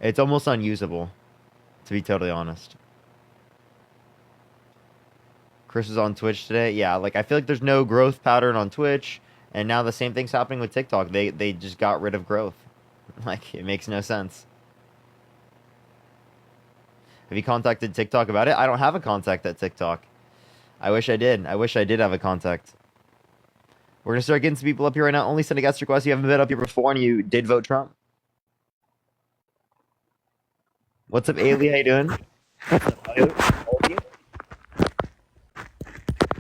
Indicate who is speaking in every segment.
Speaker 1: It's almost unusable, to be totally honest. Chris is on Twitch today. Yeah, like I feel like there's no growth pattern on Twitch, and now the same thing's happening with TikTok. They just got rid of growth. Like it makes no sense. Have you contacted TikTok about it? I don't have a contact at TikTok. I wish I did. I wish I did have a contact. We're gonna start getting some people up here right now. Only send a guest request. You haven't been up here before, and you did vote Trump. What's up, Ailey? How you doing?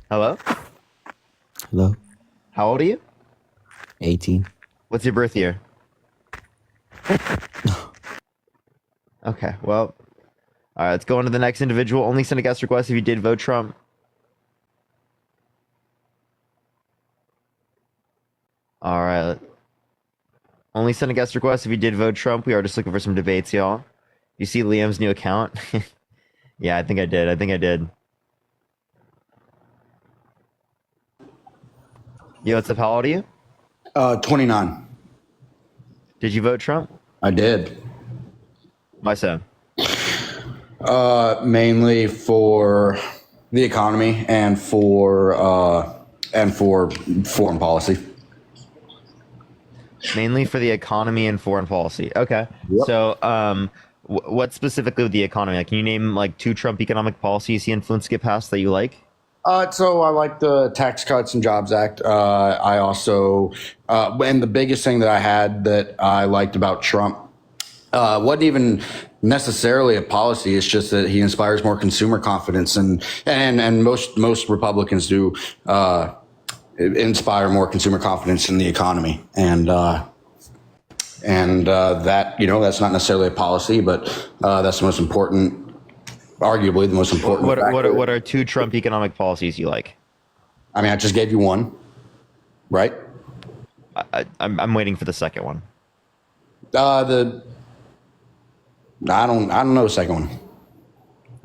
Speaker 1: Hello?
Speaker 2: Hello?
Speaker 1: How old are you?
Speaker 2: 18.
Speaker 1: What's your birth year? Okay, well, all right, let's go on to the next individual. Only send a guest request if you did vote Trump. All right. Only send a guest request if you did vote Trump. We are just looking for some debates, y'all. You see Liam's new account? Yeah, I think I did. Yo, what's up? How old are you?
Speaker 3: 29.
Speaker 1: Did you vote Trump?
Speaker 3: I did.
Speaker 1: Why so?
Speaker 3: Mainly for the economy and for foreign policy.
Speaker 1: Mainly for the economy and foreign policy. Okay.
Speaker 3: Yep.
Speaker 1: So, what specifically with the economy? Like, can you name like 2 Trump economic policies he influenced get passed that you like?
Speaker 3: So I like the Tax Cuts and Jobs Act. I also, and the biggest thing that I had that I liked about Trump wasn't even necessarily a policy. It's just that he inspires more consumer confidence, and most Republicans do inspire more consumer confidence in the economy, and that that's not necessarily a policy, but that's the most important. Arguably the most important.
Speaker 1: What are 2 Trump economic policies you like?
Speaker 3: I mean, I just gave you one, right?
Speaker 1: I'm waiting for the second one.
Speaker 3: I don't know the second one.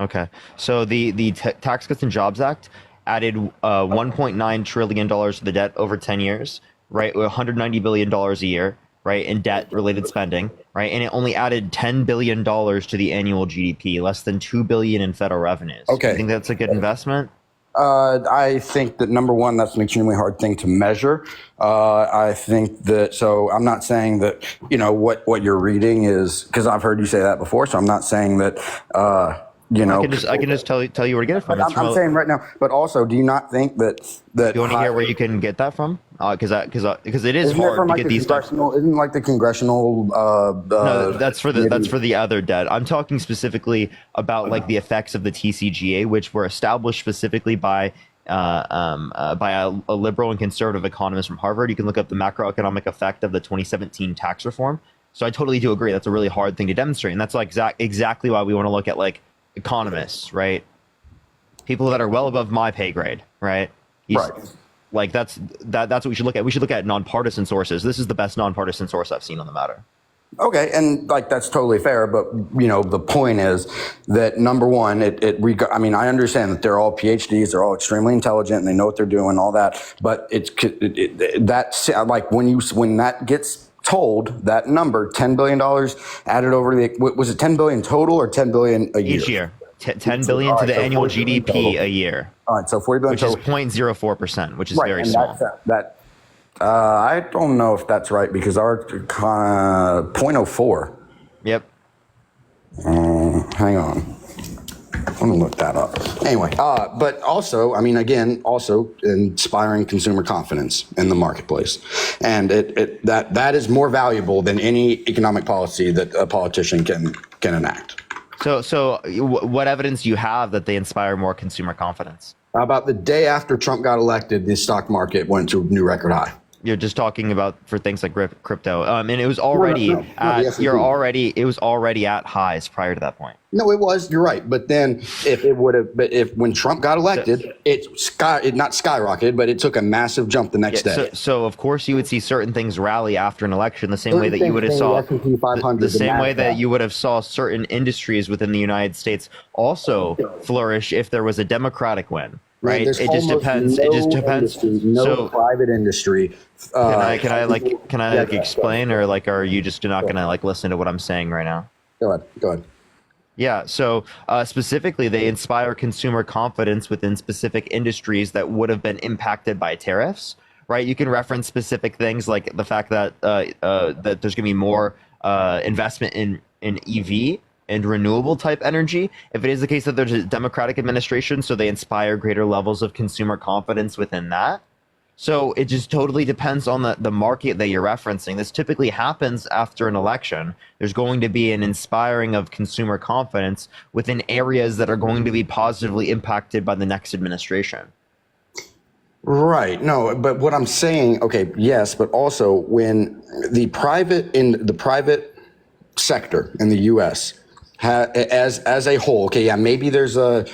Speaker 1: Okay, so the Tax Cuts and Jobs Act added $1.9 trillion to the debt over 10 years, right? $190 billion a year, right, in debt-related spending, right? And it only added $10 billion to the annual GDP, less than $2 billion in federal revenues.
Speaker 3: Okay.
Speaker 1: You think that's a good investment?
Speaker 3: I think that number one, that's an extremely hard thing to measure. I think that, so I'm not saying that, what you're reading is, because I've heard you say that before, so I'm not saying that,
Speaker 1: I can just tell you where to get it from.
Speaker 3: I'm saying right now, but also, do you not think that
Speaker 1: you want to hear where you can get that from? Because it is
Speaker 3: isn't
Speaker 1: hard to
Speaker 3: like
Speaker 1: get these stuff.
Speaker 3: Isn't like the congressional?
Speaker 1: No, that's for the other debt. I'm talking specifically about like the effects of the TCGA, which were established specifically by a liberal and conservative economist from Harvard. You can look up the macroeconomic effect of the 2017 tax reform. So I totally do agree. That's a really hard thing to demonstrate, and that's like exactly why we want to look at like economists, right? People that are well above my pay grade, right?
Speaker 3: Right.
Speaker 1: Like that's what we should look at. We should look at nonpartisan sources. This is the best nonpartisan source I've seen on the matter.
Speaker 3: Okay, and like that's totally fair, but the point is that number one, I mean, I understand that they're all PhDs, they're all extremely intelligent, and they know what they're doing, all that. But that's like when that gets told, that number, $10 billion added over was it $10 billion total or $10 billion a year?
Speaker 1: Each year, $10 billion to the annual GDP a year.
Speaker 3: All right, so $40 billion,
Speaker 1: which is 0.04%, which is
Speaker 3: right,
Speaker 1: very
Speaker 3: and
Speaker 1: small.
Speaker 3: I don't know if that's right because our 0.04.
Speaker 1: Yep.
Speaker 3: Hang on. I'm gonna look that up. Anyway, but also, I mean, again, also inspiring consumer confidence in the marketplace, and that is more valuable than any economic policy that a politician can enact.
Speaker 1: So, what evidence do you have that they inspire more consumer confidence?
Speaker 3: About the day after Trump got elected, the stock market went to a new record high.
Speaker 1: You're just talking about for things like crypto, and it was already it was already at highs prior to that point.
Speaker 3: No, it was. You're right. But then if when Trump got elected, it not skyrocketed, but it took a massive jump the next day.
Speaker 1: So of course you would see certain things rally after an election, the same way that you would have saw the same way that you would have saw certain industries within the United States also flourish if there was a Democratic win. Right. It just depends. It just depends.
Speaker 3: No private industry.
Speaker 1: Can I explain, or like, are you just not gonna like listen to what I'm saying right now?
Speaker 3: Go ahead. Go ahead.
Speaker 1: Yeah, so specifically, they inspire consumer confidence within specific industries that would have been impacted by tariffs, right? You can reference specific things like the fact that that there's going to be more investment in EV and renewable type energy. If it is the case that there's a Democratic administration, so they inspire greater levels of consumer confidence within that. So it just totally depends on the market that you're referencing. This typically happens after an election. There's going to be an inspiring of consumer confidence within areas that are going to be positively impacted by the next administration.
Speaker 3: Right. No, but what I'm saying, okay, yes, but also when the private sector in the U.S. As a whole, okay, yeah, maybe there's a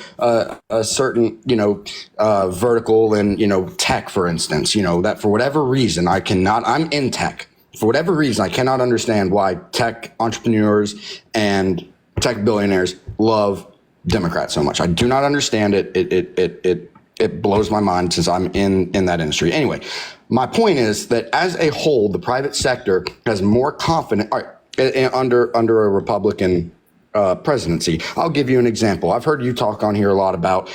Speaker 3: certain vertical in tech, for instance, that for whatever reason I'm in tech. For whatever reason, I cannot understand why tech entrepreneurs and tech billionaires love Democrats so much. I do not understand it. It blows my mind since I'm in that industry. Anyway, my point is that as a whole, the private sector has more confidence under a Republican presidency. I'll give you an example. I've heard you talk on here a lot about,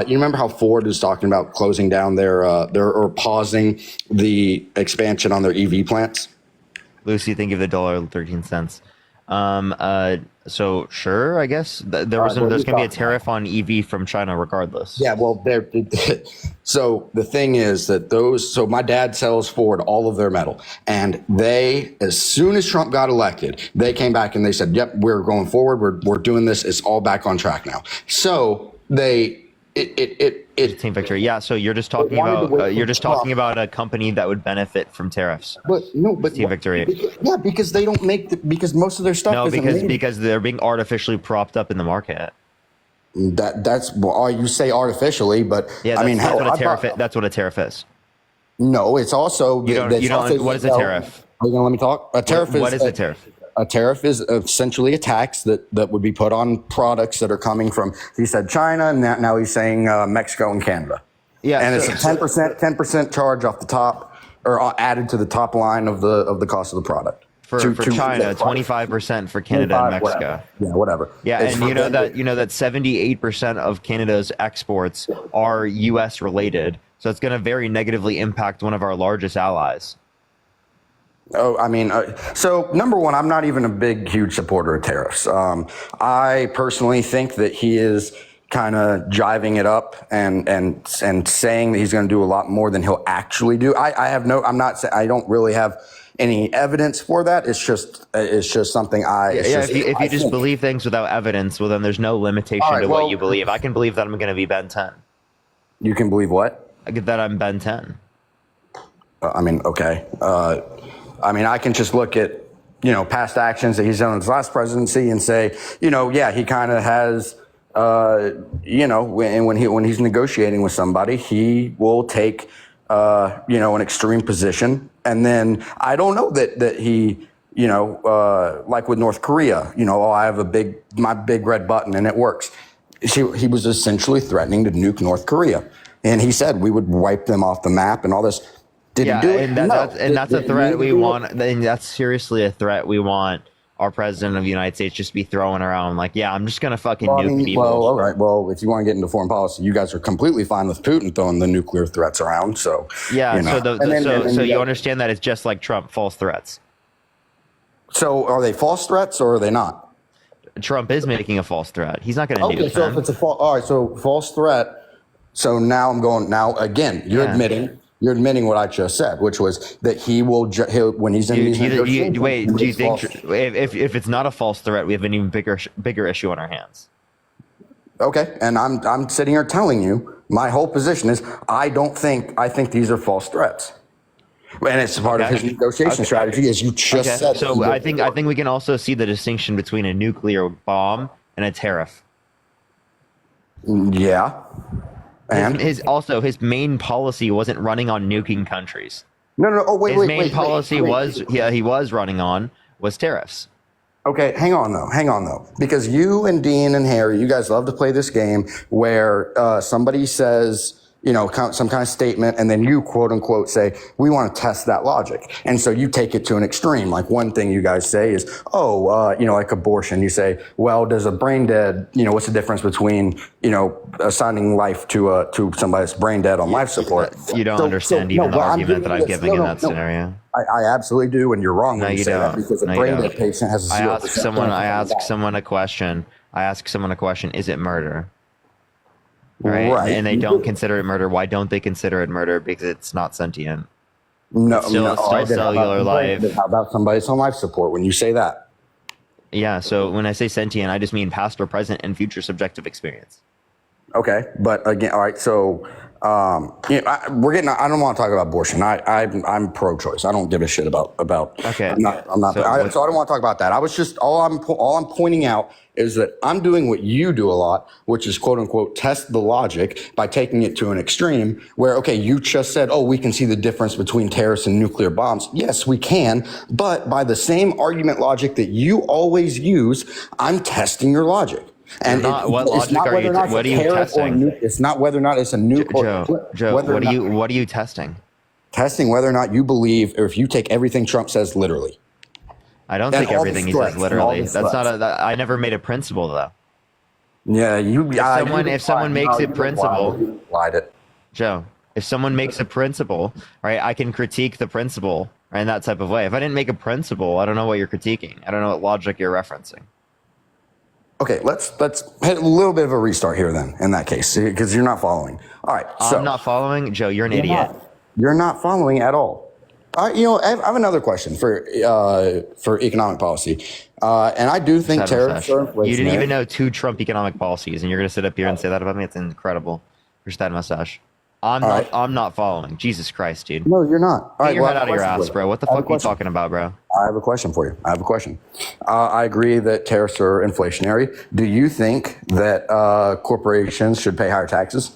Speaker 3: you remember how Ford is talking about closing down their or pausing the expansion on their EV plants?
Speaker 1: Lucy, think of the $1.13. So sure, I guess there's going to be a tariff on EV from China regardless.
Speaker 3: Yeah, well, so the thing is that so my dad sells Ford all of their metal, and as soon as Trump got elected, they came back and they said, yep, we're going forward. We're doing this. It's all back on track now. So
Speaker 1: Team victory. Yeah. So you're just talking about a company that would benefit from tariffs.
Speaker 3: But
Speaker 1: Team victory.
Speaker 3: Yeah, because they don't because most of their stuff
Speaker 1: because they're being artificially propped up in the market.
Speaker 3: That's you say artificially, but
Speaker 1: yeah, that's what a tariff is.
Speaker 3: No, it's also
Speaker 1: what is a tariff?
Speaker 3: Are you gonna let me talk? A tariff
Speaker 1: what is a tariff?
Speaker 3: A tariff is essentially a tax that would be put on products that are coming from, he said China, and now he's saying Mexico and Canada. Yeah, and it's a 10% charge off the top, or added to the top line of the cost of the product.
Speaker 1: For China, 25% for Canada and Mexico.
Speaker 3: Whatever.
Speaker 1: Yeah, and you know that 78% of Canada's exports are U.S. related, so it's going to very negatively impact one of our largest allies.
Speaker 3: Oh, I mean, so number one, I'm not even a huge supporter of tariffs. I personally think that he is kind of jiving it up and saying that he's going to do a lot more than he'll actually do. I don't really have any evidence for that. It's just something
Speaker 1: if you just believe things without evidence, well, then there's no limitation to what you believe. I can believe that I'm going to be Ben 10.
Speaker 3: You can believe what?
Speaker 1: That I'm Ben 10.
Speaker 3: I mean, okay. I can just look at, past actions that he's done in his last presidency and say, he kind of has, when he's negotiating with somebody, he will take, an extreme position. And then I don't know that he, like with North Korea, I have my big red button and it works. He was essentially threatening to nuke North Korea. And he said we would wipe them off the map and all this. Did he do it?
Speaker 1: That's a threat we want. That's seriously a threat we want our president of the United States just be throwing around like, yeah, I'm just going to fucking nuke people.
Speaker 3: Well, all right. Well, if you want to get into foreign policy, you guys are completely fine with Putin throwing the nuclear threats around. So,
Speaker 1: yeah. So you understand that it's just like Trump, false threats.
Speaker 3: So are they false threats or are they not?
Speaker 1: Trump is making a false threat. He's not going to nuke
Speaker 3: them. If it's all right. So false threat. So now again, you're admitting what I just said, which was that he will when he's in these negotiations.
Speaker 1: Do you think if it's not a false threat, we have an even bigger issue on our hands?
Speaker 3: Okay, and I'm sitting here telling you my whole position is I think these are false threats, and it's part of his negotiation strategy, as you just said.
Speaker 1: So I think we can also see the distinction between a nuclear bomb and a tariff.
Speaker 3: Yeah. And
Speaker 1: his main policy wasn't running on nuking countries.
Speaker 3: No. Oh, wait.
Speaker 1: His main policy he was running on was tariffs.
Speaker 3: Okay, hang on though, because you and Dean and Harry, you guys love to play this game where somebody says some kind of statement, and then you quote unquote say, we want to test that logic. And so you take it to an extreme. Like one thing you guys say is, like abortion. You say, well, does a brain dead, what's the difference between, assigning life to somebody that's brain dead on life support?
Speaker 1: You don't understand the argument that I'm giving in that scenario.
Speaker 3: I absolutely do, and you're wrong when you say that, because a brain dead patient has a 0%.
Speaker 1: I ask someone a question. Is it murder? Right. And they don't consider it murder. Why don't they consider it murder? Because it's not sentient.
Speaker 3: No,
Speaker 1: still cellular life.
Speaker 3: How about somebody's on life support when you say that?
Speaker 1: Yeah, so when I say sentient, I just mean past or present and future subjective experience. Okay,
Speaker 3: but again, all right, so I don't want to talk about abortion. I'm pro-choice. I don't give a shit about.
Speaker 1: Okay.
Speaker 3: So I don't want to talk about that. I was just all I'm pointing out is that I'm doing what you do a lot, which is quote unquote test the logic by taking it to an extreme where, okay, you just said, oh, we can see the difference between terrorists and nuclear bombs. Yes, we can. But by the same argument logic that you always use, I'm testing your logic. And
Speaker 1: what are you testing?
Speaker 3: It's not whether or not it's a nuclear.
Speaker 1: Joe, what are you testing?
Speaker 3: Testing whether or not you believe, or if you take everything Trump says literally.
Speaker 1: I don't take everything he says literally. That's not I never made a principle though.
Speaker 3: Yeah,
Speaker 1: if someone makes it principle,
Speaker 3: lied it.
Speaker 1: Joe, if someone makes a principle, right, I can critique the principle, right, in that type of way. If I didn't make a principle, I don't know what you're critiquing. I don't know what logic you're referencing.
Speaker 3: Okay, let's hit a little bit of a restart here then, in that case, because you're not following. All right, so
Speaker 1: I'm not following. Joe, you're an idiot.
Speaker 3: You're not following at all. I have another question for economic policy, and I do think tariffs are inflationary.
Speaker 1: You didn't even know 2 Trump economic policies, and you're going to sit up here and say that about me? It's incredible. Here's that mustache. I'm not following. Jesus Christ, dude.
Speaker 3: No, you're not.
Speaker 1: Get your head out of your ass, bro. What the fuck are you talking about, bro?
Speaker 3: I have a question for you. I agree that tariffs are inflationary. Do you think that corporations should pay higher taxes?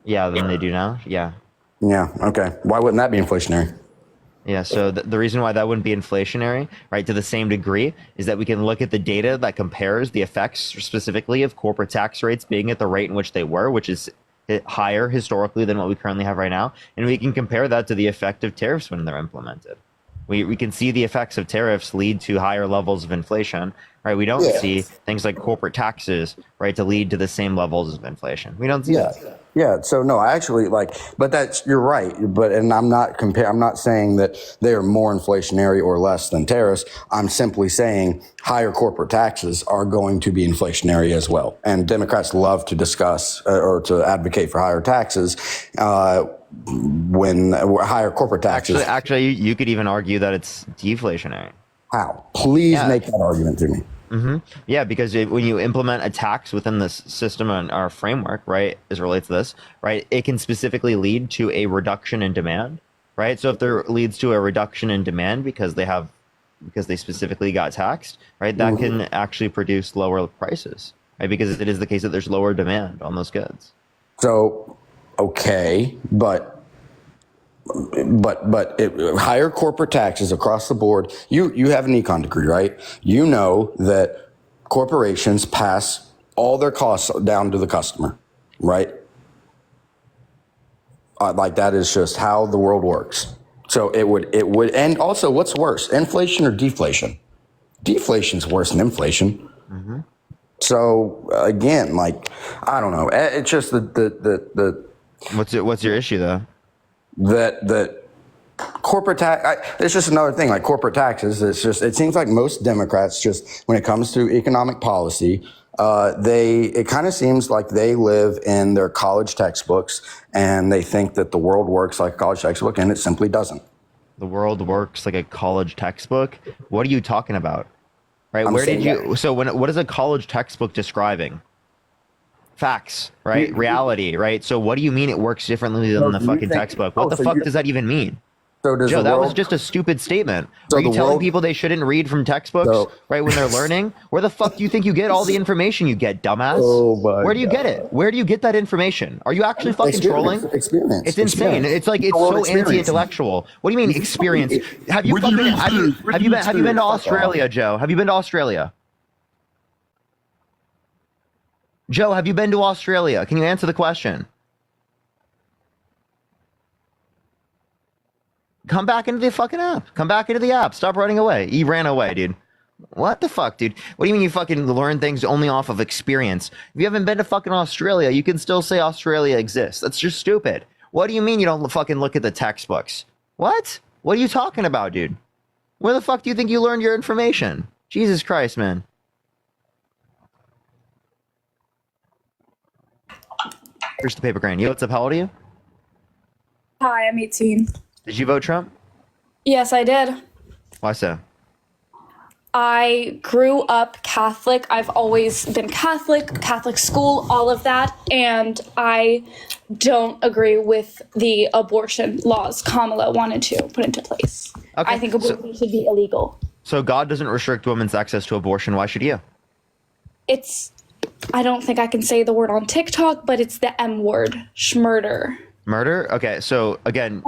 Speaker 1: Yeah, than they do now. Yeah.
Speaker 3: Yeah. Okay. Why wouldn't that be inflationary?
Speaker 1: Yeah, so the reason why that wouldn't be inflationary, right, to the same degree, is that we can look at the data that compares the effects specifically of corporate tax rates being at the rate in which they were, which is higher historically than what we currently have right now, and we can compare that to the effect of tariffs when they're implemented. We can see the effects of tariffs lead to higher levels of inflation, right? We don't see things like corporate taxes, right, to lead to the same levels of inflation. We don't see that.
Speaker 3: Yeah. So no, I actually but you're right. And I'm not saying that they are more inflationary or less than tariffs. I'm simply saying higher corporate taxes are going to be inflationary as well. And Democrats love to discuss or to advocate for higher taxes. When higher corporate taxes.
Speaker 1: Actually, you could even argue that it's deflationary.
Speaker 3: How? Please make that argument to me.
Speaker 1: Mm-hmm. Yeah, because when you implement a tax within this system and our framework, right, as it relates to this, right, it can specifically lead to a reduction in demand, right? So if there leads to a reduction in demand because they specifically got taxed, right, that can actually produce lower prices, right? Because it is the case that there's lower demand on those goods.
Speaker 3: So. Okay, but higher corporate taxes across the board. You have an econ degree, right? You know that corporations pass all their costs down to the customer, right? That is just how the world works. So it would, and also what's worse, inflation or deflation? Deflation's worse than inflation. Mm-hmm. So again, I don't know. It's just the
Speaker 1: What's your issue though?
Speaker 3: That corporate tax. It's just another thing. Like corporate taxes. It seems like most Democrats just when it comes to economic policy, it kind of seems like they live in their college textbooks and they think that the world works like a college textbook, and it simply doesn't.
Speaker 1: The world works like a college textbook? What are you talking about? Right? What is a college textbook describing? Facts, right? Reality, right? So what do you mean it works differently than the fucking textbook? What the fuck does that even mean? Joe, that was just a stupid statement. Are you telling people they shouldn't read from textbooks, right, when they're learning? Where the fuck do you think you get all the information you get, dumbass? Where do you get it? Where do you get that information? Are you actually fucking trolling?
Speaker 3: Experience.
Speaker 1: It's insane. It's so anti-intellectual. What do you mean experience? Have you been to Australia, Joe? Have you been to Australia? Joe, have you been to Australia? Can you answer the question? Come back into the fucking app. Come back into the app. Stop running away. He ran away, dude. What the fuck, dude? What do you mean you fucking learn things only off of experience? If you haven't been to fucking Australia, you can still say Australia exists. That's just stupid. What do you mean you don't fucking look at the textbooks? What? What are you talking about, dude? Where the fuck do you think you learned your information? Jesus Christ, man. Here's the paper crane. Yo, what's up? How old are you?
Speaker 4: Hi, I'm 18.
Speaker 1: Did you vote Trump?
Speaker 4: Yes, I did.
Speaker 1: Why so?
Speaker 4: I grew up Catholic. I've always been Catholic school, all of that. And I don't agree with the abortion laws Kamala wanted to put into place.
Speaker 1: Okay,
Speaker 4: I think abortion should be illegal.
Speaker 1: So God doesn't restrict women's access to abortion. Why should you?
Speaker 4: I don't think I can say the word on TikTok, but it's the M word, schmurder.
Speaker 1: Murder? Okay, so again,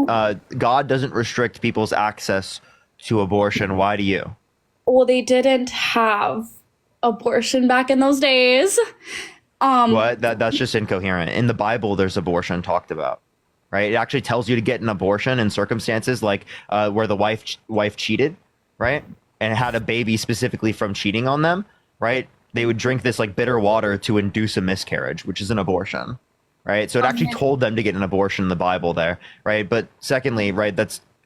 Speaker 1: God doesn't restrict people's access to abortion. Why do you?
Speaker 4: Well, they didn't have abortion back in those days.
Speaker 1: What? That's just incoherent. In the Bible, there's abortion talked about, right? It actually tells you to get an abortion in circumstances like where the wife cheated, right? And had a baby specifically from cheating on them, right? They would drink this like bitter water to induce a miscarriage, which is an abortion, right? So it actually told them to get an abortion in the Bible there, right? But secondly, right,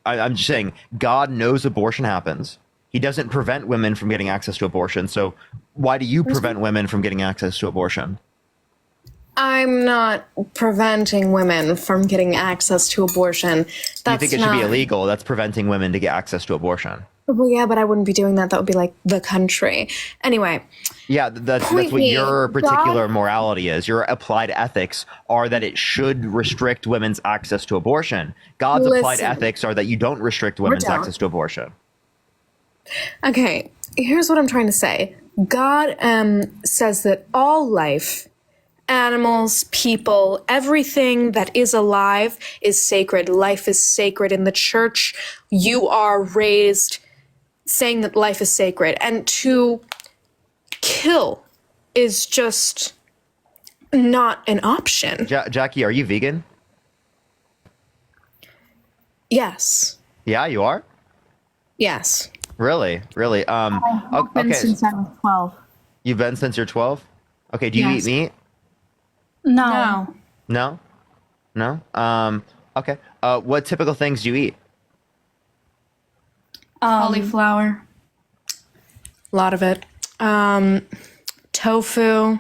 Speaker 1: I'm just saying God knows abortion happens. He doesn't prevent women from getting access to abortion. So why do you prevent women from getting access to abortion?
Speaker 5: I'm not preventing women from getting access to abortion.
Speaker 1: You think it should be illegal? That's preventing women to get access to abortion.
Speaker 5: Well, yeah, but I wouldn't be doing that. That would be like the country. Anyway.
Speaker 1: Yeah, that's what your particular morality is. Your applied ethics are that it should restrict women's access to abortion. God's applied ethics are that you don't restrict women's access to abortion.
Speaker 5: Okay, here's what I'm trying to say. God says that all life, animals, people, everything that is alive is sacred. Life is sacred. In the church, you are raised saying that life is sacred. And to kill is just not an option.
Speaker 1: Jackie, are you vegan?
Speaker 5: Yes.
Speaker 1: Yeah, you are?
Speaker 5: Yes.
Speaker 1: Really? Really?
Speaker 6: I've been since I was 12.
Speaker 1: You've been since you're 12? Okay, do you eat meat?
Speaker 4: No.
Speaker 1: No? No? Okay. What typical things do you eat?
Speaker 6: Cauliflower.
Speaker 5: A lot of it. Tofu,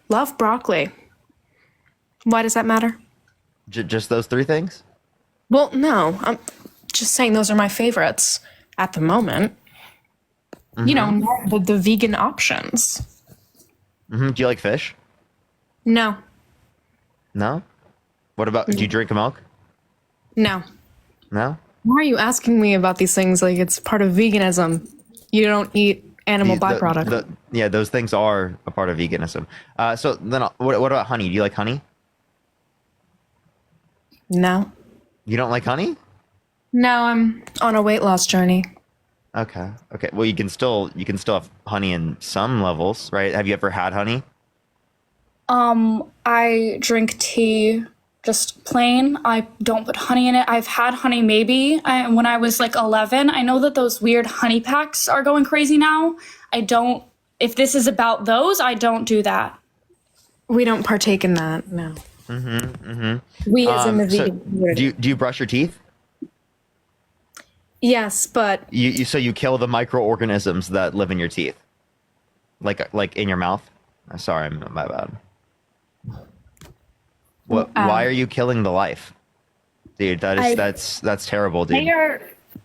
Speaker 5: love broccoli. Why does that matter?
Speaker 1: Just those three things?
Speaker 5: Well, no, I'm just saying those are my favorites at the moment.
Speaker 1: Mm-hmm.
Speaker 5: The vegan options.
Speaker 1: Mm-hmm. Do you like fish?
Speaker 5: No.
Speaker 1: No? What about, do you drink milk?
Speaker 5: No.
Speaker 1: No?
Speaker 5: Why are you asking me about these things like it's part of veganism? You don't eat animal byproducts.
Speaker 1: Yeah, those things are a part of veganism. So then what about honey? Do you like honey?
Speaker 5: No.
Speaker 1: You don't like honey?
Speaker 5: No, I'm on a weight loss journey.
Speaker 1: Okay. Well, you can still have honey in some levels, right? Have you ever had honey?
Speaker 4: I drink tea just plain. I don't put honey in it. I've had honey maybe when I was like 11. I know that those weird honey packs are going crazy now. If this is about those, I don't do that.
Speaker 5: We don't partake in that, no. We as in the vegan community.
Speaker 1: Do you brush your teeth?
Speaker 5: Yes, but
Speaker 1: So you kill the microorganisms that live in your teeth, like in your mouth. Sorry, my bad. Why are you killing the life, dude? That's terrible, dude.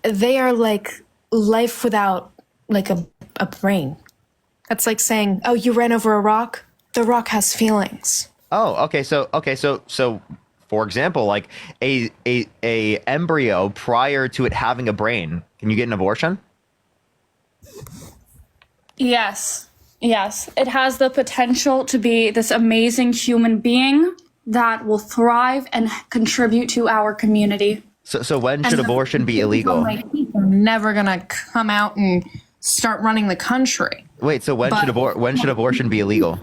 Speaker 5: They are like life without like a brain. That's like saying, "Oh, you ran over a rock. The rock has feelings."
Speaker 1: Oh, okay. So for example, like a embryo prior to it having a brain, can you get an abortion?
Speaker 4: Yes. It has the potential to be this amazing human being that will thrive and contribute to our community.
Speaker 1: So when should abortion be illegal?
Speaker 5: They're never gonna come out and start running the country.
Speaker 1: Wait, so when should abortion be illegal?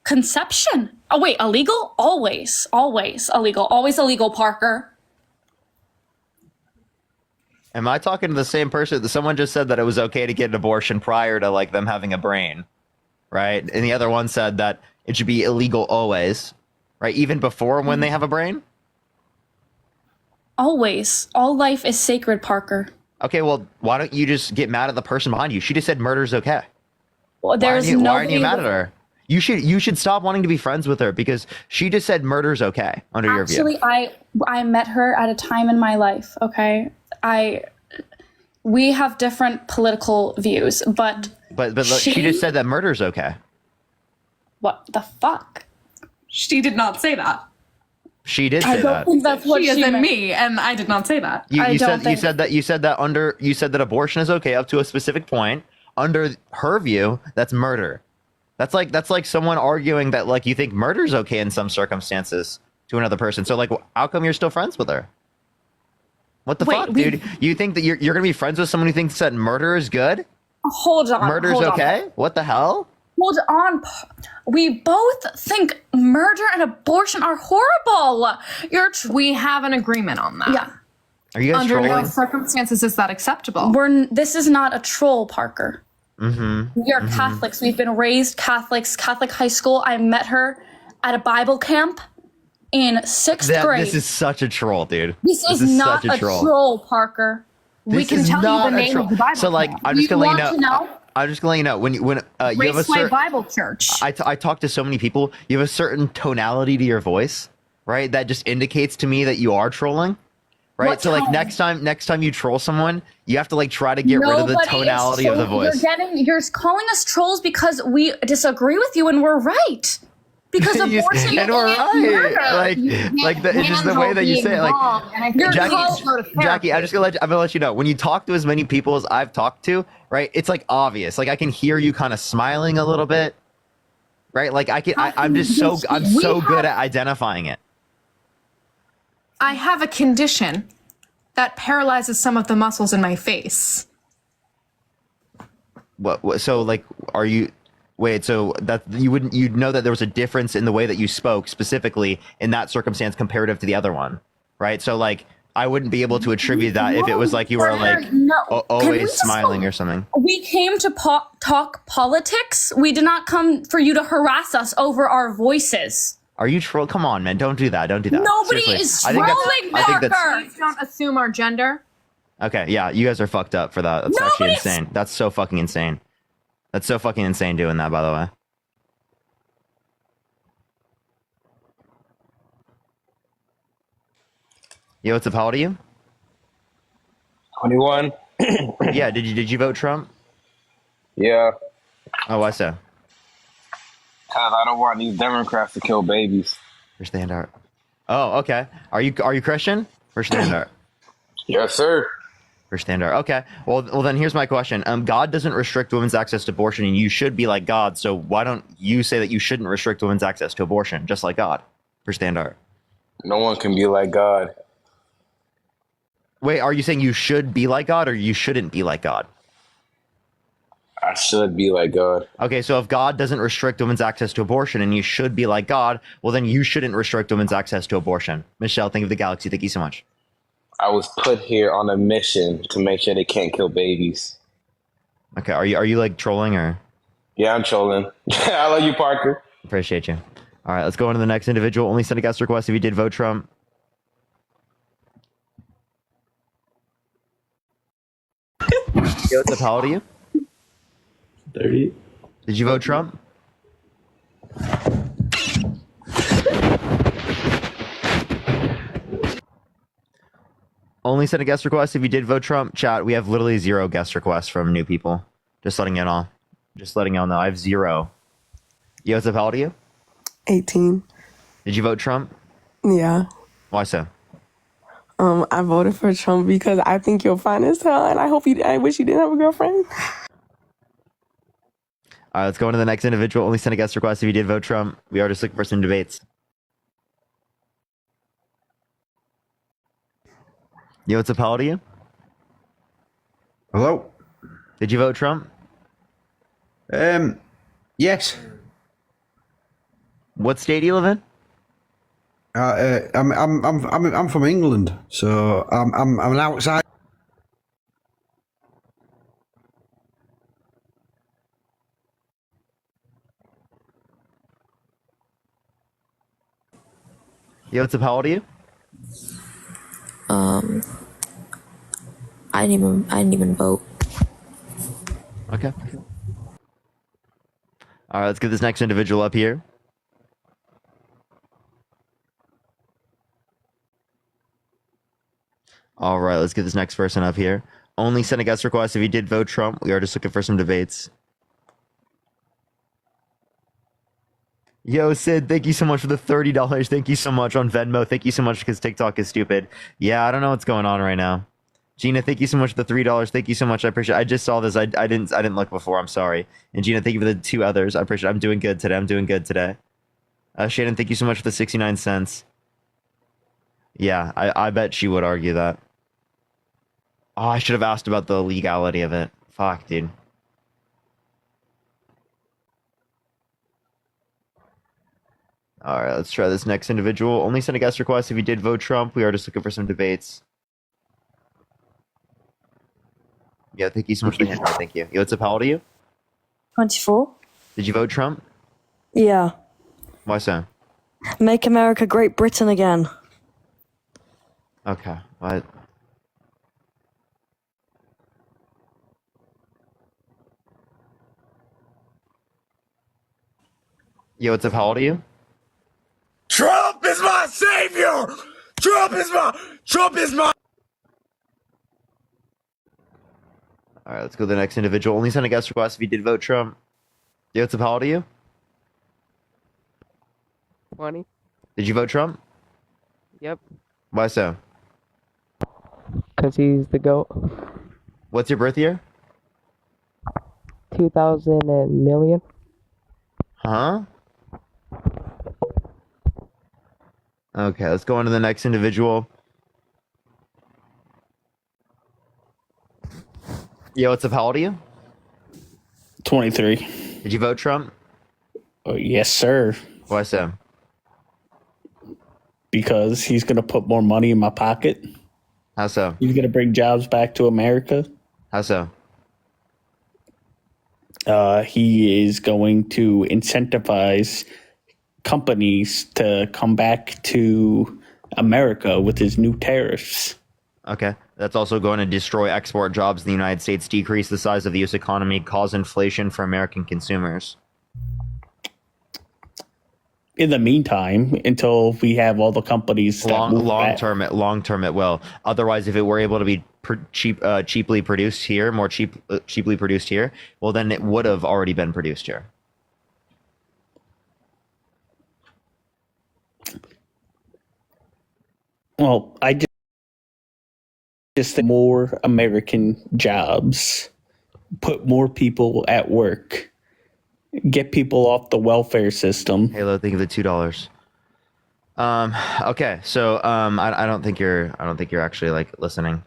Speaker 4: Conception. Oh, wait, illegal? Always illegal. Always illegal, Parker.
Speaker 1: Am I talking to the same person? Someone just said that it was okay to get an abortion prior to like them having a brain, right? And the other one said that it should be illegal always, right? Even before when they have a brain.
Speaker 4: Always. All life is sacred, Parker.
Speaker 1: Okay, well, why don't you just get mad at the person behind you? She just said murder's okay.
Speaker 4: Well,
Speaker 1: Why aren't
Speaker 4: nobody
Speaker 1: you mad at her? You should stop wanting to be friends with her because she just said murder's okay under your view.
Speaker 4: Actually, I met her at a time in my life, okay? We have different political views, but
Speaker 1: But she just said that murder's okay.
Speaker 4: what the fuck?
Speaker 7: She did not say that.
Speaker 1: She did
Speaker 4: I
Speaker 1: say
Speaker 4: don't
Speaker 1: that.
Speaker 4: think that's what
Speaker 7: She
Speaker 4: she
Speaker 7: is in
Speaker 4: meant.
Speaker 7: me, and I did not say that.
Speaker 1: You said that abortion is okay up to a specific point. Under her view, that's murder. That's like someone arguing that like you think murder's okay in some circumstances to another person. So like, how come you're still friends with her? What the fuck, dude? You think that you're gonna be friends with someone who thinks that murder is good?
Speaker 4: Hold on.
Speaker 1: Murder's
Speaker 4: hold on.
Speaker 1: okay? What the hell?
Speaker 4: Hold on. We both think murder and abortion are horrible.
Speaker 7: We have an agreement on that.
Speaker 4: Yeah.
Speaker 1: Are you guys
Speaker 7: Under no
Speaker 1: trolling?
Speaker 7: circumstances is that acceptable.
Speaker 4: This is not a troll, Parker.
Speaker 1: Mm-hmm.
Speaker 4: We are Catholics. We've been raised Catholics, Catholic high school. I met her at a Bible camp in sixth grade.
Speaker 1: This is such a troll, dude.
Speaker 4: This is not
Speaker 1: such
Speaker 4: a troll, Parker.
Speaker 7: We can tell you the name of the Bible
Speaker 1: So like,
Speaker 7: camp.
Speaker 1: I'm just gonna let you
Speaker 4: want to
Speaker 1: know.
Speaker 4: know?
Speaker 1: I'm just gonna let you know when you have a
Speaker 7: Raceway
Speaker 1: certain.
Speaker 7: Bible Church.
Speaker 1: I talk to so many people. You have a certain tonality to your voice, right? That just indicates to me that you are trolling, right?
Speaker 4: What
Speaker 1: So like
Speaker 4: tone?
Speaker 1: next time you troll someone, you have to like try to get rid of the
Speaker 4: Nobody is
Speaker 1: tonality of the
Speaker 4: trolling.
Speaker 1: voice.
Speaker 4: You're calling us trolls because we disagree with you and we're right. Because abortion
Speaker 1: And we're
Speaker 4: is
Speaker 1: right.
Speaker 4: murder.
Speaker 1: It's just the way that you say it. Like,
Speaker 7: and I think
Speaker 1: Jackie, I'm gonna let you know. When you talk to as many people as I've talked to, right? It's like obvious. Like I can hear you kind of smiling a little bit, right? Like I'm so good at identifying it.
Speaker 7: I have a condition that paralyzes some of the muscles in my face.
Speaker 1: What? So like, are you? Wait. So that you'd know that there was a difference in the way that you spoke specifically in that circumstance comparative to the other one, right? So like, I wouldn't be able to attribute that if it was like you were like always smiling or something.
Speaker 4: We came to talk politics. We did not come for you to harass us over our voices.
Speaker 1: Are you troll? Come on, man! Don't do that! Don't do that!
Speaker 4: Nobody
Speaker 1: Seriously.
Speaker 4: is
Speaker 1: I think
Speaker 4: trolling,
Speaker 1: that's
Speaker 4: Parker.
Speaker 7: Please don't assume our gender.
Speaker 1: okay. Yeah, you guys are fucked up for that. That's actually
Speaker 4: Nobody's-
Speaker 1: insane. That's so fucking insane. That's so fucking insane doing that. By the way. Yo, what's up? How old are you?
Speaker 8: 21.
Speaker 1: Yeah. Did you vote Trump?
Speaker 8: Yeah,
Speaker 1: Oh, why so?
Speaker 8: because I don't want these Democrats to kill babies.
Speaker 1: For standard. Oh, okay. Are you Christian? For standard.
Speaker 8: Yes, sir.
Speaker 1: For standard. Okay. Well, then here's my question. God doesn't restrict women's access to abortion, and you should be like God. So why don't you say that you shouldn't restrict women's access to abortion, just like God? For standard.
Speaker 8: No one can be like God.
Speaker 1: Wait, are you saying you should be like God, or you shouldn't be like God?
Speaker 8: I should be like God.
Speaker 1: Okay, so if God doesn't restrict women's access to abortion, and you should be like God, well, then you shouldn't restrict women's access to abortion. Michelle, think of the galaxy. Thank you so much.
Speaker 8: I was put here on a mission to make sure they can't kill babies.
Speaker 1: Okay, are you like trolling or?
Speaker 8: Yeah, I'm trolling. I love you, Parker.
Speaker 1: Appreciate you. All right, let's go on to the next individual. Only send a guest request if you did vote Trump. Yo, what's up? How old are you?
Speaker 9: 30.
Speaker 1: Did you vote Trump? Only send a guest request if you did vote Trump. Chat, we have literally 0 guest requests from new people. Just letting you all know. I have 0. Yo, what's up? How old are you?
Speaker 10: 18.
Speaker 1: Did you vote Trump?
Speaker 10: Yeah.
Speaker 1: Why so?
Speaker 10: I voted for Trump because I think you're fine as hell, and I wish you didn't have a girlfriend.
Speaker 1: All right, let's go on to the next individual. Only send a guest request if you did vote Trump. We are just looking for some debates. Yo, what's up? How old are you?
Speaker 9: Hello?
Speaker 1: Did you vote Trump?
Speaker 9: Yes.
Speaker 1: What state do you live in?
Speaker 9: I'm from England, so I'm an outside.
Speaker 1: Yo, what's up? How old are you?
Speaker 10: I didn't even vote.
Speaker 1: Okay. All right, let's get this next individual up here. All right, let's get this next person up here. Only send a guest request if you did vote Trump. We are just looking for some debates. Yo, Sid, thank you so much for the $30. Thank you so much on Venmo. Thank you so much because TikTok is stupid. Yeah, I don't know what's going on right now. Gina, thank you so much for the $3. Thank you so much. I appreciate it. I just saw this. I didn't look before. I'm sorry. And Gina, thank you for the 2 others. I appreciate it. I'm doing good today. Shannon, thank you so much for the 69 cents. Yeah, I bet she would argue that. Oh, I should have asked about the legality of it. Fuck, dude. All right, let's try this next individual. Only send a guest request if you did vote Trump. We are just looking for some debates. Yeah, thank you so much for the hand. Thank you. Yo, what's up? How old are you?
Speaker 11: 24.
Speaker 1: Did you vote Trump?
Speaker 11: Yeah.
Speaker 1: Why so?
Speaker 11: Make America Great Britain again.
Speaker 1: Okay. What? Yo, what's up? How old are you?
Speaker 12: Trump is my savior! Trump is my...
Speaker 1: All right, let's go to the next individual. Only send a guest request if you did vote Trump. Yo, what's up? How old are you?
Speaker 10: 20.
Speaker 1: Did you vote Trump?
Speaker 10: Yep.
Speaker 1: Why so?
Speaker 10: Because he's the GOAT.
Speaker 1: What's your birth year?
Speaker 10: 2000 and million.
Speaker 1: Huh? Okay, let's go on to the next individual. Yo, what's up? How old are you?
Speaker 9: 23.
Speaker 1: Did you vote Trump?
Speaker 9: Oh, yes, sir.
Speaker 1: Why so?
Speaker 9: Because he's going to put more money in my pocket.
Speaker 1: How so?
Speaker 9: He's going to bring jobs back to America.
Speaker 1: How so?
Speaker 9: He is going to incentivize companies to come back to America with his new tariffs.
Speaker 1: Okay. That's also going to destroy export jobs in the United States, decrease the size of the U.S. economy, cause inflation for American consumers.
Speaker 9: In the meantime, until we have all the companies that
Speaker 1: long term it will. Otherwise, if it were able to be cheaply produced here, cheaply produced here, well, then it would have already been produced here.
Speaker 9: Well, I just think more American jobs, put more people at work, get people off the welfare system.
Speaker 1: Halo, think of the $2. Okay, so I don't think you're actually like listening.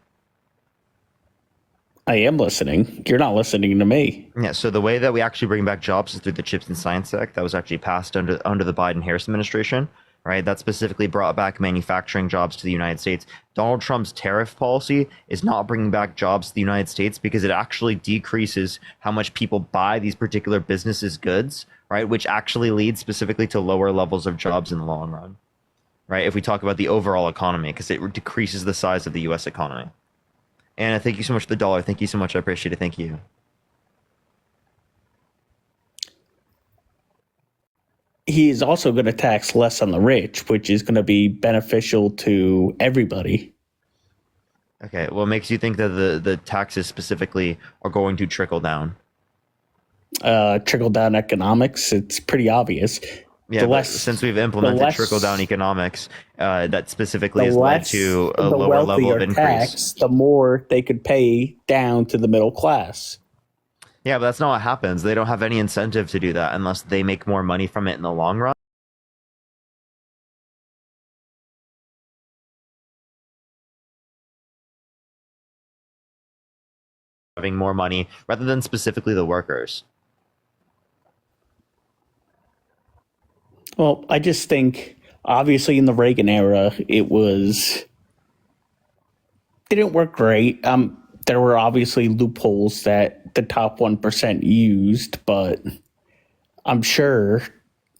Speaker 9: I am listening. You're not listening to me.
Speaker 1: Yeah, so the way that we actually bring back jobs is through the Chips and Science Act that was actually passed under the Biden-Harris administration, right? That specifically brought back manufacturing jobs to the United States. Donald Trump's tariff policy is not bringing back jobs to the United States because it actually decreases how much people buy these particular businesses' goods, right? Which actually leads specifically to lower levels of jobs in the long run, right? If we talk about the overall economy, because it decreases the size of the U.S. economy. Anna, thank you so much for the $1. Thank you so much. I appreciate it. Thank you.
Speaker 9: He is also going to tax less on the rich, which is going to be beneficial to everybody.
Speaker 1: Okay, what makes you think that the taxes specifically are going to trickle down?
Speaker 9: Trickle down economics, it's pretty obvious.
Speaker 1: Yeah, since we've implemented trickle down economics, that specifically has led to a lower level of increase.
Speaker 9: Tax, the more they could pay down to the middle class.
Speaker 1: Yeah, but that's not what happens. They don't have any incentive to do that unless they make more money from it in the long run. Having more money rather than specifically the workers.
Speaker 9: Well, I just think, obviously, in the Reagan era, it didn't work great. There were obviously loopholes that the top 1% used, but I'm sure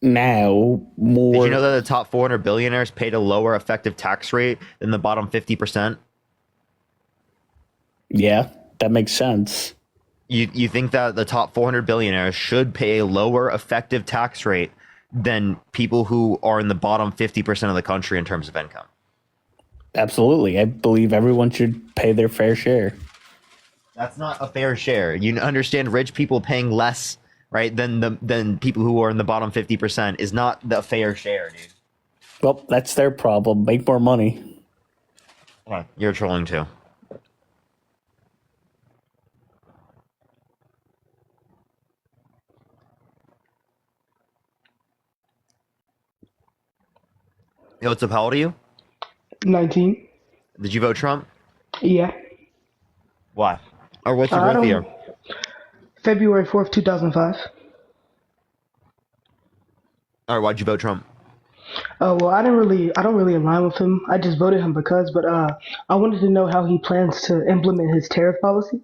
Speaker 9: now more.
Speaker 1: Did you know that the top 400 billionaires paid a lower effective tax rate than the bottom 50%?
Speaker 9: Yeah, that makes sense.
Speaker 1: You think that the top 400 billionaires should pay a lower effective tax rate than people who are in the bottom 50% of the country in terms of income?
Speaker 9: Absolutely. I believe everyone should pay their fair share.
Speaker 1: That's not a fair share. You understand rich people paying less, right, than people who are in the bottom 50% is not the fair share, dude.
Speaker 9: Well, that's their problem. Make more money.
Speaker 1: You're trolling too. Yo, what's up? How old are you?
Speaker 13: 19.
Speaker 1: Did you vote Trump?
Speaker 13: Yeah.
Speaker 1: Why? Or what's your birth year?
Speaker 13: February 4th, 2005.
Speaker 1: All right, why'd you vote Trump?
Speaker 13: Well, I don't really align with him. I just voted him because, but I wanted to know how he plans to implement his tariff policy.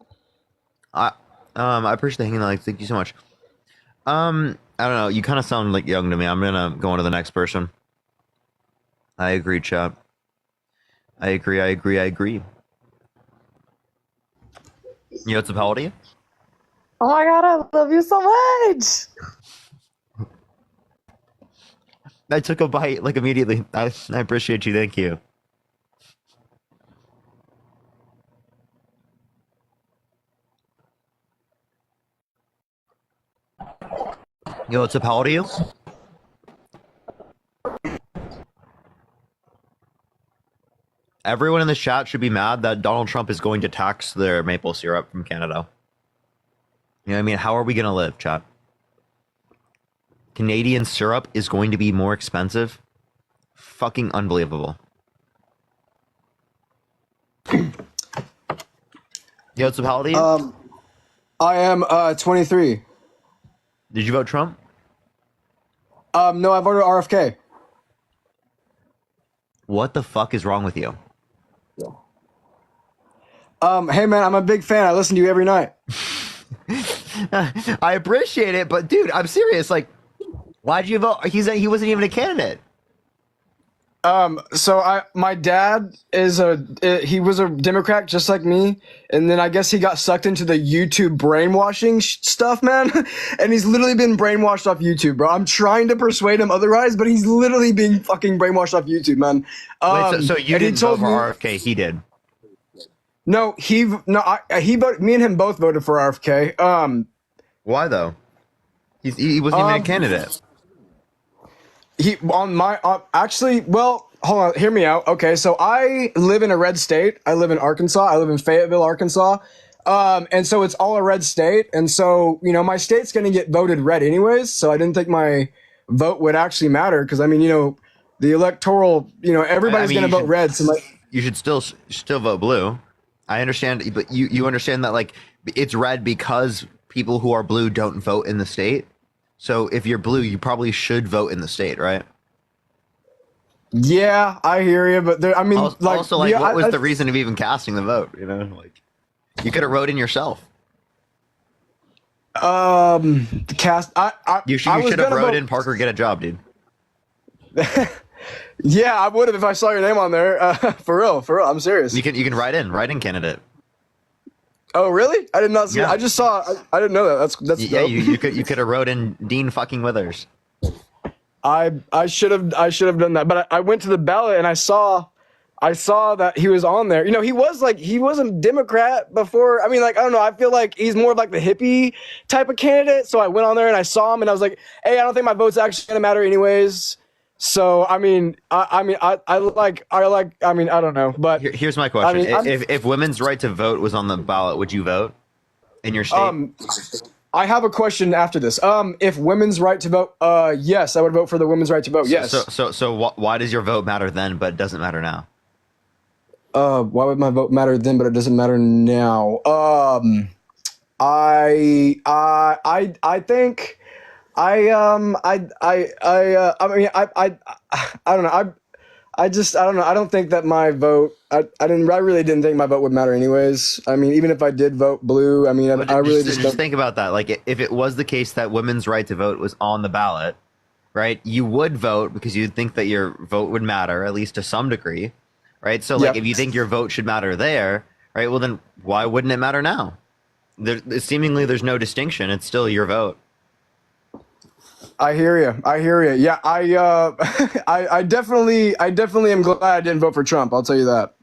Speaker 1: I appreciate the hanging out. Thank you so much. I don't know. You kind of sound like young to me. I'm gonna go on to the next person. I agree, chat. I agree. You know what's up? How old are you?
Speaker 10: Oh my god, I love you so much.
Speaker 1: I took a bite like immediately. I appreciate you. Thank you. Yo, what's up? How old are you? Everyone in the chat should be mad that Donald Trump is going to tax their maple syrup from Canada. You know what I mean? How are we going to live, chat? Canadian syrup is going to be more expensive? Fucking unbelievable. Yo, what's up? How old are you?
Speaker 14: I am 23.
Speaker 1: Did you vote Trump?
Speaker 14: No, I voted RFK.
Speaker 1: What the fuck is wrong with you?
Speaker 14: Hey man, I'm a big fan. I listen to you every night.
Speaker 1: I appreciate it, but dude, I'm serious. Like, why'd you vote? He wasn't even a candidate.
Speaker 14: So my dad he was a Democrat just like me, and then I guess he got sucked into the YouTube brainwashing stuff, man. And he's literally been brainwashed off YouTube, bro. I'm trying to persuade him otherwise, but he's literally being fucking brainwashed off YouTube, man.
Speaker 1: Wait, so you didn't vote for RFK? He did.
Speaker 14: No, he voted. Me and him both voted for RFK.
Speaker 1: Why though? He wasn't even a candidate.
Speaker 14: Actually, well, hold on, hear me out. Okay, so I live in a red state. I live in Arkansas. I live in Fayetteville, Arkansas. And so it's all a red state. And so, you know, my state's going to get voted red anyways. So I didn't think my vote would actually matter. Cause I mean, you know, the electoral, you know, everybody's going to vote red. So
Speaker 1: you should still vote blue. I understand, but you understand that like it's red because people who are blue don't vote in the state. So if you're blue, you probably should vote in the state, right?
Speaker 14: Yeah, I hear you, but I mean,
Speaker 1: what was the reason of even casting the vote? You know, like you could have wrote in yourself. You should have wrote in Parker get a job, dude.
Speaker 14: Yeah, I would have if I saw your name on there. For real, I'm serious.
Speaker 1: You can write in candidate.
Speaker 14: Oh really? I did not see.
Speaker 1: Yeah.
Speaker 14: I just saw. I didn't know that. That's
Speaker 1: yeah.
Speaker 14: dope.
Speaker 1: You could have wrote in Dean fucking Withers.
Speaker 14: I should have done that, but I went to the ballot and I saw that he was on there. You know, he was a Democrat before. I mean, like, I don't know. I feel like he's more of like the hippie type of candidate. So I went on there and I saw him and I was like, hey, I don't think my vote's actually gonna matter anyways. So I mean, I don't know. But
Speaker 1: here's my question: if women's right to vote was on the ballot, would you vote in your state?
Speaker 14: I have a question after this. If women's right to vote, yes, I would vote for the women's right to vote. Yes.
Speaker 1: So why does your vote matter then, but it doesn't matter now?
Speaker 14: Why would my vote matter then, but it doesn't matter now? I think. I don't know. I don't know. I don't think that my vote. I really didn't think my vote would matter anyways. I mean, even if I did vote blue, I mean, I really just
Speaker 1: think about that. Like, if it was the case that women's right to vote was on the ballot, right, you would vote because you'd think that your vote would matter, at least to some degree, right? So, like, if you think your vote should matter there, right, well, then why wouldn't it matter now? Seemingly, there's no distinction. It's still your vote.
Speaker 14: I hear you. Yeah, I definitely am glad I didn't vote for Trump. I'll tell you that.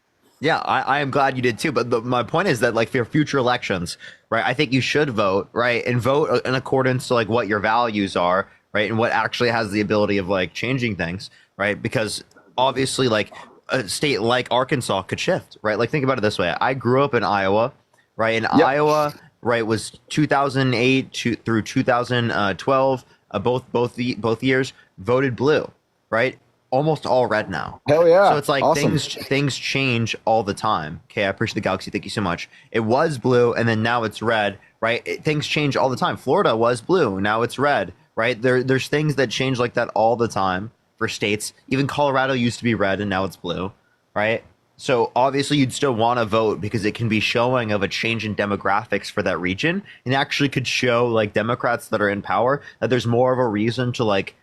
Speaker 1: Yeah, I am glad you did too. But my point is that, like, for future elections, right, I think you should vote, right, and vote in accordance to, like, what your values are, right, and what actually has the ability of, like, changing things, right? Because obviously, like, a state like Arkansas could shift, right? Like, think about it this way. I grew up in Iowa, right? And Iowa, right, was 2008 through 2012. Both years voted blue, right? Almost all red now.
Speaker 14: Hell yeah!
Speaker 1: So it's like
Speaker 14: awesome.
Speaker 1: things change all the time. Okay, I appreciate the Galaxy. Thank you so much. It was blue, and then now it's red, right? Things change all the time. Florida was blue, now it's red, right? There's things that change like that all the time for states. Even Colorado used to be red, and now it's blue, right? So obviously you'd still want to vote because it can be showing of a change in demographics for that region, and actually could show, like, Democrats that are in power that there's more of a reason to, like,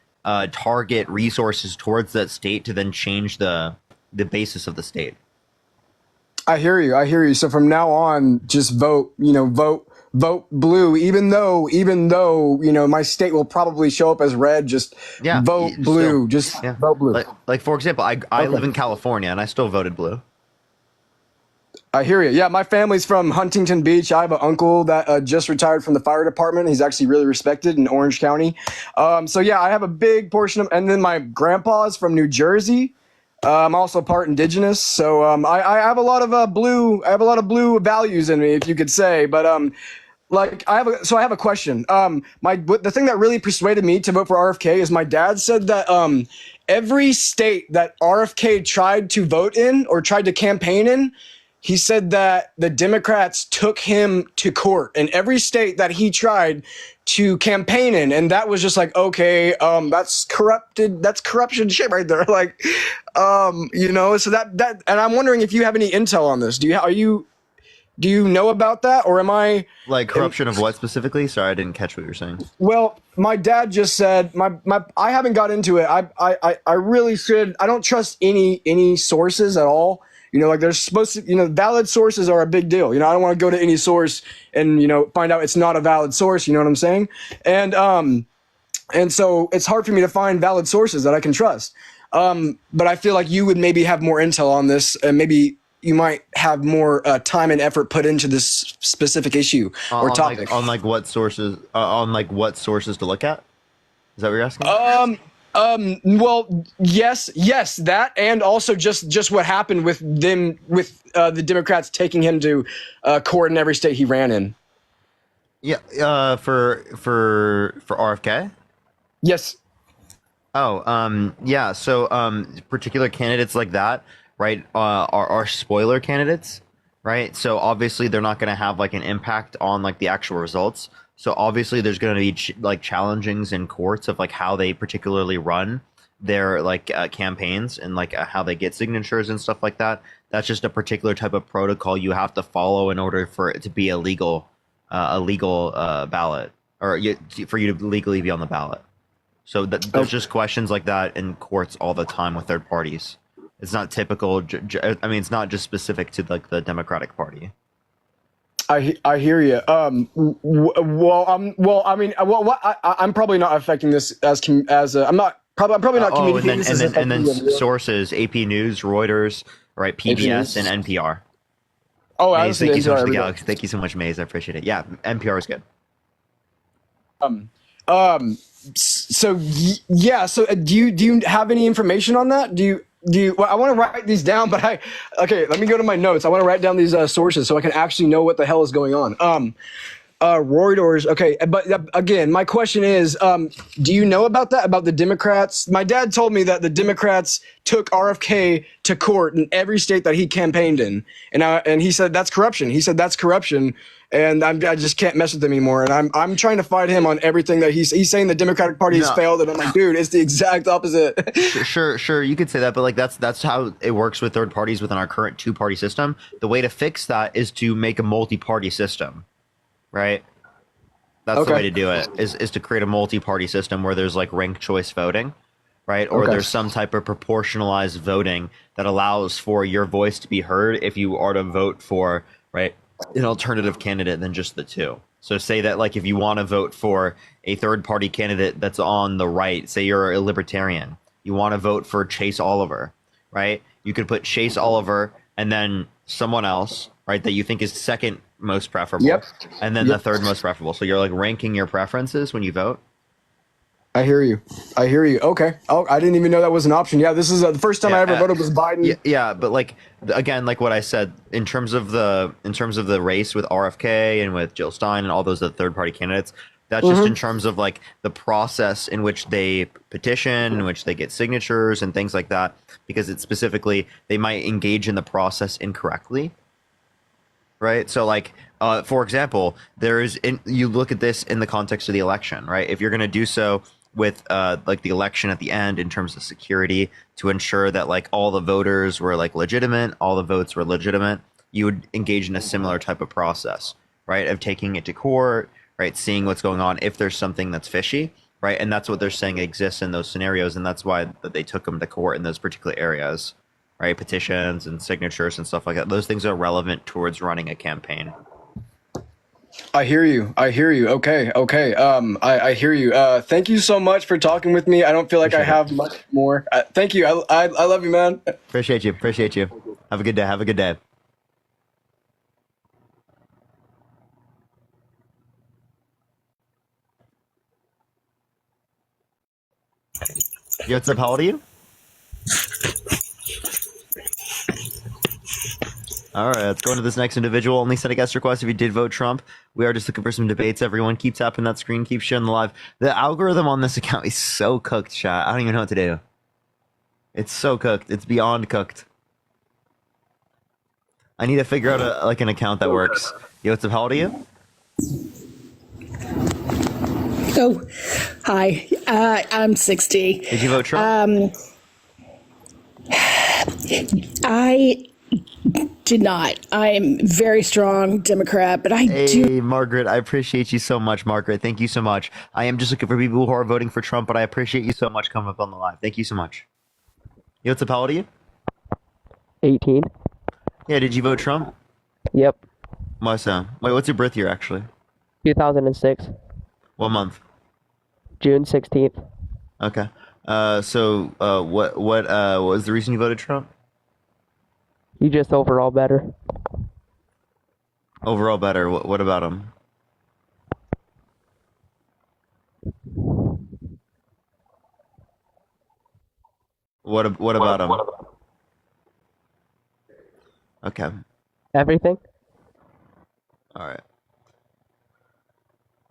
Speaker 1: target resources towards that state to then change the basis of the state.
Speaker 14: I hear you. So from now on, just vote blue, even though, my state will probably show up as red. Just vote blue. Vote blue.
Speaker 1: Like for example, I live in California and I still voted blue.
Speaker 14: I hear you. Yeah, my family's from Huntington Beach. I have an uncle that just retired from the fire department. He's actually really respected in Orange County. So yeah, I have a big portion of, and then my grandpa's from New Jersey. I'm also part indigenous, so I have a lot of blue. I have a lot of blue values in me, if you could say. But I have a question. The thing that really persuaded me to vote for RFK is my dad said that every state that RFK tried to vote in or tried to campaign in, he said that the Democrats took him to court in every state that he tried to campaign in. And that was just like, okay, that's corruption shit right there. Like, so that, and I'm wondering if you have any intel on this. Do you know about that, or am I
Speaker 1: like corruption of what specifically? Sorry, I didn't catch what you were saying.
Speaker 14: Well, my dad just said I haven't got into it. I really should. I don't trust any sources at all. Like there's supposed to, valid sources are a big deal. I don't want to go to any source and, find out it's not a valid source. You know what I'm saying? And so it's hard for me to find valid sources that I can trust. But I feel like you would maybe have more intel on this, and maybe you might have more time and effort put into this specific issue or topic.
Speaker 1: On what sources to look at? Is that what you're asking?
Speaker 14: Well, yes, that, and also just what happened with them, with the Democrats taking him to court in every state he ran in.
Speaker 1: Yeah, for RFK?
Speaker 14: Yes.
Speaker 1: Oh, yeah. So, particular candidates like that, right, are spoiler candidates, right? So obviously they're not going to have like an impact on like the actual results. So obviously there's going to be challengings in courts of like how they particularly run their campaigns and how they get signatures and stuff like that. That's just a particular type of protocol you have to follow in order for it to be a legal ballot, or for you to legally be on the ballot. So there's just questions like that in courts all the time with third parties. It's not typical. I mean, it's not just specific to the Democratic Party.
Speaker 14: I hear you. I'm probably not affecting this I'm probably not communicating this
Speaker 1: and then sources: AP News, Reuters, right, PBS, and NPR.
Speaker 14: Oh,
Speaker 1: Maze, thank you so much for the Galaxy. Thank you so much, Maze. I appreciate it. Yeah, NPR is good.
Speaker 14: So do you have any information on that? Well, I want to write these down, but let me go to my notes. I want to write down these sources so I can actually know what the hell is going on. Reuters. Okay. But again, my question is, do you know about that? About the Democrats? My dad told me that the Democrats took RFK to court in every state that he campaigned in. And he said, that's corruption. He said, that's corruption. And I just can't mess with him anymore. And I'm trying to fight him on everything that he's saying the Democratic Party has failed. And I'm like, dude, it's the exact opposite.
Speaker 1: Sure. You could say that, but that's how it works with third parties within our current two-party system. The way to fix that is to make a multi-party system, right? That's the way to do it, is to create a multi-party system where there's like ranked choice voting, right? Or there's some type of proportionalized voting that allows for your voice to be heard if you are to vote for, right, an alternative candidate than just the two. So say that like if you want to vote for a third party candidate that's on the right, say you're a libertarian, you want to vote for Chase Oliver, right? You could put Chase Oliver and then someone else, right, that you think is second most preferable, and then the third most preferable. So you're like ranking your preferences when you vote.
Speaker 14: I hear you. Okay. Oh, I didn't even know that was an option. Yeah, this is the first time I ever voted was Biden.
Speaker 1: Yeah, but like again, like what I said, in terms of the race with RFK and with Jill Stein and all those other third party candidates, that's just in terms of like the process in which they petition, in which they get signatures and things like that, because it's specifically they might engage in the process incorrectly. Right. So like, for example, you look at this in the context of the election, right? If you're going to do so with like the election at the end in terms of security to ensure that like all the voters were like legitimate, all the votes were legitimate, you would engage in a similar type of process, right? Of taking it to court, right? Seeing what's going on if there's something that's fishy, right? And that's what they're saying exists in those scenarios. And that's why they took them to court in those particular areas. Right, petitions and signatures and stuff like that. Those things are relevant towards running a campaign.
Speaker 14: I hear you. Okay. I hear you. Thank you so much for talking with me. I don't feel like I have much more. Thank you. I love you, man.
Speaker 1: Appreciate you. Have a good day. Yo, what's up? How old are you? All right, let's go into this next individual. Only send a guest request if you did vote Trump. We are just looking for some debates. Everyone, keep tapping that screen, keep sharing the live. The algorithm on this account is so cooked, chat. I don't even know what to do. It's so cooked. It's beyond cooked. I need to figure out an account that works. Yo, what's up? How old are you?
Speaker 15: Oh, hi. I'm 60.
Speaker 1: Did you vote Trump?
Speaker 15: I did not. I'm very strong Democrat, but
Speaker 1: Hey, Margaret, I appreciate you so much, Margaret. Thank you so much. I am just looking for people who are voting for Trump, but I appreciate you so much coming up on the live. Thank you so much. Yo, what's up? How old are you?
Speaker 16: 18.
Speaker 1: Yeah, did you vote Trump?
Speaker 16: Yep.
Speaker 1: Why so? Wait, what's your birth year, actually?
Speaker 16: 2006.
Speaker 1: What month?
Speaker 16: June 16th.
Speaker 1: Okay. What was the reason you voted Trump?
Speaker 16: You just overall better.
Speaker 1: Overall better. What about him? What about him? Okay.
Speaker 16: Everything?
Speaker 1: All right.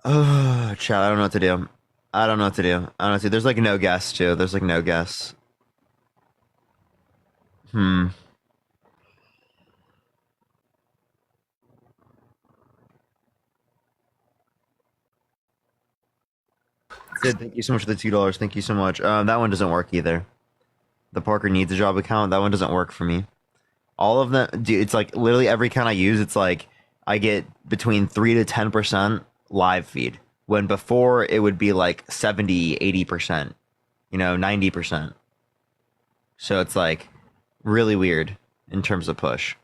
Speaker 1: Oh, chat, I don't know what to do. There's like no guess, too. There's like no guess. Sid, thank you so much for the $2. Thank you so much. That one doesn't work either. The Parker needs a job account. That one doesn't work for me. All of them, dude, it's like literally every account I use, it's like I get between 3 to 10% live feed. When before it would be like 70, 80%, 90%. So it's like really weird in terms of push.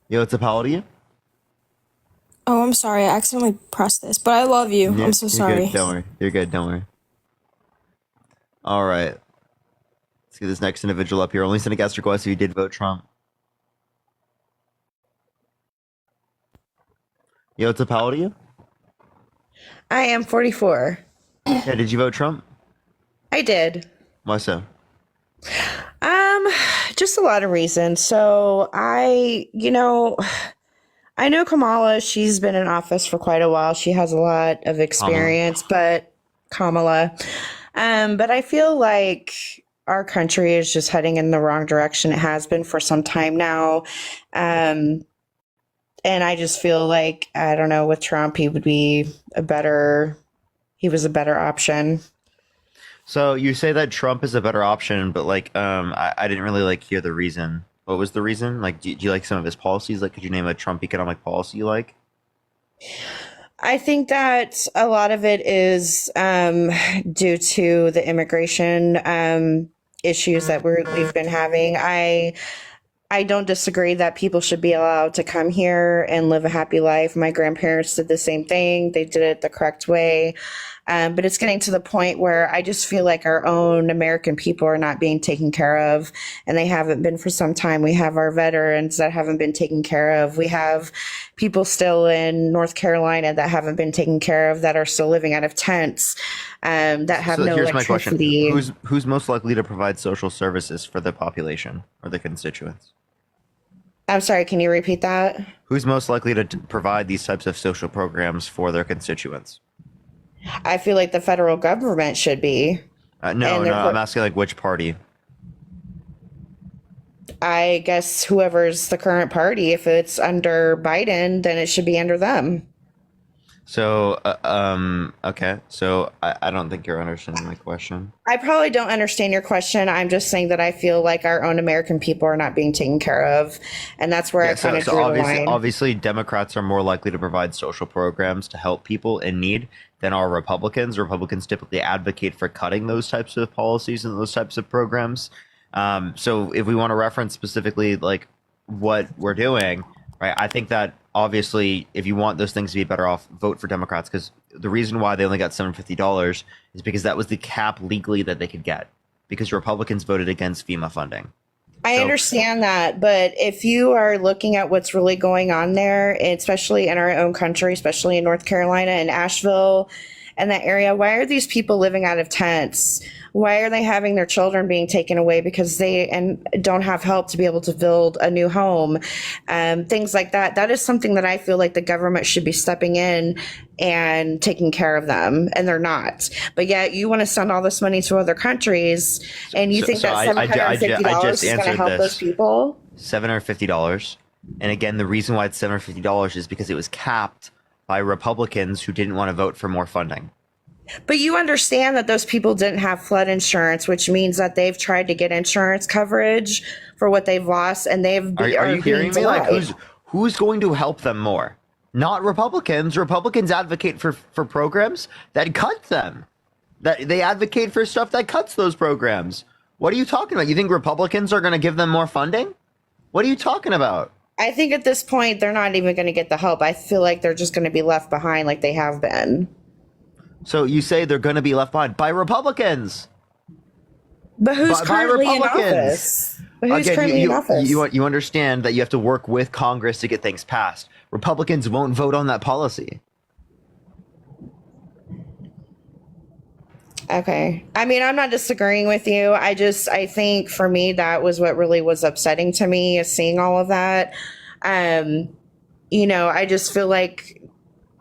Speaker 1: Yo, what's up? How old are you?
Speaker 17: Oh, I'm sorry. I accidentally pressed this, but I love you.
Speaker 1: Yeah,
Speaker 17: I'm so sorry.
Speaker 1: Good. Don't worry. You're good. Don't worry. All right. Let's get this next individual up here. Only send a guest request if you did vote Trump. Yo, what's up? How old are you?
Speaker 18: I am 44.
Speaker 1: Yeah, did you vote Trump?
Speaker 18: I did.
Speaker 1: Why so?
Speaker 18: Just a lot of reasons. So I know Kamala, she's been in office for quite a while. She has a lot of experience, but I feel like our country is just heading in the wrong direction. It has been for some time now. And I just feel like, I don't know, with Trump, he was a better option.
Speaker 1: So you say that Trump is a better option, but like, I didn't really like hear the reason What was the reason? Like, do you like some of his policies? Like, could you name a Trump economic policy you like?
Speaker 18: I think that a lot of it is due to the immigration issues that we've been having. I don't disagree that people should be allowed to come here and live a happy life. My grandparents did the same thing. They did it the correct way. But it's getting to the point where I just feel like our own American people are not being taken care of, and they haven't been for some time. We have our veterans that haven't been taken care of. We have people still in North Carolina that haven't been taken care of, that are still living out of tents, that have no
Speaker 1: here's my question.
Speaker 18: electricity.
Speaker 1: Who's most likely to provide social services for the population or the constituents?
Speaker 18: I'm sorry, can you repeat that?
Speaker 1: Who's most likely to provide these types of social programs for their constituents?
Speaker 18: I feel like the federal government should be.
Speaker 1: No, I'm asking like which party.
Speaker 18: I guess whoever's the current party. If it's under Biden, then it should be under them.
Speaker 1: So, okay. So I don't think you're understanding my question.
Speaker 18: I probably don't understand your question. I'm just saying that I feel like our own American people are not being taken care of. And that's where I kind of drew the line.
Speaker 1: Obviously, Democrats are more likely to provide social programs to help people in need than are Republicans. Republicans typically advocate for cutting those types of policies and those types of programs. So if we want to reference specifically like what we're doing, right, I think that obviously if you want those things to be better off, vote for Democrats, because the reason why they only got $750 is because that was the cap legally that they could get, because Republicans voted against FEMA funding.
Speaker 18: I understand that, but if you are looking at what's really going on there, especially in our own country, especially in North Carolina and Asheville and that area, why are these people living out of tents? Why are they having their children being taken away because they don't have help to be able to build a new home? Things like that. That is something that I feel like the government should be stepping in and taking care of them, and they're not. But yet you want to send all this money to other countries, and you think that $750 is going to help those people?
Speaker 1: $750. And again, the reason why it's $750 is because it was capped by Republicans who didn't want to vote for more funding.
Speaker 18: But you understand that those people didn't have flood insurance, which means that they've tried to get insurance coverage for what they've lost, and are you hearing me?
Speaker 1: Like, who's going to help them more? Not Republicans. Republicans advocate for programs that cut them. That they advocate for stuff that cuts those programs. What are you talking about? You think Republicans are going to give them more funding? What are you talking about?
Speaker 18: I think at this point they're not even going to get the help. I feel like they're just going to be left behind like they have been.
Speaker 1: So you say they're going to be left behind by Republicans.
Speaker 18: But who's currently in office? But who's currently in office?
Speaker 1: You understand that you have to work with Congress to get things passed. Republicans won't vote on that policy.
Speaker 18: Okay. I mean, I'm not disagreeing with you. I think for me, that was what really was upsetting to me, is seeing all of that. I just feel like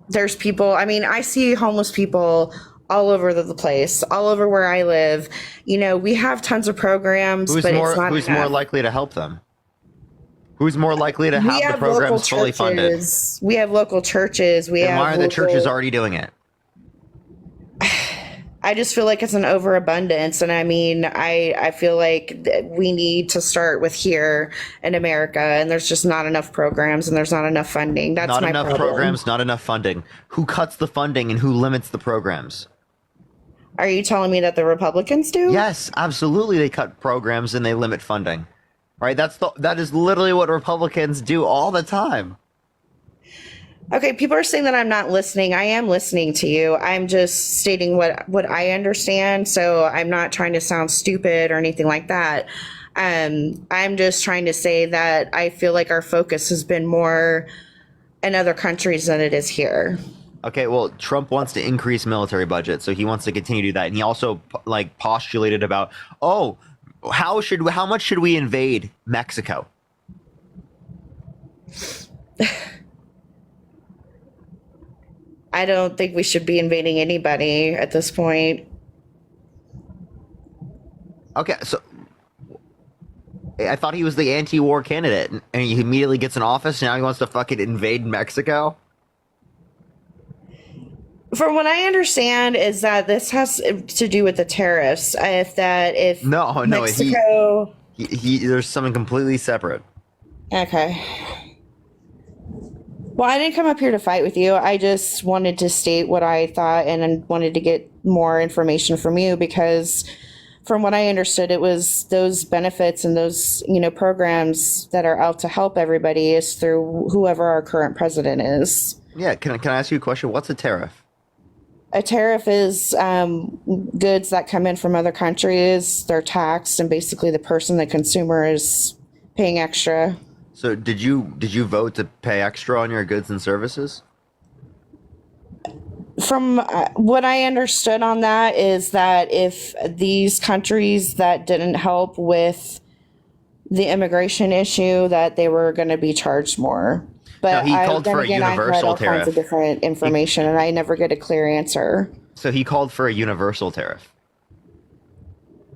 Speaker 18: there's people, I mean, I see homeless people all over the place, all over where I live. We have tons of programs, but it's not
Speaker 1: who's more likely to help them? Who's more likely to have the programs fully funded?
Speaker 18: We have local churches.
Speaker 1: Why are the churches already doing it?
Speaker 18: I just feel like it's an overabundance. And I mean, I feel like we need to start with here in America, and there's just not enough programs and there's not enough funding. That's
Speaker 1: not
Speaker 18: my
Speaker 1: enough
Speaker 18: problem.
Speaker 1: Programs, not enough funding. Who cuts the funding and who limits the programs?
Speaker 18: Are you telling me that the Republicans do?
Speaker 1: Yes, absolutely. They cut programs and they limit funding. Right? That is literally what Republicans do all the time.
Speaker 18: Okay, people are saying that I'm not listening. I am listening to you. I'm just stating what I understand. So I'm not trying to sound stupid or anything like that. I'm just trying to say that I feel like our focus has been more in other countries than it is here.
Speaker 1: Okay, well, Trump wants to increase military budget, so he wants to continue to do that. And he also postulated about, how much should we invade Mexico?
Speaker 18: I don't think we should be invading anybody at this point.
Speaker 1: Okay, so I thought he was the anti-war candidate, and he immediately gets in office, and now he wants to fucking invade Mexico?
Speaker 18: From what I understand is that this has to do with the tariffs. If Mexico...
Speaker 1: There's something completely separate.
Speaker 18: Okay. Well, I didn't come up here to fight with you. I just wanted to state what I thought and then wanted to get more information from you because from what I understood, it was those benefits and those, programs that are out to help everybody is through whoever our current president is.
Speaker 1: Yeah, can I ask you a question? What's a tariff?
Speaker 18: A tariff is goods that come in from other countries. They're taxed, and basically the person, the consumer, is paying extra.
Speaker 1: So did you vote to pay extra on your goods and services?
Speaker 18: From what I understood on that is that if these countries that didn't help with the immigration issue, that they were going to be charged more. But
Speaker 1: no, he called for a
Speaker 18: I've read
Speaker 1: universal
Speaker 18: all
Speaker 1: tariff.
Speaker 18: kinds of different information, and I never get a clear answer.
Speaker 1: So he called for a universal tariff.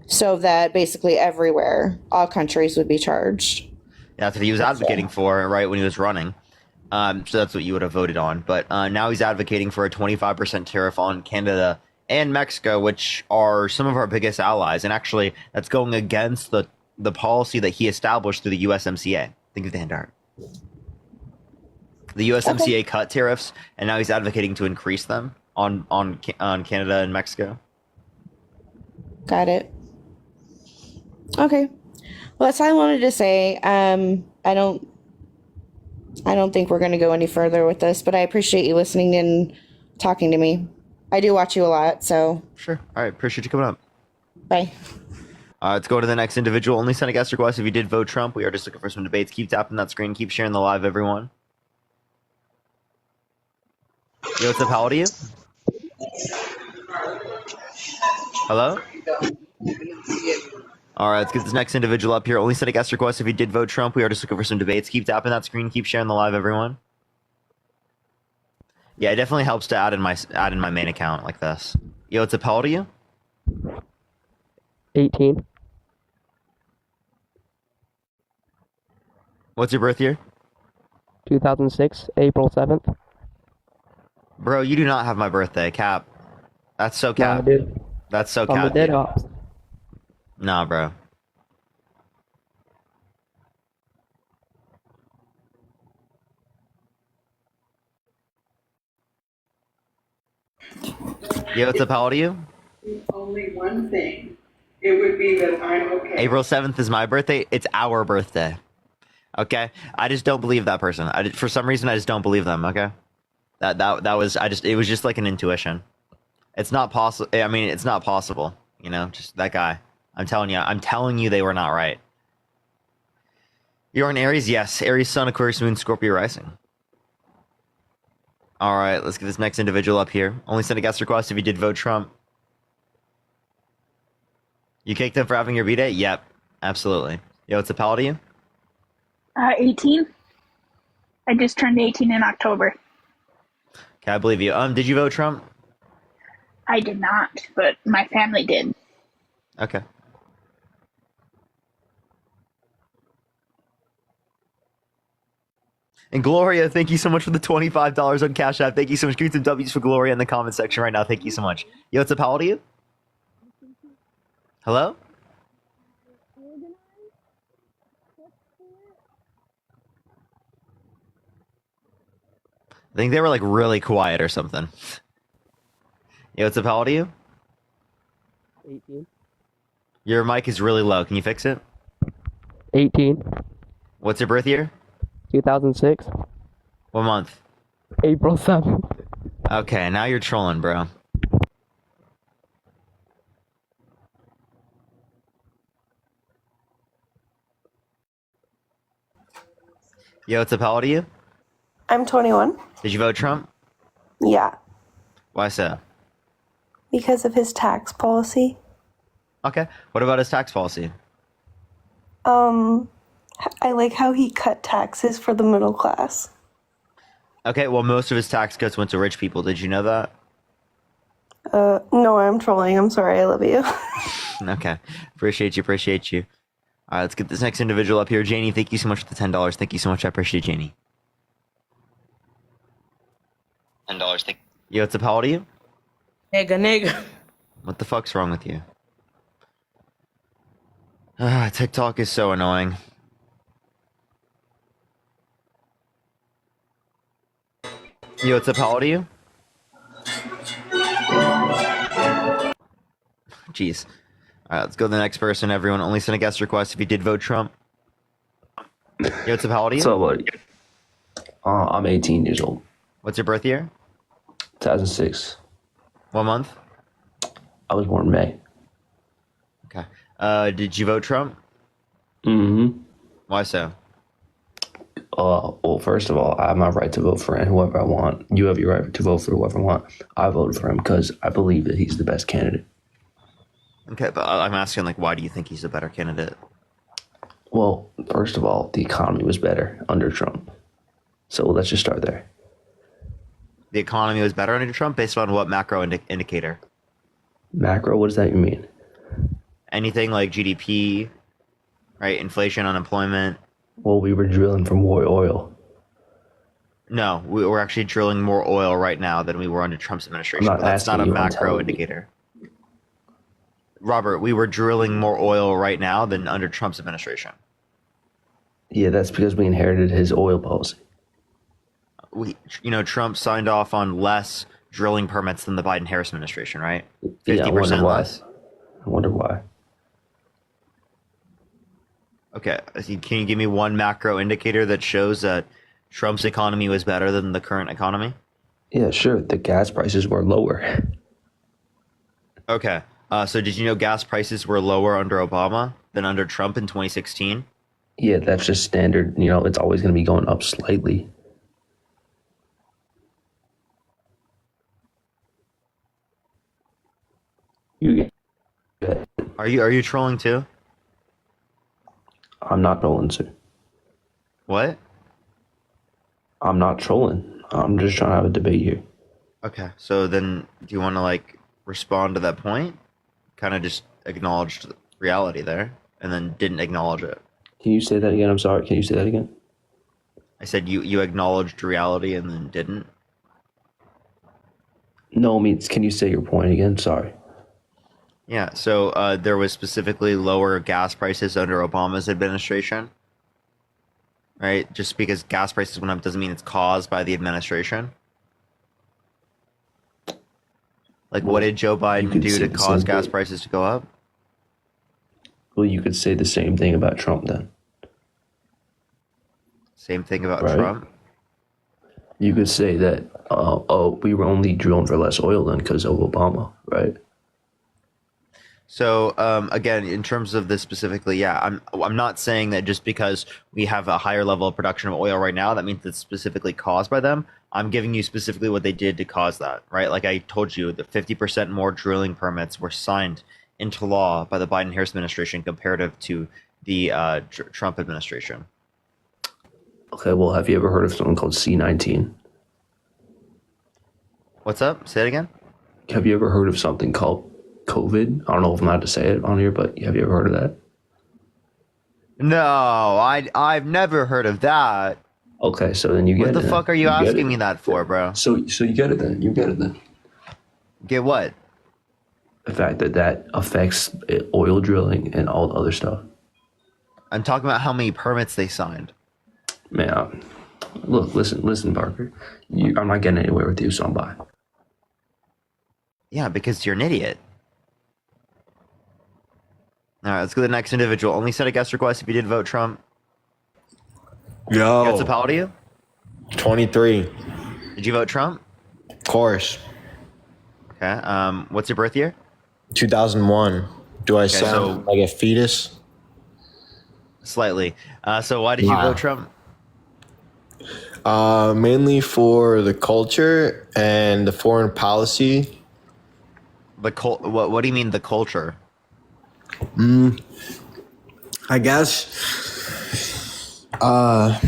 Speaker 18: So that basically everywhere, all countries would be charged.
Speaker 1: Yeah, that's what he was advocating for, right, when he was running. So that's what you would have voted on. But now he's advocating for a 25% tariff on Canada and Mexico, which are some of our biggest allies. And actually, that's going against the policy that he established through the USMCA. Think of the hand art. The USMCA cut tariffs, and now he's advocating to increase them on Canada and Mexico.
Speaker 18: Got it. Okay. Well, that's all I wanted to say. I don't think we're going to go any further with this, but I appreciate you listening and talking to me. I do watch you a lot, so.
Speaker 1: Sure. All right. Appreciate you coming up.
Speaker 18: Bye.
Speaker 1: Let's go to the next individual. Only send a guest request if you did vote Trump. We are just looking for some debates. Keep tapping that screen. Keep sharing the live, everyone. Yo, what's up? How old are you? Hello? All right, let's get this next individual up here. Only send a guest request if you did vote Trump. We are just looking for some debates. Keep tapping that screen. Keep sharing the live, everyone. Yeah, it definitely helps to add in my main account like this. Yo, what's up? How old are you?
Speaker 16: 18.
Speaker 1: What's your birth year?
Speaker 16: 2006, April 7th.
Speaker 1: Bro, you do not have my birthday, Cap. That's so Cap.
Speaker 16: No, dude.
Speaker 1: That's so
Speaker 16: I'm
Speaker 1: Cap.
Speaker 16: a dead ops.
Speaker 1: Nah, bro. Yo, what's up? How old are you?
Speaker 19: Only one thing. It would be that I'm okay.
Speaker 1: April 7th is my birthday. It's our birthday. Okay? I just don't believe that person. For some reason, I just don't believe them, okay? That was, it was just like an intuition. It's not possible. I mean, it's not possible. Just that guy. I'm telling you they were not right. You're an Aries? Yes. Aries, Sun, Aquarius, Moon, Scorpio rising. All right, let's get this next individual up here. Only send a guest request if you did vote Trump. You kicked him for having your B-Day? Yep, absolutely. Yo, what's up? How old are you?
Speaker 6: 18. I just turned 18 in October.
Speaker 1: Okay, I believe you. Did you vote Trump?
Speaker 6: I did not, but my family did.
Speaker 1: Okay. And Gloria, thank you so much for the $25 on Cash App. Thank you so much. Give me some W's for Gloria in the comment section right now. Thank you so much. Yo, what's up? How old are you? Hello? I think they were like really quiet or something. Yo, what's up? How old are you?
Speaker 16: 18.
Speaker 1: Your mic is really low. Can you fix it?
Speaker 16: 18.
Speaker 1: What's your birth year?
Speaker 16: 2006.
Speaker 1: What month?
Speaker 16: April 7th.
Speaker 1: Okay, now you're trolling, bro. Yo, what's up? How old are you?
Speaker 10: I'm 21.
Speaker 1: Did you vote Trump?
Speaker 10: Yeah,
Speaker 1: Why so?
Speaker 10: because of his tax policy.
Speaker 1: Okay. What about his tax policy?
Speaker 10: I like how he cut taxes for the middle class.
Speaker 1: Okay, well, most of his tax cuts went to rich people. Did you know that?
Speaker 10: No, I'm trolling. I'm sorry. I love you.
Speaker 1: Okay. Appreciate you. All right, let's get this next individual up here. Janie, thank you so much for the $10. Thank you so much. I appreciate it, Janie. $10. Thank you. Yo, what's up? How old are you?
Speaker 20: Nigga.
Speaker 1: What the fuck's wrong with you? TikTok is so annoying. Yo, what's up? How old are you? Jeez. All right, let's go to the next person. Everyone, only send a guest request if you did vote Trump. Yo, what's up? How old are you?
Speaker 20: So, buddy? I'm 18 years old.
Speaker 1: What's your birth year?
Speaker 20: 2006.
Speaker 1: What month?
Speaker 20: I was born in May.
Speaker 1: Okay. Did you vote Trump?
Speaker 20: Mm-hmm.
Speaker 1: Why so?
Speaker 20: Well, first of all, I have my right to vote for whoever I want. You have your right to vote for whoever I want. I voted for him because I believe that he's the best candidate.
Speaker 1: Okay, but I'm asking, like, why do you think he's a better candidate?
Speaker 20: Well, first of all, the economy was better under Trump. So let's just start there.
Speaker 1: The economy was better under Trump based on what macro indicator?
Speaker 20: Macro, what does that mean?
Speaker 1: Anything like GDP, right? Inflation, unemployment.
Speaker 20: Well, we were drilling for more oil.
Speaker 1: No, we're actually drilling more oil right now than we were under Trump's administration. But that's not a macro indicator. Robert, we were drilling more oil right now than under Trump's administration.
Speaker 20: Yeah, that's because we inherited his oil policy.
Speaker 1: Trump signed off on less drilling permits than the Biden-Harris administration, right? 50%
Speaker 20: Yeah, I wonder why.
Speaker 1: less.
Speaker 20: I wonder why.
Speaker 1: Okay, can you give me one macro indicator that shows that Trump's economy was better than the current economy?
Speaker 20: Yeah, sure. The gas prices were lower.
Speaker 1: Okay, so did you know gas prices were lower under Obama than under Trump in 2016?
Speaker 20: Yeah, that's just standard. It's always going to be going up slightly.
Speaker 1: Are you trolling too?
Speaker 20: I'm not trolling, sir.
Speaker 1: What?
Speaker 20: I'm not trolling. I'm just trying to have a debate here.
Speaker 1: Okay, so then do you want to respond to that point? Kind of just acknowledged reality there and then didn't acknowledge it.
Speaker 20: Can you say that again? I'm sorry. Can you say that again?
Speaker 1: I said you acknowledged reality and then didn't.
Speaker 20: No, can you say your point again? Sorry.
Speaker 1: Yeah, so there was specifically lower gas prices under Obama's administration, right? Just because gas prices went up doesn't mean it's caused by the administration. What did Joe Biden do to cause gas prices to go up?
Speaker 20: Well, you could say the same thing about Trump then.
Speaker 1: Same thing about Trump?
Speaker 20: You could say that, we were only drilling for less oil then because of Obama, right?
Speaker 1: So again, in terms of this specifically, yeah, I'm not saying that just because we have a higher level of production of oil right now, that means it's specifically caused by them. I'm giving you specifically what they did to cause that, right? Like I told you, the 50% more drilling permits were signed into law by the Biden-Harris administration comparative to the Trump administration.
Speaker 20: Okay, well, have you ever heard of something called C-19?
Speaker 1: What's up? Say it again.
Speaker 20: Have you ever heard of something called COVID? I don't know if I'm allowed to say it on here, but have you ever heard of that?
Speaker 1: No, I've never heard of that.
Speaker 20: Okay, so then you get it.
Speaker 1: What the fuck are you asking me that for, bro?
Speaker 20: So you get it then. You get it then.
Speaker 1: Get what?
Speaker 20: The fact that affects oil drilling and all the other stuff.
Speaker 1: I'm talking about how many permits they signed.
Speaker 20: Man, look, listen, Parker. I'm not getting anywhere with you, so I'm bye.
Speaker 1: Yeah, because you're an idiot. All right, let's go to the next individual. Only set a guest request if you did vote Trump.
Speaker 12: Yo.
Speaker 1: What's up, how old are you?
Speaker 12: 23.
Speaker 1: Did you vote Trump?
Speaker 12: Of course.
Speaker 1: Okay. What's your birth year?
Speaker 12: 2001. Do I sound like a fetus?
Speaker 1: Slightly. So why did you vote Trump?
Speaker 12: Mainly for the culture and the foreign policy.
Speaker 1: What do you mean the culture?
Speaker 12: I guess. I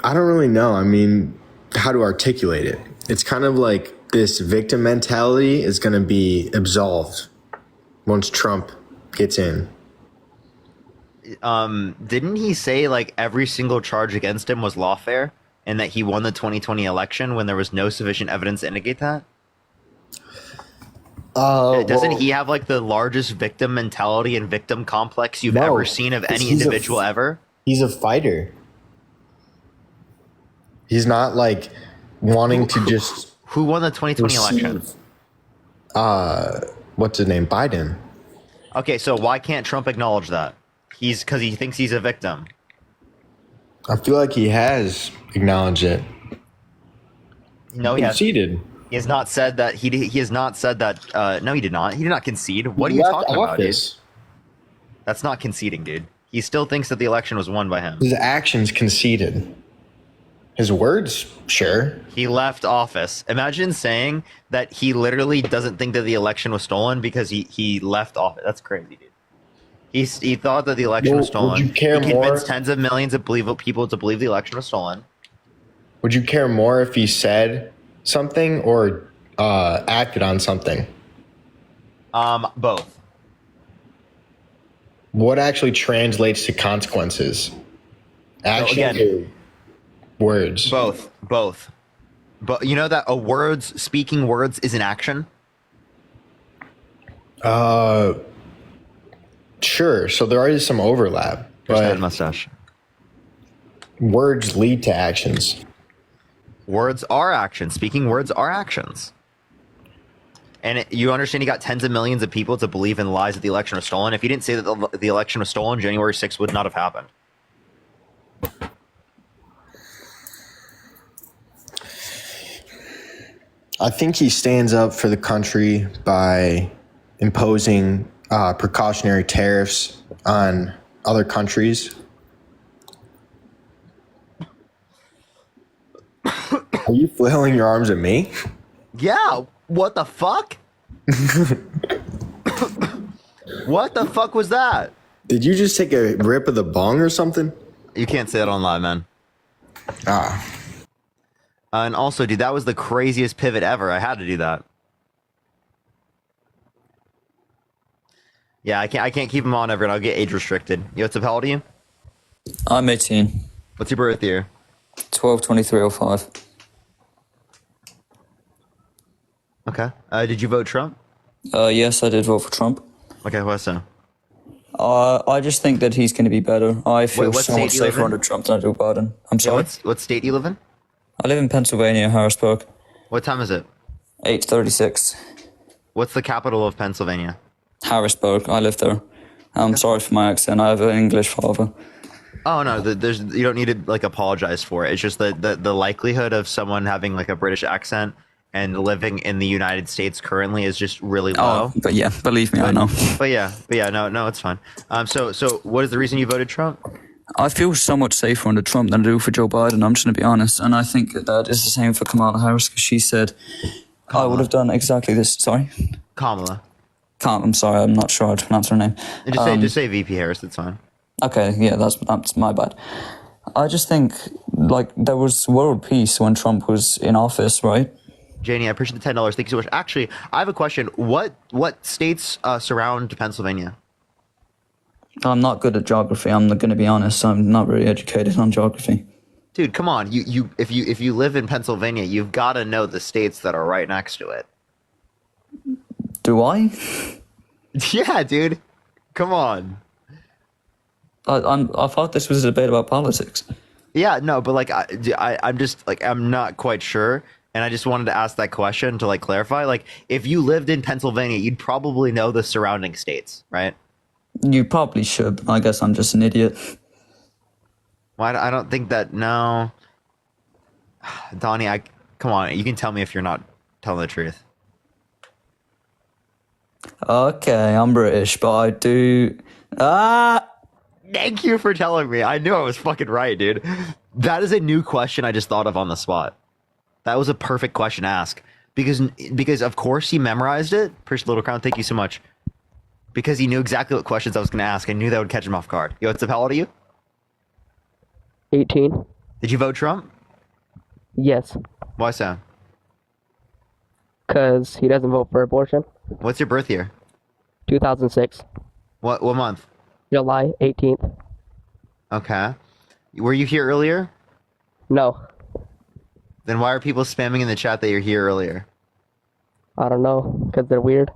Speaker 12: don't really know. I mean, how to articulate it. It's kind of like this victim mentality is going to be absolved once Trump gets in.
Speaker 1: Didn't he say every single charge against him was lawfare and that he won the 2020 election when there was no sufficient evidence to indicate that? Doesn't
Speaker 12: well,
Speaker 1: he have like the largest victim mentality and victim complex you've
Speaker 12: no,
Speaker 1: ever seen of any
Speaker 12: he's
Speaker 1: individual ever?
Speaker 12: He's a fighter. He's not like wanting to just.
Speaker 1: Who won the 2020 election?
Speaker 12: What's his name? Biden.
Speaker 1: Okay, so why can't Trump acknowledge that? Because he thinks he's a victim.
Speaker 12: I feel like he has acknowledged it.
Speaker 1: No, he
Speaker 12: conceded.
Speaker 1: He has not said that. He has not said that. No, he did not. He did not concede. What are you talking about, dude? That's not conceding, dude. He still thinks that the election was won by him.
Speaker 12: His actions conceded. His words, sure.
Speaker 1: He left office. Imagine saying that he literally doesn't think that the election was stolen because he left office. That's crazy, dude. He thought that the election was stolen.
Speaker 12: Would you care
Speaker 1: he convinced
Speaker 12: more?
Speaker 1: tens of millions of people to believe the election was stolen.
Speaker 12: Would you care more if he said something or acted on something?
Speaker 1: Both.
Speaker 12: What actually translates to consequences? Action or words?
Speaker 1: Both. But you know that speaking words is an action?
Speaker 12: Sure. So there is some overlap. But
Speaker 1: mustache.
Speaker 12: Words lead to actions.
Speaker 1: Words are actions. Speaking words are actions. And you understand he got tens of millions of people to believe in lies that the election was stolen. If he didn't say that the election was stolen, January 6th would not have happened.
Speaker 12: I think he stands up for the country by imposing precautionary tariffs on other countries. Are you flailing your arms at me?
Speaker 1: Yeah, what the fuck? What the fuck was that?
Speaker 12: Did you just take a rip of the bong or something?
Speaker 1: You can't say that on live, man. And also, dude, that was the craziest pivot ever. I had to do that. Yeah, I can't keep him on ever, and I'll get age restricted. Yo, what's up? How old are you?
Speaker 21: I'm 18.
Speaker 1: What's your birth year?
Speaker 21: 12/23/05.
Speaker 1: Okay. Did you vote Trump?
Speaker 21: Yes, I did vote for Trump.
Speaker 1: Okay, why so?
Speaker 21: I just think that he's going to be better. I feel
Speaker 1: what
Speaker 21: so
Speaker 1: state
Speaker 21: much
Speaker 1: do you live
Speaker 21: safer
Speaker 1: in?
Speaker 21: under Trump than I do Biden. I'm sorry.
Speaker 1: What state do you live in?
Speaker 21: I live in Pennsylvania, Harrisburg.
Speaker 1: What time is it?
Speaker 21: 8:36.
Speaker 1: What's the capital of Pennsylvania?
Speaker 21: Harrisburg. I live there. I'm sorry for my accent. I have an English father.
Speaker 1: Oh no, you don't need to like apologize for it. It's just the likelihood of someone having like a British accent and living in the United States currently is just really low.
Speaker 21: Oh, but yeah, believe me, I know.
Speaker 1: But yeah, no, it's fine. So what is the reason you voted Trump?
Speaker 21: I feel so much safer under Trump than I do for Joe Biden. I'm just going to be honest, and I think that is the same for Kamala Harris because she said I would have done exactly this. Sorry,
Speaker 1: Kamala.
Speaker 21: I'm sorry, I'm not sure how to pronounce her name.
Speaker 1: Just say VP Harris. That's fine.
Speaker 21: Okay, yeah, that's my bad. I just think like there was world peace when Trump was in office, right?
Speaker 1: Janie, I appreciate the $10. Thank you so much. Actually, I have a question. What states surround Pennsylvania?
Speaker 21: I'm not good at geography. I'm going to be honest. I'm not really educated on geography.
Speaker 1: Dude, come on. If you live in Pennsylvania, you've got to know the states that are right next to it.
Speaker 21: Do I?
Speaker 1: Yeah, dude. Come on.
Speaker 21: I thought this was a debate about politics.
Speaker 1: Yeah, no, but like I'm just like I'm not quite sure, and I just wanted to ask that question to like clarify. Like, if you lived in Pennsylvania, you'd probably know the surrounding states, right?
Speaker 21: You probably should. I guess I'm just an idiot.
Speaker 1: Well, I don't think that. No, Donnie, come on. You can tell me if you're not telling the truth.
Speaker 21: Okay, I'm British, but I do.
Speaker 1: Thank you for telling me. I knew I was fucking right, dude. That is a new question I just thought of on the spot. That was a perfect question to ask. Because of course he memorized it. Appreciate Little Crown, thank you so much. Because he knew exactly what questions I was going to ask. I knew that would catch him off guard. Yo, what's up? How old are you?
Speaker 16: 18.
Speaker 1: Did you vote Trump?
Speaker 16: Yes.
Speaker 1: Why so?
Speaker 16: Because he doesn't vote for abortion.
Speaker 1: What's your birth year?
Speaker 16: 2006.
Speaker 1: What month?
Speaker 16: July 18th.
Speaker 1: Okay. Were you here earlier?
Speaker 16: No.
Speaker 1: Then why are people spamming in the chat that you're here earlier?
Speaker 16: I don't know, because they're weird.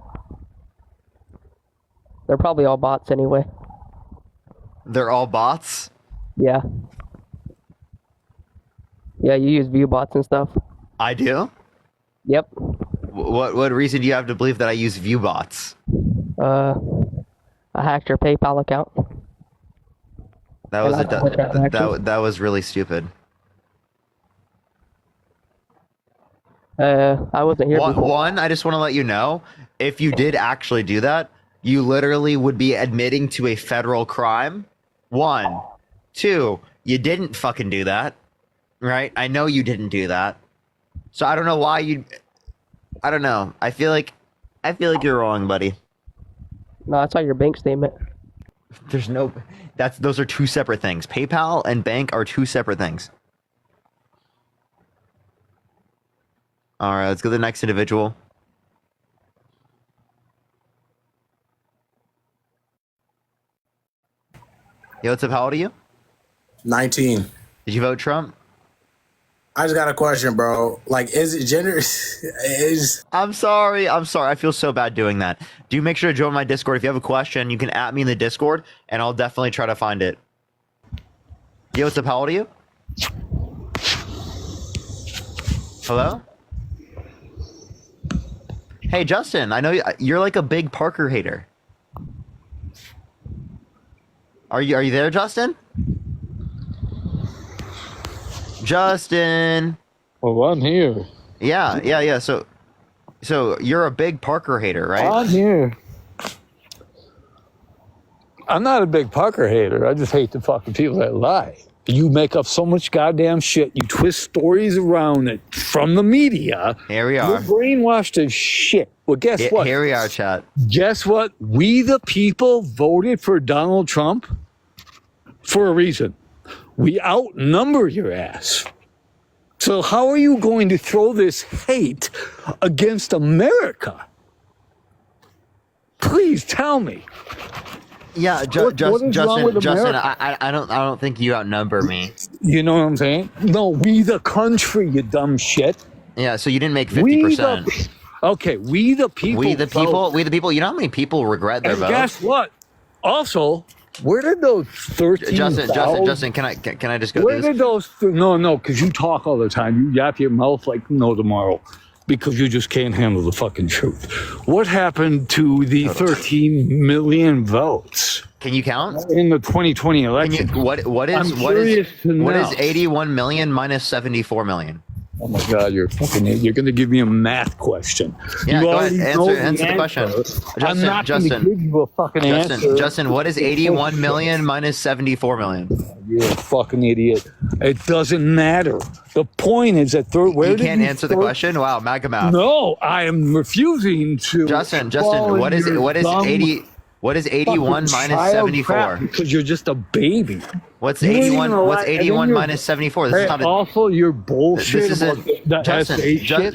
Speaker 16: They're probably all bots anyway.
Speaker 1: They're all bots?
Speaker 16: Yeah. Yeah, you use view bots and stuff.
Speaker 1: I do?
Speaker 16: Yep.
Speaker 1: What reason do you have to believe that I use view bots?
Speaker 16: I hacked your PayPal account.
Speaker 1: That was that was really stupid.
Speaker 16: I wasn't here before.
Speaker 1: One, I just want to let you know, if you did actually do that, you literally would be admitting to a federal crime. One. Two, you didn't fucking do that. Right? I know you didn't do that. So I don't know why you... I don't know. I feel like you're wrong, buddy.
Speaker 16: No, I saw your bank statement.
Speaker 1: There's no... Those are two separate things. PayPal and bank are two separate things. All right, let's go to the next individual. Yo, what's up? How old are you?
Speaker 2: 19.
Speaker 1: Did you vote Trump?
Speaker 2: I just got a question, bro. Like, is it gender?
Speaker 1: I'm sorry. I feel so bad doing that. Do make sure to join my Discord. If you have a question, you can at me in the Discord, and I'll definitely try to find it. Yo, what's up? How old are you? Hello? Hey, Justin. I know you're like a big Parker hater. Are you there, Justin? Justin.
Speaker 22: Well, I'm here.
Speaker 1: Yeah. So you're a big Parker hater, right?
Speaker 22: I'm here. I'm not a big Parker hater. I just hate the fucking people that lie. You make up so much goddamn shit. You twist stories around it from the media.
Speaker 1: Here we are.
Speaker 22: You're brainwashed as shit. Well, guess what?
Speaker 1: Here we are, chat.
Speaker 22: Guess what? We the people voted for Donald Trump for a reason. We outnumber your ass. So how are you going to throw this hate against America? Please tell me.
Speaker 1: Yeah, Justin, I don't think you outnumber me.
Speaker 22: You know what I'm saying? No, we the country, you dumb shit.
Speaker 1: Yeah, so you didn't make 50%.
Speaker 22: Okay, we the people.
Speaker 1: We the people. You know how many people regret their vote?
Speaker 22: Guess what? Also, where did those 13?
Speaker 1: Justin, can I just go?
Speaker 22: Where did those? No, because you talk all the time. You yap your mouth like no tomorrow, because you just can't handle the fucking truth. What happened to the 13 million votes?
Speaker 1: Can you count
Speaker 22: in the 2020 election?
Speaker 1: What is 81 million minus 74 million?
Speaker 22: Oh my God, you're going to give me a math question.
Speaker 1: Yeah,
Speaker 22: you
Speaker 1: go ahead. Answer the question.
Speaker 22: I'm not going to give you a fucking answer.
Speaker 1: Justin, what is 81 million minus 74 million?
Speaker 22: You're a fucking idiot. It doesn't matter. The point is that
Speaker 1: you can't answer the question. Wow, MAGA math.
Speaker 22: No, I am refusing to.
Speaker 1: Justin, what is 80? What is 81 minus 74?
Speaker 22: Because you're just a baby.
Speaker 1: What's 81? What's 81 minus 74? This is not
Speaker 22: also your bullshit.
Speaker 1: This isn't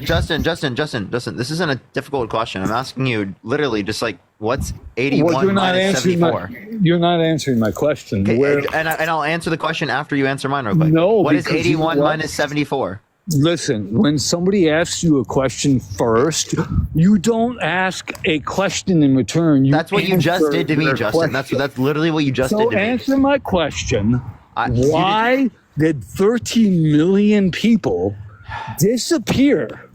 Speaker 1: Justin. This isn't a difficult question. I'm asking you literally just like what's 81 minus 74?
Speaker 22: You're not answering my question.
Speaker 1: Okay, and I'll answer the question after you answer mine real quick.
Speaker 22: No,
Speaker 1: what is 81 minus 74?
Speaker 22: Listen, when somebody asks you a question first, you don't ask a question in return.
Speaker 1: That's what you just did to me, Justin. That's literally what you just did to me.
Speaker 22: So answer my question. Why did 13 million people disappear?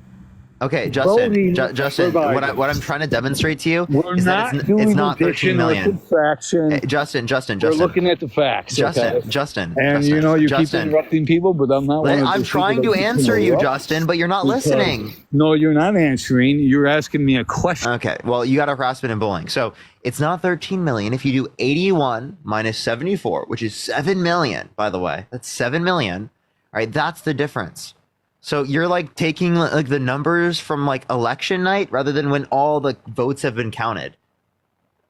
Speaker 1: Okay, Justin, what I'm trying to demonstrate to you is that it's not 13 million. Hey, Justin.
Speaker 22: We're looking at the facts.
Speaker 1: Justin.
Speaker 22: And you know you keep interrupting people, but I'm not.
Speaker 1: I'm trying to answer you, Justin, but you're not listening.
Speaker 22: No, you're not answering. You're asking me a question.
Speaker 1: Okay, well, you got harassment and bullying. So it's not 13 million. If you do 81 minus 74, which is 7 million, by the way, that's 7 million. All right, that's the difference. So you're like taking like the numbers from like election night rather than when all the votes have been counted.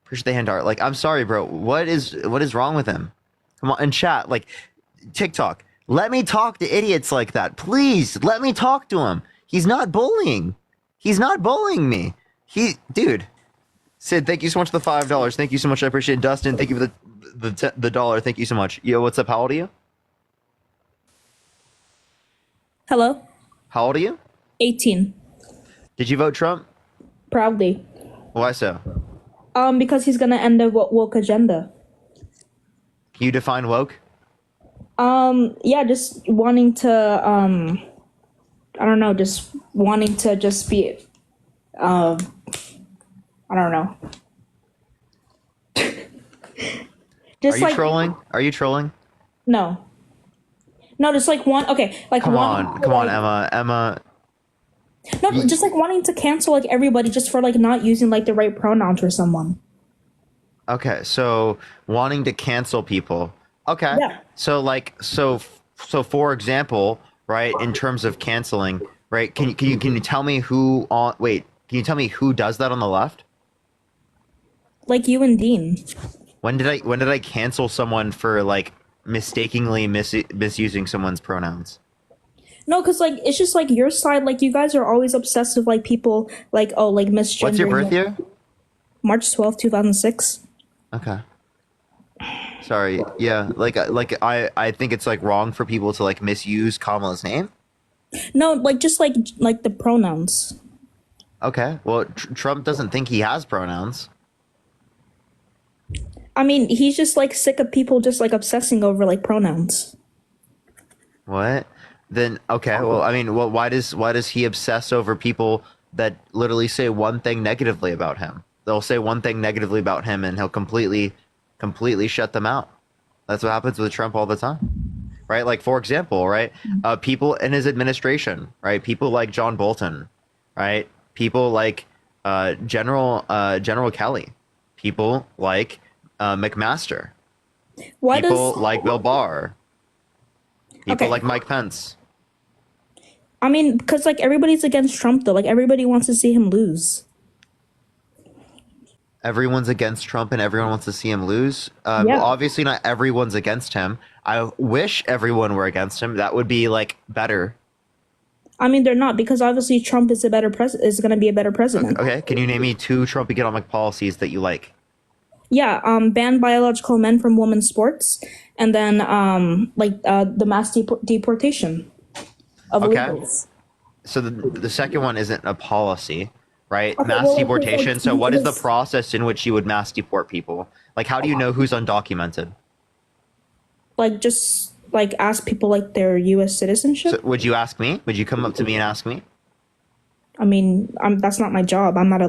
Speaker 1: Push the hand art. Like, I'm sorry, bro. What is wrong with him? Come on, and chat, like TikTok. Let me talk to idiots like that. Please let me talk to him. He's not bullying. He's not bullying me. Dude. Sid, thank you so much for the $5. Thank you so much. I appreciate it. Dustin, thank you for the dollar. Thank you so much. Yo, what's up? How old are you?
Speaker 23: Hello?
Speaker 1: How old are you?
Speaker 23: 18.
Speaker 1: Did you vote Trump?
Speaker 23: Proudly.
Speaker 1: Why so?
Speaker 3: Because he's gonna end the woke agenda.
Speaker 1: Can you define woke?
Speaker 3: Yeah, just wanting to, I don't know, just wanting to just be, I don't know.
Speaker 1: Are you trolling? Are you trolling?
Speaker 3: No. No, just like
Speaker 1: Come on, Emma.
Speaker 3: No, just like wanting to cancel like everybody just for like not using like the right pronouns for someone.
Speaker 1: Okay, so wanting to cancel people. Okay.
Speaker 3: Yeah.
Speaker 1: So for example, right, in terms of canceling, right, can you tell me who can you tell me who does that on the left?
Speaker 3: Like you and Dean.
Speaker 1: When did I cancel someone for like mistakenly misusing someone's pronouns?
Speaker 3: No, because like it's just like your side, like you guys are always obsessed with like people like misgendering.
Speaker 1: What's your birth year?
Speaker 3: March 12th, 2006.
Speaker 1: Okay. Sorry. Yeah, I think it's like wrong for people to like misuse Kamala's name.
Speaker 3: No, like just like the pronouns.
Speaker 1: Okay. Well, Trump doesn't think he has pronouns.
Speaker 3: I mean, he's just like sick of people just like obsessing over like pronouns.
Speaker 1: What? Then okay. Well, I mean, why does he obsess over people that literally say one thing negatively about him? They'll say one thing negatively about him, and he'll completely shut them out. That's what happens with Trump all the time, right? Like for example, right? People in his administration, right? People like John Bolton, right? People like General Kelly, people like McMaster, people like Bill Barr, people like Mike Pence.
Speaker 3: I mean, because like everybody's against Trump though. Like everybody wants to see him lose.
Speaker 1: Everyone's against Trump and everyone wants to see him lose. Well, obviously not everyone's against him. I wish everyone were against him. That would be like better.
Speaker 3: I mean, they're not, because obviously Trump is going to be a better president.
Speaker 1: Okay, can you name me 2 Trump economic policies that you like?
Speaker 3: Yeah, ban biological men from women's sports, and then the mass deportation of illegals.
Speaker 1: So the second one isn't a policy, right?
Speaker 3: Okay,
Speaker 1: Mass deportation. So what is the process in which you would mass deport people? Like, how do you know who's undocumented?
Speaker 3: Like, just like ask people like their U.S. citizenship.
Speaker 1: So would you ask me? Would you come up to me and ask me?
Speaker 3: I mean, that's not my job. I'm not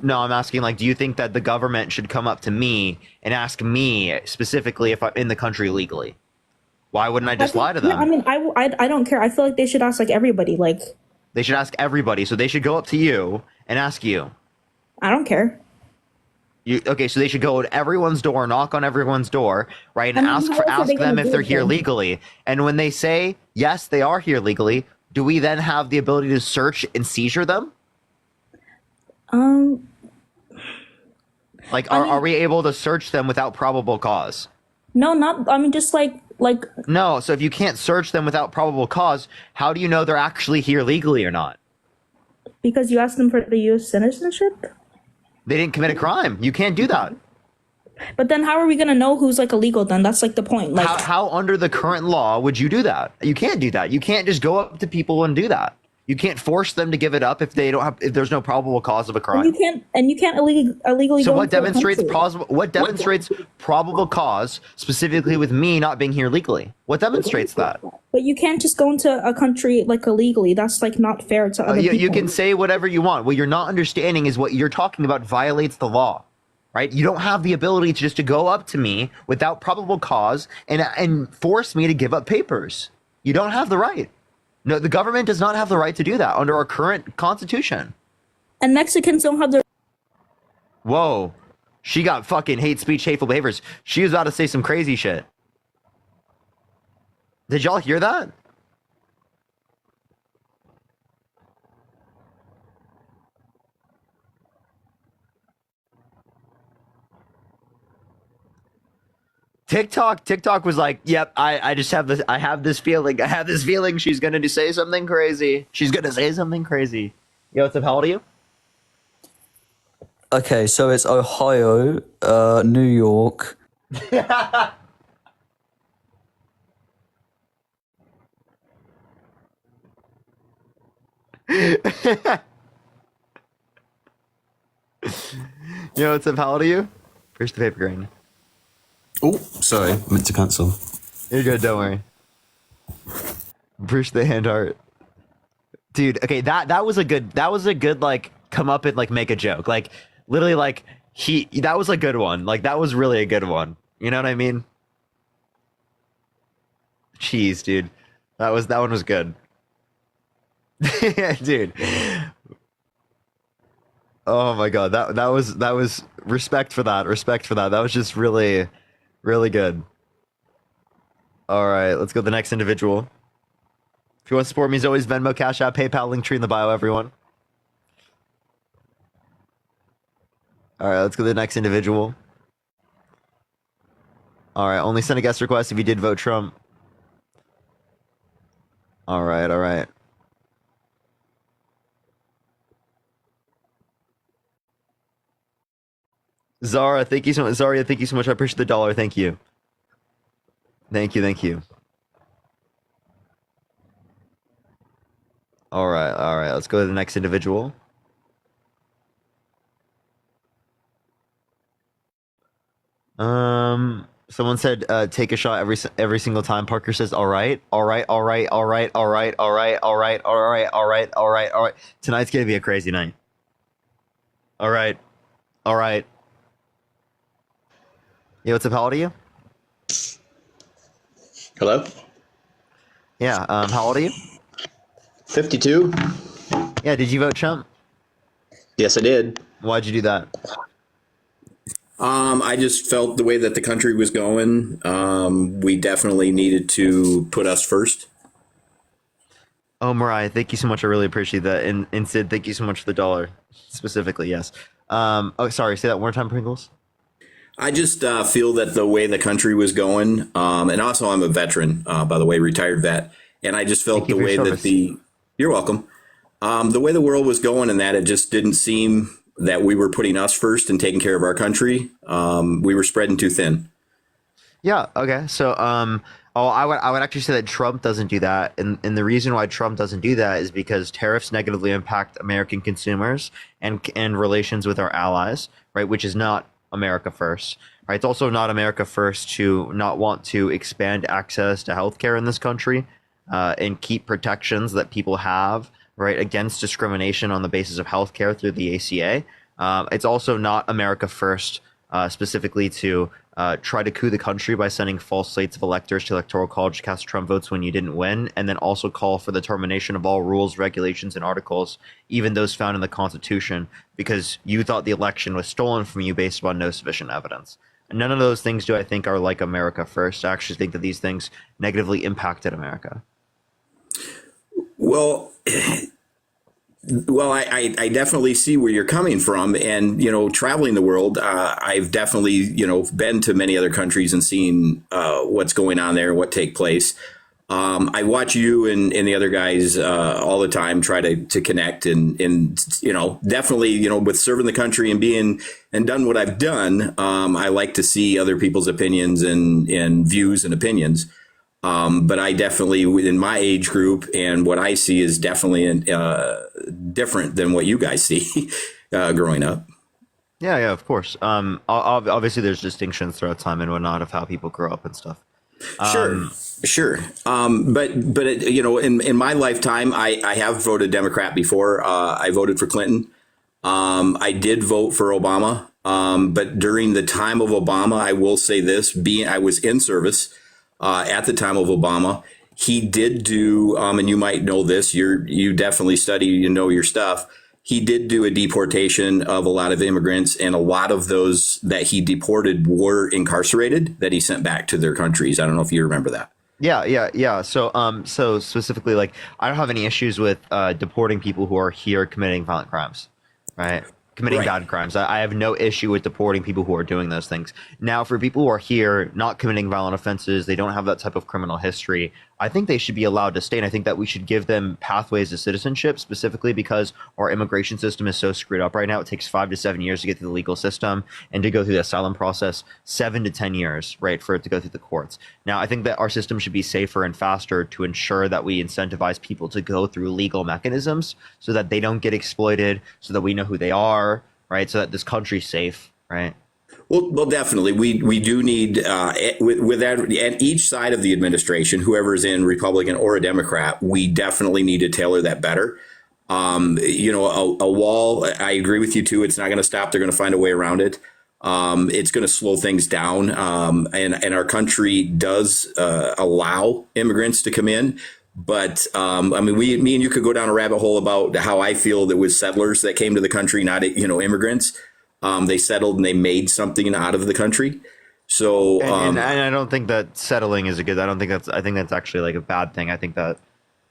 Speaker 1: No, I'm asking, like, do you think that the government should come up to me and ask me specifically if I'm in the country legally? Why wouldn't I just lie to them?
Speaker 3: Yeah, I mean, I don't care. I feel like they should ask like everybody. Like,
Speaker 1: they should ask everybody. So they should go up to you and ask you.
Speaker 3: I don't care.
Speaker 1: Okay, so they should go to everyone's door, knock on everyone's door, right, and ask them if they're here legally. And when they say yes, they are here legally, do we then have the ability to search and seizure them? Like, are we able to search them without probable cause?
Speaker 3: No, not. I mean, just like.
Speaker 1: No. So if you can't search them without probable cause, how do you know they're actually here legally or not?
Speaker 3: Because you asked them for the U.S. citizenship.
Speaker 1: They didn't commit a crime. You can't do that.
Speaker 3: But then how are we going to know who's like illegal then? That's like the point. Like,
Speaker 1: how under the current law would you do that? You can't do that. You can't just go up to people and do that. You can't force them to give it up if there's no probable cause of a crime.
Speaker 3: And you can't illegally.
Speaker 1: So what demonstrates probable cause specifically with me not being here legally? What demonstrates that?
Speaker 3: But you can't just go into a country like illegally. That's like not fair to other people.
Speaker 1: You can say whatever you want. What you're not understanding is what you're talking about violates the law, right? You don't have the ability to go up to me without probable cause and force me to give up papers. You don't have the right. No, the government does not have the right to do that under our current constitution.
Speaker 3: And Mexicans don't have the.
Speaker 1: Whoa. She got fucking hate speech, hateful behaviors. She was about to say some crazy shit. Did y'all hear that? TikTok was like, yep, I just have this, I have this feeling she's gonna say something crazy. She's gonna say something crazy. Yo, what's up, how old are you?
Speaker 21: Okay, so it's Ohio, New York.
Speaker 1: You know what's up? How old are you? Where's the paper grain?
Speaker 5: Oh, sorry, meant to cancel.
Speaker 1: You're good, don't worry. Bruce the hand art. Dude, okay, that was a good like come up and like make a joke. Like literally like that was a good one. Like that was really a good one. You know what I mean? Jeez, dude. That one was good. Dude. Oh my god, that was respect for that. Respect for that. That was just really, really good. Alright, let's go to the next individual. If you want to support me, as always, Venmo, Cash App, PayPal, link tree in the bio, everyone. Alright, let's go to the next individual. Alright, only send a guest request if you did vote Trump. Alright. Zara, thank you so much. Zaria, thank you so much. I appreciate the $1. Thank you. Thank you. Alright. Let's go to the next individual. Someone said take a shot every single time. Parker says alright. Tonight's gonna be a crazy night. Alright. Yo, what's up? How old are you?
Speaker 5: Hello?
Speaker 1: Yeah, how old are you?
Speaker 5: 52.
Speaker 1: Yeah, did you vote Trump?
Speaker 5: Yes, I did.
Speaker 1: Why'd you do that?
Speaker 5: I just felt the way that the country was going, we definitely needed to put us first.
Speaker 1: Oh, Mariah, thank you so much. I really appreciate that. And Sid, thank you so much for the $1. Specifically, yes. Oh, sorry. Say that one more time, Pringles.
Speaker 5: I just feel that the way the country was going, and also I'm a veteran, by the way, retired vet, and I just felt the way that you're welcome. The way the world was going and that it just didn't seem that we were putting us first and taking care of our country. We were spreading too thin.
Speaker 1: Yeah. Okay. So, I would actually say that Trump doesn't do that, and the reason why Trump doesn't do that is because tariffs negatively impact American consumers and relations with our allies, right? Which is not America first, right? It's also not America first to not want to expand access to healthcare in this country, and keep protections that people have, right, against discrimination on the basis of healthcare through the ACA. It's also not America first, specifically to try to coup the country by sending false slates of electors to electoral college to cast Trump votes when you didn't win, and then also call for the termination of all rules, regulations, and articles, even those found in the Constitution, because you thought the election was stolen from you based upon no sufficient evidence. And none of those things do I think are like America first. I actually think that these things negatively impacted America.
Speaker 5: Well, I definitely see where you're coming from. And, traveling the world, I've definitely, been to many other countries and seen what's going on there, what take place. I watch you and the other guys all the time try to connect and definitely, with serving the country and done what I've done. I like to see other people's opinions and views and opinions. But I definitely, within my age group, and what I see is definitely different than what you guys see growing up.
Speaker 1: Yeah, of course. Obviously, there's distinctions throughout time and whatnot of how people grow up and stuff.
Speaker 5: Sure. But in my lifetime, I have voted Democrat before. I voted for Clinton. I did vote for Obama. But during the time of Obama, I will say this: I was in service. At the time of Obama, he did do, and you might know this, you definitely study, your stuff. He did do a deportation of a lot of immigrants, and a lot of those that he deported were incarcerated that he sent back to their countries. I don't know if you remember that.
Speaker 1: Yeah. So specifically, like, I don't have any issues with deporting people who are here committing violent crimes, right? Committing bad crimes. I have no issue with deporting people who are doing those things. Now, for people who are here not committing violent offenses, they don't have that type of criminal history, I think they should be allowed to stay. And I think that we should give them pathways to citizenship, specifically because our immigration system is so screwed up right now. It takes 5 to 7 years to get through the legal system, and to go through the asylum process, 7 to 10 years, right, for it to go through the courts. Now, I think that our system should be safer and faster to ensure that we incentivize people to go through legal mechanisms so that they don't get exploited, so that we know who they are, right? So that this country's safe, right?
Speaker 5: Well, definitely. We do need with that, at each side of the administration, whoever's in Republican or a Democrat, we definitely need to tailor that better. A wall. I agree with you too. It's not going to stop. They're going to find a way around it. It's going to slow things down. And our country does allow immigrants to come in. But me and you could go down a rabbit hole about how I feel that was settlers that came to the country, not immigrants. They settled and they made something out of the country. So
Speaker 1: and I don't think that settling is a good. I think that's actually like a bad thing. I think that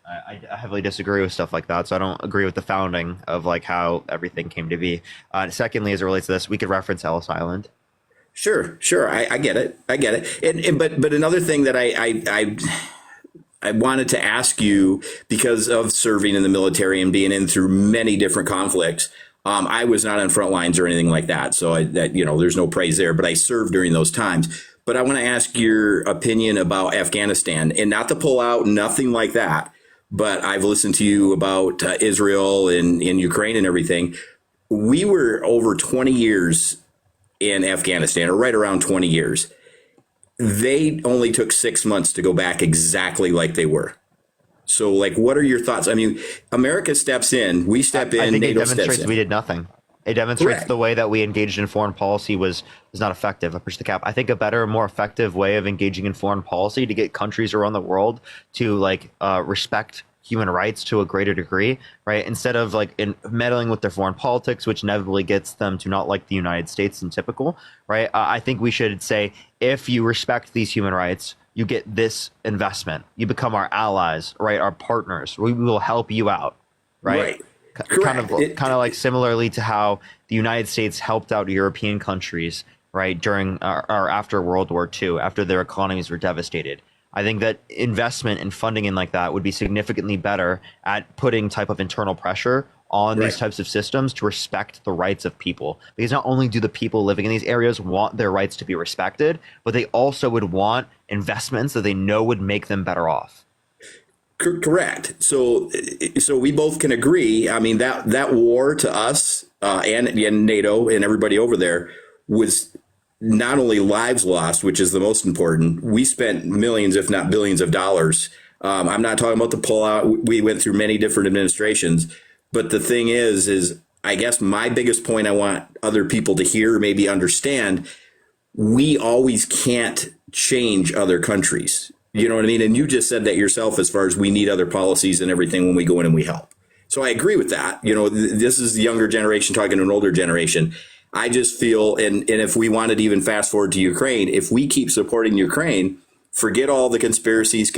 Speaker 1: I heavily disagree with stuff like that. So I don't agree with the founding of like how everything came to be. Secondly, as it relates to this, we could reference Ellis Island.
Speaker 5: Sure. I get it. But another thing that I wanted to ask you, because of serving in the military and being in through many different conflicts. I was not on front lines or anything like that. So there's no praise there, but I served during those times. But I want to ask your opinion about Afghanistan, and not to pull out, nothing like that. But I've listened to you about Israel and in Ukraine and everything. We were over 20 years in Afghanistan, or right around 20 years. They only took 6 months to go back exactly like they were. So, what are your thoughts? I mean, America steps in, we step in,
Speaker 1: I think
Speaker 5: NATO
Speaker 1: it demonstrates
Speaker 5: steps in.
Speaker 1: we did nothing. It demonstrates
Speaker 5: Correct.
Speaker 1: the way that we engaged in foreign policy was not effective. I push the cap. I think a better, more effective way of engaging in foreign policy to get countries around the world to respect human rights to a greater degree, right? Instead of meddling with their foreign politics, which inevitably gets them to not like the United States in typical, right? I think we should say, if you respect these human rights, you get this investment. You become our allies, right? Our partners. We will help you out, right? Kind of like similarly to how the United States helped out European countries, right, during or after World War II, after their economies were devastated. I think that investment and funding in like that would be significantly better at putting type of internal pressure on these types of systems to respect the rights of people. Because not only do the people living in these areas want their rights to be respected, but they also would want investments that they know would make them better off.
Speaker 5: Correct. So we both can agree. I mean, that war to us and NATO and everybody over there was not only lives lost, which is the most important. We spent millions, if not billions of dollars. I'm not talking about the pullout. We went through many different administrations. But the thing is I guess my biggest point I want other people to hear, maybe understand, we always can't change other countries. You know what I mean? And you just said that yourself, as far as we need other policies and everything when we go in and we help. So I agree with that. This is the younger generation talking to an older generation. I just feel, and if we wanted to even fast forward to Ukraine, if we keep supporting Ukraine, forget all the conspiracies,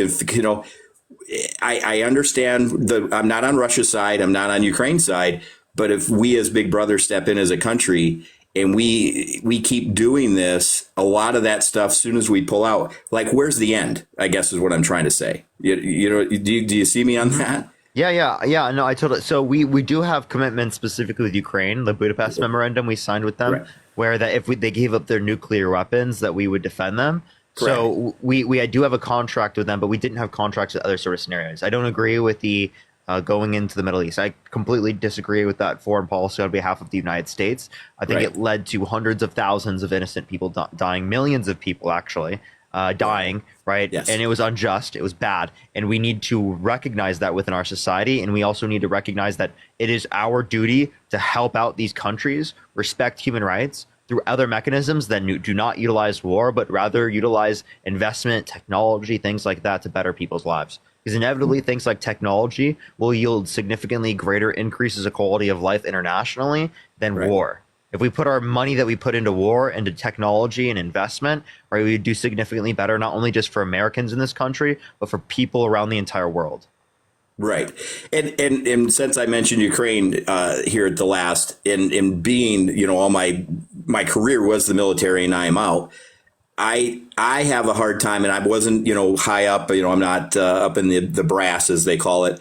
Speaker 5: I understand I'm not on Russia's side. I'm not on Ukraine's side. But if we as big brother step in as a country and we keep doing this, a lot of that stuff, as soon as we pull out, where's the end, I guess is what I'm trying to say. Do you see me on that?
Speaker 1: Yeah. No, I totally. So we do have commitments specifically with Ukraine, the Budapest Memorandum we signed with them, where that if they gave up their nuclear weapons, that we would defend them. Correct. So we do have a contract with them, but we didn't have contracts with other sort of scenarios. I don't agree with the going into the Middle East. I completely disagree with that foreign policy on behalf of the United States. I think it led to hundreds of thousands of innocent people dying, millions of people actually dying, right? Yes. And it was unjust. It was bad. And we need to recognize that within our society. And we also need to recognize that it is our duty to help out these countries, respect human rights through other mechanisms that do not utilize war, but rather utilize investment, technology, things like that to better people's lives. Because inevitably things like technology will yield significantly greater increases of quality of life internationally than war. If we put our money that we put into war into technology and investment, right, we would do significantly better, not only just for Americans in this country, but for people around the entire world.
Speaker 5: Right. And since I mentioned Ukraine here at the last, and being, all my career was the military and I am out, I have a hard time, and I wasn't, high up, I'm not up in the brass, as they call it.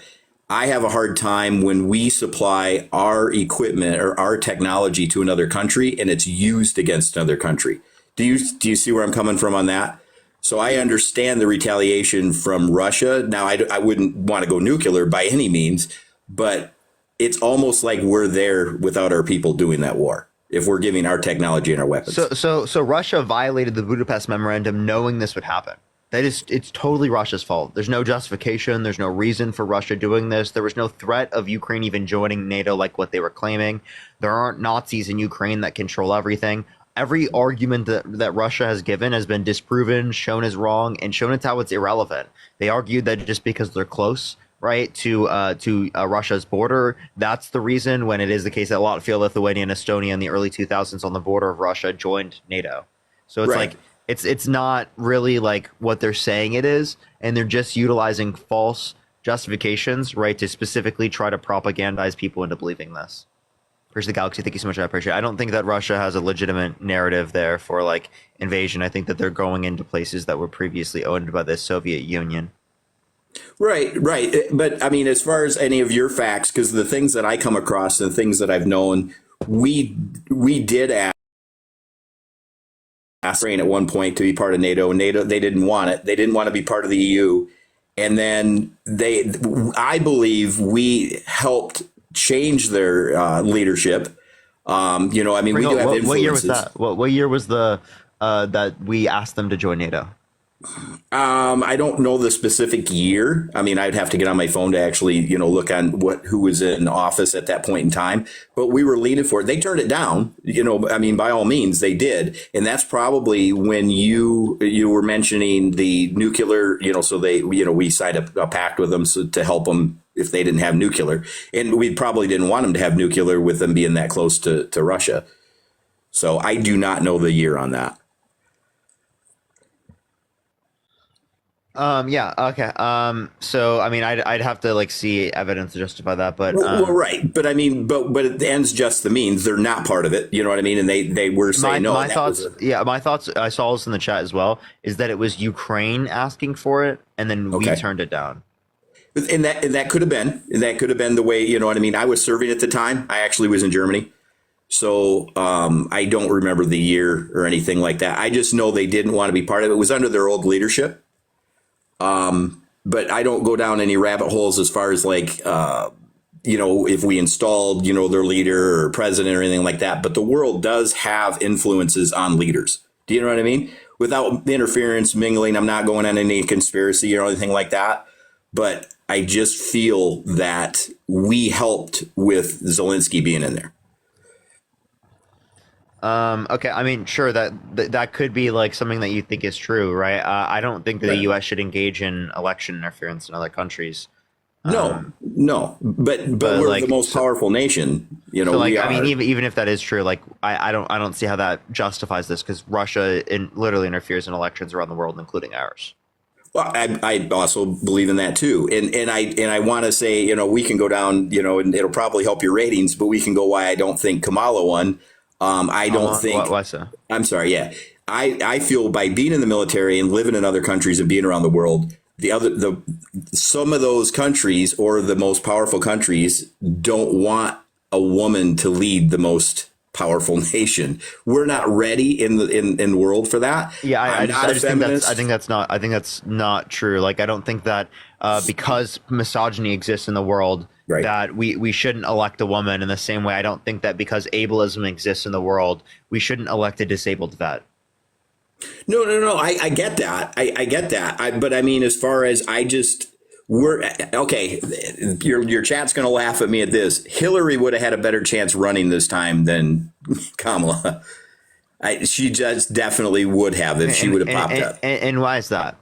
Speaker 5: I have a hard time when we supply our equipment or our technology to another country and it's used against another country. Do you see where I'm coming from on that? So I understand the retaliation from Russia. Now, I wouldn't want to go nuclear by any means, but it's almost like we're there without our people doing that war. if we're giving our technology and our weapons.
Speaker 1: So Russia violated the Budapest Memorandum knowing this would happen. It's totally Russia's fault. There's no justification. There's no reason for Russia doing this. There was no threat of Ukraine even joining NATO like what they were claiming. There aren't Nazis in Ukraine that control everything. Every argument that Russia has given has been disproven, shown as wrong, and shown as how it's irrelevant. They argued that just because they're close, right, to Russia's border, that's the reason, when it is the case that Latvia, Lithuania, and Estonia in the early 2000s on the border of Russia joined NATO. So it's like, it's not really like what they're saying it is, and they're just utilizing false justifications, right, to specifically try to propagandize people into believing this. Here's the Galaxy. Thank you so much. I appreciate it. I don't think that Russia has a legitimate narrative there for like invasion. I think that they're going into places that were previously owned by the Soviet Union.
Speaker 5: Right. But I mean, as far as any of your facts, because the things that I come across, the things that I've known, we did ask Ukraine at one point to be part of NATO. NATO, they didn't want it. They didn't want to be part of the EU. And then I believe we helped change their leadership. I mean, we do have influences.
Speaker 1: What year was that? What year was the that we asked them to join NATO?
Speaker 5: I don't know the specific year. I mean, I'd have to get on my phone to actually, look on who was in office at that point in time. But we were leaning for it. They turned it down. I mean, by all means, they did. And that's probably when you were mentioning the nuclear. So we signed a pact with them to help them if they didn't have nuclear, and we probably didn't want them to have nuclear with them being that close to Russia. So I do not know the year on that.
Speaker 1: Yeah. Okay. So, I mean, I'd have to see evidence to justify that, but
Speaker 5: well, right. But I mean, but it ends just the means. They're not part of it. You know what I mean? And they were saying no.
Speaker 1: My thoughts. My thoughts. I saw this in the chat as well. Is that it was Ukraine asking for it, and then we turned it down.
Speaker 5: And that could have been. And that could have been the way. You know what I mean? I was serving at the time. I actually was in Germany. So I don't remember the year or anything like that. I just know they didn't want to be part of it. It was under their old leadership. But I don't go down any rabbit holes as far as if we installed, their leader or president or anything like that. But the world does have influences on leaders. Do you know what I mean? Without interference, mingling, I'm not going on any conspiracy or anything like that. But I just feel that we helped with Zelensky being in there.
Speaker 1: Okay, I mean, sure, that could be something that you think is true, right? I don't think that the U.S. should engage in election interference in other countries.
Speaker 5: No, but we're the most powerful nation. We are.
Speaker 1: I mean, even if that is true, I don't see how that justifies this, because Russia literally interferes in elections around the world, including ours.
Speaker 5: Well, I also believe in that too, and I want to say, we can go down, and it'll probably help your ratings, but we can go why I don't think Kamala won. I don't think.
Speaker 1: Why so?
Speaker 5: I'm sorry. Yeah, I feel by being in the military and living in other countries and being around the world, some of those countries or the most powerful countries don't want a woman to lead the most powerful nation. We're not ready in the world for that.
Speaker 1: Yeah, I think that's not true. I don't think that because misogyny exists in the world, that we shouldn't elect a woman in the same way. I don't think that because ableism exists in the world, we shouldn't elect a disabled vet.
Speaker 5: No. I get that. I get that. But I mean, as far as we're okay. Your chat's going to laugh at me at this. Hillary would have had a better chance running this time than Kamala. She just definitely would have if she would have popped up.
Speaker 1: And why is that?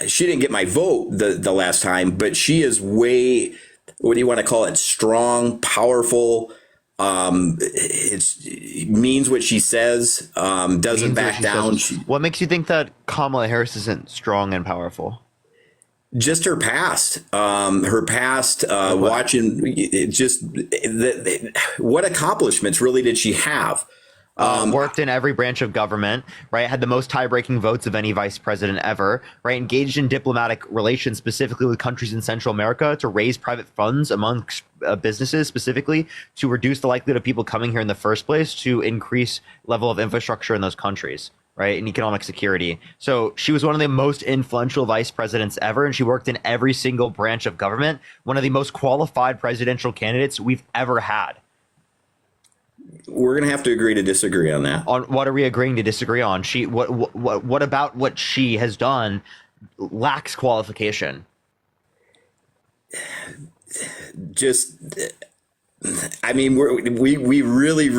Speaker 5: She didn't get my vote the last time, but she is way, what do you want to call it? Strong, powerful. It means what she says, doesn't back down.
Speaker 1: What makes you think that Kamala Harris isn't strong and powerful?
Speaker 5: Just her past, watching what accomplishments really did she have?
Speaker 1: Worked in every branch of government, right? Had the most tie-breaking votes of any vice president ever, right? Engaged in diplomatic relations specifically with countries in Central America to raise private funds amongst businesses specifically to reduce the likelihood of people coming here in the first place, to increase level of infrastructure in those countries. right, in economic security. So she was one of the most influential vice presidents ever, and she worked in every single branch of government. One of the most qualified presidential candidates we've ever had.
Speaker 5: We're going to have to agree to disagree on that.
Speaker 1: On what are we agreeing to disagree on? What about what she has done lacks qualification?
Speaker 5: Just, I mean, we really,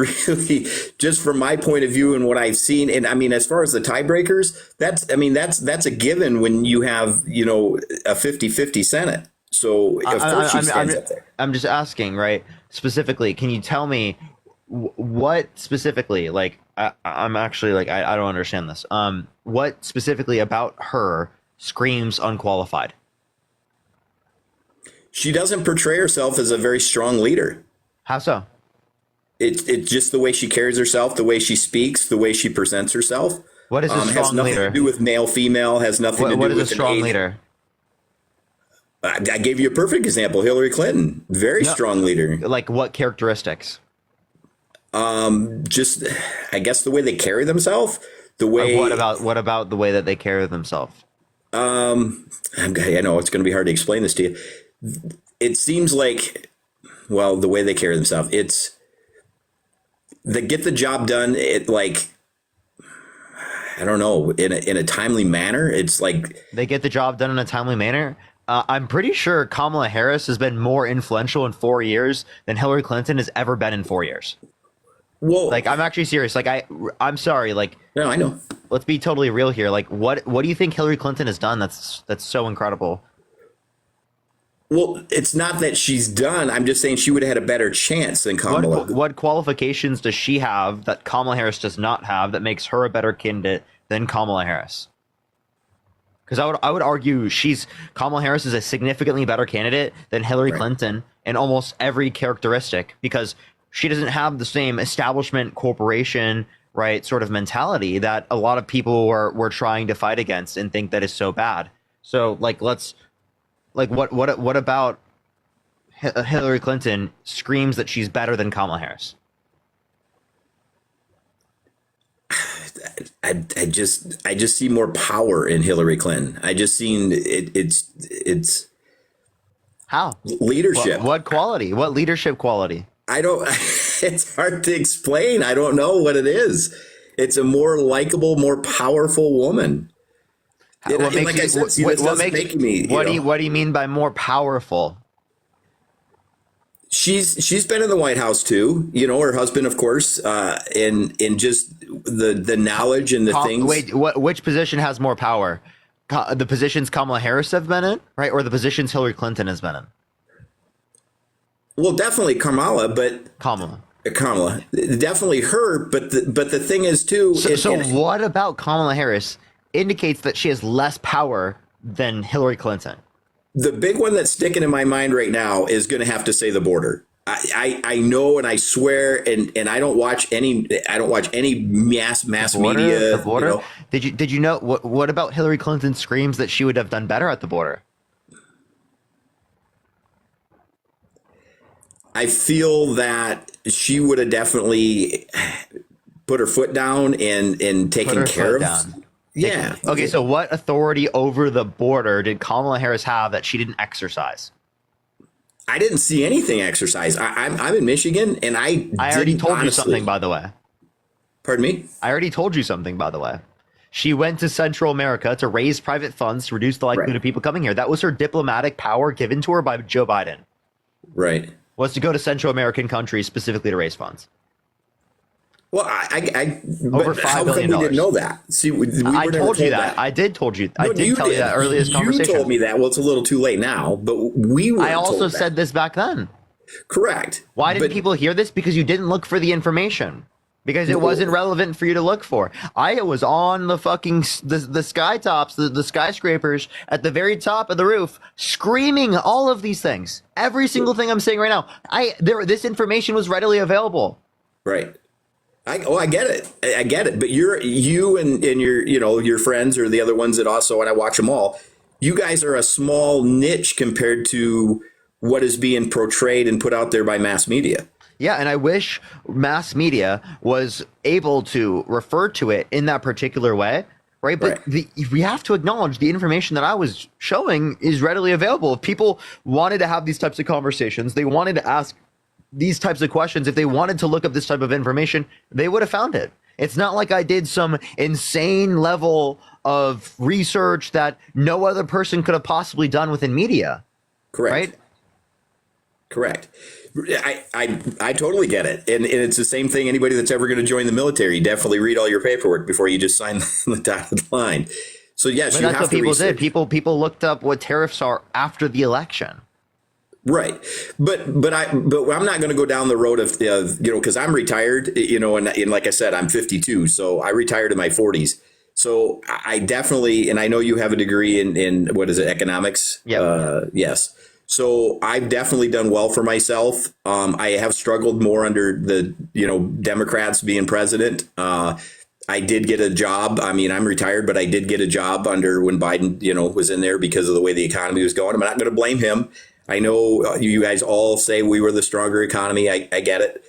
Speaker 5: just from my point of view and what I've seen, and I mean, as far as the tiebreakers, that's a given when you have, you know, a 50-50 Senate. So of course she stands up there.
Speaker 1: I'm just asking, right? Specifically, can you tell me what specifically, like, I'm actually like, I don't understand this. What specifically about her screams unqualified?
Speaker 5: She doesn't portray herself as a very strong leader.
Speaker 1: How so?
Speaker 5: It's just the way she carries herself, the way she speaks, the way she presents herself.
Speaker 1: What is a strong
Speaker 5: has nothing
Speaker 1: leader?
Speaker 5: to do with male, female, has nothing to do with
Speaker 1: what is a strong leader?
Speaker 5: I gave you a perfect example, Hillary Clinton, very strong leader.
Speaker 1: Like what characteristics?
Speaker 5: Just, I guess the way they carry themselves, the way.
Speaker 1: What about the way that they carry themselves?
Speaker 5: I know it's going to be hard to explain this to you. It seems like, well, the way they carry themselves, it's they get the job done. It like, I don't know, in a timely manner. It's like
Speaker 1: they get the job done in a timely manner. I'm pretty sure Kamala Harris has been more influential in 4 years than Hillary Clinton has ever been in 4 years.
Speaker 5: Well,
Speaker 1: like, I'm actually serious. Like, I'm sorry. Like,
Speaker 5: no, I know.
Speaker 1: Let's be totally real here. Like, what do you think Hillary Clinton has done that's so incredible?
Speaker 5: Well, it's not that she's done. I'm just saying she would have had a better chance than Kamala.
Speaker 1: What qualifications does she have that Kamala Harris does not have that makes her a better candidate than Kamala Harris? Because I would argue Kamala Harris is a significantly better candidate than Hillary Clinton in almost every characteristic, because she doesn't have the same establishment corporation, right, sort of mentality that a lot of people were trying to fight against and think that is so bad. So like, what about Hillary Clinton screams that she's better than Kamala Harris?
Speaker 5: I just see more power in Hillary Clinton. I just seen it's
Speaker 1: how
Speaker 5: leadership.
Speaker 1: What quality? What leadership quality?
Speaker 5: I don't. It's hard to explain. I don't know what it is. It's a more likable, more powerful woman.
Speaker 1: What do you mean by more powerful?
Speaker 5: She's been in the White House too. You know, her husband, of course, and just the knowledge and the things.
Speaker 1: Wait, which position has more power? The positions Kamala Harris have been in, right, or the positions Hillary Clinton has been in?
Speaker 5: Well, definitely Kamala, but Kamala, definitely her. But the thing is too.
Speaker 1: So what about Kamala Harris indicates that she has less power than Hillary Clinton?
Speaker 5: The big one that's sticking in my mind right now is going to have to say the border. I know, and I swear, and I don't watch any mass media.
Speaker 1: The border.
Speaker 5: You know.
Speaker 1: Did you know what about Hillary Clinton screams that she would have done better at the border?
Speaker 5: I feel that she would have definitely put her foot down and taken care of. Yeah.
Speaker 1: Okay, so what authority over the border did Kamala Harris have that she didn't exercise?
Speaker 5: I didn't see anything exercise. I'm in Michigan, and I
Speaker 1: already told you something, by the way.
Speaker 5: Pardon me?
Speaker 1: I already told you something, by the way. She went to Central America to raise private funds to reduce the likelihood of people coming here. That was her diplomatic power given to her by Joe Biden.
Speaker 5: Right.
Speaker 1: Was to go to Central American countries specifically to raise funds.
Speaker 5: Well,
Speaker 1: over $5 billion.
Speaker 5: We didn't know that. See,
Speaker 1: I told you that. I did tell you that earlier this conversation.
Speaker 5: You told me that. Well, it's a little too late now, but we were.
Speaker 1: I also said this back then.
Speaker 5: Correct.
Speaker 1: Why didn't people hear this? Because you didn't look for the information. Because it wasn't relevant for you to look for. I was on the fucking the sky tops, the skyscrapers at the very top of the roof, screaming all of these things. Every single thing I'm saying right now. This information was readily available.
Speaker 5: Right. I get it. I get it. But you and your friends or the other ones that also, and I watch them all, you guys are a small niche compared to what is being portrayed and put out there by mass media.
Speaker 1: Yeah, and I wish mass media was able to refer to it in that particular way, right? But we have to acknowledge the information that I was showing is readily available. If people wanted to have these types of conversations, they wanted to ask these types of questions, if they wanted to look up this type of information, they would have found it. It's not like I did some insane level of research that no other person could have possibly done within media.
Speaker 5: Correct.
Speaker 1: Right?
Speaker 5: Correct. I totally get it. And it's the same thing. Anybody that's ever going to join the military, definitely read all your paperwork before you just sign the dotted line. So yes,
Speaker 1: but
Speaker 5: you
Speaker 1: that's
Speaker 5: have
Speaker 1: what
Speaker 5: to
Speaker 1: people
Speaker 5: research.
Speaker 1: did. People looked up what tariffs are after the election.
Speaker 5: Right. But I'm not going to go down the road of, because I'm retired, and like I said, I'm 52. So I retired in my 40s. So I definitely, and I know you have a degree in what is it, economics?
Speaker 1: Yeah.
Speaker 5: Yes. So I've definitely done well for myself. I have struggled more under the, Democrats being president. I did get a job. I mean, I'm retired, but I did get a job under when Biden, was in there because of the way the economy was going. I'm not going to blame him. I know you guys all say we were the stronger economy. I get it.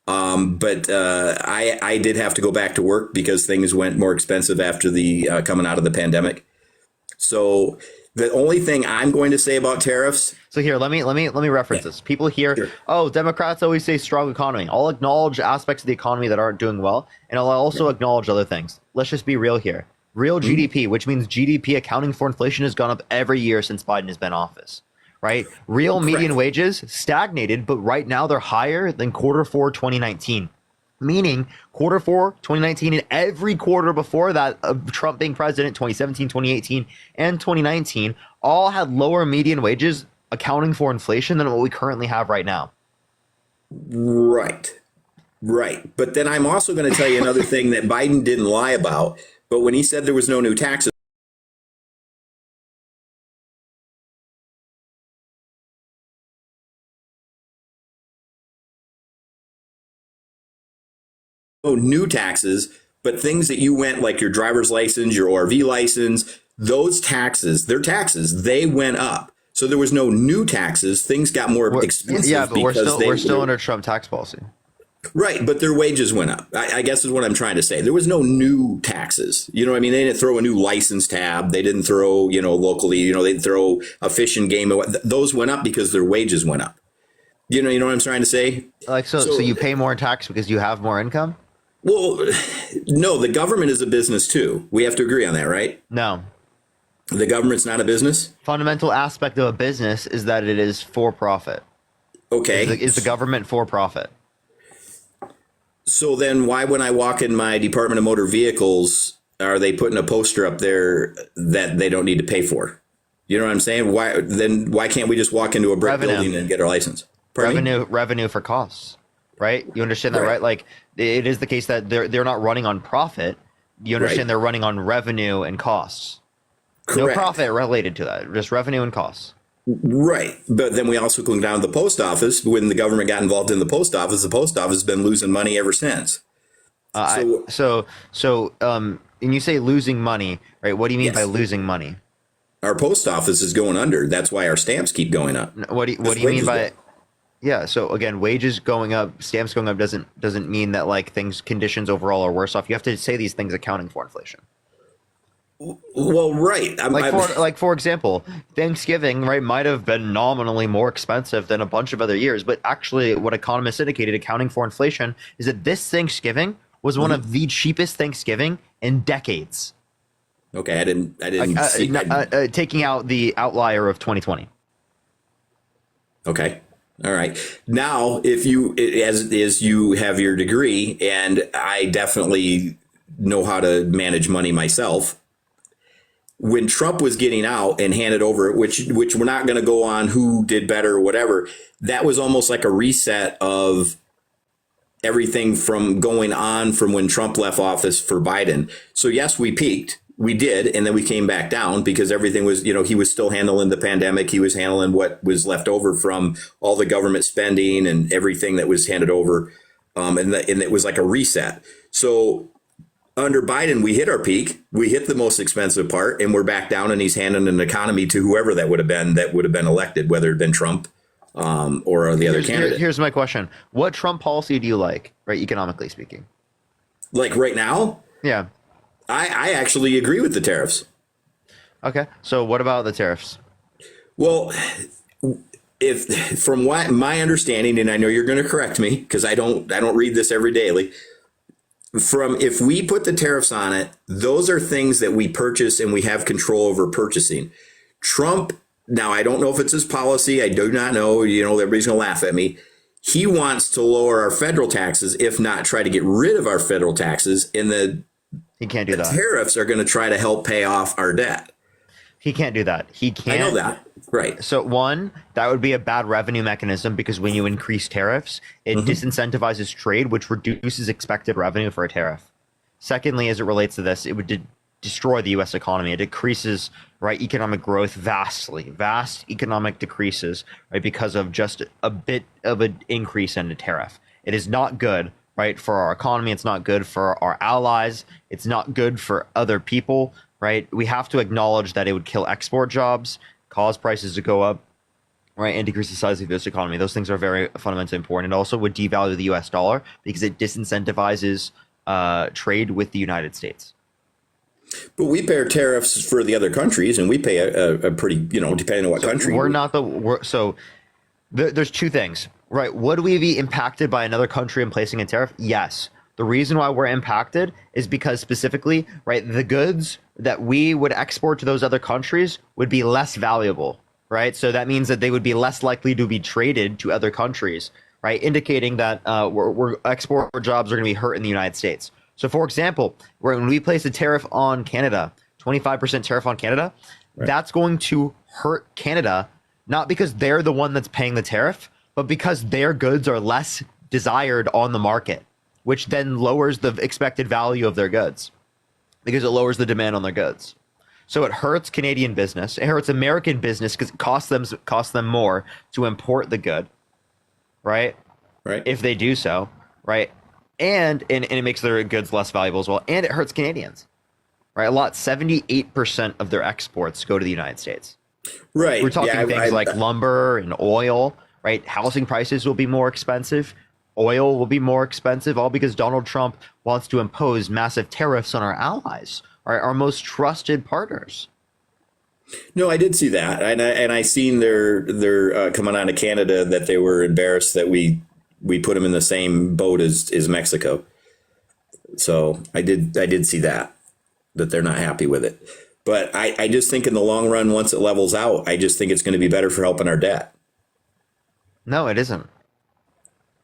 Speaker 5: But I did have to go back to work because things went more expensive after the coming out of the pandemic. So the only thing I'm going to say about tariffs.
Speaker 1: So here, let me reference this. People hear, oh, Democrats always say strong economy. I'll acknowledge aspects of the economy that aren't doing well, and I'll also acknowledge other things. Let's just be real here. Real GDP, which means GDP accounting for inflation, has gone up every year since Biden has been in office. Right? Real median wages stagnated, but right now they're higher than Q4 2019. Meaning Q4 2019 and every quarter before that of Trump being president, 2017, 2018, and 2019, all had lower median wages accounting for inflation than what we currently have right now.
Speaker 5: Right. Right. But then I'm also going to tell you another thing that Biden didn't lie about. But when he said there was no new taxes, new taxes, but things that you went like your driver's license, your RV license, those taxes, their taxes, they went up. So there was no new taxes. Things got more expensive.
Speaker 1: Yeah, but we're still
Speaker 5: were,
Speaker 1: under Trump tax policy.
Speaker 5: Right, but their wages went up. I guess is what I'm trying to say. There was no new taxes. You know what I mean? They didn't throw a new license tab. They didn't throw, locally, they didn't throw a fish and game. Those went up because their wages went up. You know what I'm trying to say?
Speaker 1: Like, so you pay more tax because you have more income?
Speaker 5: Well, no, the government is a business too. We have to agree on that, right?
Speaker 1: No.
Speaker 5: The government's not a business?
Speaker 1: Fundamental aspect of a business is that it is for profit.
Speaker 5: Okay.
Speaker 1: Is the government for profit?
Speaker 5: So then why, when I walk in my Department of Motor Vehicles, are they putting a poster up there that they don't need to pay for? You know what I'm saying? Why can't we just walk into a brick building and get our license?
Speaker 1: Revenue for costs, right? You understand that, right? Like, it is the case that they're not running on profit. You understand they're running on revenue and costs.
Speaker 5: Correct.
Speaker 1: No profit related to that, just revenue and costs.
Speaker 5: Right. But then we also go down to the post office. When the government got involved in the post office has been losing money ever since.
Speaker 1: And you say losing money, right? What do you mean by losing money?
Speaker 5: Our post office is going under. That's why our stamps keep going up.
Speaker 1: What do you mean by? Yeah. So again, wages going up, stamps going up doesn't mean that like conditions overall are worse off. You have to say these things accounting for inflation.
Speaker 5: Well, right.
Speaker 1: For example, Thanksgiving, right, might have been nominally more expensive than a bunch of other years, but actually what economists indicated accounting for inflation is that this Thanksgiving was one of the cheapest Thanksgiving in decades.
Speaker 5: Okay, I didn't see
Speaker 1: taking out the outlier of 2020.
Speaker 5: Okay. All right. Now, if you, as you have your degree, and I definitely know how to manage money myself, when Trump was getting out and handed over, which we're not going to go on who did better or whatever, that was almost like a reset of everything from going on from when Trump left office for Biden. So yes, we peaked. We did. And then we came back down because everything was, he was still handling the pandemic. He was handling what was left over from all the government spending and everything that was handed over. And it was like a reset. So under Biden, we hit our peak. We hit the most expensive part and we're back down, and he's handing an economy to whoever that would have been elected, whether it had been Trump or the other candidate.
Speaker 1: Here's my question: what Trump policy do you like, right, economically speaking?
Speaker 5: Like right now?
Speaker 1: Yeah.
Speaker 5: I actually agree with the tariffs.
Speaker 1: Okay. So what about the tariffs?
Speaker 5: Well, if from what my understanding, and I know you're going to correct me because I don't read this every daily. If we put the tariffs on it, those are things that we purchase and we have control over purchasing. Trump, now I don't know if it's his policy. I do not know. Everybody's going to laugh at me. He wants to lower our federal taxes, if not try to get rid of our federal taxes. And
Speaker 1: he can't do that.
Speaker 5: Tariffs are going to try to help pay off our debt.
Speaker 1: He can't do that. He can't.
Speaker 5: I know that. Right.
Speaker 1: So one, that would be a bad revenue mechanism because when you increase tariffs, it disincentivizes trade, which reduces expected revenue for a tariff. Secondly, as it relates to this, it would destroy the U.S. economy. It decreases, right, economic growth vast economic decreases, right, because of just a bit of an increase in the tariff. It is not good, right, for our economy. It's not good for our allies. It's not good for other people, right? We have to acknowledge that it would kill export jobs, cause prices to go up, right, and decrease the size of the U.S. economy. Those things are very fundamentally important. It also would devalue the U.S. dollar because it disincentivizes trade with the United States.
Speaker 5: But we pay our tariffs for the other countries, and we pay a pretty, depending on what country.
Speaker 1: There's two things, right? Would we be impacted by another country in placing a tariff? Yes. The reason why we're impacted is because specifically, right, the goods that we would export to those other countries would be less valuable, right? So that means that they would be less likely to be traded to other countries, right? Indicating that we're export jobs are going to be hurt in the United States. So, for example, when we place a tariff on Canada, 25% tariff on Canada, that's going to hurt Canada, not because they're the one that's paying the tariff, but because their goods are less desired on the market, which then lowers the expected value of their goods because it lowers the demand on their goods. So it hurts Canadian business. It hurts American business because it costs them more to import the good, right?
Speaker 5: Right.
Speaker 1: If they do so, right? And it makes their goods less valuable as well. And it hurts Canadians, right? 78% of their exports go to the United States.
Speaker 5: Right.
Speaker 1: We're talking things like lumber and oil, right? Housing prices will be more expensive. Oil will be more expensive, all because Donald Trump wants to impose massive tariffs on our allies, our most trusted partners.
Speaker 5: No, I did see that, and I seen their coming out of Canada that they were embarrassed that we put them in the same boat as Mexico. So I did see that they're not happy with it. But I just think in the long run, once it levels out, I just think it's going to be better for helping our debt.
Speaker 1: No, it isn't.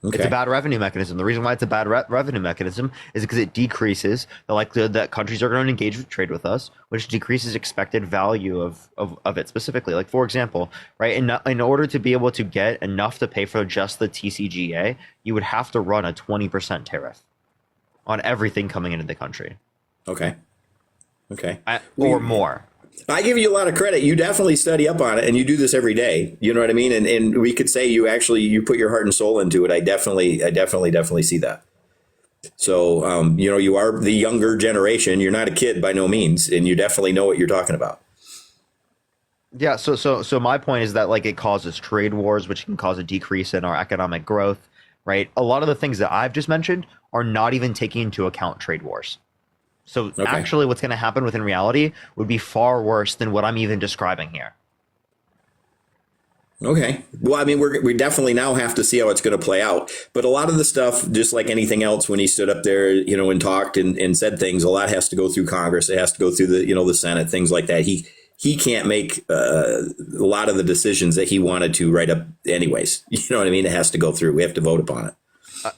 Speaker 5: Okay.
Speaker 1: It's a bad revenue mechanism. The reason why it's a bad revenue mechanism is because it decreases the likelihood that countries are going to engage with trade with us, which decreases expected value of it specifically. Like, for example, right, in order to be able to get enough to pay for just the TCGA, you would have to run a 20% tariff on everything coming into the country.
Speaker 5: Okay.
Speaker 1: Or more.
Speaker 5: I give you a lot of credit. You definitely study up on it, and you do this every day. You know what I mean? And we could say you put your heart and soul into it. I definitely see that. So, you are the younger generation. You're not a kid by no means, and you definitely know what you're talking about.
Speaker 1: Yeah. So my point is that, like, it causes trade wars, which can cause a decrease in our economic growth, right? A lot of the things that I've just mentioned are not even taking into account trade wars. So actually what's going to happen within reality would be far worse than what I'm even describing here.
Speaker 5: Okay. Well, I mean, we definitely now have to see how it's going to play out. But a lot of the stuff, just like anything else, when he stood up there, and talked and said things, a lot has to go through Congress. It has to go through the Senate, things like that. He can't make a lot of the decisions that he wanted to write up anyways. You know what I mean? It has to go through. We have to vote upon it.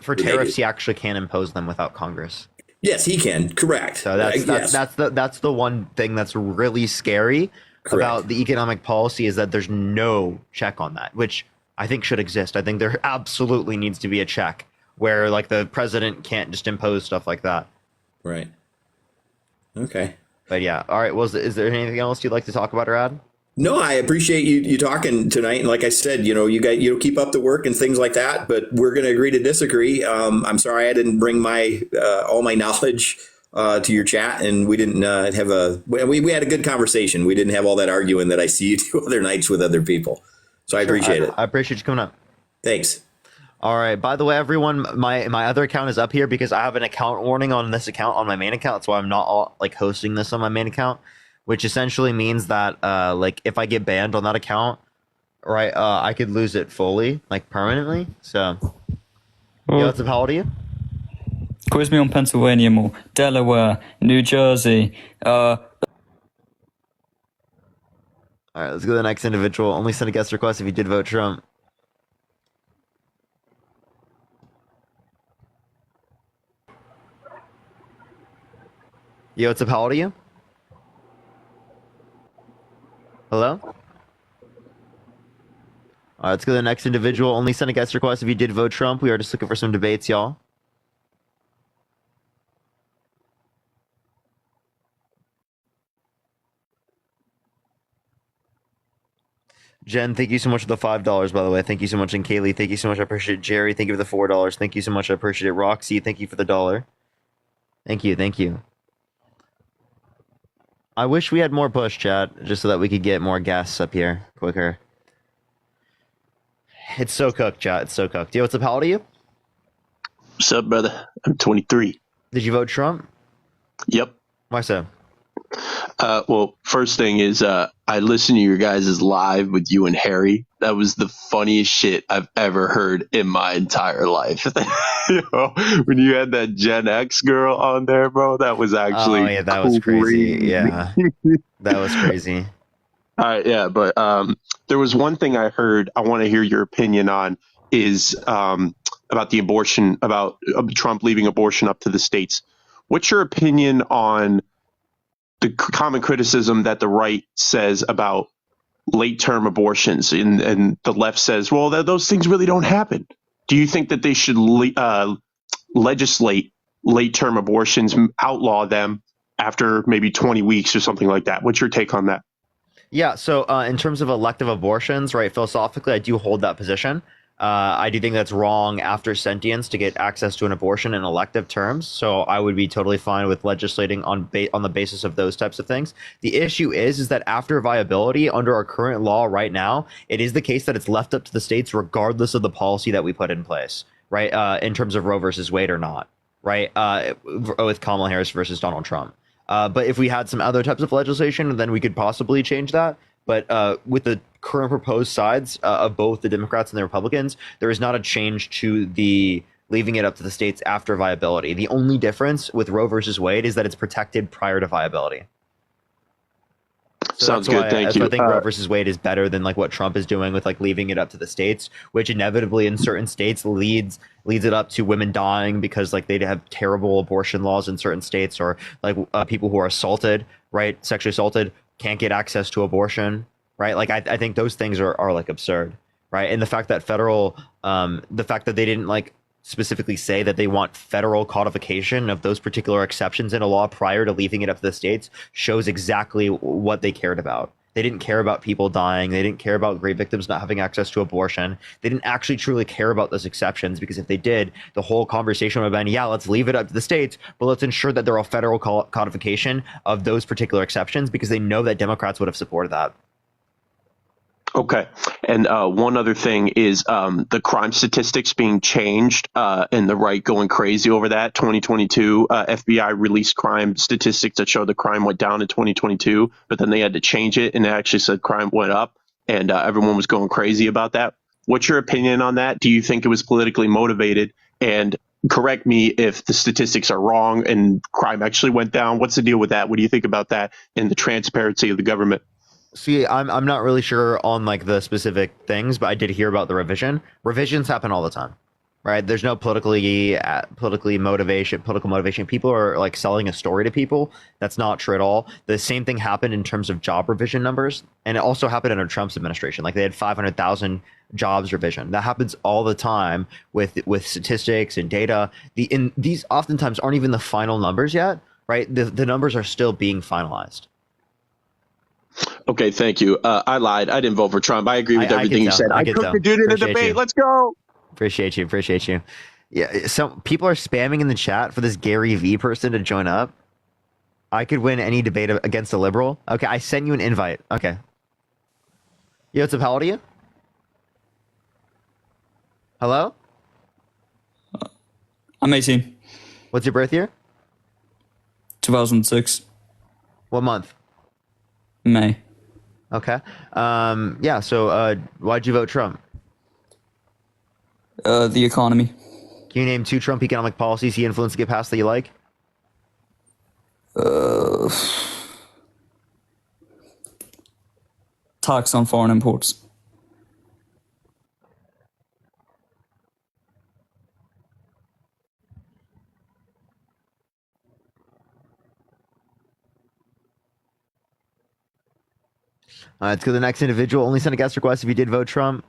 Speaker 1: For tariffs, he actually can't impose them without Congress.
Speaker 5: Yes, he can. Correct.
Speaker 1: So that's the one thing that's really scary about the economic policy is that there's no check on that, which I think should exist. I think there absolutely needs to be a check where, like, the president can't just impose stuff like that.
Speaker 5: Right. Okay.
Speaker 1: But yeah. All right. Well, is there anything else you'd like to talk about, Rad?
Speaker 5: No, I appreciate you talking tonight. And like I said, you keep up the work and things like that, but we're going to agree to disagree. I'm sorry I didn't bring all my knowledge to your chat, and we didn't we had a good conversation. We didn't have all that arguing that I see you do other nights with other people. So I appreciate it.
Speaker 1: I appreciate you coming up.
Speaker 5: Thanks.
Speaker 1: All right. By the way, everyone, my other account is up here because I have an account warning on this account on my main account, so I'm not like hosting this on my main account, which essentially means that like if I get banned on that account, right, I could lose it fully, like permanently. So, yo, what's up? How old are you?
Speaker 21: Quiz me on Pennsylvania more, Delaware, New Jersey.
Speaker 1: All right, let's go to the next individual. Only send a guest request if you did vote Trump. Yo, what's up? How old are you? Hello? All right, let's go to the next individual. Only send a guest request if you did vote Trump. We are just looking for some debates, y'all. Jen, thank you so much for the $5, by the way. Thank you so much. And Kaylee, thank you so much. I appreciate it. Jerry, thank you for the $4. Thank you so much. I appreciate it. Roxy, thank you for the $1. Thank you. Thank you. I wish we had more push, chat, just so that we could get more guests up here quicker. It's so cooked, chat. It's so cooked. Yo, what's up? How old are you?
Speaker 4: What's up, brother? I'm 23.
Speaker 1: Did you vote Trump?
Speaker 4: Yep.
Speaker 1: Why so?
Speaker 4: Well, first thing is, I listened to your guys' live with you and Harry. That was the funniest shit I've ever heard in my entire life. You know, when you had that Gen X girl on there, bro, that was actually
Speaker 1: that was crazy. Yeah, that was crazy.
Speaker 4: All right, yeah, but there was one thing I heard. I want to hear your opinion on is about the abortion, about Trump leaving abortion up to the states. What's your opinion on the common criticism that the right says about late-term abortions, and the left says, well, those things really don't happen? Do you think that they should legislate late-term abortions, outlaw them after maybe 20 weeks or something like that? What's your take on that?
Speaker 1: Yeah, so in terms of elective abortions, right, philosophically, I do hold that position. I do think that's wrong after sentience to get access to an abortion in elective terms. So I would be totally fine with legislating on the basis of those types of things. The issue is that after viability, under our current law right now, it is the case that it's left up to the states regardless of the policy that we put in place, right? In terms of Roe versus Wade or not, right? With Kamala Harris versus Donald Trump. But if we had some other types of legislation, then we could possibly change that. But with the current proposed sides of both the Democrats and the Republicans, there is not a change to the leaving it up to the states after viability. The only difference with Roe versus Wade is that it's protected prior to viability. So
Speaker 4: Sounds good. Thank you.
Speaker 1: I think Roe versus Wade is better than like what Trump is doing with like leaving it up to the states, which inevitably in certain states leads it up to women dying because like they have terrible abortion laws in certain states, or like people who are assaulted, right, sexually assaulted, can't get access to abortion, right? Like I think those things are like absurd, right? And the fact that the fact that they didn't like specifically say that they want federal codification of those particular exceptions in a law prior to leaving it up to the states shows exactly what they cared about. They didn't care about people dying. They didn't care about rape victims not having access to abortion. They didn't actually truly care about those exceptions, because if they did, the whole conversation would have been, yeah, let's leave it up to the states, but let's ensure that there are federal codification of those particular exceptions, because they know that Democrats would have supported that.
Speaker 4: Okay. And one other thing is the crime statistics being changed and the right going crazy over that. 2022 FBI released crime statistics that showed the crime went down in 2022, but then they had to change it and it actually said crime went up, and everyone was going crazy about that. What's your opinion on that? Do you think it was politically motivated? And correct me if the statistics are wrong and crime actually went down. What's the deal with that? What do you think about that and the transparency of the government?
Speaker 1: See, I'm not really sure on like the specific things, but I did hear about the revision. Revisions happen all the time, right? There's no political motivation. People are like selling a story to people. That's not true at all. The same thing happened in terms of job revision numbers, and it also happened under Trump's administration. Like they had 500,000 jobs revision. That happens all the time with statistics and data. These oftentimes aren't even the final numbers yet, right? The numbers are still being finalized.
Speaker 4: Okay, thank you. I lied. I didn't vote for Trump. I agree with everything you said. I cooked the dude in the debate. Let's go.
Speaker 1: Appreciate you. Yeah, so people are spamming in the chat for this Gary V person to join up. I could win any debate against a liberal. Okay, I sent you an invite. Okay. Yo, what's up? How old are you? Hello?
Speaker 21: I'm 18.
Speaker 1: What's your birth year?
Speaker 21: 2006.
Speaker 1: What month?
Speaker 21: May.
Speaker 1: Okay. Yeah, so why'd you vote Trump?
Speaker 21: The economy.
Speaker 1: Can you name 2 Trump economic policies he influenced to get passed that you like?
Speaker 21: Tax on foreign imports.
Speaker 1: Let's go to the next individual. Only send a guest request if you did vote Trump.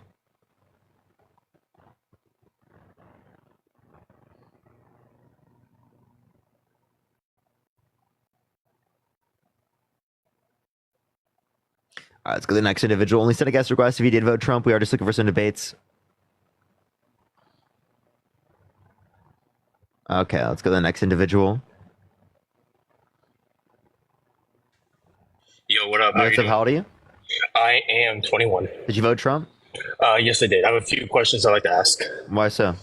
Speaker 1: All right, let's go to the next individual. Only send a guest request if you did vote Trump. We are just looking for some debates. Okay, let's go to the next individual.
Speaker 7: Yo, what up?
Speaker 1: What's up? How old are you?
Speaker 7: I am 21.
Speaker 1: Did you vote Trump?
Speaker 7: Yes, I did. I have a few questions I'd like to ask.
Speaker 1: Why so?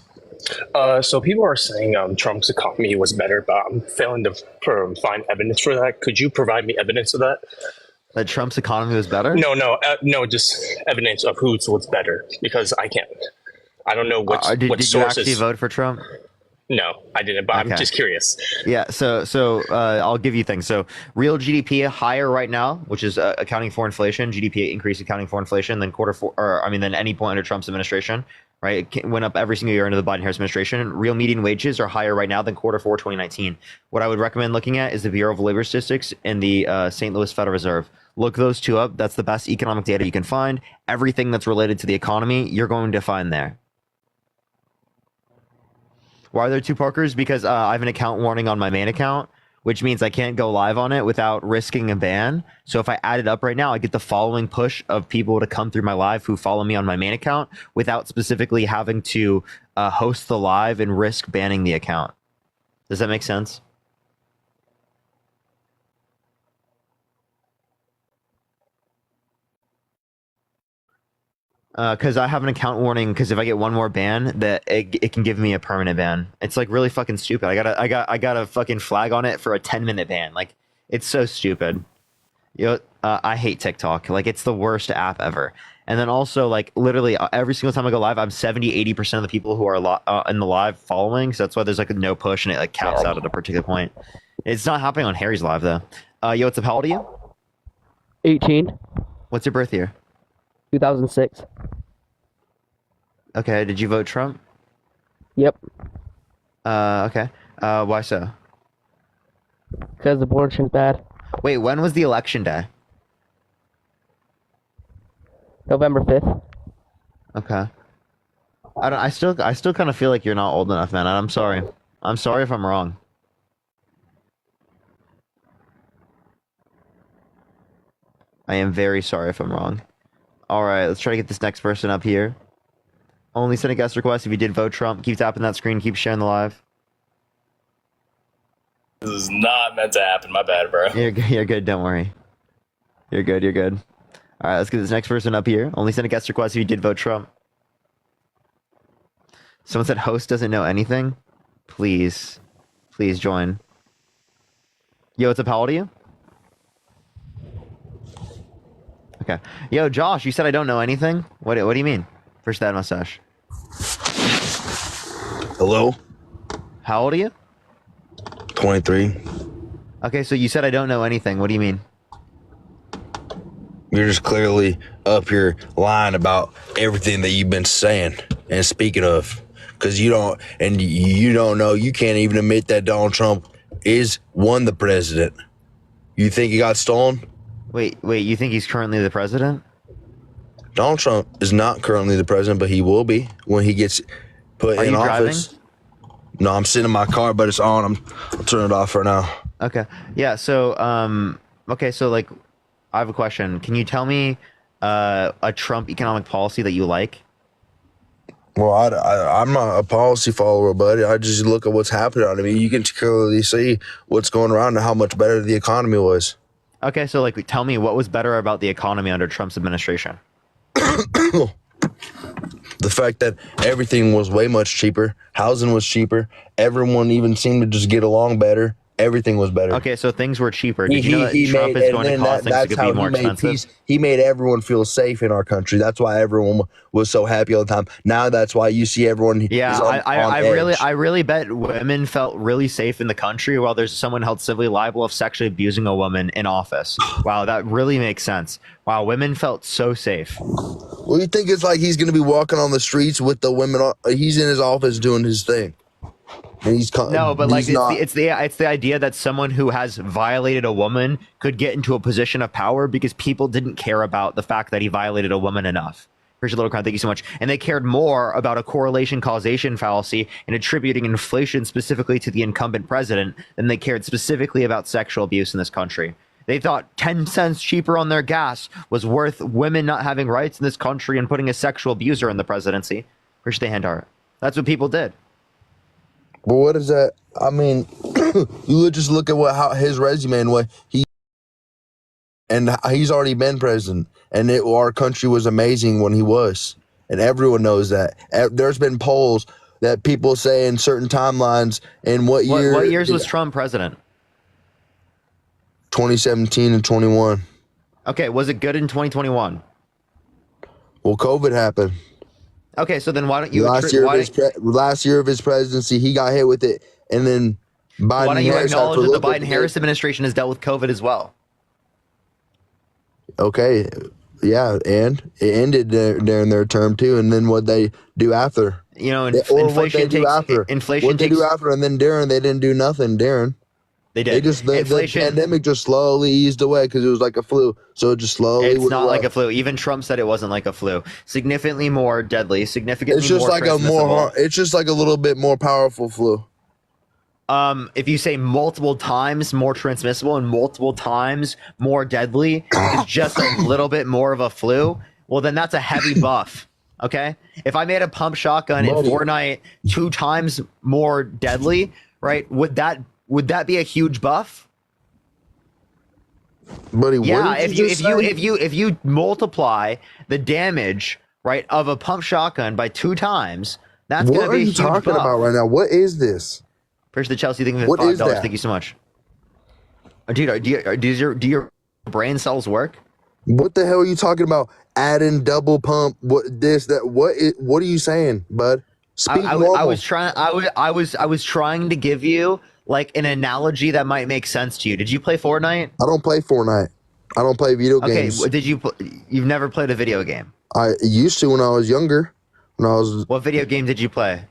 Speaker 7: So people are saying Trump's economy was better, but I'm failing to find evidence for that. Could you provide me evidence of that?
Speaker 1: That Trump's economy was better?
Speaker 7: No, just evidence of whose was better, because I can't. I don't know what
Speaker 1: did
Speaker 7: sources.
Speaker 1: you actually vote for Trump?
Speaker 7: No, I didn't, but
Speaker 1: Okay.
Speaker 7: I'm just curious.
Speaker 1: Yeah, so I'll give you things. So real GDP higher right now, which is accounting for inflation. GDP increase accounting for inflation. Then then any point under Trump's administration, right? It went up every single year under the Biden-Harris administration. Real median wages are higher right now than Q4 2019. What I would recommend looking at is the Bureau of Labor Statistics and the St. Louis Federal Reserve. Look those two up. That's the best economic data you can find. Everything that's related to the economy, you're going to find there. Why are there 2 Parkers? Because I have an account warning on my main account, which means I can't go live on it without risking a ban. So if I add it up right now, I get the following push of people to come through my live who follow me on my main account without specifically having to host the live and risk banning the account. Does that make sense? Because I have an account warning. Because if I get one more ban, that it can give me a permanent ban. It's like really fucking stupid. I got a fucking flag on it for a 10-minute ban. Like it's so stupid. I hate TikTok. Like it's the worst app ever. And then also like literally every single time I go live, I'm 70-80% of the people who are in the live following. So that's why there's like no push and it like caps out at a particular point. It's not happening on Harry's live though. What's up? How old are you?
Speaker 16: 18.
Speaker 1: What's your birth year?
Speaker 16: 2006.
Speaker 1: Okay, did you vote Trump?
Speaker 16: Yep.
Speaker 1: Okay. Why so?
Speaker 16: Because abortion's bad.
Speaker 1: Wait, when was the election day?
Speaker 16: November 5th.
Speaker 1: Okay. I still kind of feel like you're not old enough, man. I'm sorry. I'm sorry if I'm wrong. I am very sorry if I'm wrong. All right, let's try to get this next person up here. Only send a guest request if you did vote Trump. Keep tapping that screen. Keep sharing the live.
Speaker 8: This is not meant to happen. My bad, bro.
Speaker 1: You're good. Don't worry. You're good. You're good. All right, let's get this next person up here. Only send a guest request if you did vote Trump. Someone said host doesn't know anything. Please join. Yo, what's up? How old are you? Okay. Yo, Josh, you said I don't know anything? What do you mean? First that mustache.
Speaker 23: Hello?
Speaker 1: How old are you?
Speaker 23: 23.
Speaker 1: Okay, so you said I don't know anything. What do you mean?
Speaker 23: You're just clearly up here lying about everything that you've been saying and speaking of. Because you don't know, you can't even admit that Donald Trump won the president. You think he got stolen?
Speaker 1: Wait, you think he's currently the president?
Speaker 23: Donald Trump is not currently the president, but he will be when he gets put in office.
Speaker 1: Driving?
Speaker 23: No, I'm sitting in my car, but it's on. I'll turn it off right now.
Speaker 1: Okay. Yeah, so like I have a question. Can you tell me a Trump economic policy that you like?
Speaker 23: Well, I'm not a policy follower, buddy. I just look at what's happening. I mean, you can clearly see what's going around and how much better the economy was.
Speaker 1: Okay, so like tell me what was better about the economy under Trump's administration?
Speaker 23: The fact that everything was way much cheaper, housing was cheaper, everyone even seemed to just get along better. Everything was better.
Speaker 1: Okay, so things were cheaper. Did you know that Trump is going to cause things to be more expensive?
Speaker 23: He made everyone feel safe in our country. That's why everyone was so happy all the time. Now that's why you see everyone.
Speaker 1: Yeah, I really bet women felt really safe in the country while there's someone held civilly liable of sexually abusing a woman in office. Wow, that really makes sense. Wow, women felt so safe.
Speaker 23: Well, you think it's like he's going to be walking on the streets with the women? He's in his office doing his thing.
Speaker 1: No, but like it's the idea that someone who has violated a woman could get into a position of power because people didn't care about the fact that he violated a woman enough. Here's your little crown. Thank you so much. And they cared more about a correlation causation fallacy and attributing inflation specifically to the incumbent president than they cared specifically about sexual abuse in this country. They thought 10 cents cheaper on their gas was worth women not having rights in this country and putting a sexual abuser in the presidency. Here's the hand art. That's what people did.
Speaker 23: But what is that? I mean, you would just look at how his resume and what he's already been president, and our country was amazing when he was, and everyone knows that. There's been polls that people say in certain timelines. And what
Speaker 1: years was Trump president?
Speaker 23: 2017 and 21.
Speaker 1: Okay, was it good in 2021?
Speaker 23: Well, COVID happened.
Speaker 1: Okay, so then why don't you...
Speaker 23: Last year of his presidency, he got hit with it, and then Biden...
Speaker 1: Why don't you acknowledge that the Biden-Harris administration has dealt with COVID as well?
Speaker 23: Okay, yeah, and it ended during their term too, and then what they do after?
Speaker 1: You know, inflation
Speaker 23: what they do after, and then during they didn't do nothing. During
Speaker 1: they did.
Speaker 23: The pandemic just slowly eased away because it was like a flu, so it just slowly.
Speaker 1: It's not like a flu. Even Trump said it wasn't like a flu. Significantly more deadly. Significantly
Speaker 23: it's just
Speaker 1: more
Speaker 23: like
Speaker 1: transmissible.
Speaker 23: It's just like a little bit more powerful flu.
Speaker 1: If you say multiple times more transmissible and multiple times more deadly, it's just a little bit more of a flu. Well, then that's a heavy buff. Okay, if I made a pump shotgun in Fortnite 2 times more deadly, right? Would that be a huge buff?
Speaker 23: Buddy,
Speaker 1: yeah. If you multiply the damage, right, of a pump shotgun by 2 times, that's going to be a huge buff.
Speaker 23: What are you talking about right now? What is this?
Speaker 1: Here's the Chelsea thing for $5. Thank you so much. Dude, do your brain cells work?
Speaker 23: What the hell are you talking about? Adding double pump? What this that? What are you saying, bud? Speak normal.
Speaker 1: I was trying to give you like an analogy that might make sense to you. Did you play Fortnite?
Speaker 23: I don't play Fortnite. I don't play video games.
Speaker 1: Okay, you've never played a video game?
Speaker 23: I used to when I was younger.
Speaker 1: What video game did you play?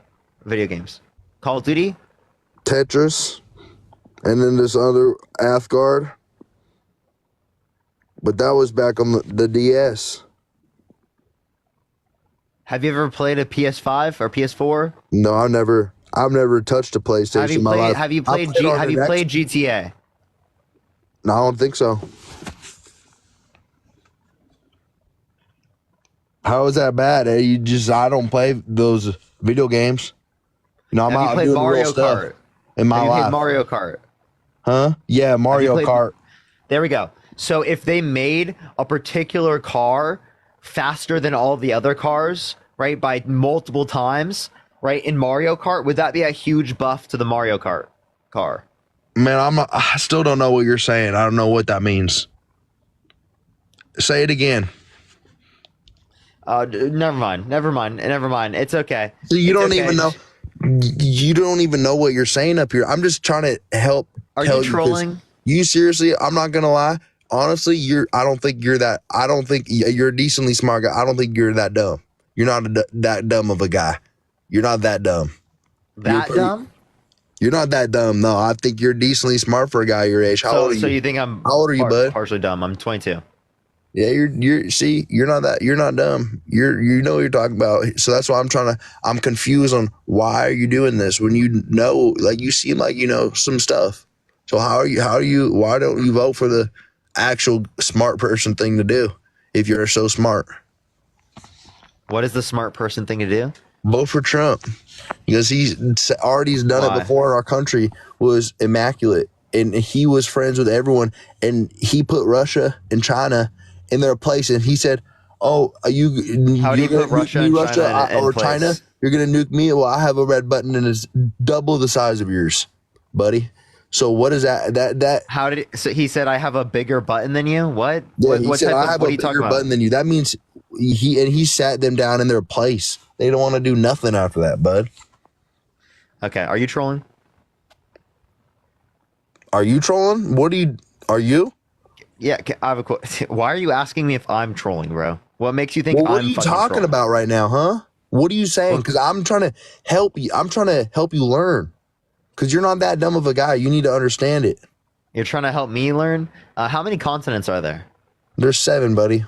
Speaker 1: Video games. Call of Duty?
Speaker 23: Tetris, and then this other Athgard, but that was back on the DS.
Speaker 1: Have you ever played a PS5 or PS4?
Speaker 23: No, I've never touched a PlayStation in my life.
Speaker 1: Have you played GTA?
Speaker 23: No, I don't think so. How is that bad? I don't play those video games. You know, I'm out doing real stuff. In my life.
Speaker 1: Have you played Mario Kart?
Speaker 23: Huh? Yeah, Mario Kart.
Speaker 1: There we go. So if they made a particular car faster than all the other cars, right, by multiple times, right, in Mario Kart, would that be a huge buff to the Mario Kart car?
Speaker 23: Man, I still don't know what you're saying. I don't know what that means. Say it again.
Speaker 1: Never mind. It's okay.
Speaker 23: So you don't even know. You don't even know what you're saying up here. I'm just trying to help.
Speaker 1: Are you trolling?
Speaker 23: You seriously? I'm not gonna lie. Honestly, I don't think you're that. I don't think you're a decently smart guy. I don't think you're that dumb. You're not that dumb of a guy. You're not that dumb.
Speaker 1: Dumb?
Speaker 23: You're not that dumb. No, I think you're decently smart for a guy your age. How old are you?
Speaker 1: So you think I'm?
Speaker 23: How old are you, bud?
Speaker 1: Partially dumb. I'm 22.
Speaker 23: Yeah, you're not dumb. You know what you're talking about. So that's why I'm confused on why are you doing this when you know, like, you seem like you know some stuff. So why don't you vote for the actual smart person thing to do if you're so smart?
Speaker 1: What is the smart person thing to do?
Speaker 23: Vote for Trump because he's already done it before in our country, was immaculate. And he was friends with everyone, and he put Russia and China in their place, and he said, oh,
Speaker 1: How do you put Russia and China in
Speaker 23: or
Speaker 1: place?
Speaker 23: China? You're gonna nuke me? Well, I have a red button and it's double the size of yours, buddy. So what is that?
Speaker 1: How did so he said I have a bigger button than you? What?
Speaker 23: Yeah, he
Speaker 1: what
Speaker 23: said
Speaker 1: type
Speaker 23: I
Speaker 1: of
Speaker 23: have
Speaker 1: what
Speaker 23: a
Speaker 1: are you talking
Speaker 23: bigger
Speaker 1: about?
Speaker 23: button than you. That means he sat them down in their place. They don't want to do nothing after that, bud.
Speaker 1: Okay, are you trolling?
Speaker 23: Are you trolling? Are you?
Speaker 1: Yeah, I have a question. Why are you asking me if I'm trolling, bro? What makes you think
Speaker 23: Well, what
Speaker 1: I'm
Speaker 23: are you
Speaker 1: fucking
Speaker 23: talking
Speaker 1: trolling?
Speaker 23: about right now, huh? What are you saying? Because I'm trying to help you. I'm trying to help you learn. Because you're not that dumb of a guy. You need to understand it.
Speaker 1: You're trying to help me learn? How many continents are there?
Speaker 23: There's 7, buddy.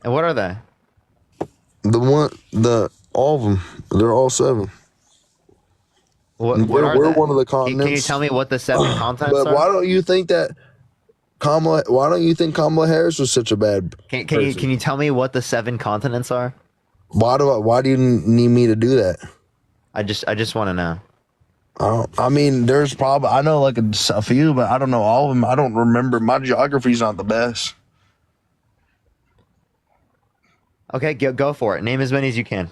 Speaker 1: And what are they?
Speaker 23: All of them. They're all 7.
Speaker 1: What are
Speaker 23: we're
Speaker 1: they?
Speaker 23: one of the
Speaker 1: Can you
Speaker 23: continents.
Speaker 1: tell me what the 7 continents
Speaker 23: But
Speaker 1: are?
Speaker 23: why don't you think Kamala Harris was such a bad
Speaker 1: Can
Speaker 23: person?
Speaker 1: you tell me what the 7 continents are?
Speaker 23: Why do you need me to do that?
Speaker 1: I just want to know.
Speaker 23: I mean, there's probably, I know like a few, but I don't know all of them. I don't remember. My geography's not the best.
Speaker 1: Okay, go for it. Name as many as you can.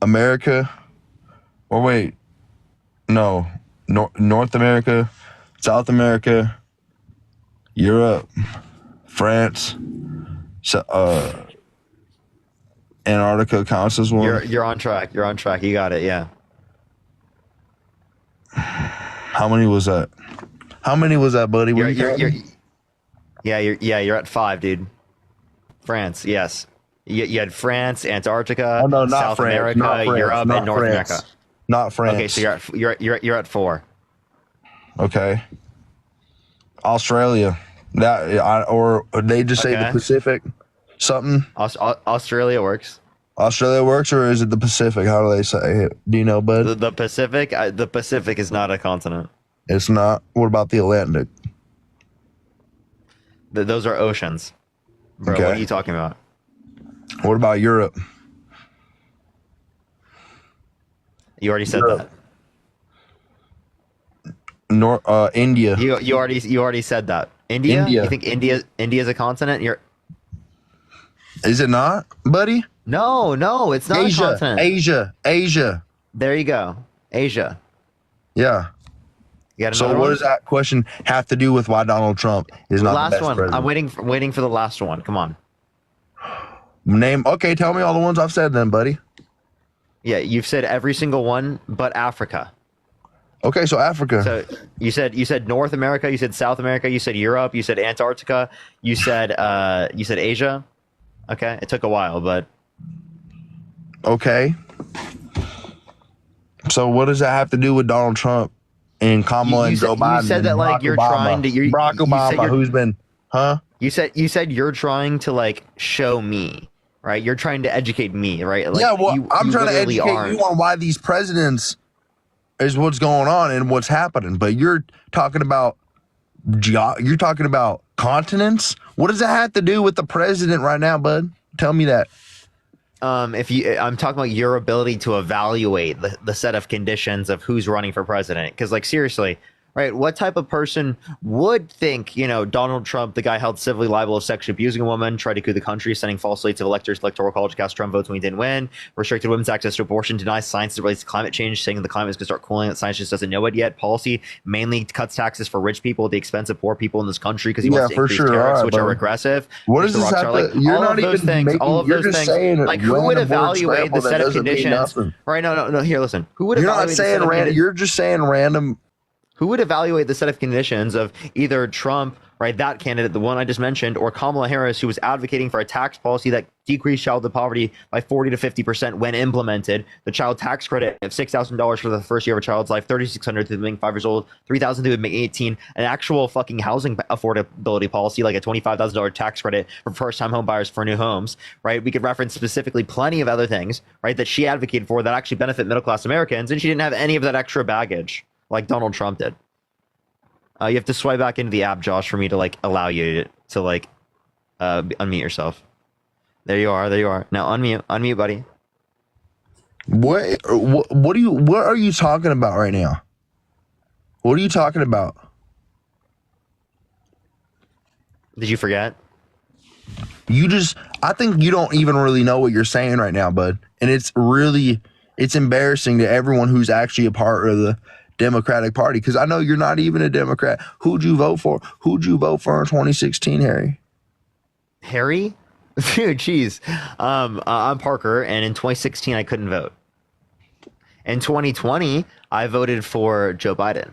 Speaker 23: America, or wait, no, North America, South America, Europe, France, Antarctica counts as one.
Speaker 1: You're on track. You're on track. You got it. Yeah.
Speaker 23: How many was that? Buddy?
Speaker 1: You're at 5, dude. France, yes. You had France, Antarctica,
Speaker 23: Oh no, not
Speaker 1: South
Speaker 23: France.
Speaker 1: America,
Speaker 23: Not France.
Speaker 1: Europe,
Speaker 23: Not
Speaker 1: and North
Speaker 23: France.
Speaker 1: America.
Speaker 23: Not France.
Speaker 1: Okay, so you're at 4.
Speaker 23: Okay. Australia. Or they just say the
Speaker 1: Okay.
Speaker 23: Pacific something.
Speaker 1: Australia works.
Speaker 23: Australia works, or is it the Pacific? How do they say it? Do you know, bud?
Speaker 1: The Pacific. The Pacific is not a continent.
Speaker 23: It's not. What about the Atlantic?
Speaker 1: Those are oceans, bro.
Speaker 23: Okay.
Speaker 1: What are you talking about?
Speaker 23: What about Europe?
Speaker 1: You already said
Speaker 23: that. India.
Speaker 1: You already said that. India.
Speaker 23: India.
Speaker 1: You think India is a continent?
Speaker 23: Is it not, buddy?
Speaker 1: No, it's not a continent.
Speaker 23: Asia.
Speaker 1: There you go. Asia.
Speaker 23: Yeah.
Speaker 1: You got
Speaker 23: So
Speaker 1: another
Speaker 23: what
Speaker 1: one?
Speaker 23: does that question have to do with why Donald Trump is not
Speaker 1: Last
Speaker 23: the best
Speaker 1: one.
Speaker 23: president?
Speaker 1: I'm waiting for the last one. Come on.
Speaker 23: Okay, tell me all the ones I've said then, buddy.
Speaker 1: Yeah, you've said every single one but Africa.
Speaker 23: Okay, so Africa.
Speaker 1: So you said North America, you said South America, you said Europe, you said Antarctica, you said Asia. Okay, it took a while, but
Speaker 23: okay. So what does that have to do with Donald Trump and Kamala and Joe Biden?
Speaker 1: You said that like you're trying to.
Speaker 23: Barack Obama, who's been, huh?
Speaker 1: You said you're trying to like show me, right? You're trying to educate me, right? Like,
Speaker 23: yeah, well, I'm
Speaker 1: you
Speaker 23: trying to
Speaker 1: literally
Speaker 23: educate
Speaker 1: aren't.
Speaker 23: you on why these presidents is what's going on and what's happening. But you're talking about continents. What does that have to do with the president right now, bud? Tell me that.
Speaker 1: I'm talking about your ability to evaluate the set of conditions of who's running for president. Because, like, seriously, right? What type of person would think, Donald Trump, the guy held civilly liable of sexually abusing a woman, tried to coup the country, sending false leads of electors to electoral college to cast Trump votes when he didn't win, restricted women's access to abortion, denies science that relates to climate change, saying the climate is going to start cooling, that science just doesn't know it yet. Policy mainly cuts taxes for rich people at the expense of poor people in this country because he wants to increase tariffs, which are regressive.
Speaker 23: What does this have to? You're not even making. You're just saying.
Speaker 1: Like, who would evaluate the set of conditions? Right? No. Here, listen. Who would?
Speaker 23: You're not saying random. You're just saying random.
Speaker 1: Who would evaluate the set of conditions of either Trump, right, that candidate, the one I just mentioned, or Kamala Harris, who was advocating for a tax policy that decreased childhood poverty by 40 to 50% when implemented, the child tax credit of $6,000 for the first year of a child's life, $3,600 to being 5 years old, $3,000 to being 18, an actual fucking housing affordability policy like a $25,000 tax credit for first-time home buyers for new homes, right? We could reference specifically plenty of other things, right, that she advocated for that actually benefit middle-class Americans, and she didn't have any of that extra baggage like Donald Trump did. You have to swipe back into the app, Josh, for me to like allow you to like unmute yourself. There you are. Now unmute, buddy.
Speaker 23: What are you talking about right now? What are you talking about?
Speaker 1: Did you forget?
Speaker 23: I think you don't even really know what you're saying right now, bud. And it's embarrassing to everyone who's actually a part of the Democratic Party, because I know you're not even a Democrat. Who'd you vote for? Who'd you vote for in 2016, Harry?
Speaker 1: Harry? Dude, jeez. I'm Parker, and in 2016, I couldn't vote. In 2020, I voted for Joe Biden.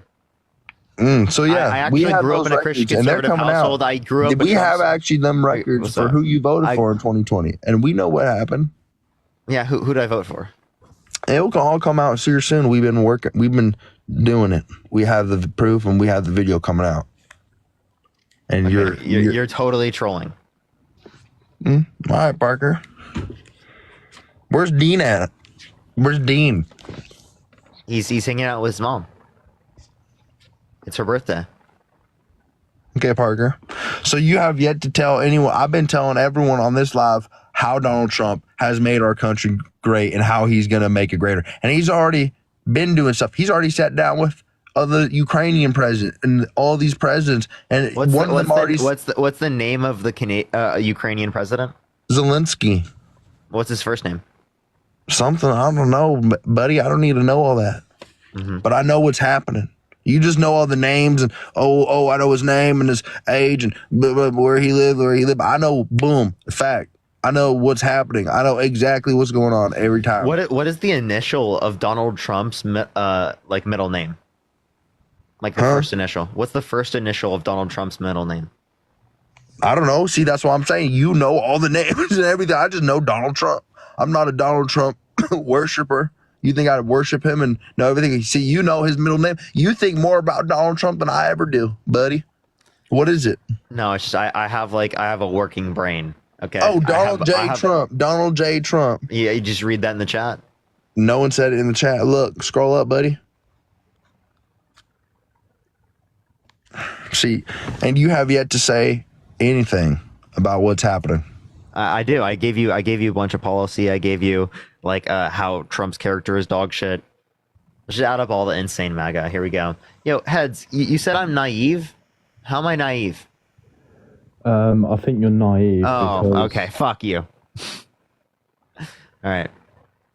Speaker 23: So yeah,
Speaker 1: I actually grew up in a Christian conservative household. I grew up.
Speaker 23: We have actually them records for who you voted for in 2020, and we know what happened.
Speaker 1: Yeah, who did I vote for?
Speaker 23: It will all come out here soon. We've been doing it. We have the proof and we have the video coming out. And
Speaker 1: okay, you're totally trolling.
Speaker 23: All right, Parker. Where's Dean at? Where's Dean?
Speaker 1: He's hanging out with his mom. It's her birthday.
Speaker 23: Okay, Parker. So you have yet to tell anyone. I've been telling everyone on this live how Donald Trump has made our country great and how he's going to make it greater. And he's already been doing stuff. He's already sat down with the Ukrainian president and all these presidents. And what's
Speaker 1: the name of the Ukrainian president?
Speaker 23: Zelensky.
Speaker 1: What's his first name?
Speaker 23: Something I don't know, buddy. I don't need to know all that. But I know what's happening. You just know all the names and I know his name and his age and where he lived. I know, boom, fact. I know what's happening. I know exactly what's going on every time.
Speaker 1: What is the initial of Donald Trump's middle name? Like the first initial. What's the first initial of Donald Trump's middle name?
Speaker 23: I don't know. See, that's why I'm saying you know all the names and everything. I just know Donald Trump. I'm not a Donald Trump worshiper. You think I'd worship him and know everything? See, you know his middle name. You think more about Donald Trump than I ever do, buddy. What is it?
Speaker 1: No, it's just I have a working brain. Okay.
Speaker 23: Oh, Donald J. Trump. Donald J. Trump.
Speaker 1: Yeah, you just read that in the chat.
Speaker 23: No one said it in the chat. Look, scroll up, buddy. See, and you have yet to say anything about what's happening.
Speaker 1: I do. I gave you a bunch of policy. I gave you how Trump's character is dog shit. Just add up all the insane MAGA. Here we go. Yo, Heads, you said I'm naive. How am I naive?
Speaker 9: I think you're naive.
Speaker 1: Oh, okay. Fuck you. All right.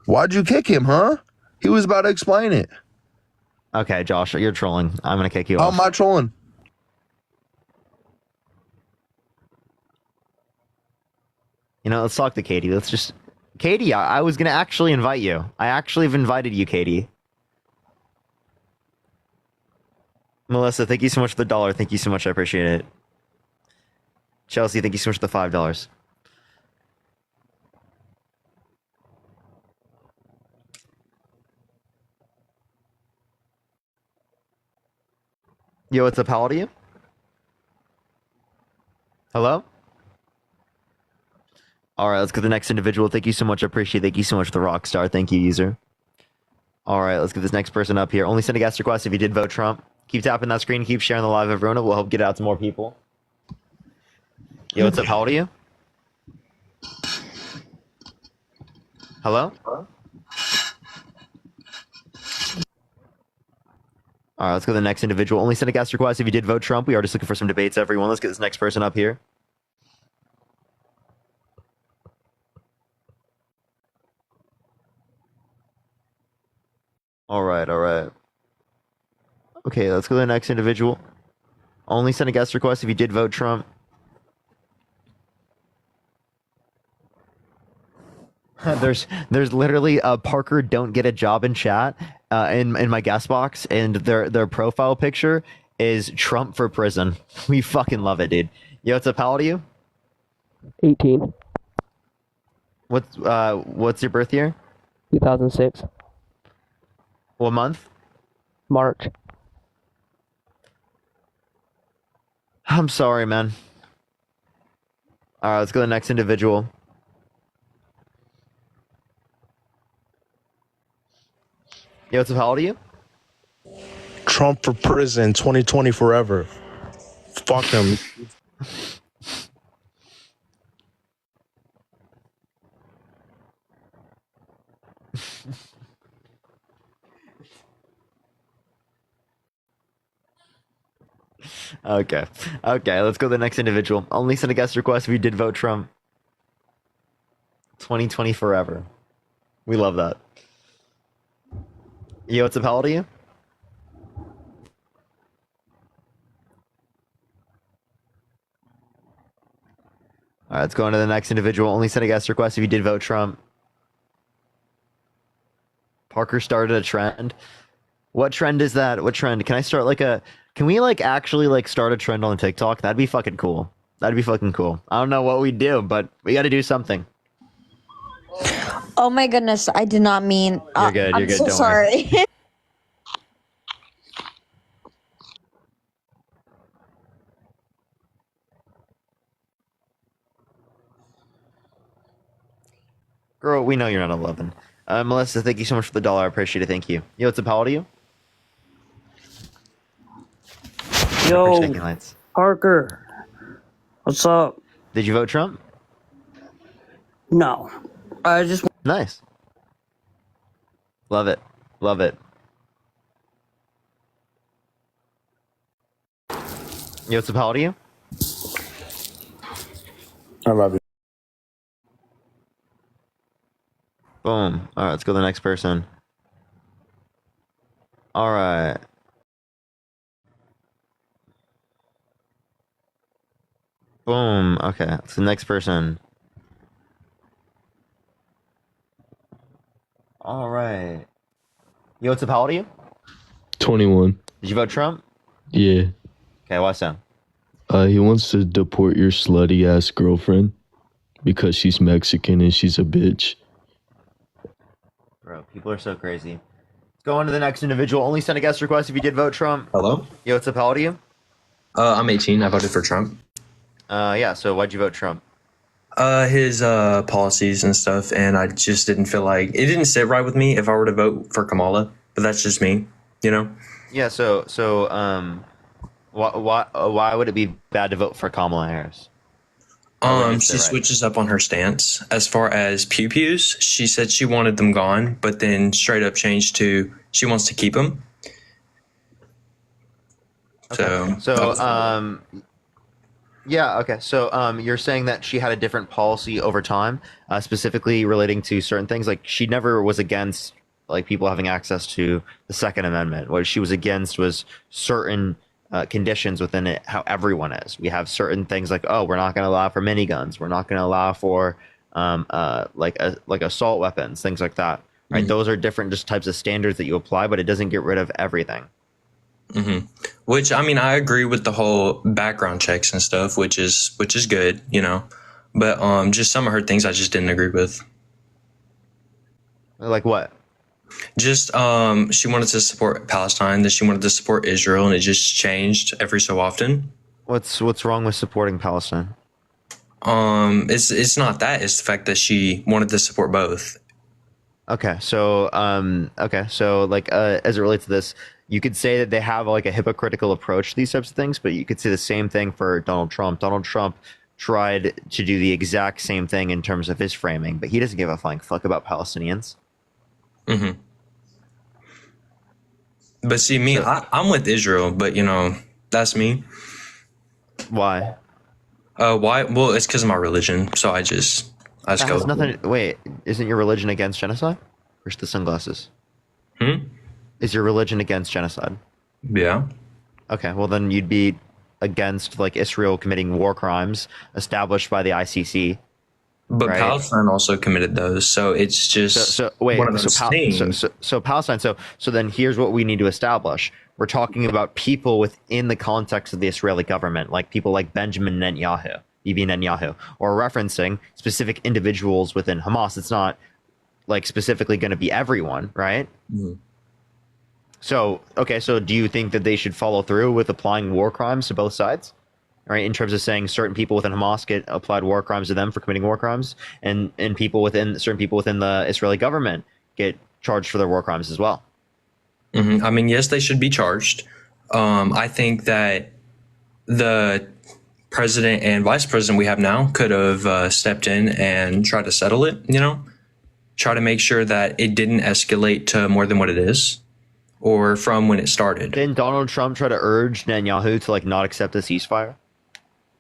Speaker 23: Why'd you kick him, huh? He was about to explain it.
Speaker 1: Okay, Josh, you're trolling. I'm gonna kick you
Speaker 23: How
Speaker 1: off.
Speaker 23: am I trolling?
Speaker 1: You know, let's talk to Katie. Katie, I was going to actually invite you. I actually have invited you, Katie. Melissa, thank you so much for the $1. Thank you so much. I appreciate it. Chelsea, thank you so much for the $5. Yo, what's up? How old are you? Hello? All right, let's get the next individual. Thank you so much. I appreciate it. Thank you so much for the rock star. Thank you, user. All right, let's get this next person up here. Only send a guest request if you did vote Trump. Keep tapping that screen. Keep sharing the live, everyone. It will help get out to more people. Yo, what's up? How old are you? Hello? All right, let's go to the next individual. Only send a guest request if you did vote Trump. We are just looking for some debates, everyone. Let's get this next person up here. All right. Okay, let's go to the next individual. Only send a guest request if you did vote Trump. There's literally a Parker don't get a job in chat in my guest box, and their profile picture is Trump for prison. We fucking love it, dude. Yo, what's up? How old are you?
Speaker 16: 18.
Speaker 1: What's your birth year?
Speaker 16: 2006.
Speaker 1: What month?
Speaker 16: March.
Speaker 1: I'm sorry, man. All right, let's go to the next individual. Yo, what's up? How old are you?
Speaker 11: Trump for prison, 2020 forever. Fuck him.
Speaker 1: Okay. Okay, let's go to the next individual. Only send a guest request if you did vote Trump. 2020 forever. We love that. Yo, what's up? How old are you? All right, let's go on to the next individual. Only send a guest request if you did vote Trump. Parker started a trend. What trend is that? What trend? Can I start like a... Can we like actually like start a trend on TikTok? That'd be fucking cool. That'd be fucking cool. I don't know what we do, but we got to do something.
Speaker 13: Oh my goodness, I did not mean.
Speaker 1: You're good. You're
Speaker 13: I'm
Speaker 1: good.
Speaker 13: so
Speaker 1: Don't worry.
Speaker 13: sorry.
Speaker 1: Girl, we know you're not 11. Melissa, thank you so much for the dollar. I appreciate it. Thank you. Yo, what's up? How old are you?
Speaker 14: Yo, Parker, what's up?
Speaker 1: Did you vote Trump?
Speaker 14: No, I just...
Speaker 1: Nice. Love it. Love it. Yo, what's up? How old are you?
Speaker 2: I love you.
Speaker 1: Boom. All right, let's go to the next person. All right. Boom. Okay, it's the next person. All right. Yo, what's up? How old are you?
Speaker 9: 21.
Speaker 1: Did you vote Trump?
Speaker 9: Yeah.
Speaker 1: Okay, why so?
Speaker 9: He wants to deport your slutty ass girlfriend because she's Mexican and she's a bitch.
Speaker 1: Bro, people are so crazy. Let's go on to the next individual. Only send a guest request if you did vote Trump.
Speaker 15: Hello?
Speaker 1: Yo, what's up? How old are you?
Speaker 15: I'm 18. I voted for Trump.
Speaker 1: Yeah, so why'd you vote Trump?
Speaker 15: His policies and stuff, and I just didn't feel like... It didn't sit right with me if I were to vote for Kamala, but that's just me, you know?
Speaker 1: Yeah, why would it be bad to vote for Kamala Harris?
Speaker 15: She switches up on her stance. As far as pew-pews, she said she wanted them gone, but then straight up changed to she wants to keep them.
Speaker 1: Okay. Yeah, okay. So you're saying that she had a different policy over time, specifically relating to certain things. Like she never was against like people having access to the Second Amendment. What she was against was certain conditions within it, how everyone is. We have certain things like, oh, we're not going to allow for miniguns. We're not going to allow for like assault weapons, things like that. Right? Mm-hmm. Those are different just types of standards that you apply, but it doesn't get rid of everything.
Speaker 15: Mm-hmm. Which, I mean, I agree with the whole background checks and stuff, which is good, you know, but just some of her things I just didn't agree with.
Speaker 1: Like what?
Speaker 15: Just she wanted to support Palestine, then she wanted to support Israel, and it just changed every so often.
Speaker 1: What's wrong with supporting Palestine?
Speaker 15: It's not that, it's the fact that she wanted to support both.
Speaker 1: Okay, so like as it relates to this, you could say that they have like a hypocritical approach to these types of things, but you could say the same thing for Donald Trump. Donald Trump tried to do the exact same thing in terms of his framing, but he doesn't give a flying fuck about Palestinians.
Speaker 15: Mm-hmm. But see, me, I'm with Israel, but you know, that's me.
Speaker 1: Why?
Speaker 15: Why? Well, it's because of my religion, so I
Speaker 1: that
Speaker 15: go.
Speaker 1: has nothing. Wait, isn't your religion against genocide? Where's the sunglasses? Is your religion against genocide?
Speaker 15: Yeah.
Speaker 1: Okay, well then you'd be against like Israel committing war crimes established by the ICC.
Speaker 15: But
Speaker 1: right?
Speaker 15: Palestine also committed those, so it's just one of those things.
Speaker 1: So Palestine. So then here's what we need to establish. We're talking about people within the context of the Israeli government, like people like Benjamin Netanyahu, Bibi Netanyahu, or referencing specific individuals within Hamas. It's not like specifically going to be everyone, right?
Speaker 15: Mm-hmm.
Speaker 1: So, okay, so do you think that they should follow through with applying war crimes to both sides? Right, in terms of saying certain people within Hamas get applied war crimes to them for committing war crimes, and certain people within the Israeli government get charged for their war crimes as well.
Speaker 15: Mm-hmm. I mean, yes, they should be charged. I think that the president and vice president we have now could have stepped in and tried to settle it, you know, try to make sure that it didn't escalate to more than what it is. or from when it started.
Speaker 1: Didn't Donald Trump try to urge Netanyahu to like not accept the ceasefire?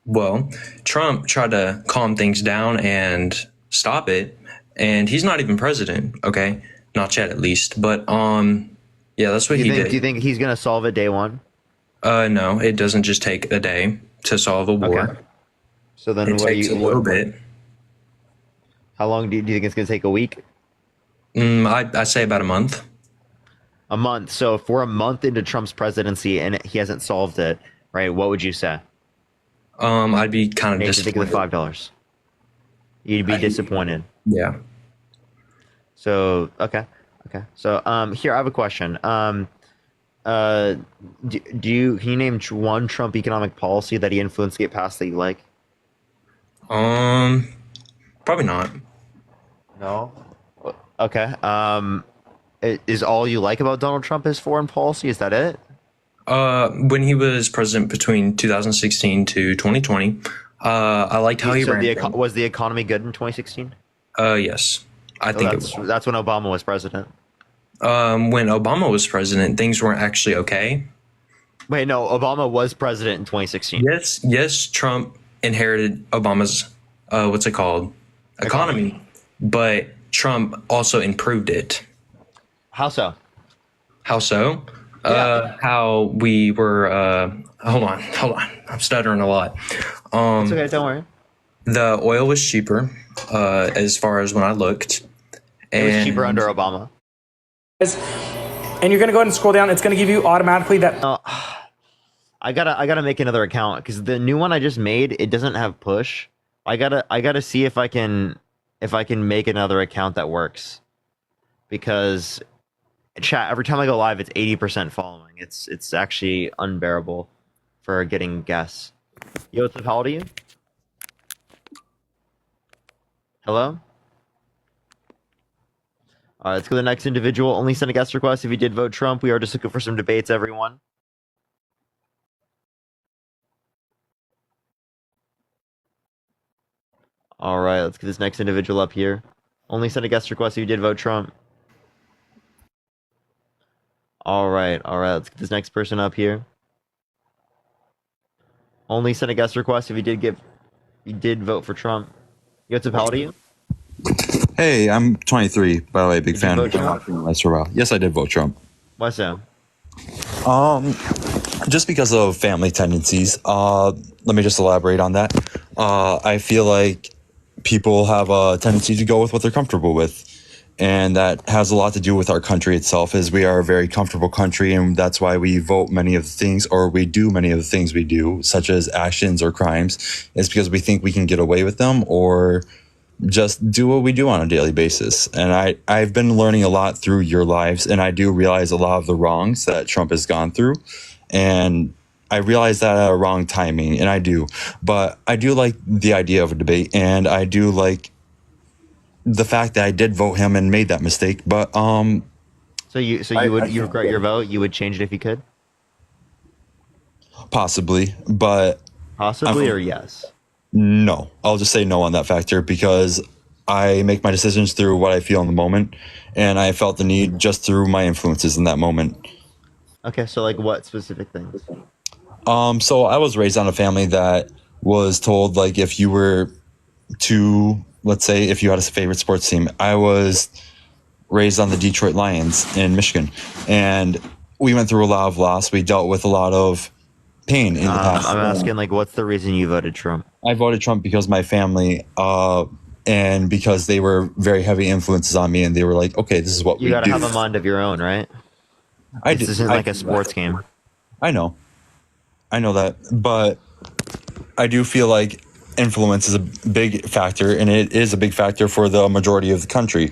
Speaker 15: Well, Trump tried to calm things down and stop it, and he's not even president. Okay, not yet, at least. But yeah, that's what he did.
Speaker 1: Do you think he's gonna solve it day one?
Speaker 15: No, it doesn't just take a day to solve a war.
Speaker 1: Okay. So then
Speaker 15: It takes a little bit.
Speaker 1: How long do you think it's gonna take? A week?
Speaker 15: I say about a month.
Speaker 1: A month. So if we're a month into Trump's presidency and he hasn't solved it, right? What would you say?
Speaker 15: I'd be kind of
Speaker 1: disappointed. Think of the $5. You'd be disappointed.
Speaker 15: Yeah.
Speaker 1: So okay. So here I have a question. Can you name one Trump economic policy that he influenced to get passed that you like?
Speaker 15: Probably not.
Speaker 1: No. Okay. Is all you like about Donald Trump his foreign policy? Is that it?
Speaker 15: When he was president between 2016 to 2020, I liked how he ran.
Speaker 1: Was the economy good in 2016?
Speaker 15: Yes, I think
Speaker 1: that's when Obama was president.
Speaker 15: When Obama was president, things weren't actually okay.
Speaker 1: Wait, no, Obama was president in 2016.
Speaker 15: Yes, Trump inherited Obama's what's it called? Economy, but Trump also improved it.
Speaker 1: How so?
Speaker 15: How so? Yeah. How we were. Hold on. I'm stuttering a lot.
Speaker 1: It's okay. Don't worry.
Speaker 15: The oil was cheaper, as far as when I looked.
Speaker 1: It was cheaper under Obama.
Speaker 17: And you're gonna go ahead and scroll down. It's gonna give you automatically that.
Speaker 1: I gotta make another account because the new one I just made, it doesn't have push. I gotta see if I can make another account that works, because chat every time I go live it's 80% following. It's actually unbearable for getting guests. Yo, what's up? How old are you? Hello? All right, let's go to the next individual. Only send a guest request if you did vote Trump. We are just looking for some debates, everyone. All right, let's get this next individual up here. Only send a guest request if you did vote Trump. All right, let's get this next person up here. Only send a guest request if you did vote for Trump. You got to how old are you?
Speaker 18: Hey, I'm 23, by the way, big fan.
Speaker 1: Did you vote Trump?
Speaker 18: For a while. Yes, I did vote Trump.
Speaker 1: Why so?
Speaker 18: Just because of family tendencies. Let me just elaborate on that. I feel like people have a tendency to go with what they're comfortable with. And that has a lot to do with our country itself, as we are a very comfortable country, and that's why we vote many of the things, or we do many of the things we do, such as actions or crimes, is because we think we can get away with them, or just do what we do on a daily basis. And I've been learning a lot through your lives, and I do realize a lot of the wrongs that Trump has gone through. And I realize that at a wrong timing, and I do. But I do like the idea of a debate, and I do like the fact that I did vote him and made that mistake. But
Speaker 1: So you regret your vote? You would change it if you could?
Speaker 18: Possibly, but
Speaker 1: possibly or yes?
Speaker 18: No, I'll just say no on that factor, because I make my decisions through what I feel in the moment, and I felt the need just through my influences in that moment.
Speaker 1: Okay, so like what specific things?
Speaker 18: So I was raised on a family that was told, like, if you were to, let's say, if you had a favorite sports team. I was raised on the Detroit Lions in Michigan, and we went through a lot of loss. We dealt with a lot of pain in the past.
Speaker 1: I'm asking, like, what's the reason you voted Trump?
Speaker 18: I voted Trump because my family, and because they were very heavy influences on me, and they were like, okay, this is what we do.
Speaker 1: You gotta have a mind of your own, right? This isn't like a sports game.
Speaker 18: I know that, but I do feel like influence is a big factor, and it is a big factor for the majority of the country.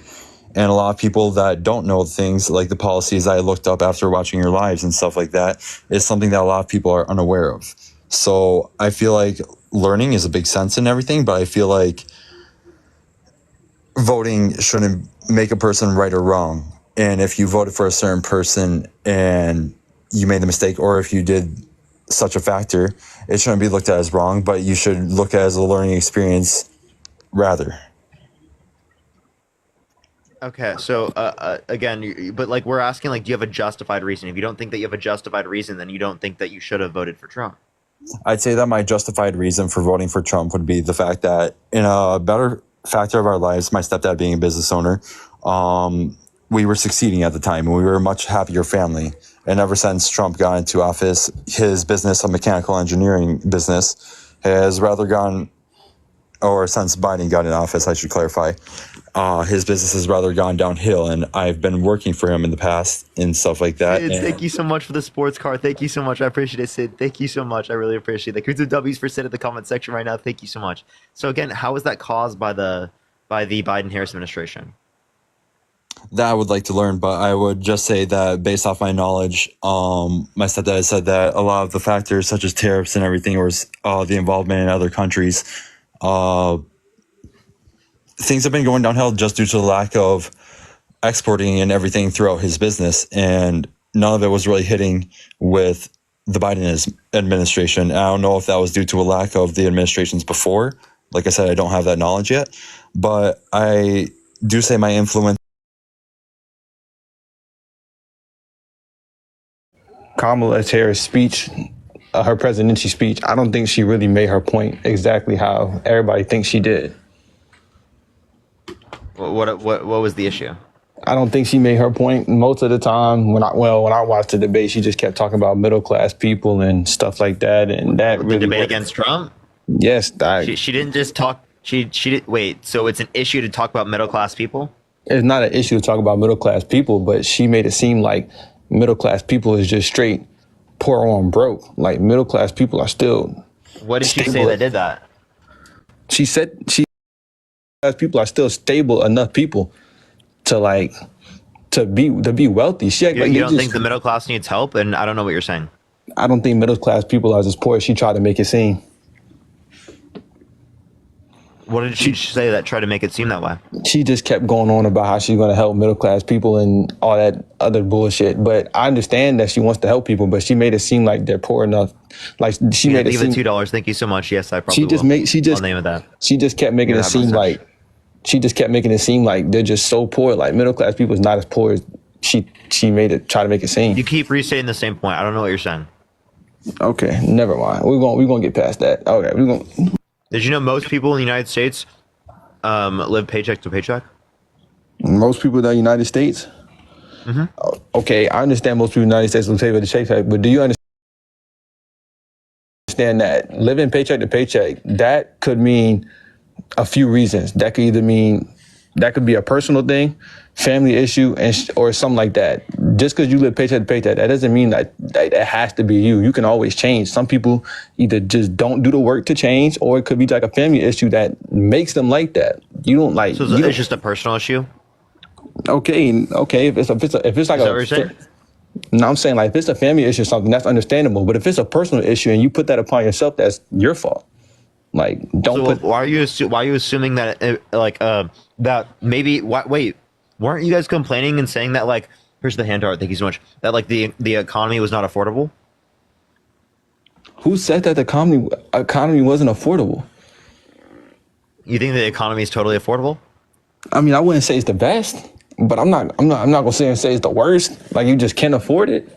Speaker 18: And a lot of people that don't know things like the policies I looked up after watching your lives and stuff like that is something that a lot of people are unaware of. So I feel like learning is a big sense in everything, but I feel like voting shouldn't make a person right or wrong. And if you voted for a certain person and you made the mistake, or if you did such a factor, it shouldn't be looked at as wrong, but you should look at it as a learning experience rather.
Speaker 1: Okay, so again, but like we're asking, like, do you have a justified reason? If you don't think that you have a justified reason, then you don't think that you should have voted for Trump.
Speaker 18: I'd say that my justified reason for voting for Trump would be the fact that in a better factor of our lives, my stepdad being a business owner, we were succeeding at the time and we were a much happier family. And ever since Trump got into office, his business, a mechanical engineering business, has rather gone, or since Biden got in office, I should clarify, his business has rather gone downhill, and I've been working for him in the past and stuff like that.
Speaker 1: Sid, thank you so much for the sports car. Thank you so much. I appreciate it, Sid. Thank you so much. I really appreciate it. Here's the W's for Sid in the comment section right now. Thank you so much. So again, how is that caused by the Biden-Harris administration?
Speaker 18: That I would like to learn, but I would just say that based off my knowledge, my stepdad said that a lot of the factors such as tariffs and everything, or the involvement in other countries, things have been going downhill just due to the lack of exporting and everything throughout his business. And none of it was really hitting with the Biden administration. I don't know if that was due to a lack of the administrations before. Like I said, I don't have that knowledge yet, but I do say my influence.
Speaker 6: Kamala Harris' speech, her presidential speech, I don't think she really made her point exactly how everybody thinks she did.
Speaker 1: What was the issue?
Speaker 6: I don't think she made her point most of the time. When I watched the debate, she just kept talking about middle class people and stuff like that, and that
Speaker 1: The
Speaker 6: really
Speaker 1: debate against Trump?
Speaker 6: Yes,
Speaker 1: She didn't just talk. She did. Wait, so it's an issue to talk about middle class people?
Speaker 6: It's not an issue to talk about middle class people, but she made it seem like middle class people is just straight poor on broke. Like middle class people are still.
Speaker 1: What did she say that did that?
Speaker 6: She said people are still stable enough people to be wealthy.
Speaker 1: You don't think the middle class needs help? And I don't know what you're saying.
Speaker 6: I don't think middle class people are as poor as she tried to make it seem.
Speaker 1: What did she say that tried to make it seem that way?
Speaker 6: She just kept going on about how she's going to help middle class people and all that other bullshit. But I understand that she wants to help people, but she made it seem like they're poor enough. Like she made it seem.
Speaker 1: Leave the $2. Thank you so much. Yes, I probably will. I'll name it that.
Speaker 6: She just kept making it seem like. She just kept making it seem like they're just so poor. Like middle class people is not as poor as she made it, try to make it seem.
Speaker 1: You keep restating the same point. I don't know what you're saying.
Speaker 6: Okay, never mind. We're gonna get past that. Okay,
Speaker 1: Did you know most people in the United States live paycheck to paycheck?
Speaker 6: Most people in the United States?
Speaker 1: Mm-hmm.
Speaker 6: Okay, I understand most people in the United States live paycheck to paycheck, but do you understand that living paycheck to paycheck, that could mean a few reasons. That could either mean that could be a personal thing, family issue, or something like that. Just because you live paycheck to paycheck, that doesn't mean that it has to be you. You can always change. Some people either just don't do the work to change, or it could be like a family issue that makes them like that. You don't like.
Speaker 1: So it's just a personal issue.
Speaker 6: Okay. If it's like
Speaker 1: Is that what you're saying?
Speaker 6: No, I'm saying like if it's a family issue or something, that's understandable. But if it's a personal issue and you put that upon yourself, that's your fault. Like,
Speaker 1: Why are you assuming that that maybe? Wait, weren't you guys complaining and saying that like? Here's the handout. Thank you so much. That like the economy was not affordable.
Speaker 6: Who said that the economy wasn't affordable?
Speaker 1: You think the economy is totally affordable?
Speaker 6: I mean, I wouldn't say it's the best, but I'm not gonna say it's the worst. Like you just can't afford it.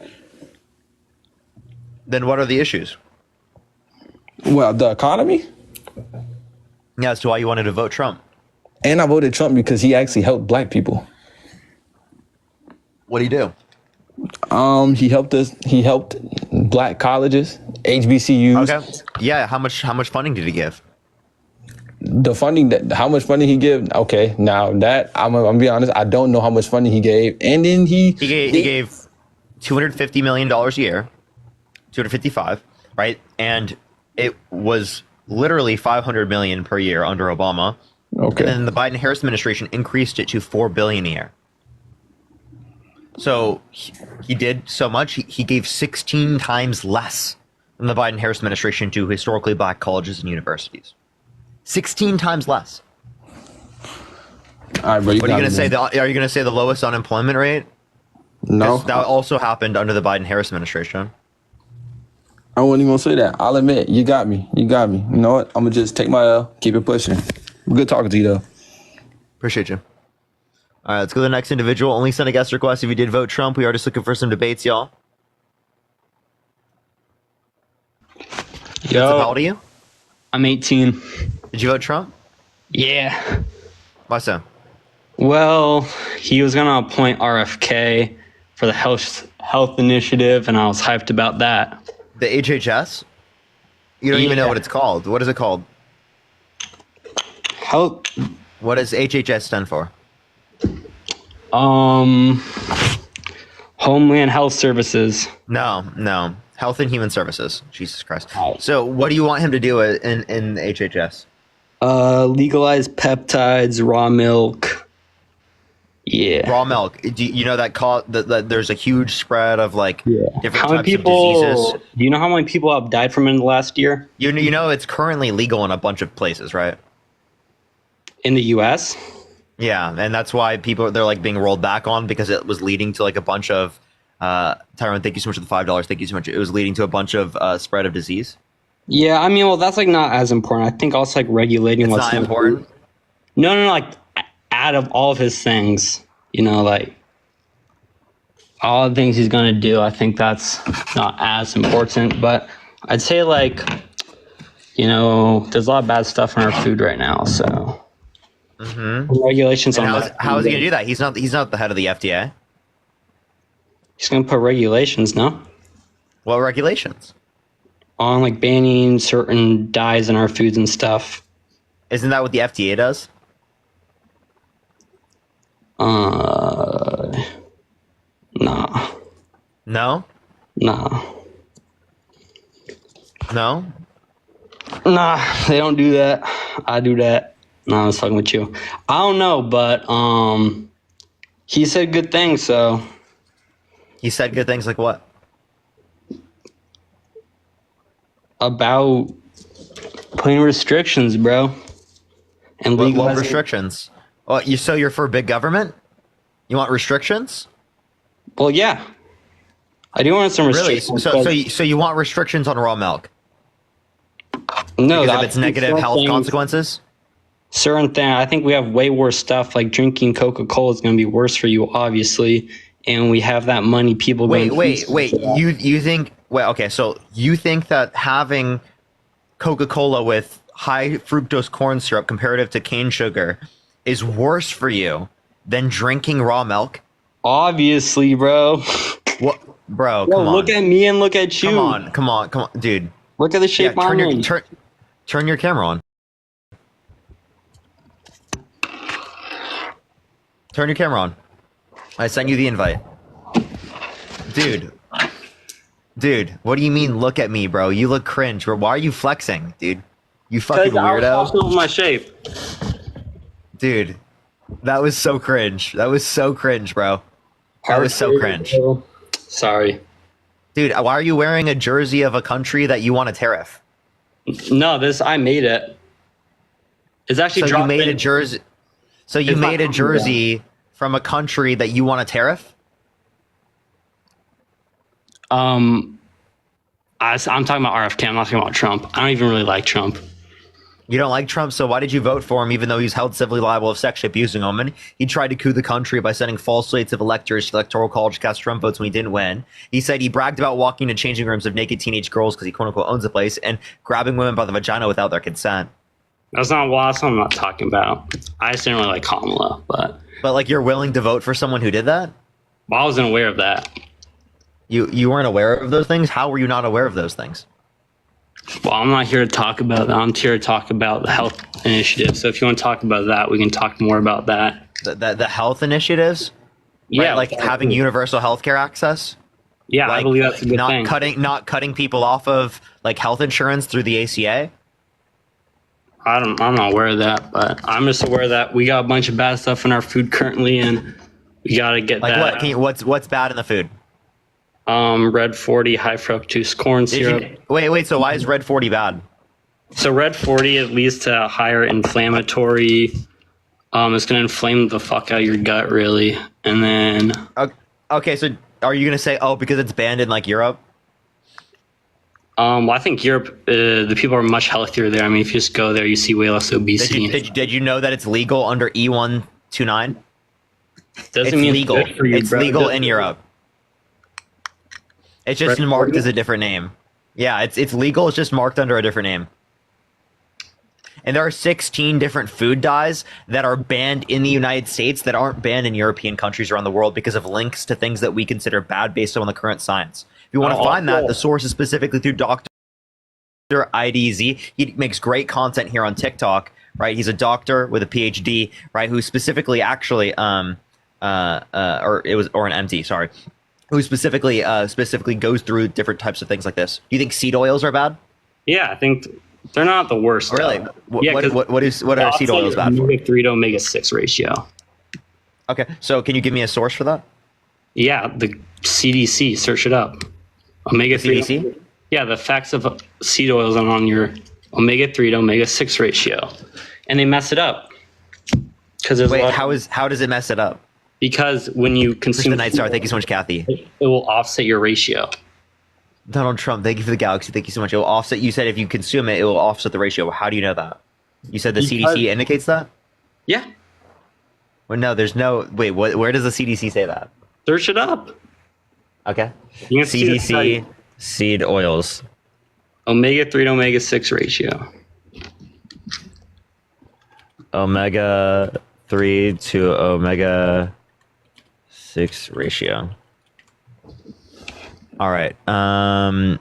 Speaker 1: Then what are the issues?
Speaker 6: Well, the economy.
Speaker 1: Yeah, that's why you wanted to vote Trump.
Speaker 6: And I voted Trump because he actually helped black people.
Speaker 1: What did he do?
Speaker 6: He helped us. He helped black colleges, HBCUs.
Speaker 1: Okay. Yeah. How much funding did he give?
Speaker 6: The funding how much funding he gave? Okay, now that I'm gonna be honest, I don't know how much funding he gave. And then he
Speaker 1: gave $250 million a year, 255, right? And it was literally $500 million per year under Obama.
Speaker 6: Okay.
Speaker 1: And then the Biden-Harris administration increased it to $4 billion a year. So he did so much. He gave 16 times less than the Biden-Harris administration to historically black colleges and universities. 16 times less.
Speaker 6: All right, bro,
Speaker 1: what are you going to say? Are you going to say the lowest unemployment rate?
Speaker 6: No.
Speaker 1: That also happened under the Biden-Harris administration.
Speaker 6: I wasn't even gonna say that. I'll admit, you got me. You know what? I'm gonna just take my L, keep it pushing. Good talking to you though.
Speaker 1: Appreciate you. All right, let's go to the next individual. Only send a guest request if you did vote Trump. We are just looking for some debates, y'all.
Speaker 10: Yo.
Speaker 1: How old are you?
Speaker 10: I'm 18.
Speaker 1: Did you vote Trump?
Speaker 10: Yeah.
Speaker 1: Why so?
Speaker 10: Well, he was going to appoint RFK for the health initiative, and I was hyped about that.
Speaker 1: The HHS? You don't even know what it's called. What is it called?
Speaker 10: Health.
Speaker 1: What does HHS stand for?
Speaker 10: Homeland Health Services.
Speaker 1: No. Health and Human Services. Jesus Christ. So what do you want him to do in the HHS?
Speaker 10: Legalize peptides, raw milk. Yeah.
Speaker 1: Raw milk. Do you know that there's a huge spread of different
Speaker 10: How many
Speaker 1: types
Speaker 10: people?
Speaker 1: of diseases?
Speaker 10: Do you know how many people have died from it in the last year?
Speaker 1: You know it's currently legal in a bunch of places, right?
Speaker 10: In the U.S.
Speaker 1: Yeah, and that's why they're being rolled back on, because it was leading to a bunch of Tyrone, thank you so much for the $5. Thank you so much. It was leading to a bunch of spread of disease.
Speaker 10: Yeah, I mean, well, that's not as important. I think also regulating what's
Speaker 1: not important.
Speaker 10: No. Out of all of his things, all the things he's gonna do, I think that's not as important. But I'd say there's a lot of bad stuff in our food right now. So regulations on that.
Speaker 1: How is he gonna do that? He's not the head of the FDA.
Speaker 10: He's gonna put regulations, no?
Speaker 1: What regulations?
Speaker 10: On banning certain dyes in our foods and stuff.
Speaker 1: Isn't that what the FDA does?
Speaker 10: Nah.
Speaker 1: No?
Speaker 10: Nah.
Speaker 1: No?
Speaker 10: Nah, they don't do that. I do that. No, I was talking with you. I don't know, but he said good things, so.
Speaker 1: He said good things like what?
Speaker 10: About putting restrictions, bro. And
Speaker 1: what restrictions? Oh, you're for big government? You want restrictions?
Speaker 10: Well, yeah. I do want some restrictions.
Speaker 1: Really? So you want restrictions on raw milk?
Speaker 10: No,
Speaker 1: because of its negative health consequences?
Speaker 10: Certain thing. I think we have way worse stuff, like drinking Coca-Cola is going to be worse for you, obviously. And we have that money. People
Speaker 1: wait. You think? Well, okay. So you think that having Coca-Cola with high fructose corn syrup comparative to cane sugar is worse for you than drinking raw milk?
Speaker 10: Obviously, bro.
Speaker 1: What, bro? Come on.
Speaker 10: Look at me and look at you.
Speaker 1: Come on, dude.
Speaker 10: Look at the shape I'm in.
Speaker 1: Turn your camera on. Turn your camera on. I sent you the invite. Dude, what do you mean look at me, bro? You look cringe. Why are you flexing, dude? You fucking weirdo.
Speaker 10: I was with my shape.
Speaker 1: Dude, that was so cringe. That was so cringe, bro. That was so cringe.
Speaker 10: Sorry.
Speaker 1: Dude, why are you wearing a jersey of a country that you want a tariff?
Speaker 10: No, I made it. It's actually
Speaker 1: so you made a jersey. So you made a jersey from a country that you want a tariff?
Speaker 10: I'm talking about RFK. I'm not talking about Trump. I don't even really like Trump.
Speaker 1: You don't like Trump, so why did you vote for him even though he's held civilly liable of sexually abusing a woman? He tried to coup the country by sending false slates of electors to the Electoral College to cast Trump votes when he didn't win. He said he bragged about walking into changing rooms of naked teenage girls because he quote-unquote owns the place and grabbing women by the vagina without their consent.
Speaker 10: That's not what I'm not talking about. I just didn't really like Kamala, but
Speaker 1: you're willing to vote for someone who did that?
Speaker 10: Well, I wasn't aware of that.
Speaker 1: You weren't aware of those things? How were you not aware of those things?
Speaker 10: Well, I'm not here to talk about that. I'm here to talk about the health initiative. So if you want to talk about that, we can talk more about that.
Speaker 1: The health initiatives?
Speaker 10: Yeah.
Speaker 1: Right? Like having universal healthcare access?
Speaker 10: Yeah, I believe that's a good thing.
Speaker 1: Not cutting people off of health insurance through the ACA?
Speaker 10: I'm not aware of that, but I'm just aware that we got a bunch of bad stuff in our food currently, and we got to get that.
Speaker 1: What's bad in the food?
Speaker 10: Red 40 high fructose corn syrup.
Speaker 1: Wait. So why is Red 40 bad?
Speaker 10: So Red 40 it leads to higher inflammatory. It's going to inflame the fuck out of your gut, really, and then.
Speaker 1: Okay, so are you going to say because it's banned in Europe?
Speaker 10: Well, I think Europe, the people are much healthier there. I mean, if you just go there, you see way less obesity.
Speaker 1: Did you know that it's legal under E129?
Speaker 10: Doesn't
Speaker 1: it's
Speaker 10: mean
Speaker 1: legal.
Speaker 10: it's good for you,
Speaker 1: It's
Speaker 10: bro.
Speaker 1: legal in Europe. It's just
Speaker 10: Right.
Speaker 1: marked as a different name. Yeah, it's legal. It's just marked under a different name. And there are 16 different food dyes that are banned in the United States that aren't banned in European countries around the world because of links to things that we consider bad based on the current science. If you want to find that, the source is specifically through Dr. IDZ. He makes great content here on TikTok, right? He's a doctor with a PhD, right? Who specifically actually, or an MD, sorry, who specifically goes through different types of things like this. Do you think seed oils are bad?
Speaker 10: Yeah, I think they're not the worst.
Speaker 1: Really? What are seed oils bad for?
Speaker 10: Omega-3 to omega-6 ratio.
Speaker 1: Okay, so can you give me a source for that?
Speaker 10: Yeah, the CDC. Search it up. Omega-3.
Speaker 1: CDC?
Speaker 10: Yeah, the effects of seed oils on your omega-3 to omega-6 ratio, and they mess it up because there's
Speaker 1: how does it mess it up?
Speaker 10: Because when you consume
Speaker 1: the Night Star, thank you so much, Kathy.
Speaker 10: It will offset your ratio.
Speaker 1: Donald Trump, thank you for the galaxy. Thank you so much. It will offset. You said if you consume it, it will offset the ratio. How do you know that? You said the CDC indicates that?
Speaker 10: Yeah.
Speaker 1: Well, no, there's no. Wait, where does the CDC say that?
Speaker 10: Search it up.
Speaker 1: Okay.
Speaker 10: You can see
Speaker 1: CDC seed oils.
Speaker 10: Omega-3 to omega-6 ratio.
Speaker 1: Omega-3 to omega-6 ratio. All right. I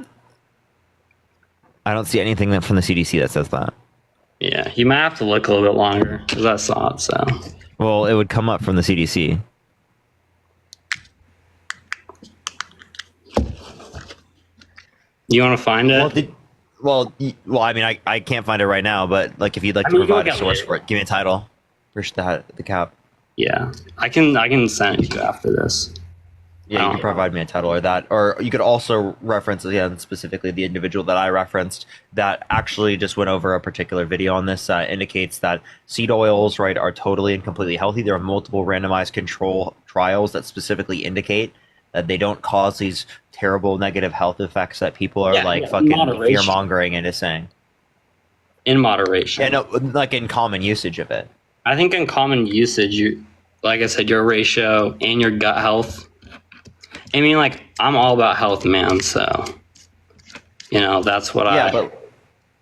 Speaker 1: don't see anything from the CDC that says that.
Speaker 10: Yeah, you might have to look a little bit longer because I saw it. So.
Speaker 1: Well, it would come up from the CDC.
Speaker 10: You want to find it?
Speaker 1: Well, I mean, I can't find it right now, but like if you'd like to provide a source for it, give me a title. Push the cap.
Speaker 10: Yeah, I can send it to you after this.
Speaker 1: Yeah, you can provide me a title or that, or you could also reference again specifically the individual that I referenced that actually just went over a particular video on this. Indicates that seed oils, right, are totally and completely healthy. There are multiple randomized control trials that specifically indicate that they don't cause these terrible negative health effects that people are fucking fear mongering into saying.
Speaker 10: In moderation.
Speaker 1: Yeah, no, like in common usage of it.
Speaker 10: I think in common usage, like I said, your ratio and your gut health. I mean, like, I'm all about health, man. So, that's what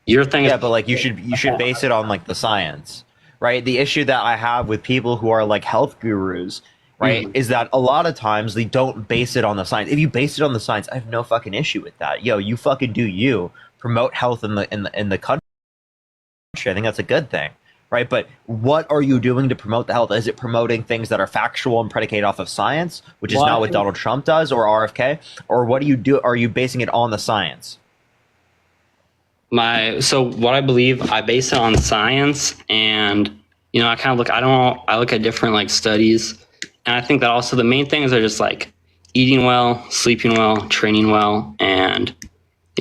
Speaker 10: your thing is.
Speaker 1: Yeah, but like you should base it on like the science, right? The issue that I have with people who are like health gurus, right, is that a lot of times they don't base it on the science. If you base it on the science, I have no fucking issue with that. Yo, you fucking do you. Promote health in the country. I think that's a good thing. Right, but what are you doing to promote the health? Is it promoting things that are factual and predicated off of science, which is not what Donald Trump does or RFK? Or what do you do? Are you basing it on the science?
Speaker 10: So what I believe, I base it on science, and I kind of look. I look at different like studies, and I think that also the main things are just like eating well, sleeping well, training well, and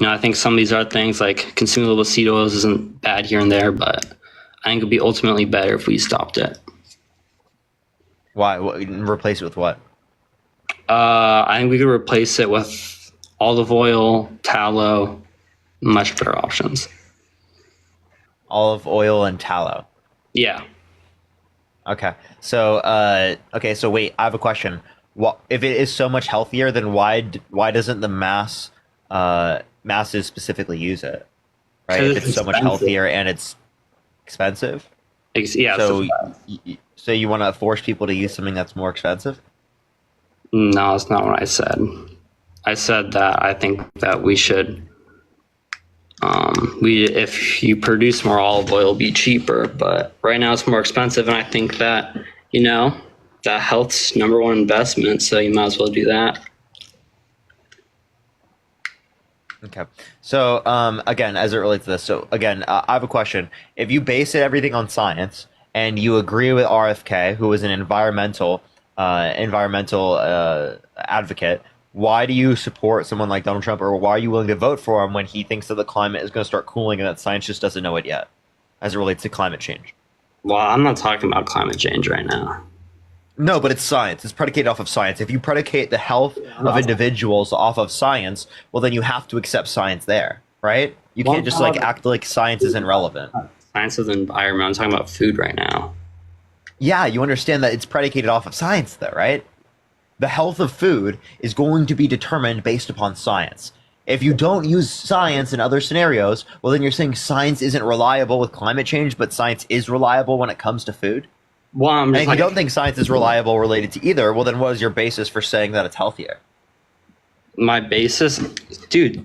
Speaker 10: I think some of these are things like consuming a little seed oils isn't bad here and there, but I think it would be ultimately better if we stopped it.
Speaker 1: Why? Replace it with what?
Speaker 10: I think we could replace it with olive oil, tallow, much better options.
Speaker 1: Olive oil and tallow.
Speaker 10: Yeah.
Speaker 1: Okay. So, so wait, I have a question. What if it is so much healthier? Then why doesn't the masses specifically use it? Right? If it's so much healthier and it's expensive.
Speaker 10: Yeah.
Speaker 1: So you want to force people to use something that's more expensive?
Speaker 10: No, that's not what I said. I said that I think that we should. If you produce more olive oil, it'll be cheaper. But right now it's more expensive, and I think that that health's number one investment. So you might as well do that.
Speaker 1: Okay. So, again, as it relates to this, I have a question. If you base everything on science and you agree with RFK, who is an environmental advocate, why do you support someone like Donald Trump, or why are you willing to vote for him when he thinks that the climate is going to start cooling and that science just doesn't know it yet, as it relates to climate change?
Speaker 10: Well, I'm not talking about climate change right now.
Speaker 1: No, but it's science. It's predicated off of science. If you predicate the health of individuals off of science, well, then you have to accept science there, right? You can't just act like science isn't relevant.
Speaker 10: Science is environment. I'm talking about food right now.
Speaker 1: Yeah, you understand that it's predicated off of science, though, right? The health of food is going to be determined based upon science. If you don't use science in other scenarios, well, then you're saying science isn't reliable with climate change, but science is reliable when it comes to food?
Speaker 10: Well,
Speaker 1: and if you don't think science is reliable related to either, well, then what is your basis for saying that it's healthier?
Speaker 10: My basis, dude.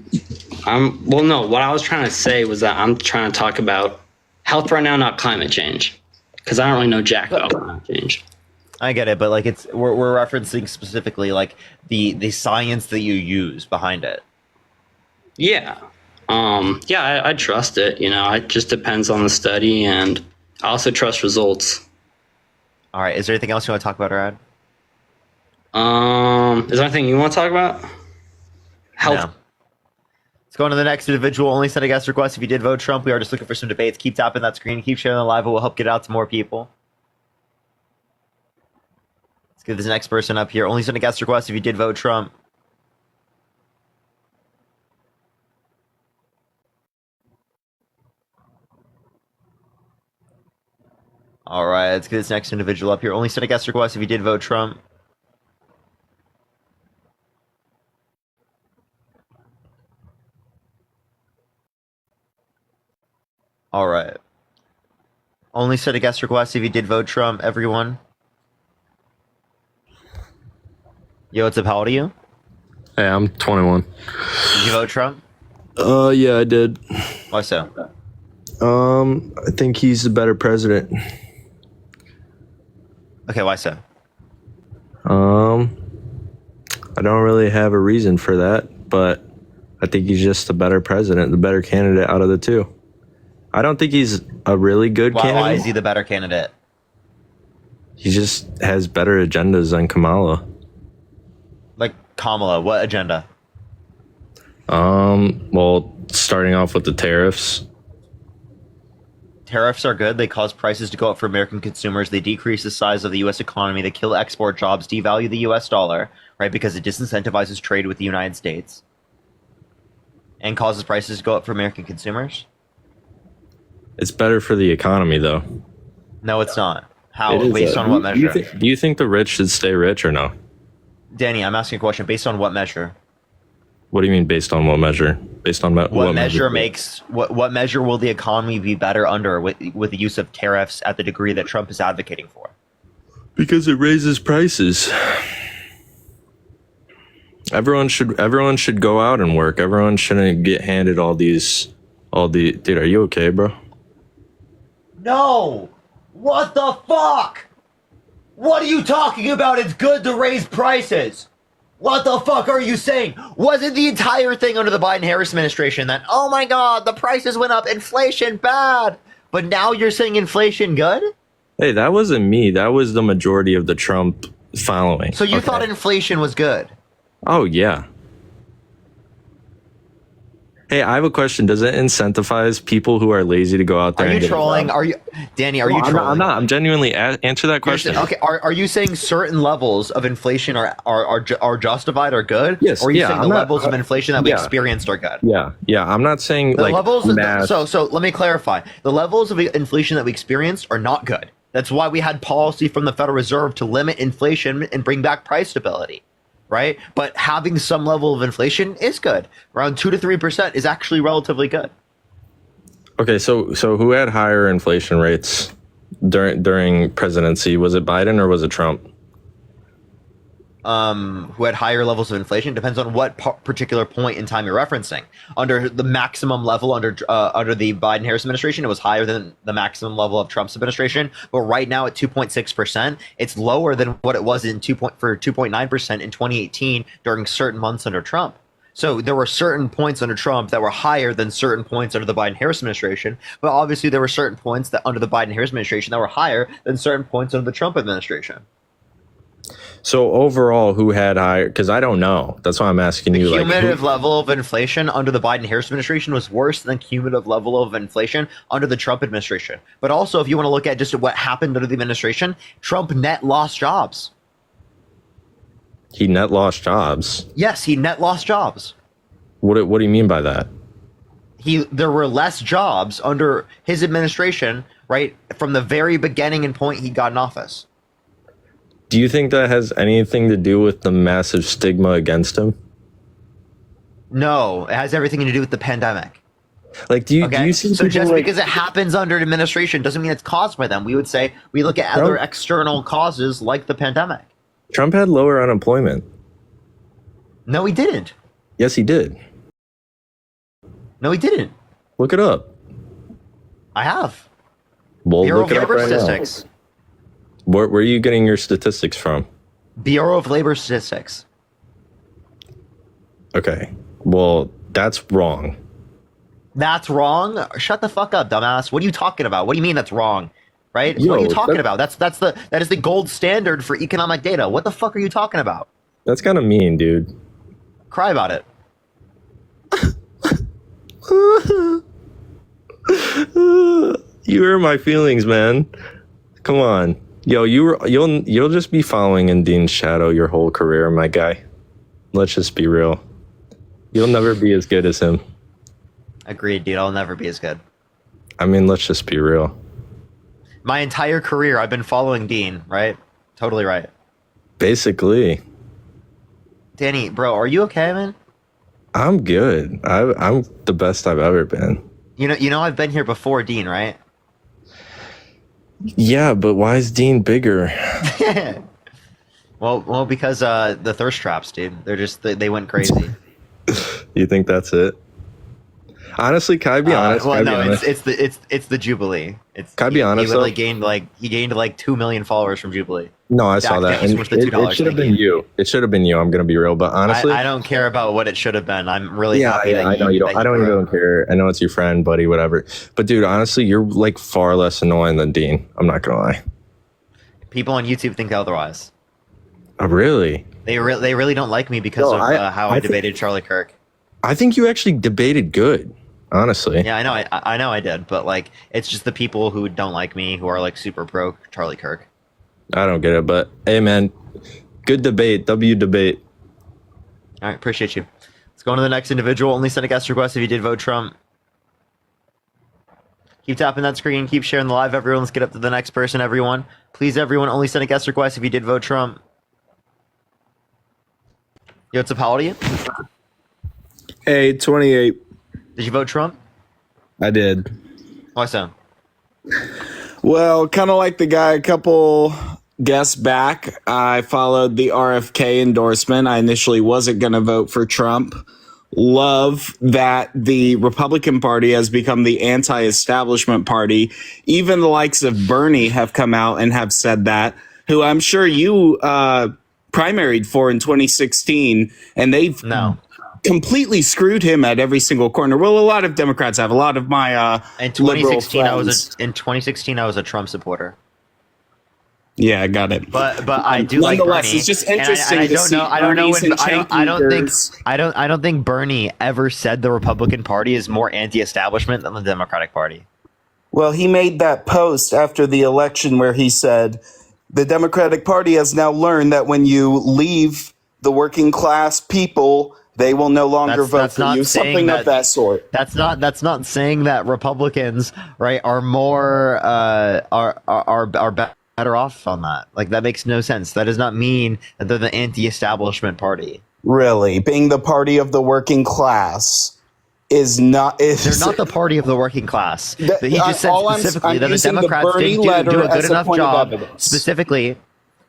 Speaker 10: Well, no. What I was trying to say was that I'm trying to talk about health right now, not climate change, because I don't really know jack about climate change.
Speaker 1: I get it, but like we're referencing specifically like the science that you use behind it.
Speaker 10: Yeah. I trust it. You know, it just depends on the study, and I also trust results.
Speaker 1: All right. Is there anything else you want to talk about, Rad?
Speaker 10: Is there anything you want to talk about? Health.
Speaker 1: No. Let's go on to the next individual. Only send a guest request if you did vote Trump. We are just looking for some debates. Keep tapping that screen. Keep sharing the live. It will help get it out to more people. Let's get this next person up here. Only send a guest request if you did vote Trump. All right, let's get this next individual up here. Only send a guest request if you did vote Trump. All right. Only send a guest request if you did vote Trump, everyone. Yo, what's up? How old are you?
Speaker 12: Hey, I'm 21.
Speaker 1: Did you vote Trump?
Speaker 12: Yeah, I did.
Speaker 1: Why so?
Speaker 12: I think he's the better president.
Speaker 1: Okay, why so?
Speaker 12: I don't really have a reason for that, but I think he's just the better president, the better candidate out of the two. I don't think he's a really good candidate.
Speaker 1: Why is he the better candidate?
Speaker 12: He just has better agendas than Kamala.
Speaker 1: Like Kamala, what agenda?
Speaker 12: Well, starting off with the tariffs.
Speaker 1: Tariffs are good. They cause prices to go up for American consumers. They decrease the size of the U.S. economy. They kill export jobs, devalue the U.S. dollar, right? Because it disincentivizes trade with the United States and causes prices to go up for American consumers.
Speaker 12: It's better for the economy, though.
Speaker 1: No, it's not. How? Based on what measure?
Speaker 12: Do you think the rich should stay rich or no?
Speaker 1: Danny, I'm asking a question. Based on what measure?
Speaker 12: What do you mean based on what measure? Based on what
Speaker 1: measure makes what measure will the economy be better under with the use of tariffs at the degree that Trump is advocating for?
Speaker 12: Because it raises prices. Everyone should go out and work. Everyone shouldn't get handed all the dude, are you okay, bro?
Speaker 1: No! What the fuck? What are you talking about? It's good to raise prices. What the fuck are you saying? Wasn't the entire thing under the Biden-Harris administration that, oh my god, the prices went up, inflation bad, but now you're saying inflation good?
Speaker 12: Hey, that wasn't me. That was the majority of the Trump following.
Speaker 1: So you thought inflation was good?
Speaker 12: Oh, yeah. Hey, I have a question. Does it incentivize people who are lazy to go out there?
Speaker 1: Are you trolling? Are you, Danny? Are you trolling?
Speaker 12: I'm not. I'm genuinely answer that question.
Speaker 1: Okay. Are you saying certain levels of inflation are justified or good?
Speaker 12: Yes.
Speaker 1: Or are you saying the levels of inflation that we experienced are good?
Speaker 12: Yeah. I'm not saying
Speaker 1: the
Speaker 12: like
Speaker 1: levels.
Speaker 12: math.
Speaker 1: So let me clarify. The levels of inflation that we experienced are not good. That's why we had policy from the Federal Reserve to limit inflation and bring back price stability. Right? But having some level of inflation is good. Around 2 to 3% is actually relatively good.
Speaker 12: Okay, so who had higher inflation rates during presidency? Was it Biden or was it Trump?
Speaker 1: Who had higher levels of inflation? Depends on what particular point in time you're referencing. Under the maximum level under the Biden-Harris administration, it was higher than the maximum level of Trump's administration. But right now at 2.6%, it's lower than what it was in 2.9% in 2018 during certain months under Trump. So there were certain points under Trump that were higher than certain points under the Biden-Harris administration. But obviously there were certain points that under the Biden-Harris administration that were higher than certain points under the Trump administration.
Speaker 12: So overall, who had higher? Because I don't know. That's why I'm asking you.
Speaker 1: The cumulative level of inflation under the Biden-Harris administration was worse than cumulative level of inflation under the Trump administration. But also, if you want to look at just what happened under the administration, Trump net lost jobs.
Speaker 12: He net lost jobs?
Speaker 1: Yes, he net lost jobs.
Speaker 12: What do you mean by that?
Speaker 1: There were less jobs under his administration right? From the very beginning and point he got in office.
Speaker 12: Do you think that has anything to do with the massive stigma against him?
Speaker 1: No, it has everything to do with the pandemic.
Speaker 12: Like, do you see
Speaker 1: so
Speaker 12: people
Speaker 1: just
Speaker 12: like,
Speaker 1: because it happens under administration doesn't mean it's caused by them. We would say we look at other external causes like the pandemic.
Speaker 12: Trump had lower unemployment?
Speaker 1: No, he didn't.
Speaker 12: Yes, he did.
Speaker 1: No, he didn't.
Speaker 12: Look it up.
Speaker 1: I have.
Speaker 12: Well,
Speaker 1: Bureau
Speaker 12: look
Speaker 1: of
Speaker 12: it up
Speaker 1: Labor
Speaker 12: right
Speaker 1: Statistics.
Speaker 12: now. Where are you getting your statistics from?
Speaker 1: Bureau of Labor Statistics.
Speaker 12: Okay. Well, that's wrong.
Speaker 1: That's wrong? Shut the fuck up, dumbass. What are you talking about? What do you mean that's wrong? Right? What are you talking about? That is the gold standard for economic data. What the fuck are you talking about?
Speaker 12: That's kind of mean, dude.
Speaker 1: Cry about it.
Speaker 12: You hurt my feelings, man. Come on. Yo, you'll just be following in Dean's shadow your whole career, my guy. Let's just be real. You'll never be as good as him.
Speaker 1: Agreed, dude. I'll never be as good.
Speaker 12: I mean, let's just be real.
Speaker 1: My entire career, I've been following Dean, right? Totally right.
Speaker 12: Basically.
Speaker 1: Danny, bro, are you okay, man?
Speaker 12: I'm good. I'm the best I've ever been.
Speaker 1: You know, I've been here before Dean, right?
Speaker 12: Yeah, but why is Dean bigger?
Speaker 1: well, because the thirst traps, dude. They went crazy.
Speaker 12: You think that's it? Honestly, can I be honest?
Speaker 1: Well, no, it's the Jubilee.
Speaker 12: Can I be honest?
Speaker 1: He gained like 2 million followers from Jubilee.
Speaker 12: No, I saw that. And it should have been you. It should have been you. I'm gonna be real, but honestly,
Speaker 1: I don't care about what it should have been. I'm really happy.
Speaker 12: Yeah, I know you don't. I don't even care. I know it's your friend, buddy, whatever. But dude, honestly, you're like far less annoying than Dean. I'm not gonna lie.
Speaker 1: People on YouTube think otherwise.
Speaker 12: Oh, really?
Speaker 1: They really don't like me because of how I debated Charlie Kirk.
Speaker 12: I think you actually debated good. Honestly.
Speaker 1: Yeah, I know I did, but like it's just the people who don't like me who are like super pro Charlie Kirk.
Speaker 12: I don't get it, but hey man, good debate. W debate.
Speaker 1: All right, appreciate you. Let's go on to the next individual. Only send a guest request if you did vote Trump. Keep tapping that screen, keep sharing the live, everyone. Let's get up to the next person, everyone. Please, everyone, only send a guest request if you did vote Trump. Yo, what's up, how old are you?
Speaker 19: Hey, 28.
Speaker 1: Did you vote Trump?
Speaker 19: I did.
Speaker 1: Why so?
Speaker 19: Well, kind of like the guy a couple guests back, I followed the RFK endorsement. I initially wasn't going to vote for Trump. Love that the Republican Party has become the anti-establishment party. Even the likes of Bernie have come out and have said that, who I'm sure you primaried for in 2016, and they've completely screwed him at every single corner. Well, a lot of Democrats have. A lot of my
Speaker 1: in 2016, I was a Trump supporter.
Speaker 19: Yeah, I got it.
Speaker 1: But I do like Bernie. It's just interesting to see. I don't think Bernie ever said the Republican Party is more anti-establishment than the Democratic Party.
Speaker 19: Well, he made that post after the election where he said the Democratic Party has now learned that when you leave the working class people, they will no longer vote for you. Something of that sort.
Speaker 1: That's not saying that Republicans, right, are more are better off on that. Like that makes no sense. That does not mean that they're the anti-establishment party.
Speaker 19: Really, being the party of the working class is not.
Speaker 1: They're not the party of the working class. He just said specifically that the Democrats didn't do a good enough job. Specifically.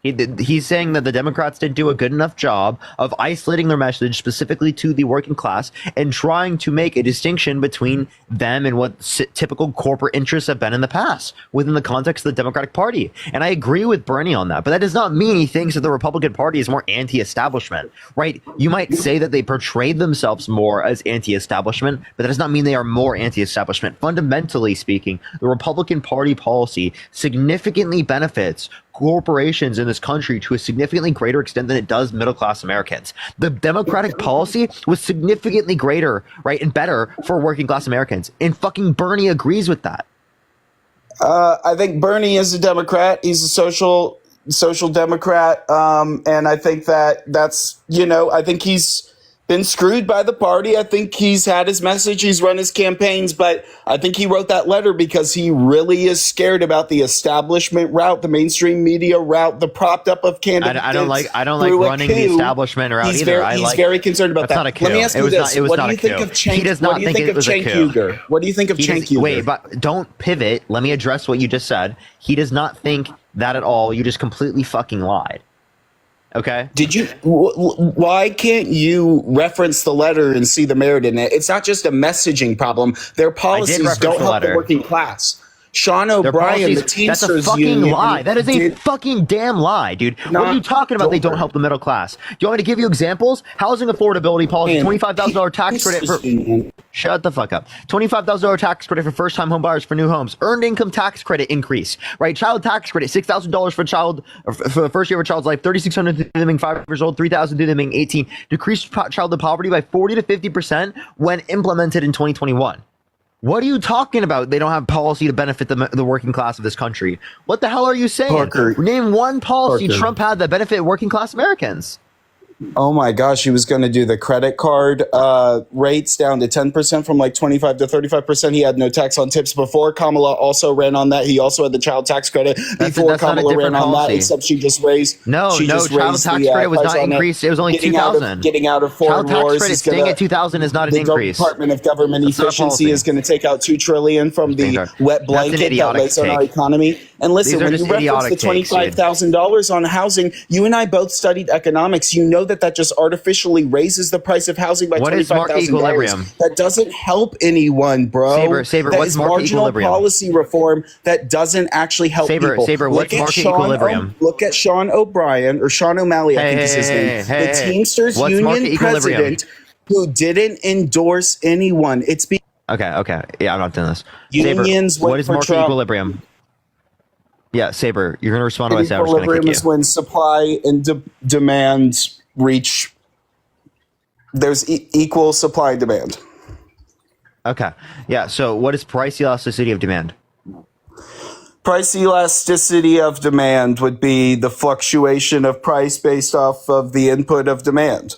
Speaker 1: He's saying that the Democrats didn't do a good enough job of isolating their message specifically to the working class and trying to make a distinction between them and what typical corporate interests have been in the past within the context of the Democratic Party. And I agree with Bernie on that, but that does not mean he thinks that the Republican Party is more anti-establishment, right? You might say that they portrayed themselves more as anti-establishment, but that does not mean they are more anti-establishment. Fundamentally speaking, the Republican Party policy significantly benefits corporations in this country to a significantly greater extent than it does middle-class Americans. The Democratic policy was significantly greater, right, and better for working-class Americans. And fucking Bernie agrees with that.
Speaker 19: I think Bernie is a Democrat. He's a social democrat. And I think that's, I think he's been screwed by the party. I think he's had his message. He's run his campaigns, but I think he wrote that letter because he really is scared about the establishment route, the mainstream media route, the propped up of candidates.
Speaker 1: I don't like running the establishment route either.
Speaker 19: He's very concerned about that.
Speaker 1: Not a coup.
Speaker 19: Let me ask you this. What do you think of Cenk?
Speaker 1: He does not think it was a coup.
Speaker 19: What do you think of Cenk Uygur?
Speaker 1: Wait, but don't pivot. Let me address what you just said. He does not think that at all. You just completely fucking lied. Okay.
Speaker 19: Did you? Why can't you reference the letter and see the merit in it? It's not just a messaging problem. Their policies don't help the working class. Sean O'Brien, the Teamsters
Speaker 1: That's a fucking
Speaker 19: union,
Speaker 1: lie. That is a fucking damn lie, dude. What are you talking about? They don't help the middle class. Do you want me to give you examples? Housing affordability policy, $25,000 tax credit for... Shut the fuck up. $25,000 tax credit for first-time home buyers for new homes. Earned income tax credit increase, right? Child tax credit, $6,000 for the first year of a child's life, $3,600 through them being 5 years old, $3,000 through them being 18. Decreased childhood poverty by 40 to 50% when implemented in 2021. What are you talking about? They don't have policy to benefit the working class of this country. What the hell are you saying?
Speaker 19: Parker,
Speaker 1: name one policy
Speaker 19: Parker.
Speaker 1: Trump had that benefit working class Americans.
Speaker 19: Oh my gosh, he was going to do the credit card rates down to 10% from like 25 to 35%. He had no tax on tips before. Kamala also ran on that. He also had the child tax credit before Kamala ran on that, except she just raised.
Speaker 1: No, child tax credit was not increased. It was only 2,000.
Speaker 19: Getting out of foreign
Speaker 1: child
Speaker 19: wars.
Speaker 1: Tax credit staying at 2,000 is not an increase.
Speaker 19: The Department of Government Efficiency is going to take out $2 trillion from the wet blanket that lays on our economy. And listen, when you reference the $25,000 on housing, you and I both studied economics. You know that just artificially raises the price of housing by $25,000. That doesn't help anyone, bro.
Speaker 1: Saber,
Speaker 19: that
Speaker 1: what's
Speaker 19: is
Speaker 1: market
Speaker 19: marginal
Speaker 1: equilibrium?
Speaker 19: Policy reform that doesn't actually help people.
Speaker 1: Saber, what's market equilibrium?
Speaker 19: Look at Sean O'Brien, or Sean O'Malley, I think is his name. The Teamsters Union president who didn't endorse anyone.
Speaker 1: Okay. Yeah, I'm not doing this.
Speaker 19: Unions
Speaker 1: Saber, what is market equilibrium? Yeah, Saber, you're going to respond to my Saber.
Speaker 19: Equilibrium is when supply and demand reach. There's equal supply and demand.
Speaker 1: Okay. Yeah. So what is price elasticity of demand?
Speaker 19: Price elasticity of demand would be the fluctuation of price based off of the input of demand.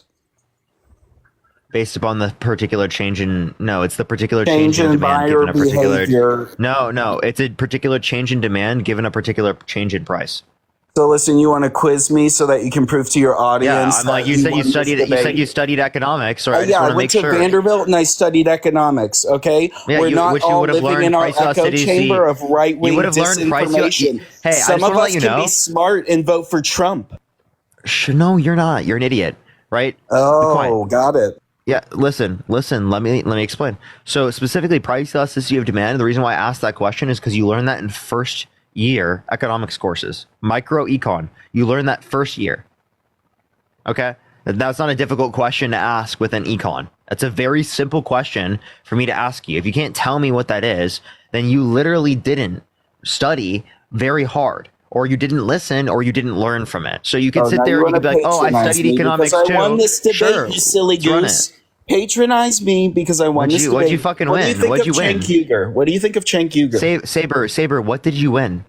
Speaker 1: Based upon the particular change in... No, it's the particular change in demand given a particular...
Speaker 19: Behavior.
Speaker 1: No, it's a particular change in demand given a particular change in price.
Speaker 19: So listen, you want to quiz me so that you can prove to your audience?
Speaker 1: Yeah, I'm like, you said you studied economics, or
Speaker 19: yeah, I went to Vanderbilt and I studied economics. Okay,
Speaker 1: yeah,
Speaker 19: we're not all living in our echo chamber of right-wing disinformation.
Speaker 1: Hey,
Speaker 19: some of us can be smart and vote for Trump.
Speaker 1: No, you're not. You're an idiot, right?
Speaker 19: Oh, got it.
Speaker 1: Yeah, listen. Let me explain. So specifically, price elasticity of demand. The reason why I asked that question is because you learn that in first year economics courses, micro econ. You learn that first year. Okay, that's not a difficult question to ask with an econ. That's a very simple question for me to ask you. If you can't tell me what that is, then you literally didn't study very hard, or you didn't listen, or you didn't learn from it. So you can sit there and you can be like, "Oh, I studied economics too."
Speaker 19: I won this debate, you silly goose. Patronize me because I won this debate.
Speaker 1: What'd you fucking win? What'd you win?
Speaker 19: What do you think of Cenk Uygur?
Speaker 1: Saber, what did you win?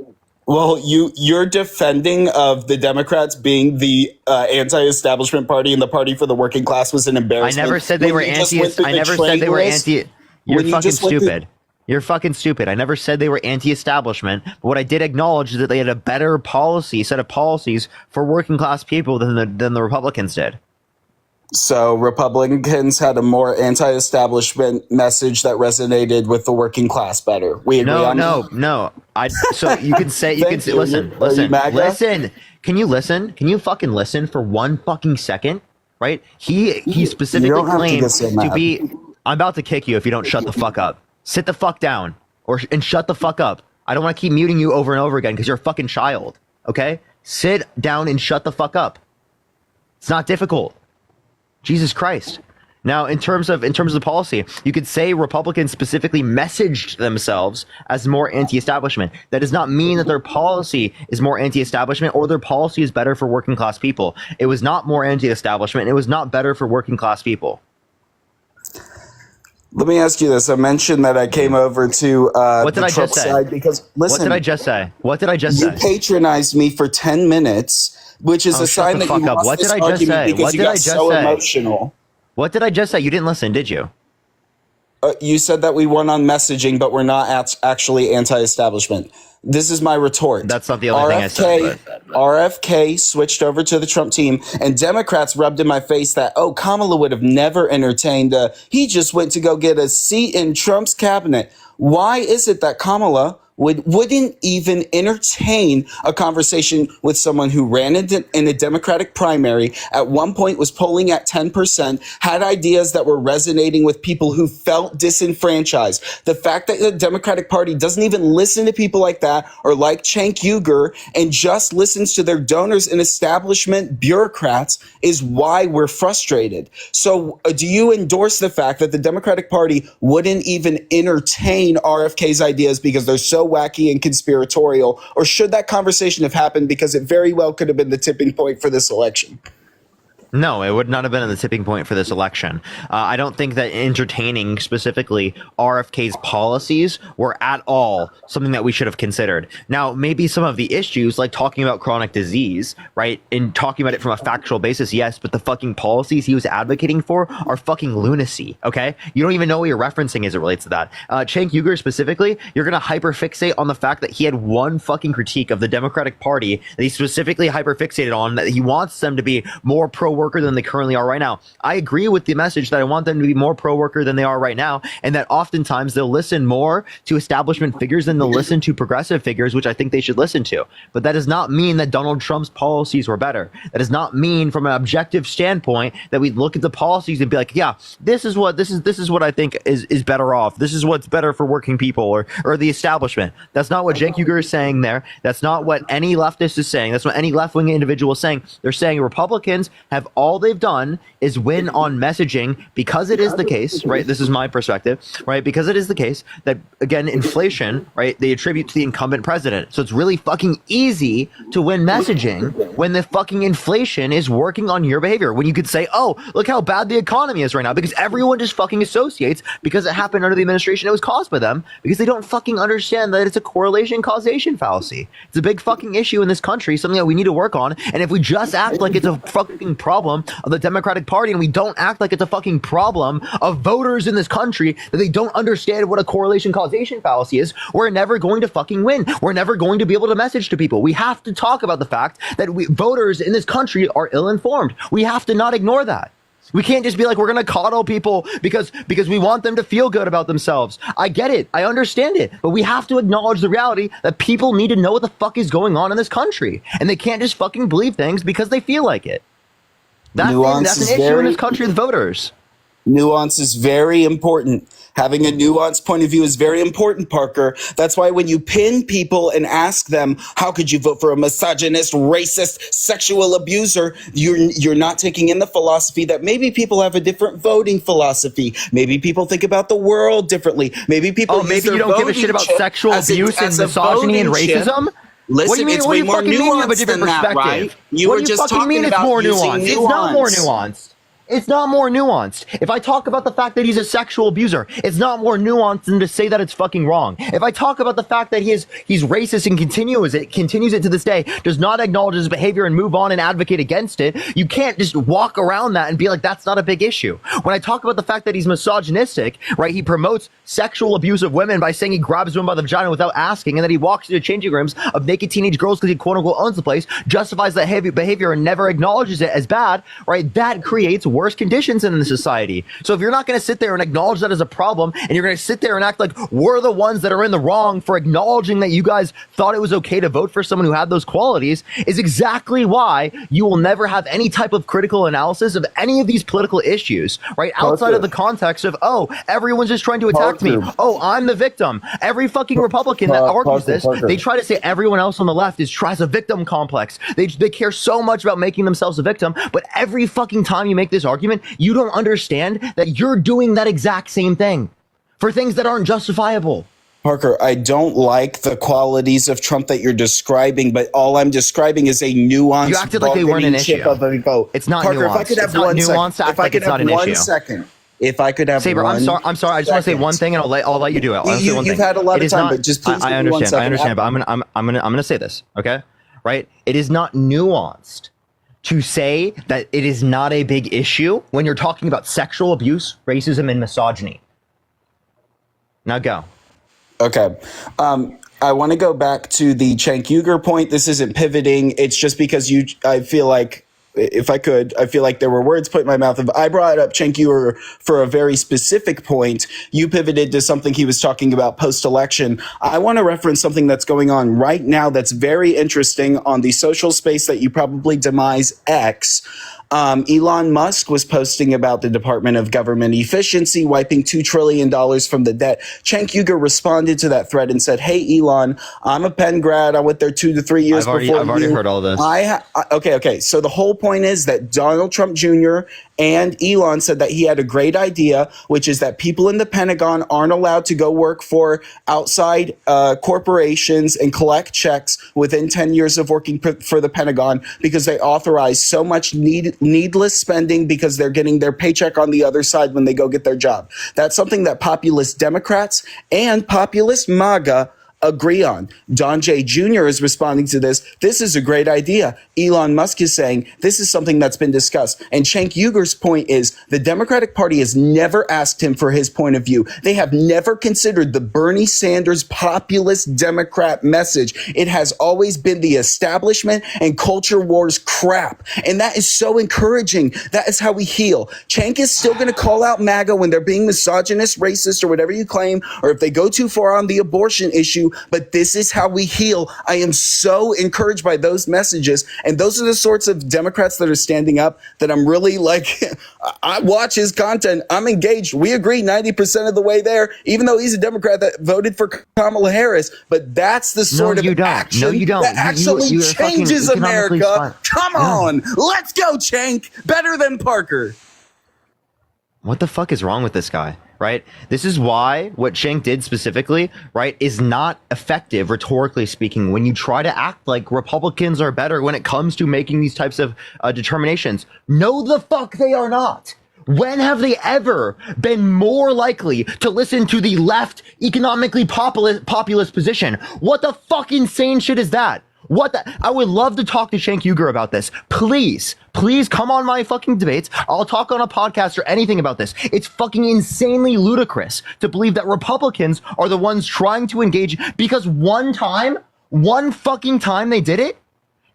Speaker 19: Well, you're defending of the Democrats being the anti-establishment party, and the party for the working class was an embarrassment.
Speaker 1: I never said they were anti. I never said they were anti. You're fucking stupid. You're fucking stupid. I never said they were anti-establishment, but what I did acknowledge is that they had a better set of policies for working class people than the Republicans did.
Speaker 19: So Republicans had a more anti-establishment message that resonated with the working class better. We agree on that?
Speaker 1: No. So you can say listen. Can you listen? Can you fucking listen for one fucking second? Right? He specifically claimed to be. I'm about to kick you if you don't shut the fuck up. Sit the fuck down and shut the fuck up. I don't want to keep muting you over and over again because you're a fucking child. Okay? Sit down and shut the fuck up. It's not difficult. Jesus Christ. Now, in terms of the policy, you could say Republicans specifically messaged themselves as more anti-establishment. That does not mean that their policy is more anti-establishment or their policy is better for working class people. It was not more anti-establishment. It was not better for working class people.
Speaker 19: Let me ask you this. I mentioned that I came over to the Trump side because, listen.
Speaker 1: What did I just say? You
Speaker 19: patronized me for 10 minutes, which is a sign that you lost this argument because you got so emotional.
Speaker 1: What did I just say? You didn't listen, did you?
Speaker 19: You said that we won on messaging, but we're not actually anti-establishment. This is my retort.
Speaker 1: That's not the only thing I said.
Speaker 19: RFK switched over to the Trump team, and Democrats rubbed in my face that, oh, Kamala would have never entertained, he just went to go get a seat in Trump's cabinet. Why is it that Kamala wouldn't even entertain a conversation with someone who ran in a Democratic primary, at one point was polling at 10%, had ideas that were resonating with people who felt disenfranchised? The fact that the Democratic Party doesn't even listen to people like that, or like Cenk Uygur, and just listens to their donors and establishment bureaucrats, is why we're frustrated. So do you endorse the fact that the Democratic Party wouldn't even entertain RFK's ideas because they're so wacky and conspiratorial? Or should that conversation have happened because it very well could have been the tipping point for this election?
Speaker 1: No, it would not have been the tipping point for this election. I don't think that entertaining specifically RFK's policies were at all something that we should have considered. Now, maybe some of the issues, like talking about chronic disease, right, and talking about it from a factual basis, yes, but the fucking policies he was advocating for are fucking lunacy, okay? You don't even know what you're referencing as it relates to that. Cenk Uygur specifically, you're going to hyperfixate on the fact that he had one fucking critique of the Democratic Party that he specifically hyperfixated on, that he wants them to be more pro-worker than they currently are right now. I agree with the message that I want them to be more pro-worker than they are right now, and that oftentimes they'll listen more to establishment figures than they'll listen to progressive figures, which I think they should listen to. But that does not mean that Donald Trump's policies were better. That does not mean, from an objective standpoint, that we look at the policies and be like, yeah, this is what I think is better off. This is what's better for working people or the establishment. That's not what Cenk Uygur is saying there. That's not what any leftist is saying. That's what any left-wing individual is saying. They're saying Republicans have all they've done is win on messaging, because it is the case, right? This is my perspective, right? Because it is the case that, again, inflation, right, they attribute to the incumbent president. So it's really fucking easy to win messaging when the fucking inflation is working on your behavior. When you could say, oh, look how bad the economy is right now, because everyone just fucking associates, because it happened under the administration, it was caused by them, because they don't fucking understand that it's a correlation causation fallacy. It's a big fucking issue in this country, something that we need to work on. And if we just act like it's a fucking problem of the Democratic Party, and we don't act like it's a fucking problem of voters in this country, that they don't understand what a correlation causation fallacy is, we're never going to fucking win. We're never going to be able to message to people. We have to talk about the fact that voters in this country are ill-informed. We have to not ignore that. We can't just be like, we're going to coddle people because we want them to feel good about themselves. I get it. I understand it. But we have to acknowledge the reality that people need to know what the fuck is going on in this country. And they can't just fucking believe things because they feel like it. That's an issue in this country with voters.
Speaker 19: Nuance is very important. Having a nuanced point of view is very important, Parker. That's why when you pin people and ask them, how could you vote for a misogynist, racist, sexual abuser, you're not taking in the philosophy that maybe people have a different voting philosophy. Maybe people think about the world differently. Maybe people
Speaker 1: maybe you don't give a shit about sexual abuse and misogyny and racism?
Speaker 19: Listen, it's way more nuanced than that, right? You were just talking about using nuance.
Speaker 1: It's not more nuanced. It's not more nuanced. If I talk about the fact that he's a sexual abuser, it's not more nuanced than to say that it's fucking wrong. If I talk about the fact that he's racist and continues it to this day, does not acknowledge his behavior and move on and advocate against it, you can't just walk around that and be like, that's not a big issue. When I talk about the fact that he's misogynistic, right, he promotes sexual abuse of women by saying he grabs women by the vagina without asking, and then he walks into changing rooms of naked teenage girls because he quote unquote owns the place, justifies that heavy behavior and never acknowledges it as bad, right? That creates worse conditions in the society. So if you're not going to sit there and acknowledge that as a problem, and you're going to sit there and act like we're the ones that are in the wrong for acknowledging that you guys thought it was okay to vote for someone who had those qualities, is exactly why you will never have any type of critical analysis of any of these political issues, right? Outside of the context of, oh, everyone's just trying to attack me. Oh, I'm the victim. Every fucking Republican that argues this, they try to say everyone else on the left tries a victim complex. They care so much about making themselves a victim, but every fucking time you make this argument, you don't understand that you're doing that exact same thing for things that aren't justifiable.
Speaker 19: Parker, I don't like the qualities of Trump that you're describing, but all I'm describing is a nuanced.
Speaker 1: You acted like they weren't an issue. It's not
Speaker 19: Parker,
Speaker 1: nuanced.
Speaker 19: If I could have one second. If I could have
Speaker 1: Saber, I'm sorry. I just want to say one thing, and I'll let you do it.
Speaker 19: You've had a lot of time, but just please.
Speaker 1: I understand. But I'm gonna say this, okay? Right? It is not nuanced to say that it is not a big issue when you're talking about sexual abuse, racism, and misogyny. Now go.
Speaker 19: Okay. I want to go back to the Cenk Uygur point. This isn't pivoting. It's just because I feel like, if I could, I feel like there were words put in my mouth. If I brought up Cenk Uygur for a very specific point, you pivoted to something he was talking about post-election. I want to reference something that's going on right now that's very interesting on the social space that you probably demise, X. Elon Musk was posting about the Department of Government Efficiency wiping $2 trillion from the debt. Cenk Uygur responded to that thread and said, hey, Elon, I'm a Penn grad. I went there 2 to 3 years before you.
Speaker 1: I've already heard all this.
Speaker 19: Okay. So the whole point is that Donald Trump Jr. and Elon said that he had a great idea, which is that people in the Pentagon aren't allowed to go work for outside corporations and collect checks within 10 years of working for the Pentagon because they authorize so much needless spending because they're getting their paycheck on the other side when they go get their job. That's something that populist Democrats and populist MAGA agree on. Don J. Jr. is responding to this. This is a great idea. Elon Musk is saying this is something that's been discussed. And Cenk Uygur's point is the Democratic Party has never asked him for his point of view. They have never considered the Bernie Sanders populist Democrat message. It has always been the establishment and culture wars crap. And that is so encouraging. That is how we heal. Cenk is still going to call out MAGA when they're being misogynist, racist, or whatever you claim, or if they go too far on the abortion issue. But this is how we heal. I am so encouraged by those messages. And those are the sorts of Democrats that are standing up that I'm really like, I watch his content. I'm engaged. We agree 90% of the way there, even though he's a Democrat that voted for Kamala Harris. But that's the sort of action that actually changes America. Come on. Let's go, Cenk. Better than Parker.
Speaker 1: What the fuck is wrong with this guy? Right? This is why what Cenk did specifically, right, is not effective, rhetorically speaking, when you try to act like Republicans are better when it comes to making these types of determinations. No, the fuck they are not. When have they ever been more likely to listen to the left economically populist position? What the fuck insane shit is that? What the? I would love to talk to Cenk Uygur about this. Please come on my fucking debates. I'll talk on a podcast or anything about this. It's fucking insanely ludicrous to believe that Republicans are the ones trying to engage because one fucking time they did it.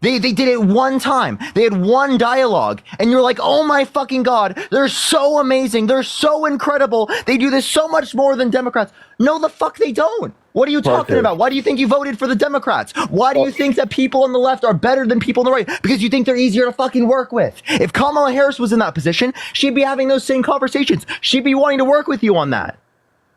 Speaker 1: They did it one time. They had one dialogue. And you're like, oh my fucking God, they're so amazing. They're so incredible. They do this so much more than Democrats. No, the fuck they don't. What are you talking about? Why do you think you voted for the Democrats? Why do you think that people on the left are better than people on the right? Because you think they're easier to fucking work with. If Kamala Harris was in that position, she'd be having those same conversations. She'd be wanting to work with you on that.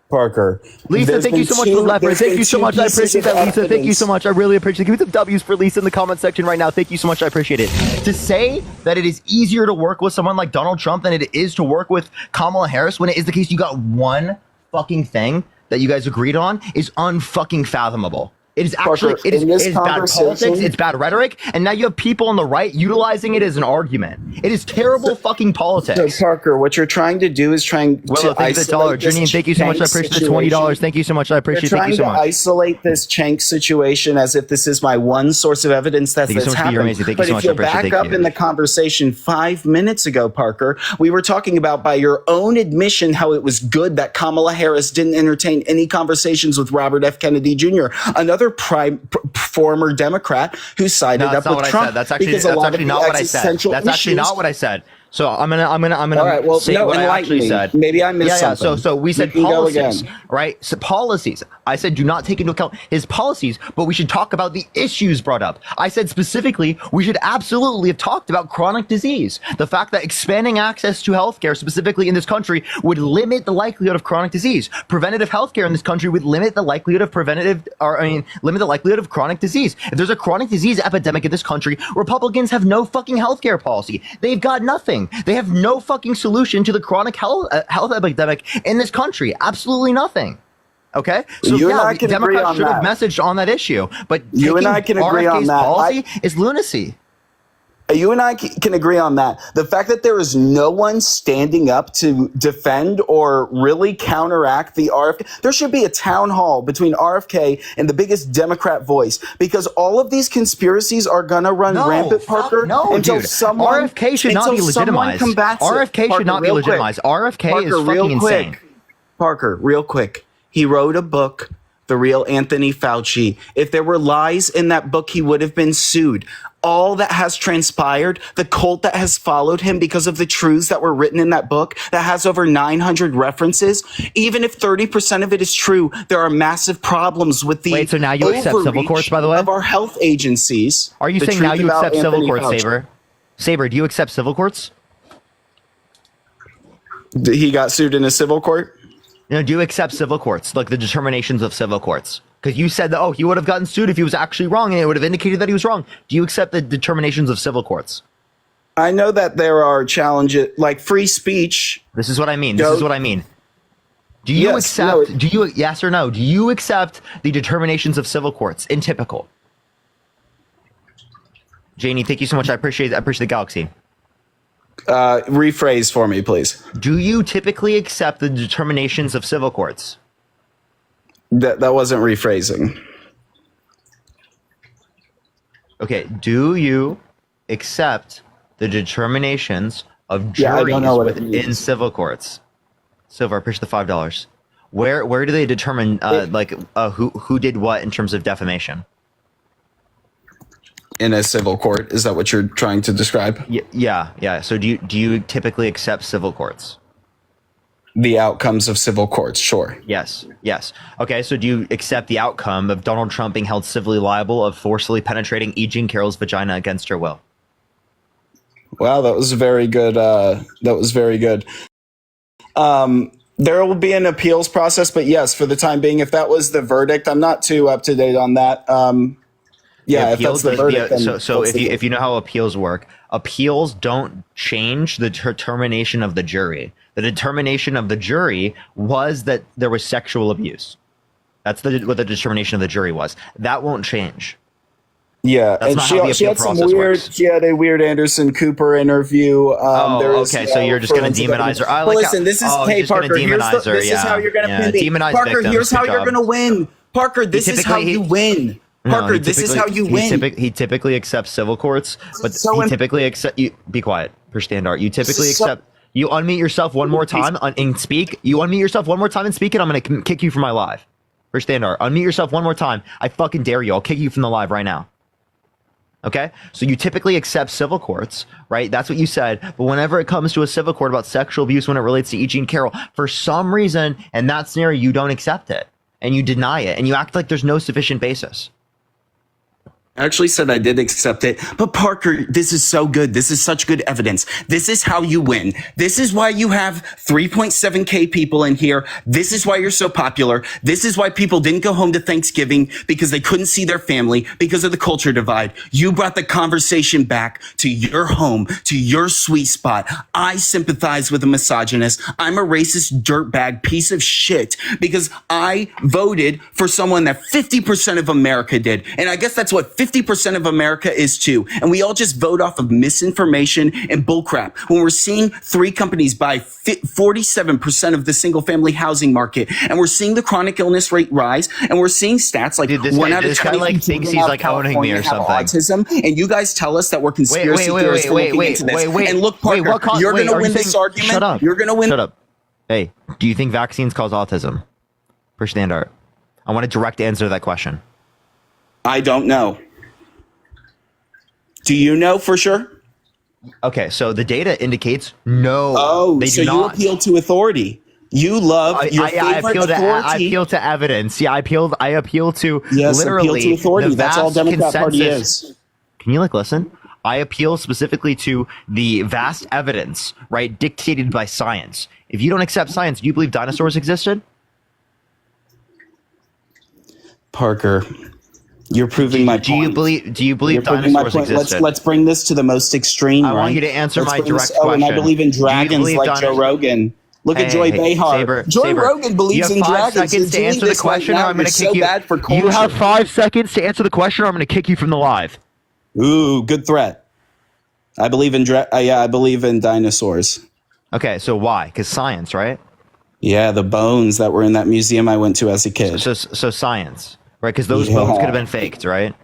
Speaker 19: Parker.
Speaker 1: Lisa, thank you so much for the leopard. Thank you so much. I appreciate that, Lisa. Thank you so much. I really appreciate it. Give me some W's for Lisa in the comment section right now. Thank you so much. I appreciate it. To say that it is easier to work with someone like Donald Trump than it is to work with Kamala Harris when it is the case you got one fucking thing that you guys agreed on is unfucking fathomable. It is actually,
Speaker 19: Parker,
Speaker 1: it is bad politics, it's bad rhetoric, and now you have people on the right utilizing it as an argument. It is terrible fucking politics.
Speaker 19: So Parker, what you're trying to do is trying to isolate this
Speaker 1: Janine, thank you so much. I appreciate the $20. Thank you so much. I appreciate it. Thank you so much.
Speaker 19: You're trying to isolate this Cenk situation as if this is my one source of evidence that's happened. But if you back up in the conversation 5 minutes ago, Parker, we were talking about, by your own admission, how it was good that Kamala Harris didn't entertain any conversations with Robert F. Kennedy Jr., another former Democrat who sided up with Trump.
Speaker 1: That's actually not what I said. That's actually not what I said. So I'm gonna
Speaker 19: all right, well,
Speaker 1: say what I actually said.
Speaker 19: Maybe I missed something.
Speaker 1: So we said policies, right? So policies. I said do not take into account his policies, but we should talk about the issues brought up. I said specifically we should absolutely have talked about chronic disease. The fact that expanding access to healthcare, specifically in this country, would limit the likelihood of chronic disease. Preventative healthcare in this country would limit the likelihood of limit the likelihood of chronic disease. If there's a chronic disease epidemic in this country, Republicans have no fucking healthcare policy. They've got nothing. They have no fucking solution to the chronic health epidemic in this country. Absolutely nothing. Okay? So
Speaker 19: you and I can agree
Speaker 1: Democrats
Speaker 19: on
Speaker 1: should have
Speaker 19: that.
Speaker 1: messaged on that issue. But
Speaker 19: you and I can agree on that.
Speaker 1: Policy is lunacy.
Speaker 19: You and I can agree on that. The fact that there is no one standing up to defend or really counteract the RFK, there should be a town hall between RFK and the biggest Democrat voice, because all of these conspiracies are going to run rampant, Parker, until someone
Speaker 1: RFK should not be legitimized. RFK should not be legitimized. RFK is fucking insane.
Speaker 19: Parker, real quick. He wrote a book, The Real Anthony Fauci. If there were lies in that book, he would have been sued. All that has transpired, the cult that has followed him because of the truths that were written in that book that has over 900 references, even if 30% of it is true, there are massive problems with the
Speaker 1: so now you accept civil courts, by the way?
Speaker 19: Of our health agencies.
Speaker 1: Are you saying now you accept civil courts, Saber? Saber, do you accept civil courts?
Speaker 19: He got sued in a civil court?
Speaker 1: No, do you accept civil courts, like the determinations of civil courts? Because you said that, he would have gotten sued if he was actually wrong, and it would have indicated that he was wrong. Do you accept the determinations of civil courts?
Speaker 19: I know that there are challenges, like free speech.
Speaker 1: This is what I mean. Do you accept, yes or no, do you accept the determinations of civil courts in typical? Janie, thank you so much. I appreciate the galaxy.
Speaker 19: Rephrase for me, please.
Speaker 1: Do you typically accept the determinations of civil courts?
Speaker 19: That wasn't rephrasing.
Speaker 1: Okay, do you accept the determinations of juries within civil courts? Silver, I appreciate the $5. Where do they determine who did what in terms of defamation?
Speaker 19: In a civil court, is that what you're trying to describe?
Speaker 1: Yeah. So do you typically accept civil courts?
Speaker 19: The outcomes of civil courts, sure.
Speaker 1: Yes. Okay, so do you accept the outcome of Donald Trump being held civilly liable of forcibly penetrating E. Jean Carroll's vagina against her will?
Speaker 19: Wow, that was very good. There will be an appeals process, but yes, for the time being, if that was the verdict, I'm not too up to date on that. If that's the verdict,
Speaker 1: if you know how appeals work, appeals don't change the determination of the jury. The determination of the jury was that there was sexual abuse. That's what the determination of the jury was. That won't change.
Speaker 19: Yeah,
Speaker 1: that's
Speaker 19: and
Speaker 1: not how the appeal process works.
Speaker 19: She had a weird Anderson Cooper interview.
Speaker 1: So you're just going to demonize her.
Speaker 19: Listen, this is Parker. This is how you're going to pin me. Parker, here's how you're going to win. Parker, this is how you win. Parker, this is how you win.
Speaker 1: He typically accepts civil courts, but he typically accept. Be quiet, per standard. You typically accept. You unmute yourself one more time and speak. You unmute yourself one more time and speak, and I'm going to kick you from my live. Per standard, unmute yourself one more time. I fucking dare you. I'll kick you from the live right now. Okay, so you typically accept civil courts, right? That's what you said. But whenever it comes to a civil court about sexual abuse, when it relates to E. Jean Carroll, for some reason, in that scenario, you don't accept it and you deny it and you act like there's no sufficient basis.
Speaker 19: I actually said I did accept it. But Parker, this is so good. This is such good evidence. This is how you win. This is why you have 3.7K people in here. This is why you're so popular. This is why people didn't go home to Thanksgiving because they couldn't see their family because of the culture divide. You brought the conversation back to your home, to your sweet spot. I sympathize with a misogynist. I'm a racist dirtbag piece of shit because I voted for someone that 50% of America did. And I guess that's what 50% of America is too. And we all just vote off of misinformation and bullcrap. When we're seeing 3 companies buy 47% of the single family housing market, and we're seeing the chronic illness rate rise, and we're seeing stats like 1 out of 20
Speaker 1: thinks he's like owning me or something.
Speaker 19: Autism, and you guys tell us that we're conspiracy theorists for looking into this. And look, Parker, you're going to win this argument.
Speaker 1: Shut up.
Speaker 19: You're going to win.
Speaker 1: Shut up. Hey, do you think vaccines cause autism? Per standard. I want a direct answer to that question.
Speaker 19: I don't know. Do you know for sure?
Speaker 1: Okay, so the data indicates no.
Speaker 19: Oh,
Speaker 1: they
Speaker 19: so
Speaker 1: do not.
Speaker 19: You appeal to authority. You love your favorite authority.
Speaker 1: I appeal to evidence. Yeah, I appeal to
Speaker 19: literally
Speaker 1: appeal to
Speaker 19: authority. That's all Democrat Party is.
Speaker 1: Can you listen? I appeal specifically to the vast evidence, right, dictated by science. If you don't accept science, do you believe dinosaurs existed?
Speaker 19: Parker, you're proving my point.
Speaker 1: Do you believe dinosaurs existed?
Speaker 19: Let's bring this to the most extreme.
Speaker 1: I want you to answer my direct question.
Speaker 19: And I believe in dragons like Joe Rogan. Look at Joy Behar. Joy Rogan believes in dragons.
Speaker 1: You have 5 seconds to answer the question, or I'm going to kick you. You have 5 seconds to answer the question, or I'm going to kick you from the live.
Speaker 19: Ooh, good threat. I believe in I believe in dinosaurs.
Speaker 1: Okay, so why? Because science, right?
Speaker 19: Yeah, the bones that were in that museum I went to as a kid.
Speaker 1: So science, right? Because those bones could have been faked, right?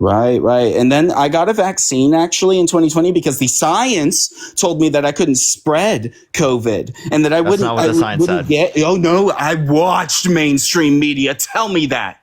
Speaker 19: Right. And then I got a vaccine actually in 2020 because the science told me that I couldn't spread COVID and that I
Speaker 1: That's not what the science said.
Speaker 19: Oh no, I watched mainstream media tell me that.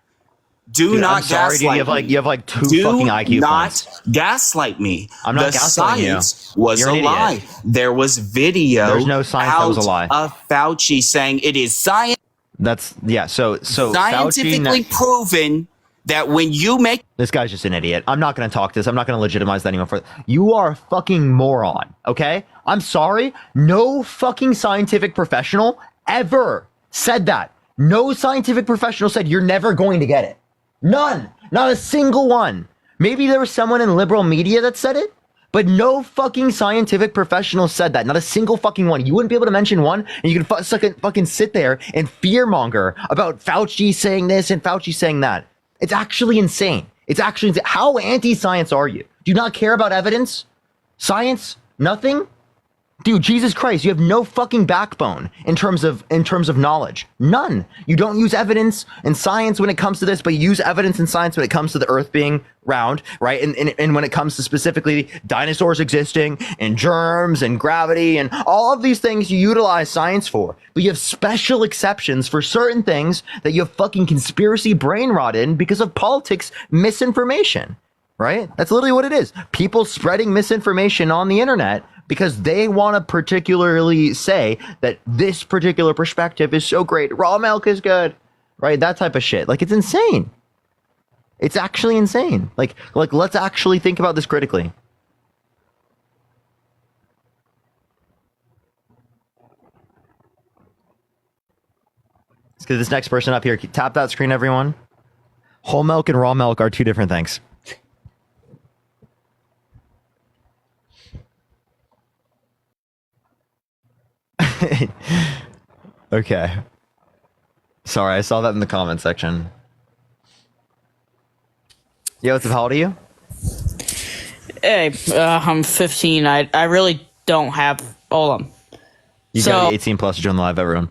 Speaker 1: Dude, I'm sorry, dude, you have like 2 fucking IQ points.
Speaker 19: Gaslight me.
Speaker 1: I'm not gaslighting you.
Speaker 19: The science was
Speaker 1: You're
Speaker 19: a
Speaker 1: an
Speaker 19: lie.
Speaker 1: idiot.
Speaker 19: There was video.
Speaker 1: There's no science that was a lie.
Speaker 19: Of Fauci saying it is science.
Speaker 1: That's so
Speaker 19: scientifically proven that when you make
Speaker 1: this guy's just an idiot. I'm not going to talk this. I'm not going to legitimize that anymore. You are a fucking moron. Okay, I'm sorry. No fucking scientific professional ever said that. No scientific professional said you're never going to get it. None. Not a single one. Maybe there was someone in liberal media that said it, but no fucking scientific professional said that. Not a single fucking one. You wouldn't be able to mention one, and you can fucking sit there and fearmonger about Fauci saying this and Fauci saying that. It's actually insane. It's actually insane. How anti-science are you? Do you not care about evidence? Science? Nothing? Dude, Jesus Christ, you have no fucking backbone in terms of knowledge. None. You don't use evidence and science when it comes to this, but you use evidence and science when it comes to the earth being round, right? And when it comes to specifically dinosaurs existing and germs and gravity and all of these things you utilize science for. But you have special exceptions for certain things that you have fucking conspiracy brain rot in because of politics misinformation, right? That's literally what it is. People spreading misinformation on the internet because they want to particularly say that this particular perspective is so great. Raw milk is good, right? That type of shit. Like, it's insane. It's actually insane. Like let's actually think about this critically. Let's get this next person up here. Tap that screen, everyone. Whole milk and raw milk are 2 different things. Okay. Sorry, I saw that in the comment section. Yo, what's up? How old are you?
Speaker 14: Hey, I'm 15. I really don't have all of them.
Speaker 1: You got to be 18 plus to join the live, everyone.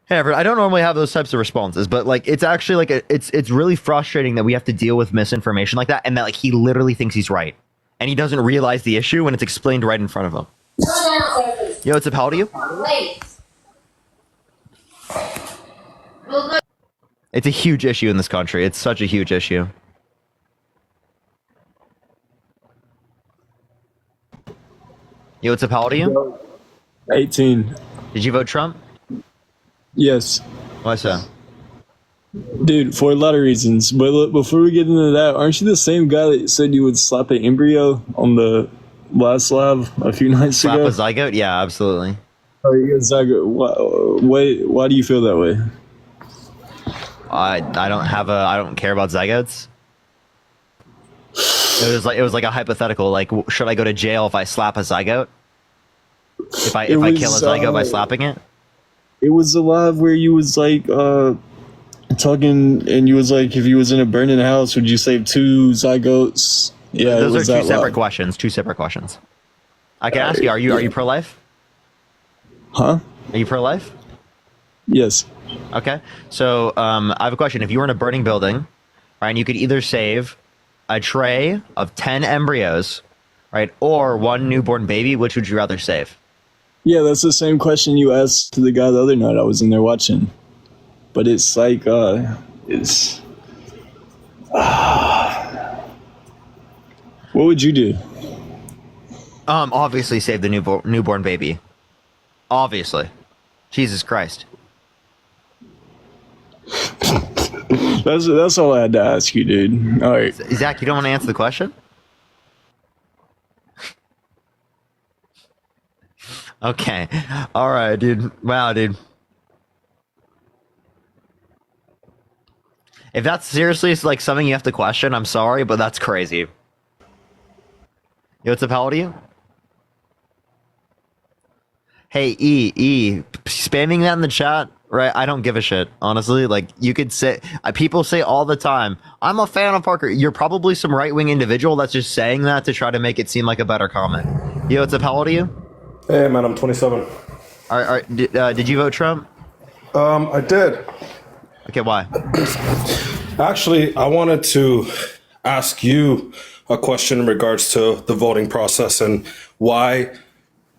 Speaker 1: Hey, everyone. I don't normally have those types of responses, but like, it's actually like it's really frustrating that we have to deal with misinformation like that, and that like he literally thinks he's right, and he doesn't realize the issue when it's explained right in front of him. Yo, what's up? How old are you? It's a huge issue in this country. It's such a huge issue. Yo, what's up? How old are you?
Speaker 3: 18.
Speaker 1: Did you vote Trump?
Speaker 3: Yes.
Speaker 1: Why so?
Speaker 3: Dude, for a lot of reasons. But look, before we get into that, aren't you the same guy that said you would slap an embryo on the last live a few nights ago?
Speaker 1: Slap a zygote? Yeah, absolutely.
Speaker 3: Oh, you got zygote. Why do you feel that way?
Speaker 1: I don't care about zygotes. It was like a hypothetical. Like, should I go to jail if I slap a zygote? If I kill a zygote by slapping it?
Speaker 3: It was a live where you was like talking, and you was like, if you was in a burning house, would you save 2 zygotes? Yeah,
Speaker 1: those are 2 separate questions. 2 separate questions. I can ask you: Are you pro-life?
Speaker 3: Huh?
Speaker 1: Are you pro-life?
Speaker 3: Yes.
Speaker 1: Okay. So I have a question. If you were in a burning building, right, and you could either save a tray of 10 embryos, right, or 1 newborn baby, which would you rather save?
Speaker 3: Yeah, that's the same question you asked to the guy the other night. I was in there watching, but it's like it's. What would you do?
Speaker 1: Obviously save the newborn baby. Obviously. Jesus Christ.
Speaker 3: That's all I had to ask you, dude. All right.
Speaker 1: Zach, you don't want to answer the question? Okay. All right, dude. Wow, dude. If that's seriously like something you have to question, I'm sorry, but that's crazy. Yo, what's up? How old are you? Hey, spamming that in the chat right? I don't give a shit, honestly. Like, you could say, people say all the time, I'm a fan of Parker. You're probably some right wing individual that's just saying that to try to make it seem like a better comment. Yo, it's how old are you?
Speaker 5: Hey, man, I'm 27.
Speaker 1: Did you vote Trump?
Speaker 5: I did.
Speaker 1: Okay, why?
Speaker 5: Actually, I wanted to ask you a question in regards to the voting process and why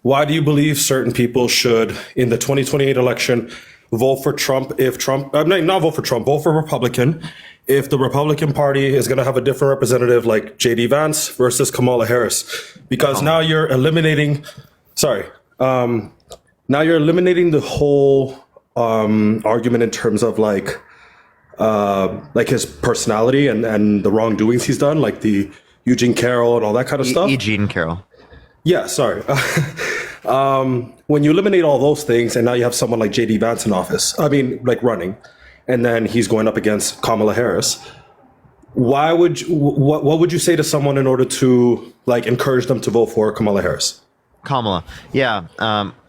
Speaker 5: do you believe certain people should, in the 2028 election, vote for Trump if Trump, not vote for Trump, vote for Republican if the Republican Party is going to have a different representative like J.D. Vance versus Kamala Harris? Because now you're eliminating, now you're eliminating the whole argument in terms of like his personality and the wrongdoings he's done, like the Eugene Carroll and all that kind of stuff.
Speaker 1: Eugene Carroll.
Speaker 5: Yeah, sorry. When you eliminate all those things and now you have someone like J.D. Vance in office, running, and then he's going up against Kamala Harris, what would you say to someone in order to like encourage them to vote for Kamala Harris?
Speaker 1: Kamala. Yeah.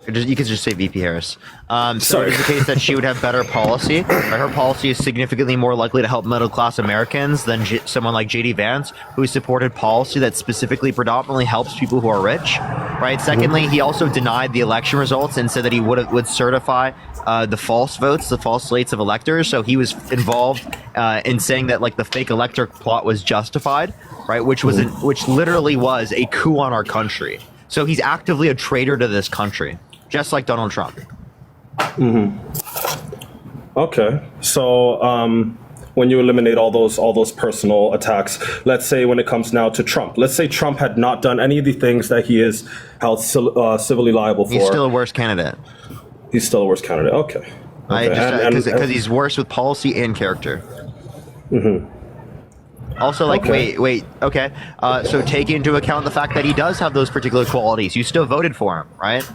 Speaker 1: You could just say VP Harris. So it's the case that she would have better policy. Her policy is significantly more likely to help middle-class Americans than someone like J.D. Vance, who supported policy that specifically predominantly helps people who are rich. Right. Secondly, he also denied the election results and said that he would certify the false votes, the false slates of electors. So he was involved in saying that like the fake elector plot was justified, right? Which literally was a coup on our country. So he's actively a traitor to this country, just like Donald Trump.
Speaker 5: Okay, so when you eliminate all those personal attacks, let's say when it comes now to Trump, let's say Trump had not done any of the things that he is held civilly liable for.
Speaker 1: He's still a worse candidate.
Speaker 5: He's still a worse candidate. Okay.
Speaker 1: Because he's worse with policy and character. Also, like,
Speaker 5: Okay.
Speaker 1: wait, okay. So take into account the fact that he does have those particular qualities. You still voted for him, right?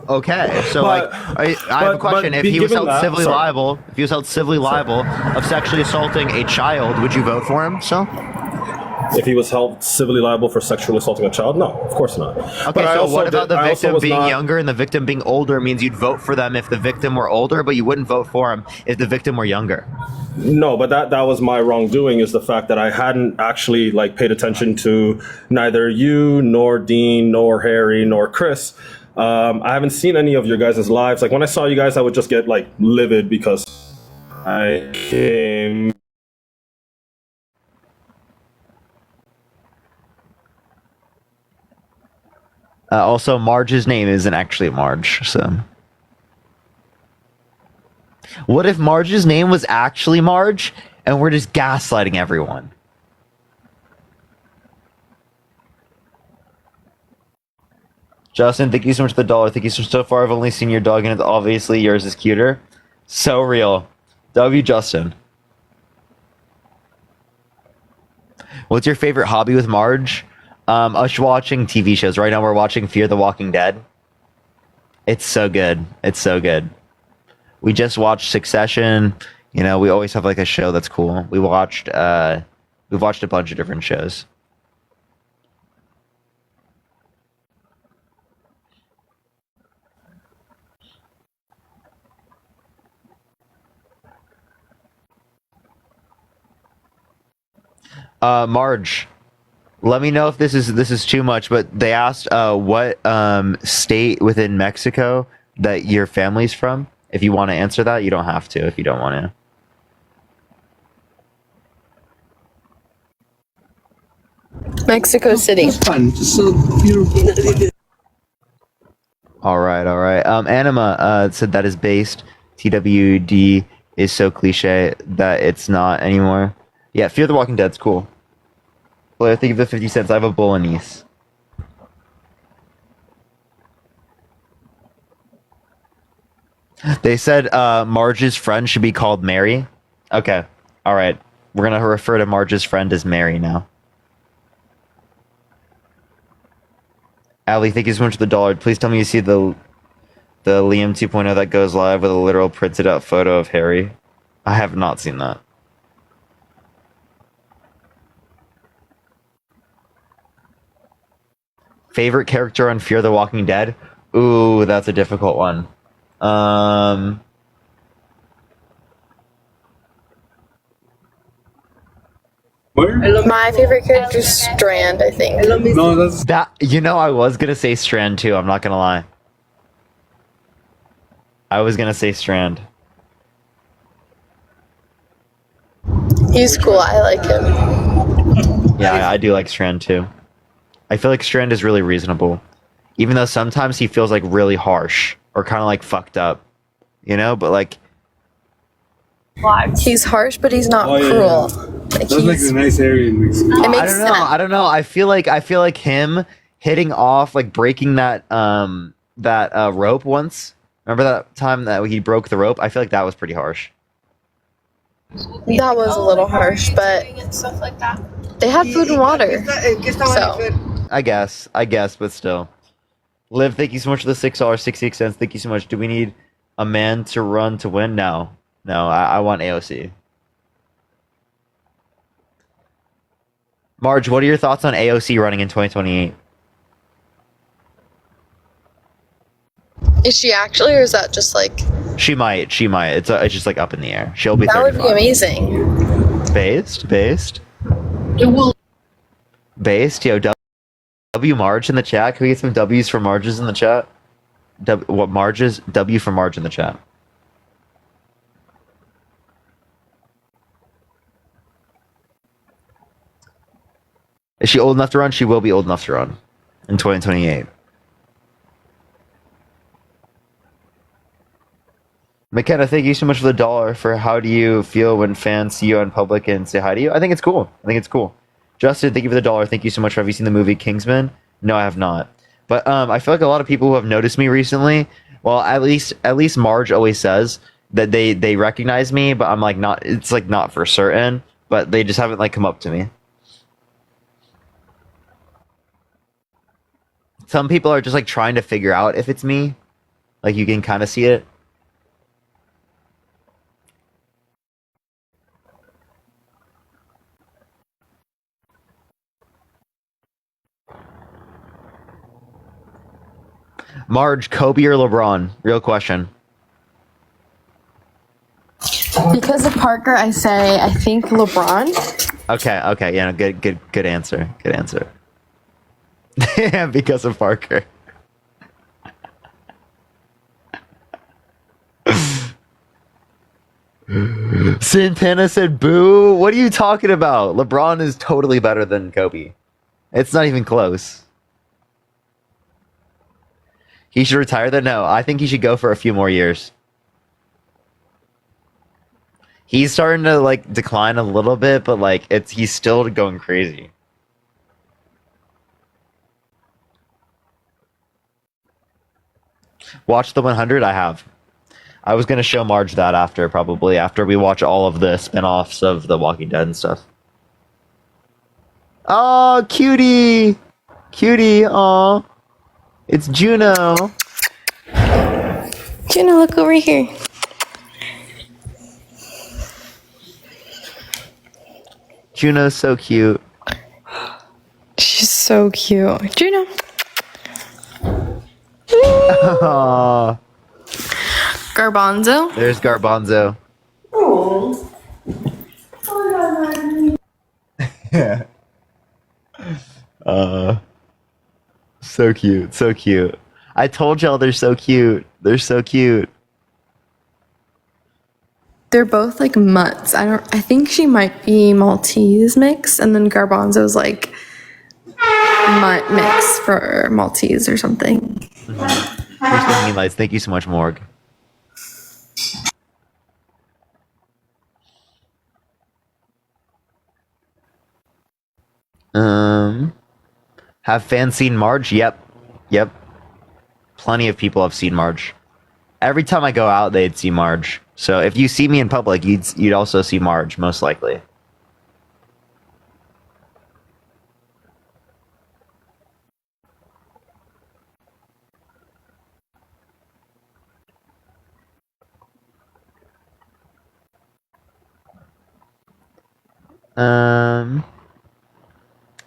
Speaker 1: Okay, so I have a question. If he was held civilly liable, of sexually assaulting a child, would you vote for him? So,
Speaker 5: if he was held civilly liable for sexually assaulting a child, no, of course not.
Speaker 1: okay, so what about the victim being younger and the victim being older means you'd vote for them if the victim were older, but you wouldn't vote for him if the victim were younger?
Speaker 5: No, but that was my wrongdoing, is the fact that I hadn't actually like paid attention to neither you nor Dean nor Harry nor Chris. I haven't seen any of your guys' lives. Like when I saw you guys, I would just get like livid because I came.
Speaker 1: Also, Marge's name isn't actually Marge, so. What if Marge's name was actually Marge, and we're just gaslighting everyone? Justin, thank you so much for the dollar. Thank you so far. I've only seen your dog, and it's obviously yours is cuter. So real. W. Justin. What's your favorite hobby with Marge? Us watching TV shows. Right now we're watching Fear the Walking Dead. It's so good. It's so good. We just watched Succession. You know, we always have like a show that's cool. We've watched a bunch of different shows. Marge, let me know if this is too much, but they asked what state within Mexico that your family's from. If you want to answer that, you don't have to if you don't want to.
Speaker 20: Mexico City.
Speaker 1: All right. Anima said that is based. TWD is so cliche that it's not anymore. Yeah, Fear the Walking Dead's cool. Blair, think of the 50 cents. I have a bolognese. They said Marge's friend should be called Mary. Okay. All right. We're going to refer to Marge's friend as Mary now. Ali, thank you so much for the dollar. Please tell me you see the Liam 2.0 that goes live with a literal printed out photo of Harry. I have not seen that. Favorite character on Fear the Walking Dead? Ooh, that's a difficult one. Um,
Speaker 20: My favorite character is Strand, I think.
Speaker 3: No, that's
Speaker 1: that I was gonna say Strand too. I'm not gonna lie. I was gonna say Strand.
Speaker 20: He's cool. I like him.
Speaker 1: Yeah, I do like Strand too. I feel like Strand is really reasonable, even though sometimes he feels like really harsh or kind of like fucked up, But like,
Speaker 20: He's harsh, but he's not cruel. Like,
Speaker 3: that's like a nice area in Mexico.
Speaker 20: It makes
Speaker 1: I don't know.
Speaker 20: sense.
Speaker 1: I don't know. I feel like him hitting off, like breaking that rope once. Remember that time that he broke the rope? I feel like that was pretty harsh.
Speaker 20: That was a little harsh, but they had food and water. So
Speaker 1: I guess, but still. Liv, thank you so much for the $6.68. Thank you so much. Do we need a man to run to win? No, I want AOC. Marge, what are your thoughts on AOC running in 2028?
Speaker 20: is she actually, or is that just like?
Speaker 1: She might. It's just like up in the air. She'll be.
Speaker 20: That would
Speaker 1: 35.
Speaker 20: be amazing.
Speaker 1: Based. It will. Based. Yo, W Marge in the chat. Can we get some W's for Marges in the chat? What Marges? W for Marge in the chat. Is she old enough to run? She will be old enough to run in 2028. McKenna, thank you so much for the $1 for how do you feel when fans see you in public and say hi to you? I think it's cool. Justin, thank you for the $1. Thank you so much. Have you seen the movie Kingsman? No, I have not. But I feel like a lot of people who have noticed me recently, well, at least Marge always says that they recognize me, but I'm like not. It's like not for certain, but they just haven't like come up to me. Some people are just like trying to figure out if it's me. Like you can kind of see it. Marge, Kobe or LeBron? Real question.
Speaker 20: Because of Parker, I say I think LeBron.
Speaker 1: Okay, yeah, no, good answer. Yeah, because of Parker. Santana said, "Boo! What are you talking about? LeBron is totally better than Kobe. It's not even close." He should retire then? No, I think he should go for a few more years. He's starting to like decline a little bit, but like he's still going crazy. Watch the 100? I have. I was gonna show Marge that after we watch all of the spin-offs of The Walking Dead and stuff. Oh, cutie! Aw. It's Juno.
Speaker 20: Juno, look over here.
Speaker 1: Juno's so cute.
Speaker 20: She's so cute. Juno.
Speaker 1: Aww.
Speaker 20: Garbanzo.
Speaker 1: There's Garbanzo. Yeah. So cute. I told y'all they're so cute.
Speaker 20: They're both like mutts. I think she might be Maltese mix, and then Garbanzo's like mutt mix for Maltese or something.
Speaker 1: First lights. Thank you so much, Morg. Have fans seen Marge? Yep. Plenty of people have seen Marge. Every time I go out, they'd see Marge. So if you see me in public, you'd also see Marge, most likely.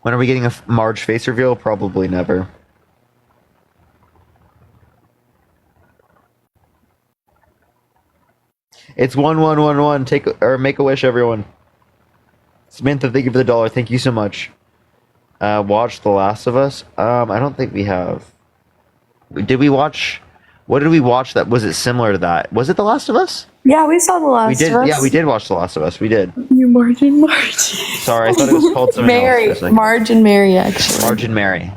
Speaker 1: When are we getting a Marge face reveal? Probably never. It's 1111. Make a wish, everyone. Samantha, thank you for the $1. Thank you so much. Watch The Last of Us. I don't think we have. Did we watch? What did we watch? That was it similar to that? Was it The Last of Us?
Speaker 20: Yeah, we saw The Last
Speaker 1: We did.
Speaker 20: of Us.
Speaker 1: Yeah, we did watch The Last of Us. We did.
Speaker 20: You Marge.
Speaker 1: Sorry, I thought it was called something
Speaker 20: Mary.
Speaker 1: else.
Speaker 20: Marge and Mary, actually.
Speaker 1: Marge and Mary.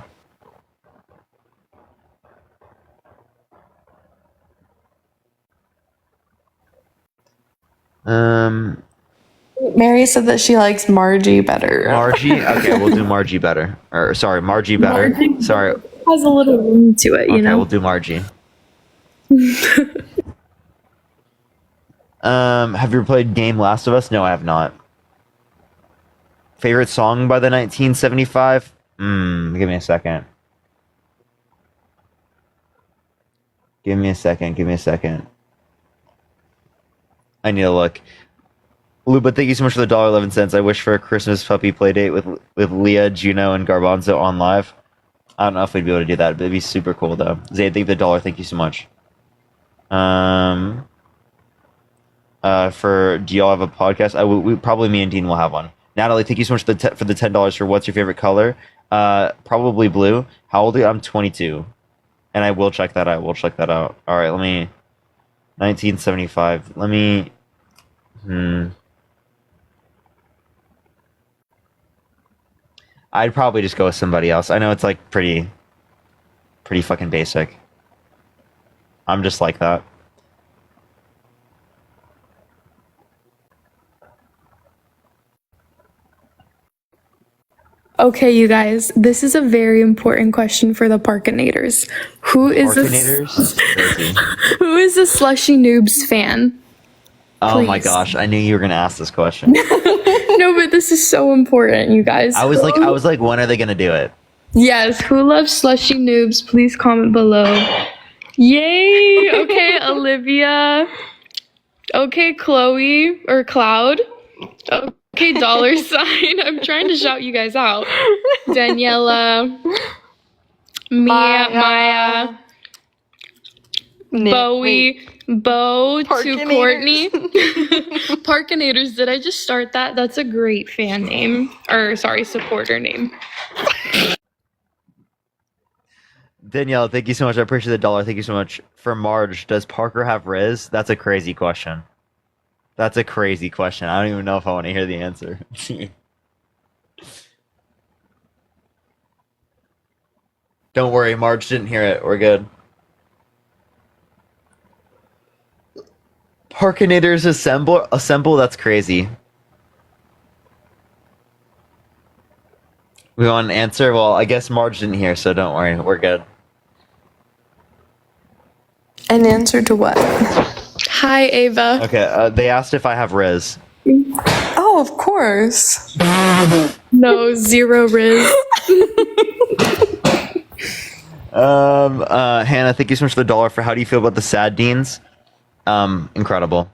Speaker 20: Mary said that she likes Margie better.
Speaker 1: Margie. Okay, we'll do Margie better. Or sorry, Margie better.
Speaker 20: Margie
Speaker 1: Sorry.
Speaker 20: has a little ring to it, you know.
Speaker 1: We'll do Margie. Have you ever played game Last of Us? No, I have not. Favorite song by the 1975? Give me a second. Give me a second. I need to look. Luba, thank you so much for the $1.11. I wish for a Christmas puppy playdate with Leah, Juno, and Garbanzo on live. I don't know if we'd be able to do that, but it'd be super cool though. Zay, thank you for the $1. Thank you so much. Do y'all have a podcast? We probably me and Dean will have one. Natalie, thank you so much for the $10 for what's your favorite color? Probably blue. How old are you? I'm 22, and I will check that out. All right, let me. 1975. Let me. I'd probably just go with somebody else. I know it's like pretty fucking basic. I'm just like that.
Speaker 20: Okay, you guys, this is a very important question for the Parkinators. Who is the Slushy Noobs fan?
Speaker 1: Oh my gosh, I knew you were gonna ask this question.
Speaker 20: No, but this is so important, you guys.
Speaker 1: I was like, when are they gonna do it?
Speaker 20: Yes, who loves Slushy Noobs? Please comment below. Yay! Okay, Olivia. Okay, Chloe or Cloud. Okay, $. I'm trying to shout you guys out. Daniela, Maya, Bowie, Bo to Courtney. Parkinators, did I just start that? That's a great fan name. Or, sorry, supporter name.
Speaker 1: Danielle, thank you so much. I appreciate the $1. Thank you so much. For Marge, does Parker have Riz? That's a crazy question. I don't even know if I want to hear the answer. Don't worry, Marge didn't hear it. We're good. Parkinators assemble. That's crazy. We want an answer? Well, I guess Marge didn't hear, so don't worry. We're good.
Speaker 20: An answer to what? Hi, Ava.
Speaker 1: Okay, they asked if I have Riz.
Speaker 20: Oh, of course. No, 0 Riz.
Speaker 1: Hannah, thank you so much for the $1 for how do you feel about the sad deans? Incredible.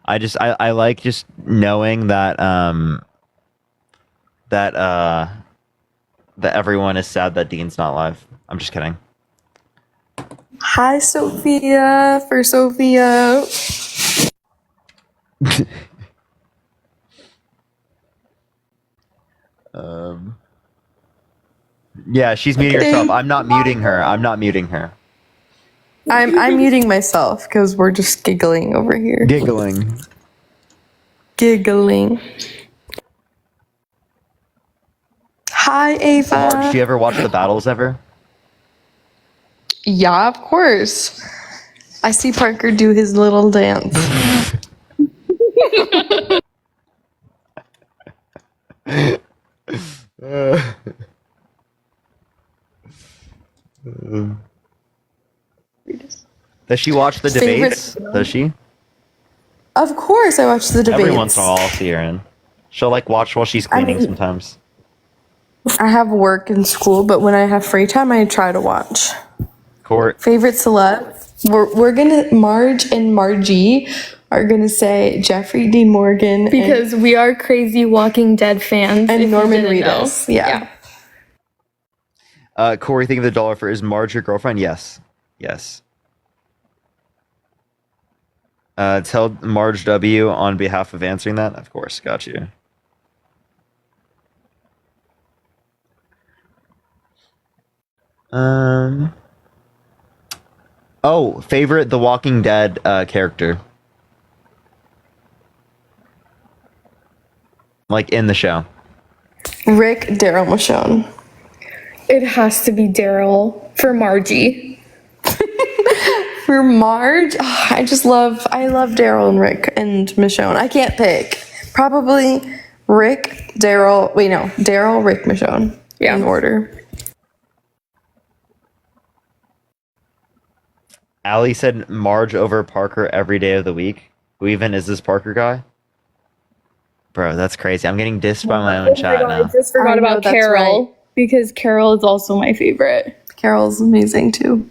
Speaker 1: I like just knowing that that everyone is sad that Dean's not live. I'm just kidding.
Speaker 20: Hi, Sophia. For Sophia.
Speaker 1: Yeah, she's muting herself. I'm not muting her.
Speaker 20: I'm muting myself because we're just giggling over here.
Speaker 1: Giggling.
Speaker 20: Hi, Ava.
Speaker 1: Marge, do you ever watch the battles ever?
Speaker 20: Yeah, of course. I see Parker do his little dance.
Speaker 1: Does she watch the debates? Does she?
Speaker 20: Of course, I watch the debates.
Speaker 1: Every once in a while, I'll see her in. She'll like watch while she's cleaning sometimes.
Speaker 20: I have work and school, but when I have free time, I try to watch.
Speaker 1: Court.
Speaker 20: Favorite celeb? We're gonna Marge and Margie are gonna say Jeffrey Dean Morgan
Speaker 13: Because we are crazy Walking Dead fans.
Speaker 20: and
Speaker 13: if you
Speaker 20: Norman
Speaker 13: didn't know.
Speaker 20: Reedus. Yeah.
Speaker 1: Corey, think of the $1 for is Marge your girlfriend? Yes. Tell Marge W on behalf of answering that. Of course, got you. Oh, favorite The Walking Dead character, like in the show.
Speaker 20: Rick, Daryl, Michonne.
Speaker 4: It has to be Daryl for Margie.
Speaker 20: For Marge, I love Daryl and Rick and Michonne. I can't pick. Probably Rick, Daryl. Wait, no, Daryl, Rick, Michonne. Yeah, in order.
Speaker 1: Allie said Marge over Parker every day of the week. Who even is this Parker guy? Bro, that's crazy. I'm getting dissed by my own chat now.
Speaker 4: I just forgot about Carol because Carol is also my favorite.
Speaker 20: Carol's amazing too.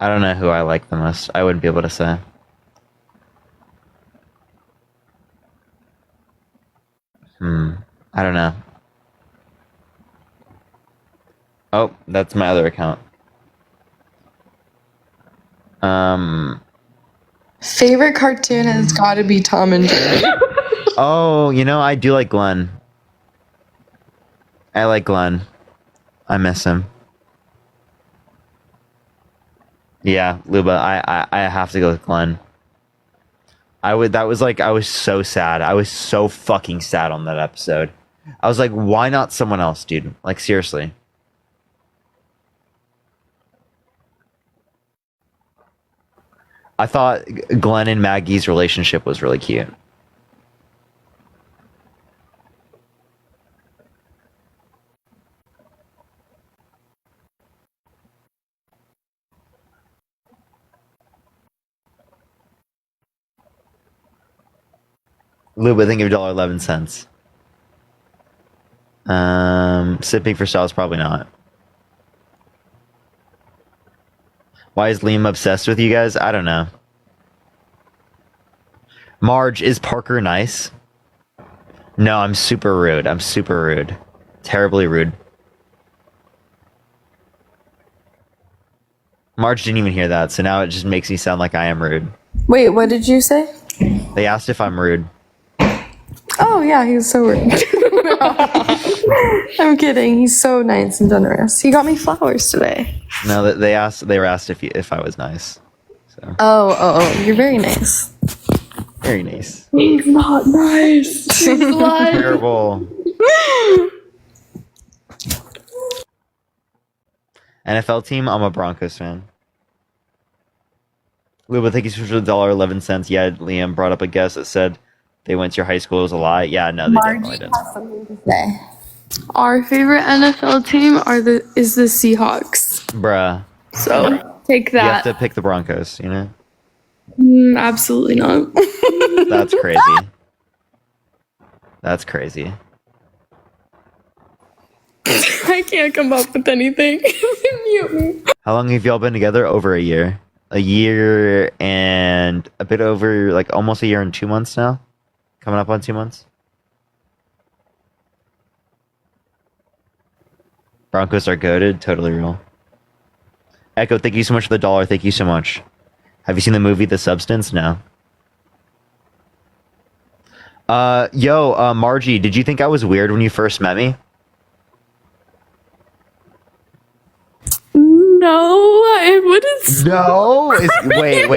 Speaker 1: I don't know who I like the most. I wouldn't be able to say. I don't know. Oh, that's my other account.
Speaker 20: Favorite cartoon has got to be Tom and Jerry.
Speaker 1: Oh, you know, I do like Glenn. I like Glenn. I miss him. Yeah, Luba, I have to go with Glenn. I was so sad. I was so fucking sad on that episode. I was like, why not someone else, dude? Like, seriously. I thought Glenn and Maggie's relationship was really cute. Luba, think of $1.11. Sipping for styles, probably not. Why is Liam obsessed with you guys? I don't know. Marge, is Parker nice? No, I'm super rude. I'm super rude. Terribly rude. Marge didn't even hear that, so now it just makes me sound like I am rude.
Speaker 20: Wait, what did you say?
Speaker 1: They asked if I'm rude.
Speaker 20: Oh yeah, he's so rude. I'm kidding. He's so nice and generous. He got me flowers today.
Speaker 1: No, they were asked if I was nice. So.
Speaker 20: Oh, you're very nice.
Speaker 1: Very nice.
Speaker 4: He's not nice. He's lying.
Speaker 1: Terrible. NFL team, I'm a Broncos fan. Luba, thank you for the $1.11. Yeah, Liam brought up a guess that said they went to your high school. It was a lie. Yeah, no, they definitely didn't.
Speaker 20: Has something to say.
Speaker 4: Our favorite NFL team is the Seahawks.
Speaker 1: Bruh.
Speaker 4: So take
Speaker 1: You have
Speaker 4: that.
Speaker 1: to pick the Broncos, you know?
Speaker 4: Absolutely not.
Speaker 1: That's crazy. That's crazy.
Speaker 4: I can't come up with anything. Mute me.
Speaker 1: How long have y'all been together? Over a year. A year and a bit over, like almost a year and 2 months now. Coming up on 2 months. Broncos are goated. Totally real. Echo, thank you so much for the $1. Thank you so much. Have you seen the movie The Substance? No. Margie, did you think I was weird when you first met me?
Speaker 4: No, I wouldn't.
Speaker 1: No? Wait.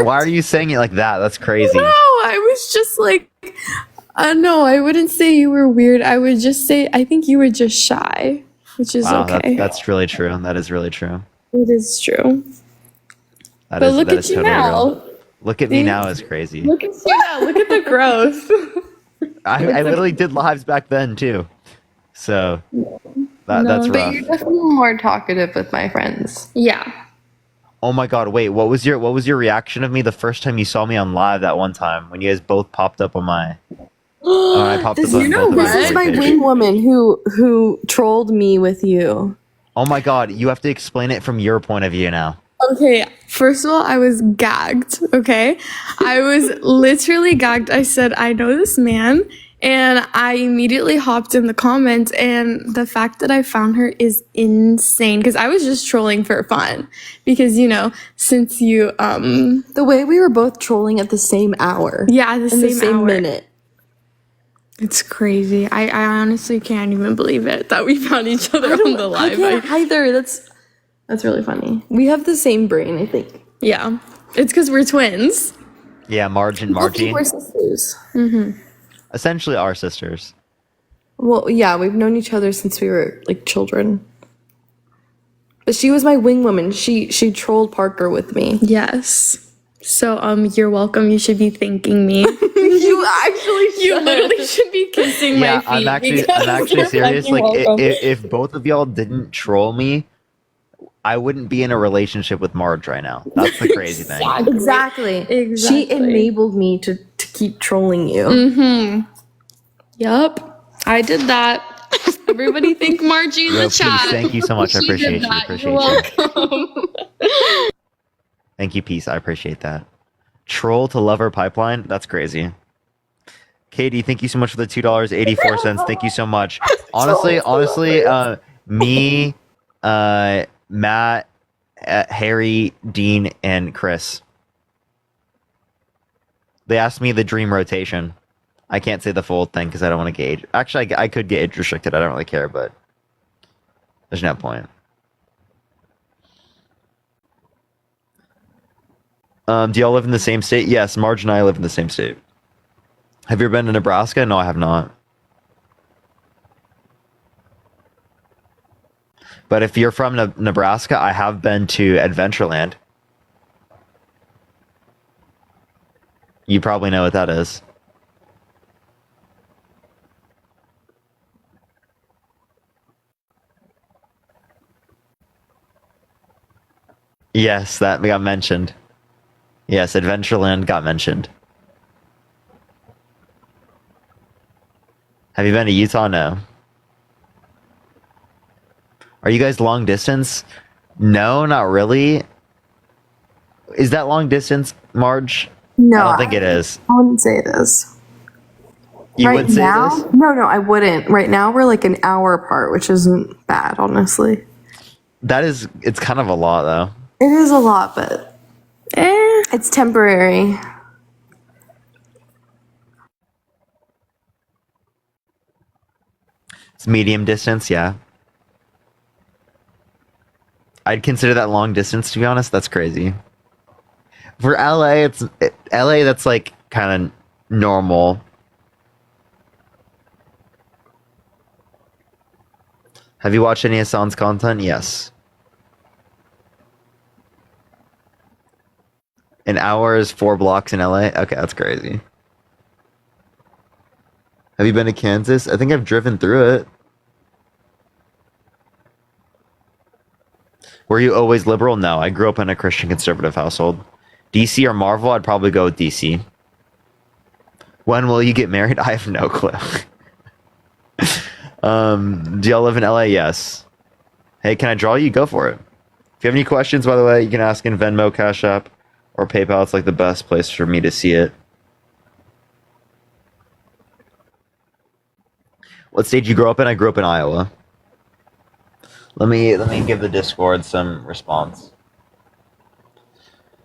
Speaker 1: Why are you saying it like that? That's crazy.
Speaker 4: No, I was just like, no, I wouldn't say you were weird. I would just say I think you were just shy, which is
Speaker 1: Wow,
Speaker 4: okay.
Speaker 1: that's really true. That is really true.
Speaker 4: It is true.
Speaker 1: That
Speaker 4: But
Speaker 1: is-
Speaker 4: look
Speaker 1: that
Speaker 4: at
Speaker 1: is
Speaker 4: you
Speaker 1: totally
Speaker 4: now.
Speaker 1: real. Look at me now is crazy.
Speaker 4: Look at you now. Look at the growth.
Speaker 1: I literally did lives back then too. So that's
Speaker 20: But
Speaker 1: rough.
Speaker 20: you're definitely more talkative with my friends.
Speaker 4: Yeah.
Speaker 1: Oh my god, wait, what was your reaction of me the first time you saw me on live that one time when you guys both popped up on my I popped up on
Speaker 20: You
Speaker 1: both
Speaker 20: know,
Speaker 1: of
Speaker 20: this
Speaker 1: my
Speaker 20: is my
Speaker 1: page.
Speaker 20: wing woman who trolled me with you.
Speaker 1: Oh my god, you have to explain it from your point of view now.
Speaker 4: Okay, first of all, I was gagged, okay? I was literally gagged. I said, I know this man. And I immediately hopped in the comments, and the fact that I found her is insane, because I was just trolling for fun. Because, you know, since you
Speaker 20: The way we were both trolling at the same hour.
Speaker 4: yeah, the
Speaker 20: In the
Speaker 4: same
Speaker 20: same
Speaker 4: hour.
Speaker 20: minute.
Speaker 4: It's crazy. I honestly can't even believe it that we found each other on the
Speaker 20: I
Speaker 4: live.
Speaker 20: can't either. That's really funny. We have the same brain, I think.
Speaker 4: Yeah. It's because we're twins.
Speaker 1: Yeah, Marge and Margie.
Speaker 20: We're sisters.
Speaker 1: Essentially our sisters.
Speaker 20: Well, yeah, we've known each other since we were like children. But she was my wing woman. She trolled Parker with me.
Speaker 4: Yes. So you're welcome. You should be thanking me.
Speaker 20: You actually should.
Speaker 4: You literally should be kissing my
Speaker 1: Yeah,
Speaker 4: feet.
Speaker 1: I'm actually
Speaker 4: you're
Speaker 1: serious.
Speaker 4: fucking
Speaker 1: Like
Speaker 4: welcome.
Speaker 1: if both of y'all didn't troll me, I wouldn't be in a relationship with Marge right now. That's the crazy thing.
Speaker 20: Exactly. She enabled me to keep trolling you.
Speaker 4: Mm-hmm. Yup. I did that. Everybody thank Margie in
Speaker 1: Yo,
Speaker 4: the
Speaker 1: Peace,
Speaker 4: chat.
Speaker 1: thank you so much. I
Speaker 4: She did
Speaker 1: appreciate you.
Speaker 4: that.
Speaker 1: Appreciate
Speaker 4: You're
Speaker 1: you.
Speaker 4: welcome.
Speaker 1: Thank you, Peace. I appreciate that. Troll to lover pipeline. That's crazy. Katie, thank you so much for the $2.84. Thank you so much. Honestly, me, Matt, Harry, Dean, and Chris. They asked me the dream rotation. I can't say the full thing because I don't want to get age. Actually, I could get age restricted. I don't really care, but there's no point. Do y'all live in the same state? Yes, Marge and I live in the same state. Have you ever been to Nebraska? No, I have not. But if you're from Nebraska, I have been to Adventureland. You probably know what that is. Yes, that got mentioned. Yes, Adventureland got mentioned. Have you been to Utah? No. Are you guys long distance? No, not really. Is that long distance, Marge?
Speaker 20: No,
Speaker 1: I don't think it is.
Speaker 20: I wouldn't say it is.
Speaker 1: You
Speaker 20: right
Speaker 1: would say
Speaker 20: now?
Speaker 1: this?
Speaker 20: No, I wouldn't. Right now, we're like an hour apart, which isn't bad, honestly.
Speaker 1: It's kind of a lot, though.
Speaker 20: It is a lot, but it's temporary.
Speaker 1: It's medium distance, yeah. I'd consider that long distance, to be honest. That's crazy. For LA, that's like kind of normal. Have you watched any of Hassan's content? Yes. An hour is 4 blocks in LA? Okay, that's crazy. Have you been to Kansas? I think I've driven through it. Were you always liberal? No, I grew up in a Christian conservative household. DC or Marvel? I'd probably go with DC. When will you get married? I have no clue. Do y'all live in LA? Yes. Hey, can I draw you? Go for it. If you have any questions, by the way, you can ask in Venmo, Cash App, or PayPal. It's like the best place for me to see it. What state did you grow up in? I grew up in Iowa. Let me give the Discord some response.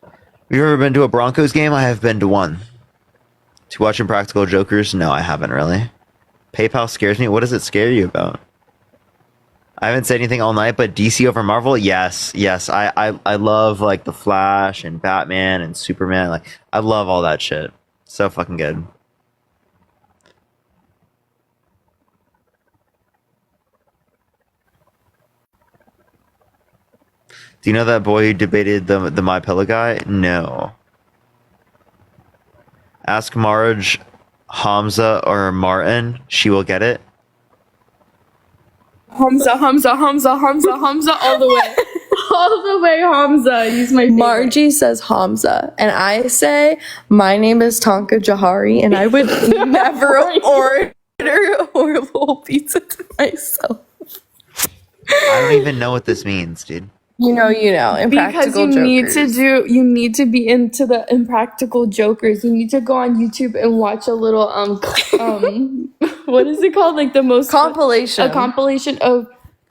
Speaker 1: Have you ever been to a Broncos game? I have been to one. To watch Impractical Jokers? No, I haven't really. PayPal scares me. What does it scare you about? I haven't said anything all night, but DC over Marvel? Yes. I love like the Flash and Batman and Superman. Like I love all that shit. So fucking good. Do you know that boy who debated the My Pillow guy? No. Ask Marge, Hamza, or Martin. She will get it.
Speaker 4: Hamza, all the way. All the way, Hamza. He's my favorite.
Speaker 20: Margie says Hamza, and I say, my name is Tonka Jahari, and I would never order a horrible pizza to myself.
Speaker 1: I don't even know what this means, dude.
Speaker 20: You know,
Speaker 4: because
Speaker 20: Impractical Jokers.
Speaker 4: you need to be into the Impractical Jokers. You need to go on YouTube and watch a little what is it called? Like the most
Speaker 20: compilation.
Speaker 4: A compilation of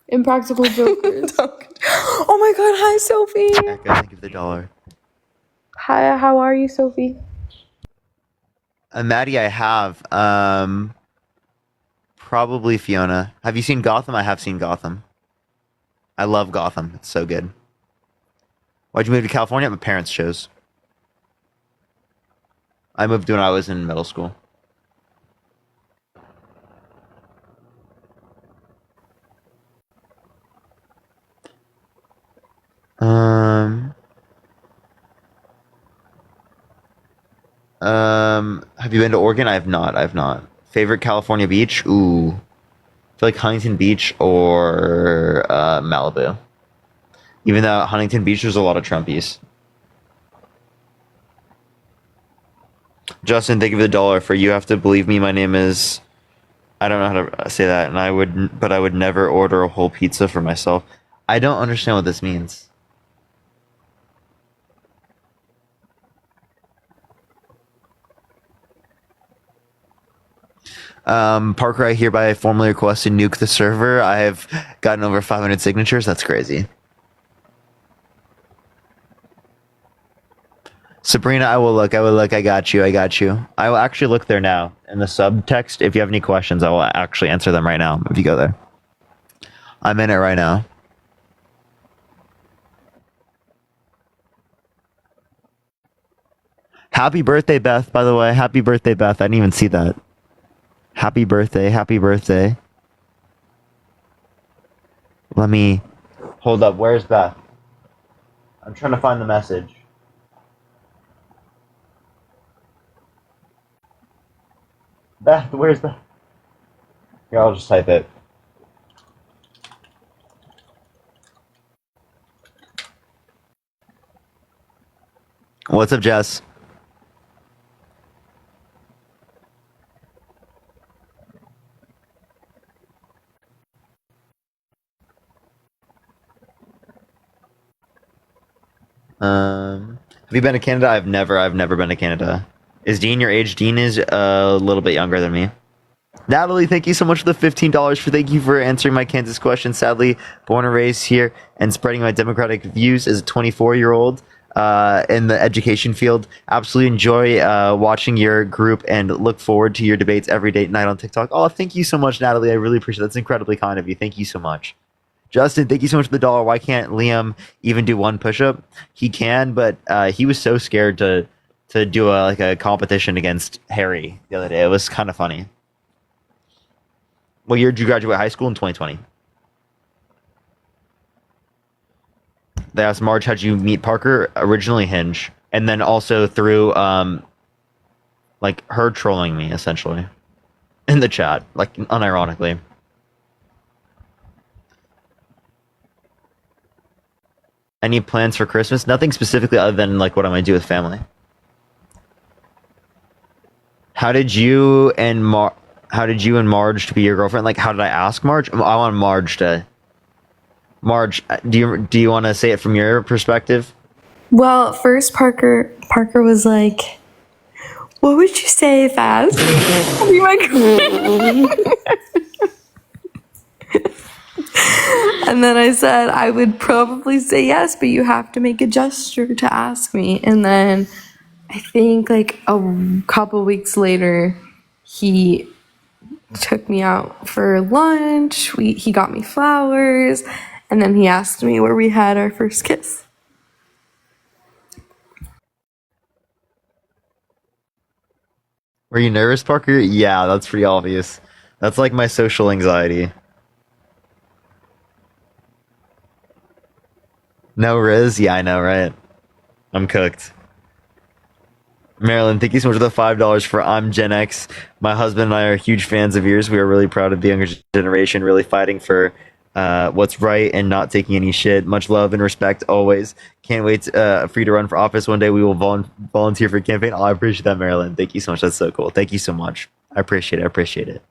Speaker 4: Impractical Jokers.
Speaker 20: Oh my god, hi Sophie.
Speaker 1: Thank you for the $1.
Speaker 20: Hi, how are you, Sophie?
Speaker 1: Maddie, I have. Probably Fiona. Have you seen Gotham? I have seen Gotham. I love Gotham. It's so good. Why'd you move to California? My parents chose. I moved when I was in middle school. Have you been to Oregon? I have not. I have not. Favorite California beach? Ooh. I feel like Huntington Beach or Malibu. Even though Huntington Beach, there's a lot of Trumpies. Justin, thank you for the $1. For you have to believe me, my name is... I don't know how to say that, and I would never order a whole pizza for myself. I don't understand what this means. Parker, I hereby formally request to nuke the server. I have gotten over 500 signatures. That's crazy. Sabrina, I will look. I got you. I will actually look there now. In the subtext, if you have any questions, I will actually answer them right now if you go there. I'm in it right now. Happy birthday, Beth, by the way. Happy birthday, Beth. I didn't even see that. Happy birthday. Happy birthday. Let me... Hold up. Where's Beth? I'm trying to find the message. Beth, where's Beth? Here, I'll just type it. What's up, Jess? Have you been to Canada? I've never been to Canada. Is Dean your age? Dean is a little bit younger than me. Natalie, thank you so much for the $15. Thank you for answering my Kansas question. Sadly, born and raised here and spreading my democratic views as a 24-year-old in the education field. Absolutely enjoy watching your group and look forward to your debates every day night on TikTok. Oh, thank you so much, Natalie. I really appreciate it. That's incredibly kind of you. Thank you so much. Justin, thank you so much for the $1. Why can't Liam even do one push-up? He can, but he was so scared to do a competition against Harry the other day. It was kind of funny. What year did you graduate high school? In 2020. They asked Marge, how'd you meet Parker? Originally Hinge, and then also through like her trolling me essentially in the chat, like unironically. Any plans for Christmas? Nothing specifically other than like what I'm gonna do with family. How did you and Marge to be your girlfriend? Like, how did I ask Marge? I want Marge to. Marge, do you want to say it from your perspective?
Speaker 20: Well, first Parker was like, "What would you say if I asked you to be my girlfriend?" And then I said I would probably say yes, but you have to make a gesture to ask me. And then I think like a couple weeks later, he took me out for lunch. He got me flowers, and then he asked me where we had our first kiss.
Speaker 1: Were you nervous, Parker? Yeah, that's pretty obvious. That's like my social anxiety. No Riz? Yeah, I know, right? I'm cooked. Marilyn, thank you so much for the $5 for I'm Gen X. My husband and I are huge fans of yours. We are really proud of the younger generation, really fighting for what's right and not taking any shit. Much love and respect always. Can't wait for you to run for office one day. We will volunteer for a campaign. Oh, I appreciate that, Marilyn. Thank you so much. That's so cool. Thank you so much. I appreciate it.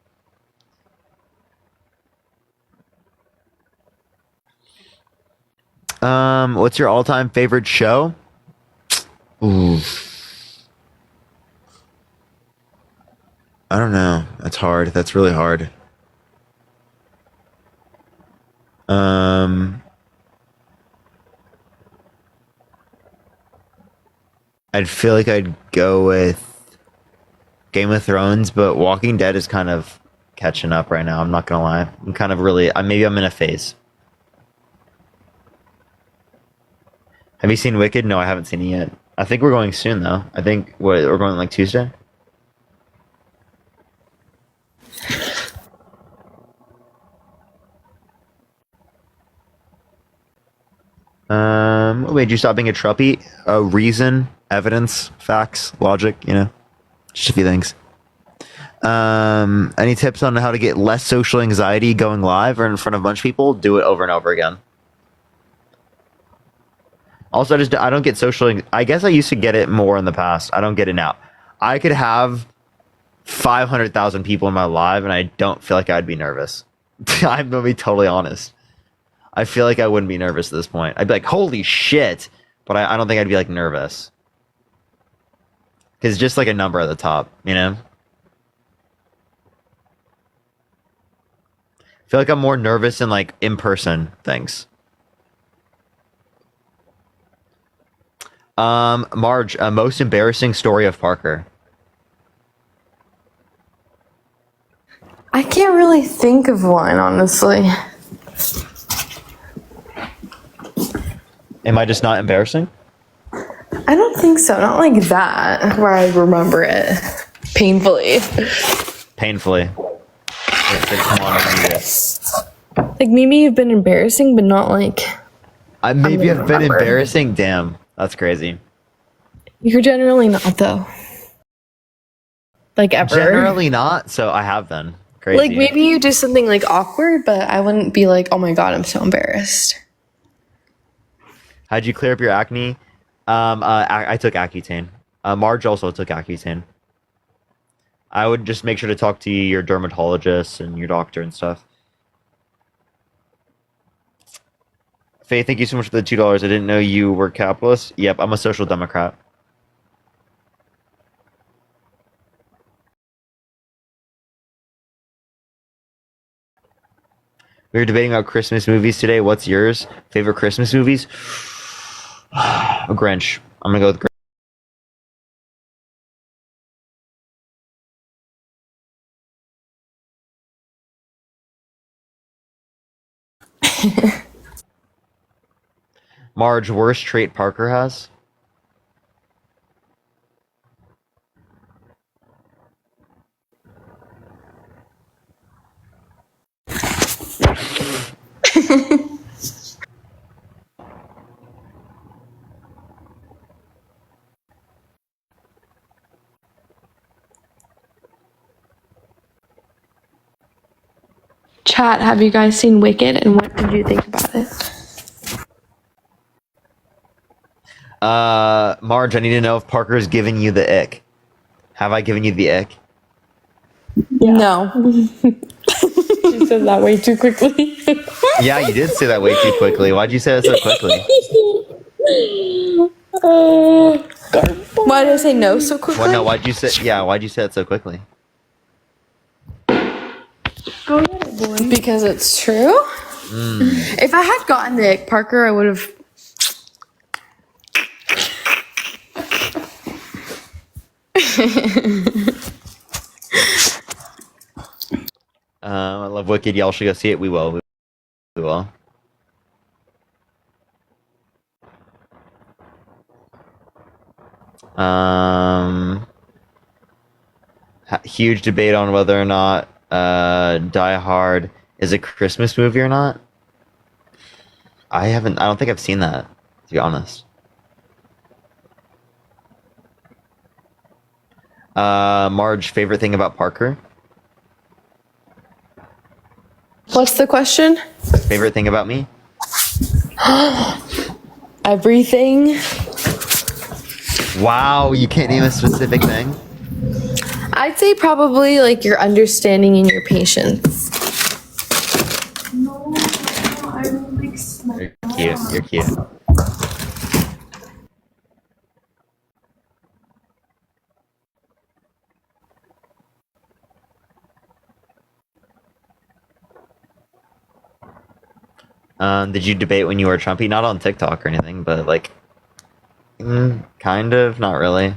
Speaker 1: What's your all-time favorite show? Ooh. I don't know. That's hard. That's really hard. I'd feel like I'd go with Game of Thrones, but Walking Dead is kind of catching up right now. I'm not gonna lie. I'm kind of really. Maybe I'm in a phase. Have you seen Wicked? No, I haven't seen it yet. I think we're going soon though. I think we're going like Tuesday. Wait, did you stop being a Truppy? Reason, evidence, facts, logic, you know, just a few things. Any tips on how to get less social anxiety going live or in front of a bunch of people? Do it over and over again. Also, I don't get social. I guess I used to get it more in the past. I don't get it now. I could have 500,000 people in my live, and I don't feel like I'd be nervous. I'm gonna be totally honest. I feel like I wouldn't be nervous at this point. I'd be like, holy shit, but I don't think I'd be like nervous. Because it's just like a number at the top, you know? I feel like I'm more nervous in like in-person things. Marge, most embarrassing story of Parker.
Speaker 20: I can't really think of one, honestly.
Speaker 1: Am I just not embarrassing?
Speaker 20: I don't think so. Not like that, where I remember it painfully.
Speaker 1: Painfully. Come on,
Speaker 20: Like maybe you've been embarrassing, but not like.
Speaker 1: Maybe I've been embarrassing. Damn, that's crazy.
Speaker 20: You're generally not though. Like ever.
Speaker 1: Generally not. So I have been crazy.
Speaker 20: Like maybe you do something like awkward, but I wouldn't be like, oh my god, I'm so embarrassed.
Speaker 1: How'd you clear up your acne? I took Accutane. Marge also took Accutane. I would just make sure to talk to your dermatologist and your doctor and stuff. Faye, thank you so much for the $2. I didn't know you were capitalist. Yep, I'm a social democrat. We were debating about Christmas movies today. What's yours? Favorite Christmas movies? A Grinch. I'm gonna go with Grinch. Marge, worst trait Parker has?
Speaker 20: Chat, have you guys seen Wicked and what did you think about it?
Speaker 1: Marge, I need to know if Parker's giving you the ick. Have I given you the ick?
Speaker 20: No. She said that way too quickly.
Speaker 1: Yeah, you did say that way too quickly. Why'd you say that so quickly?
Speaker 20: Why did I say no so quickly?
Speaker 1: Well, no, why'd you say it so quickly?
Speaker 20: Because it's true. If I had gotten the ick, Parker, I would have.
Speaker 1: I love Wicked. Y'all should go see it. We will. We will. Huge debate on whether or not Die Hard is a Christmas movie or not. I don't think I've seen that, to be honest. Marge, favorite thing about Parker?
Speaker 20: What's the question?
Speaker 1: Favorite thing about me?
Speaker 20: Everything.
Speaker 1: Wow, you can't name a specific thing?
Speaker 20: I'd say probably like your understanding and your patience.
Speaker 1: cute. You're cute. Did you debate when you were Trumpy? Not on TikTok or anything, but like, kind of, not really.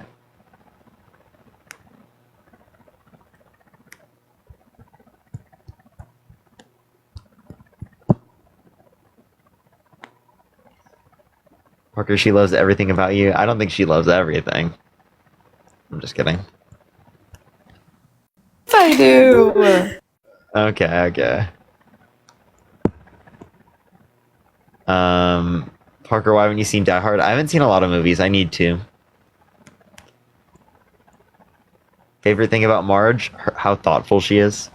Speaker 1: Parker, she loves everything about you. I don't think she loves everything. I'm just kidding.
Speaker 20: I do.
Speaker 1: Okay. Parker, why haven't you seen Die Hard? I haven't seen a lot of movies. I need to. Favorite thing about Marge? How thoughtful she is.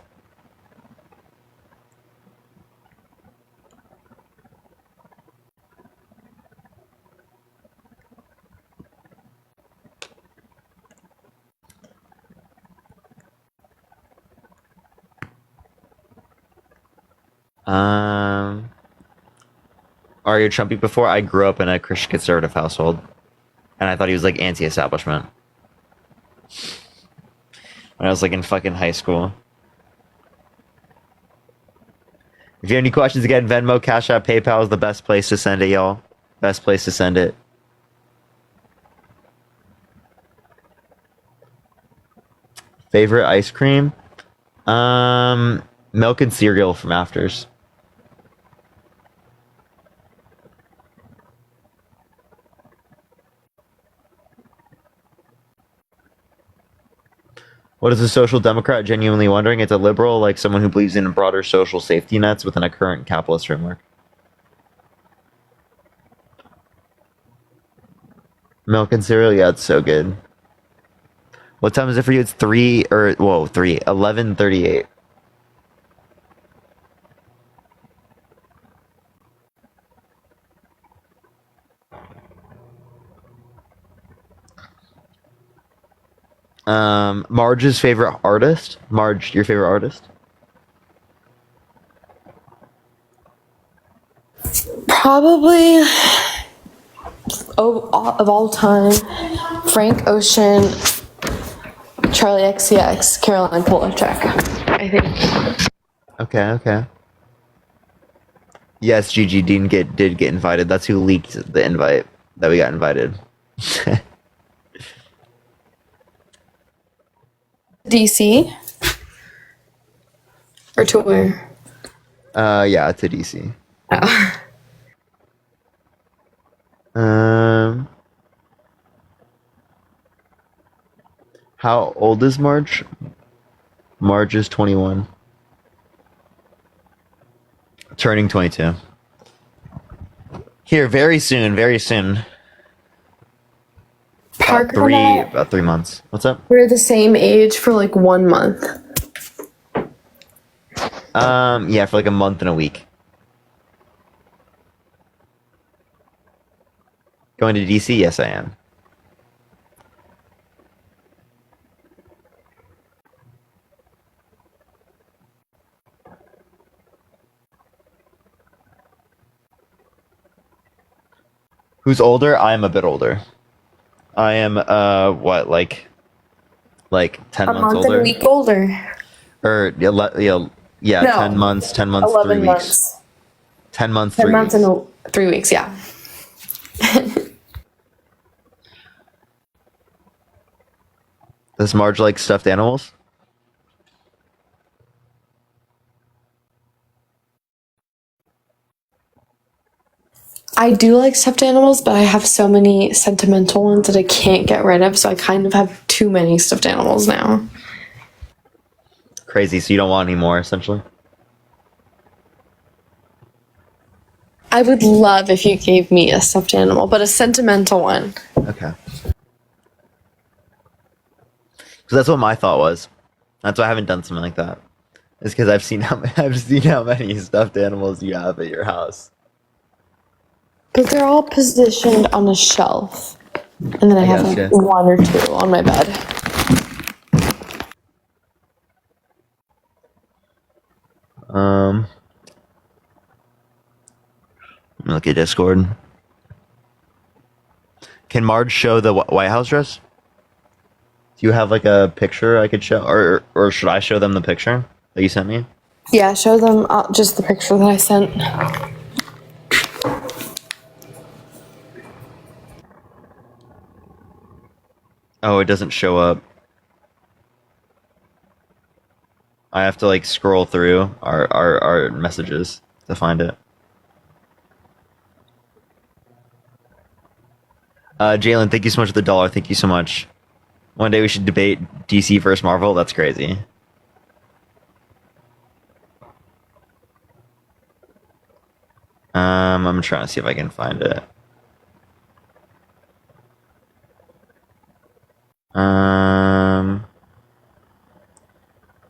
Speaker 1: Are you Trumpy before? I grew up in a Christian conservative household, and I thought he was like anti-establishment when I was like in fucking high school. If you have any questions, again, Venmo, Cash App, PayPal is the best place to send it, y'all. Best place to send it. Favorite ice cream? Milk and cereal from Afters. What is a social democrat? Genuinely wondering. It's a liberal, like someone who believes in broader social safety nets within a current capitalist framework. Milk and cereal, yeah, it's so good. What time is it for you? It's 11:38. Marge's favorite artist? Marge, your favorite artist?
Speaker 20: Probably of all time, Frank Ocean, Charlie XCX, Caroline Polachek, I think.
Speaker 1: Okay. Yes, Gigi Dean did get invited. That's who leaked the invite that we got invited.
Speaker 20: DC? Or to where?
Speaker 1: Yeah, to DC.
Speaker 20: Oh.
Speaker 1: How old is Marge? Marge is 21. Turning 22. Here, very soon.
Speaker 20: Parker
Speaker 1: About 3 months. What's up?
Speaker 20: We're the same age for like 1 month.
Speaker 1: Yeah, for like a month and a week. Going to DC? Yes, I am. Who's older? I am a bit older. I am, what, like 10 months older?
Speaker 20: A month and a week older.
Speaker 1: Or, yeah,
Speaker 20: No.
Speaker 1: 10 months,
Speaker 20: 11
Speaker 1: 3 weeks.
Speaker 20: months.
Speaker 1: 10 months,
Speaker 20: 10
Speaker 1: 3
Speaker 20: months
Speaker 1: weeks.
Speaker 20: and 3 weeks, yeah.
Speaker 1: Does Marge like stuffed animals?
Speaker 20: I do like stuffed animals, but I have so many sentimental ones that I can't get rid of, so I kind of have too many stuffed animals now.
Speaker 1: Crazy, so you don't want any more, essentially?
Speaker 20: I would love if you gave me a stuffed animal, but a sentimental one.
Speaker 1: Okay. So that's what my thought was. That's why I haven't done something like that. It's because I've seen how many stuffed animals you have at your house.
Speaker 20: But they're all positioned on a shelf. And then I have like 1 or 2 on my bed.
Speaker 1: Let me look look at Discord. Can Marge show the White House dress? Do you have like a picture I could show, or should I show them the picture that you sent me?
Speaker 20: Yeah, show them just the picture that I sent.
Speaker 1: Oh, it doesn't show up. I have to like scroll through our messages to find it. Jalen, thank you so much for the $1. Thank you so much. One day we should debate DC versus Marvel. That's crazy. I'm trying to see if I can find it.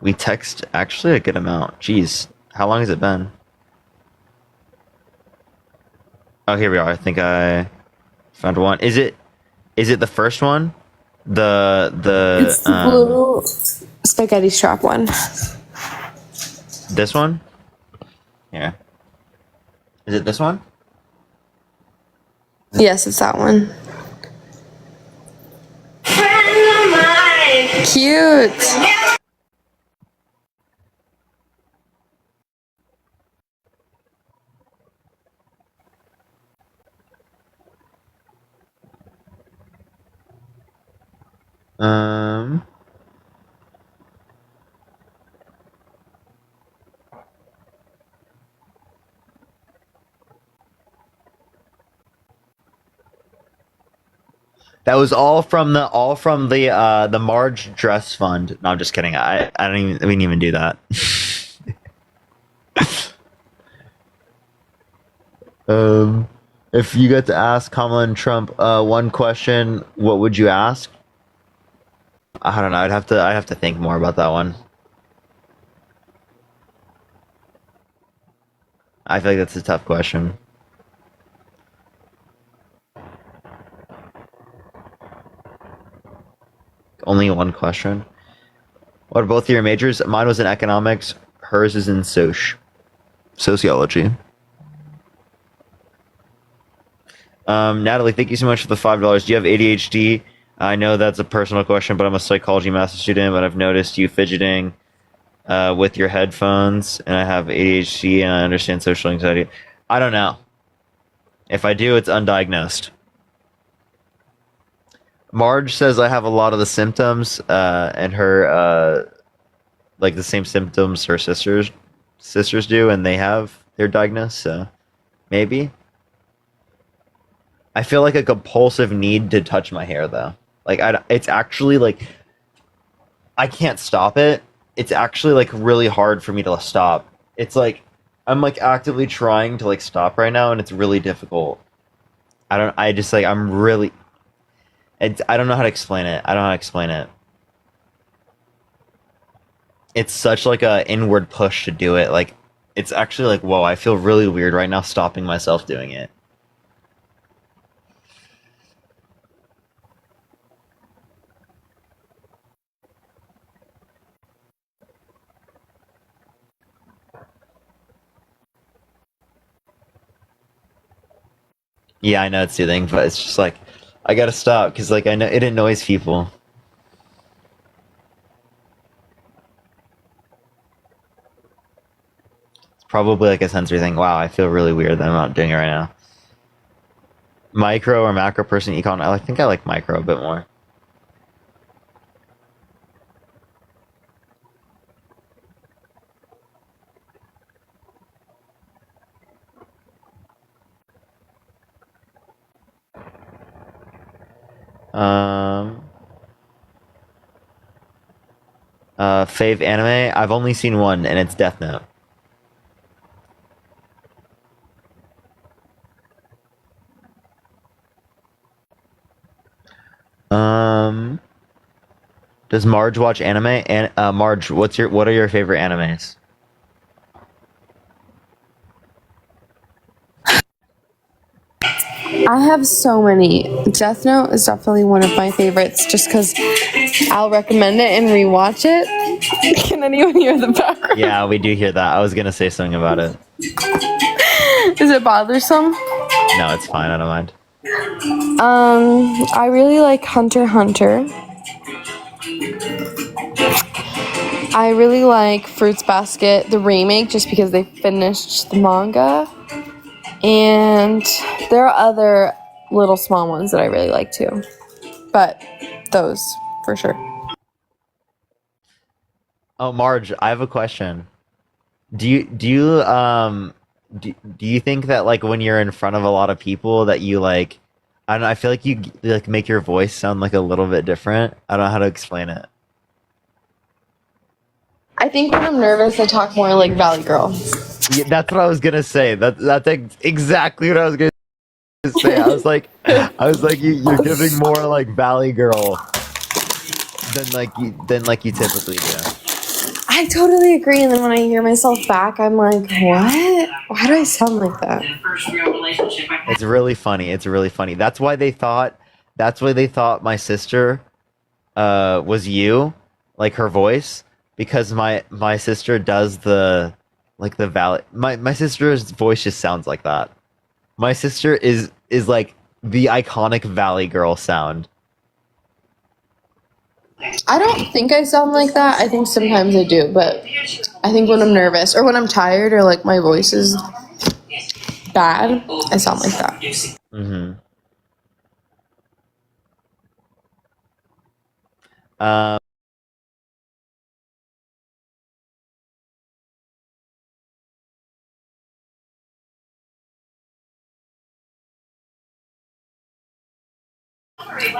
Speaker 1: We text actually a good amount. Jeez, how long has it been? Oh, here we are. I think I found one. Is it the first one?
Speaker 20: It's the blue spaghetti strap one.
Speaker 1: This one? Yeah. Is it this one?
Speaker 20: Yes, it's that one. Cute.
Speaker 1: That was all from the Marge Dress Fund. No, I'm just kidding. I don't even, we didn't even do that. If you get to ask Kamala and Trump one question, what would you ask? I don't know. I'd have to think more about that one. I feel like that's a tough question. Only one question. What are both of your majors? Mine was in economics. Hers is in sociology. Natalie, thank you so much for the $5. Do you have ADHD? I know that's a personal question, but I'm a psychology master student, but I've noticed you fidgeting with your headphones, and I have ADHD, and I understand social anxiety. I don't know. If I do, it's undiagnosed. Marge says I have a lot of the symptoms, and her, like the same symptoms her sisters do, and they're diagnosed, so maybe. I feel like a compulsive need to touch my hair, though. Like, it's actually, like, I can't stop it. It's actually, like, really hard for me to stop. It's, like, I'm, like, actively trying to, like, stop right now, and it's really difficult. I don't know how to explain it. It's such, like, a inward push to do it. Like, it's actually, like, whoa, I feel really weird right now stopping myself doing it. Yeah, I know it's soothing, but it's just like, I gotta stop, because, like, I know it annoys people. It's probably, like, a sensory thing. Wow, I feel really weird that I'm not doing it right now. Micro or macro person, econ? I think I like micro a bit more. Fave anime? I've only seen one, and it's Death Note. Does Marge watch anime? And Marge, what are your favorite animes?
Speaker 20: I have so many. Death Note is definitely one of my favorites just because I'll recommend it and rewatch it. Can anyone hear the background?
Speaker 1: Yeah, we do hear that. I was gonna say something about it.
Speaker 20: Is it bothersome?
Speaker 1: No, it's fine. I don't mind.
Speaker 20: I really like Hunter x Hunter. I really like Fruits Basket, the remake, just because they finished the manga. And there are other little small ones that I really like too. But those, for sure.
Speaker 1: Oh, Marge, I have a question. Do you think that like when you're in front of a lot of people that you like, I don't know, I feel like you like make your voice sound like a little bit different. I don't know how to explain it.
Speaker 20: I think when I'm nervous, I talk more like Valley Girl.
Speaker 1: Yeah, that's what I was gonna say. That's exactly what I was gonna say. I was like, you're giving more like Valley Girl than like you typically do.
Speaker 20: I totally agree. And then when I hear myself back, I'm like, what? Why do I sound like that?
Speaker 1: It's really funny. It's really funny. That's why they thought my sister was you, like her voice, because my sister does the valley. My sister's voice just sounds like that. My sister is like the iconic Valley Girl sound.
Speaker 20: I don't think I sound like that. I think sometimes I do, but I think when I'm nervous or when I'm tired or like my voice is bad, I sound like that.
Speaker 1: Mm-hmm.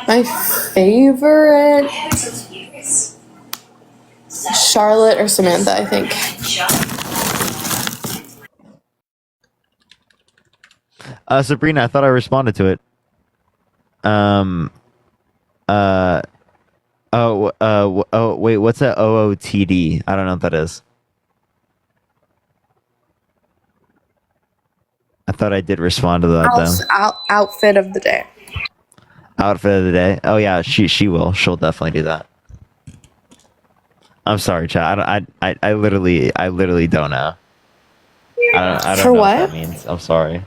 Speaker 20: My favorite, Charlotte or Samantha, I think.
Speaker 1: Sabrina, I thought I responded to it. Wait, what's that OOTD? I don't know what that is. I thought I did respond to that though.
Speaker 20: Outfit of the day.
Speaker 1: Outfit of the day. Oh yeah, she will. She'll definitely do that. I'm sorry, chat. I literally don't know. I don't
Speaker 20: For
Speaker 1: know
Speaker 20: what?
Speaker 1: what that means. I'm sorry.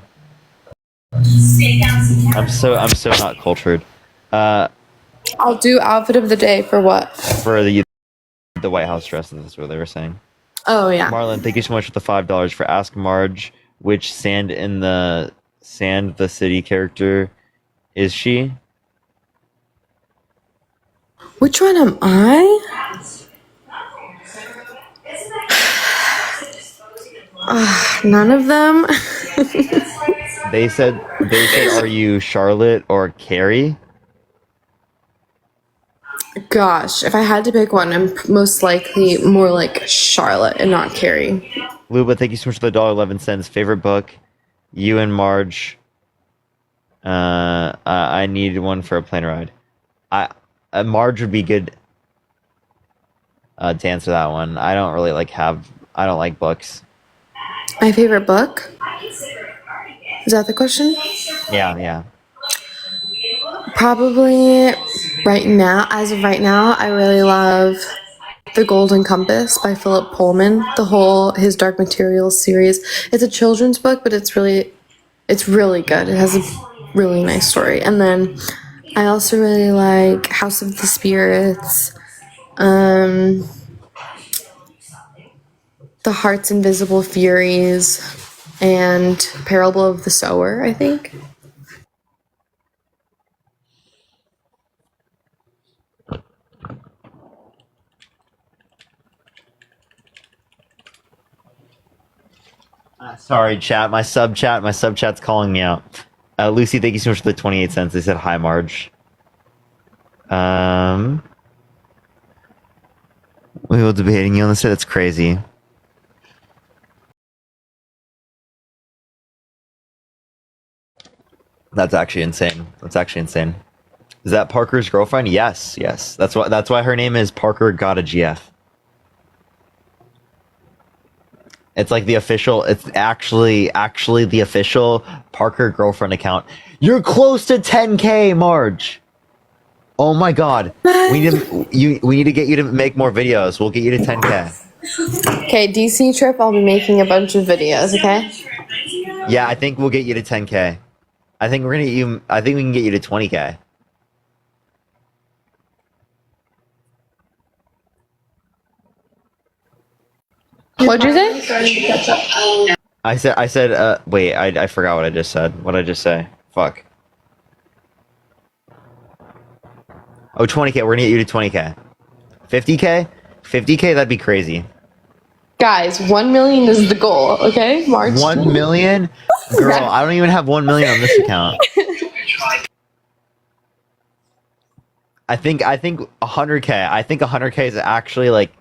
Speaker 1: I'm so not cultured.
Speaker 20: I'll do outfit of the day for what?
Speaker 1: For the White House dress, that's what they were saying.
Speaker 20: Oh yeah.
Speaker 1: Marlon, thank you so much for the $5 for Ask Marge. Which Sand the City character is she?
Speaker 20: Which one am I? None of them.
Speaker 1: They said, are you Charlotte or Carrie?
Speaker 20: Gosh, if I had to pick one, I'm most likely more like Charlotte and not Carrie.
Speaker 1: Luba, thank you so much for the $1.11. Favorite book? You and Marge. I need one for a plane ride. Marge would be good to answer that one. I don't really I don't like books.
Speaker 20: My favorite book? Is that the question?
Speaker 1: Yeah.
Speaker 20: Probably as of right now, I really love The Golden Compass by Philip Pullman. His Dark Materials series. It's a children's book, but it's really good. It has a really nice story. And then I also really like House of the Spirits, The Heart's Invisible Furies, and Parable of the Sower, I think.
Speaker 1: Sorry, chat. My sub chat's calling me out. Lucy, thank you so much for the 28 cents. They said hi, Marge. We will debating you on this. That's crazy. That's actually insane. Is that Parker's girlfriend? Yes. That's why her name is Parker Got a GF. It's like it's actually the official Parker girlfriend account. You're close to 10K, Marge. Oh my god. We need to get you to make more videos. We'll get you to 10K.
Speaker 20: Okay, DC trip, I'll be making a bunch of videos, okay?
Speaker 1: Yeah, I think we'll get you to 10K. I think we're gonna get you. I think we can get you to 20K.
Speaker 20: What'd you say?
Speaker 1: I said, wait, I forgot what I just said. What did I just say? Fuck. Oh, 20K. We're gonna get you to 20K. 50K? 50K, that'd be crazy.
Speaker 20: Guys, 1 million is the goal, okay? March.
Speaker 1: 1 million? Girl, I don't even have 1 million on this account. I think 100K. I think 100K is actually like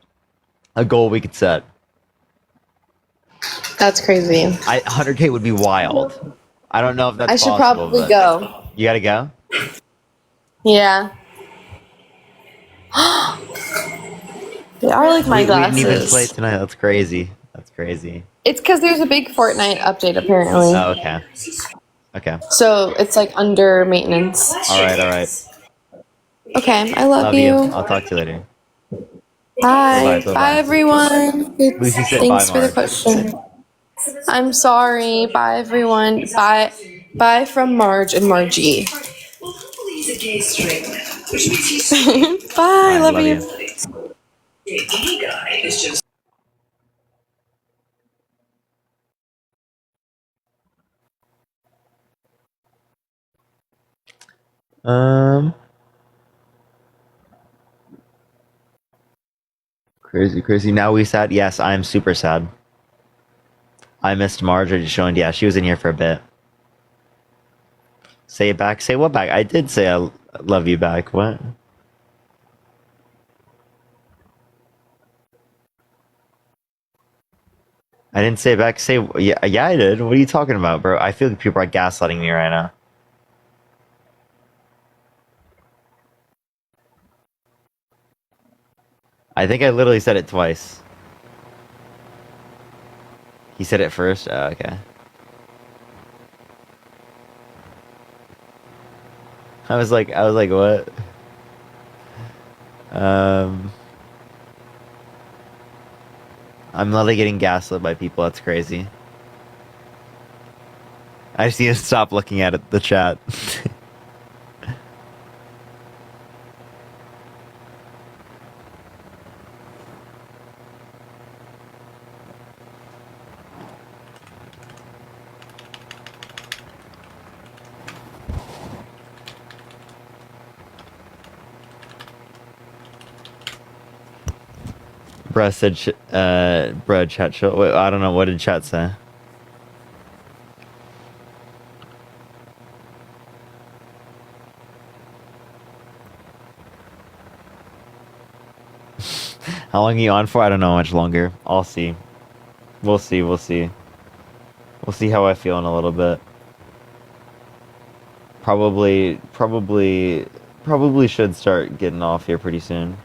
Speaker 1: a goal we could set.
Speaker 20: That's crazy.
Speaker 1: 100K would be wild. I don't know if that's
Speaker 20: I should
Speaker 1: possible,
Speaker 20: probably
Speaker 1: but-
Speaker 20: go.
Speaker 1: You gotta go?
Speaker 20: Yeah. They are like my
Speaker 1: We didn't even
Speaker 20: glasses.
Speaker 1: play tonight. That's crazy. That's crazy.
Speaker 20: It's because there's a big Fortnite update apparently.
Speaker 1: Oh, okay. Okay.
Speaker 20: So it's like under maintenance.
Speaker 1: All right.
Speaker 20: Okay, I love you.
Speaker 1: I'll talk to you later.
Speaker 20: Bye.
Speaker 1: Bye-bye.
Speaker 20: Bye, everyone.
Speaker 1: Lucy said
Speaker 20: Thanks
Speaker 1: bye,
Speaker 20: for the
Speaker 1: Mark.
Speaker 20: question. I'm sorry. Bye, everyone. Bye. Bye from Marge and Margie. Bye. Love you.
Speaker 1: Crazy. Now we sad? Yes, I'm super sad. I missed Marge. I just joined. Yeah, she was in here for a bit. Say it back. Say what back? I did say I love you back. What? I didn't say it back. Say, yeah, I did. What are you talking about, bro? I feel like people are gaslighting me right now. I think I literally said it twice. He said it first? Oh, okay. I was like, what? I'm literally getting gaslit by people. That's crazy. I just need to stop looking at it, the chat. Bruh said, bruh, chat show. Wait, I don't know. What did chat say? How long are you on for? I don't know much longer. I'll see. We'll see. We'll see how I feel in a little bit. Probably should start getting off here pretty soon.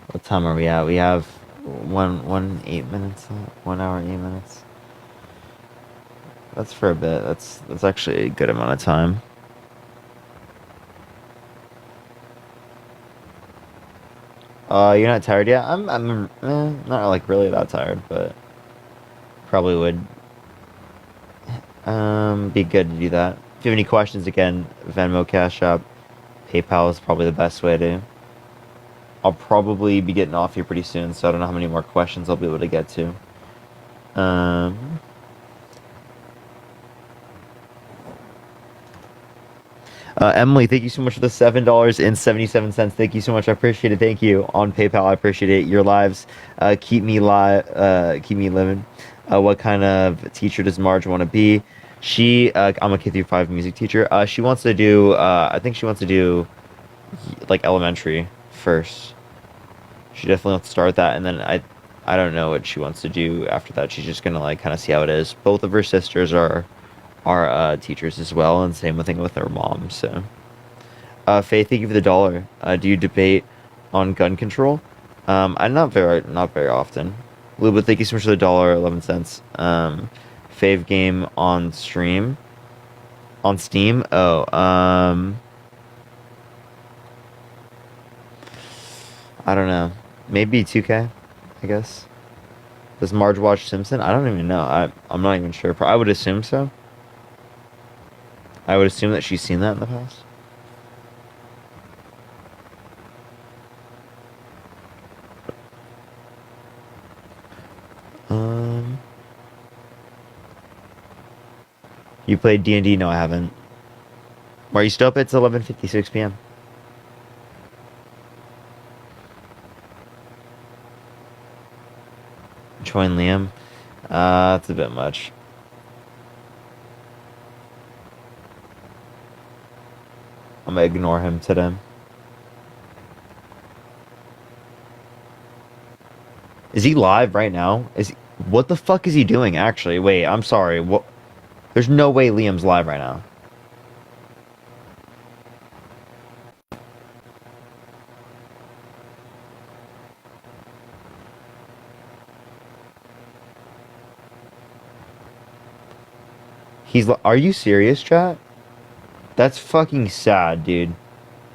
Speaker 1: What time are we at? We have 8 minutes. 1 hour, 8 minutes. That's for a bit. That's actually a good amount of time. You're not tired yet? I'm not like really that tired, but probably would be good to do that. If you have any questions, again, Venmo, Cash App, PayPal is probably the best way to. I'll probably be getting off here pretty soon, so I don't know how many more questions I'll be able to get to. Emily, thank you so much for the $7.77. Thank you so much. I appreciate it. Thank you. On PayPal, I appreciate it. Your lives keep me living. What kind of teacher does Marge want to be? I'm a K-5 music teacher. She wants to do, I think she wants to do like elementary first. She definitely wants to start that, and then I don't know what she wants to do after that. She's just gonna like kind of see how it is. Both of her sisters are teachers as well, and same thing with her mom. So, Faith, thank you for the $1. Do you debate on gun control? I'm not very often. Luba, thank you so much for the $1.11. Fave game on stream, on Steam. Oh, I don't know. Maybe 2K, I guess. Does Marge watch Simpson? I don't even know. I'm not even sure. I would assume so. I would assume that she's seen that in the past. You played D&D? No, I haven't. Are you still up? It's 11:56 p.m. Join Liam. That's a bit much. I'm gonna ignore him today. Is he live right now? What the fuck is he doing? Actually, wait. I'm sorry. What? There's no way Liam's live right now. Are you serious, chat? That's fucking sad, dude.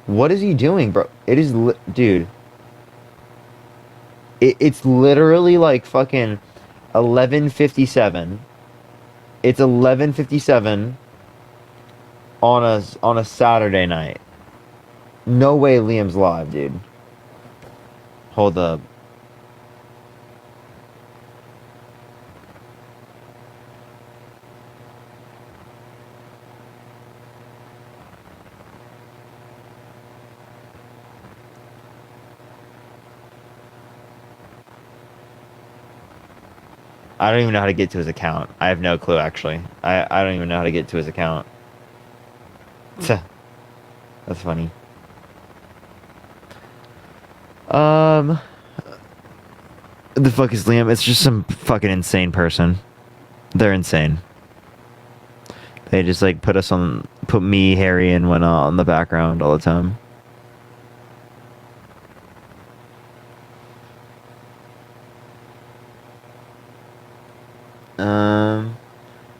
Speaker 1: What is he doing, bro? It is, dude. It's literally like fucking 11:57. It's 11:57 on a Saturday night. No way Liam's live, dude. Hold up. I don't even know how to get to his account. I have no clue, actually. I don't even know how to get to his account. That's funny. The fuck is Liam? It's just some fucking insane person. They're insane. They just like put me, Harry, and whatnot on the background all the time.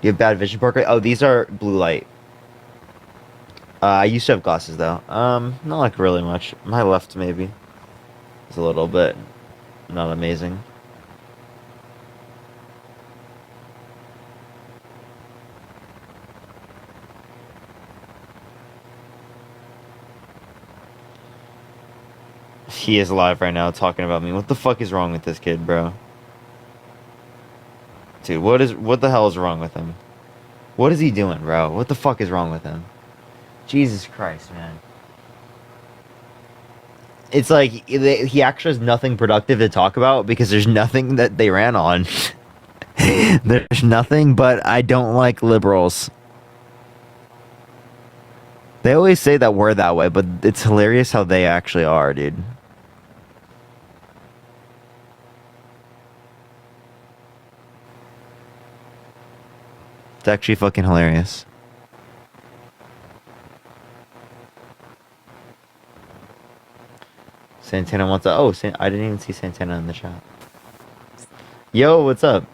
Speaker 1: You have bad vision, Parker? Oh, these are blue light. I used to have glasses though. Not like really much. My left maybe is a little bit not amazing. He is live right now talking about me. What the fuck is wrong with this kid, bro? Dude, what the hell is wrong with him? What is he doing, bro? What the fuck is wrong with him? Jesus Christ, man. It's like he actually has nothing productive to talk about because there's nothing that they ran on. There's nothing, but I don't like liberals. They always say that we're that way, but it's hilarious how they actually are, dude. It's actually fucking hilarious. Santana wants to... Oh, I didn't even see Santana in the chat. Yo, what's up?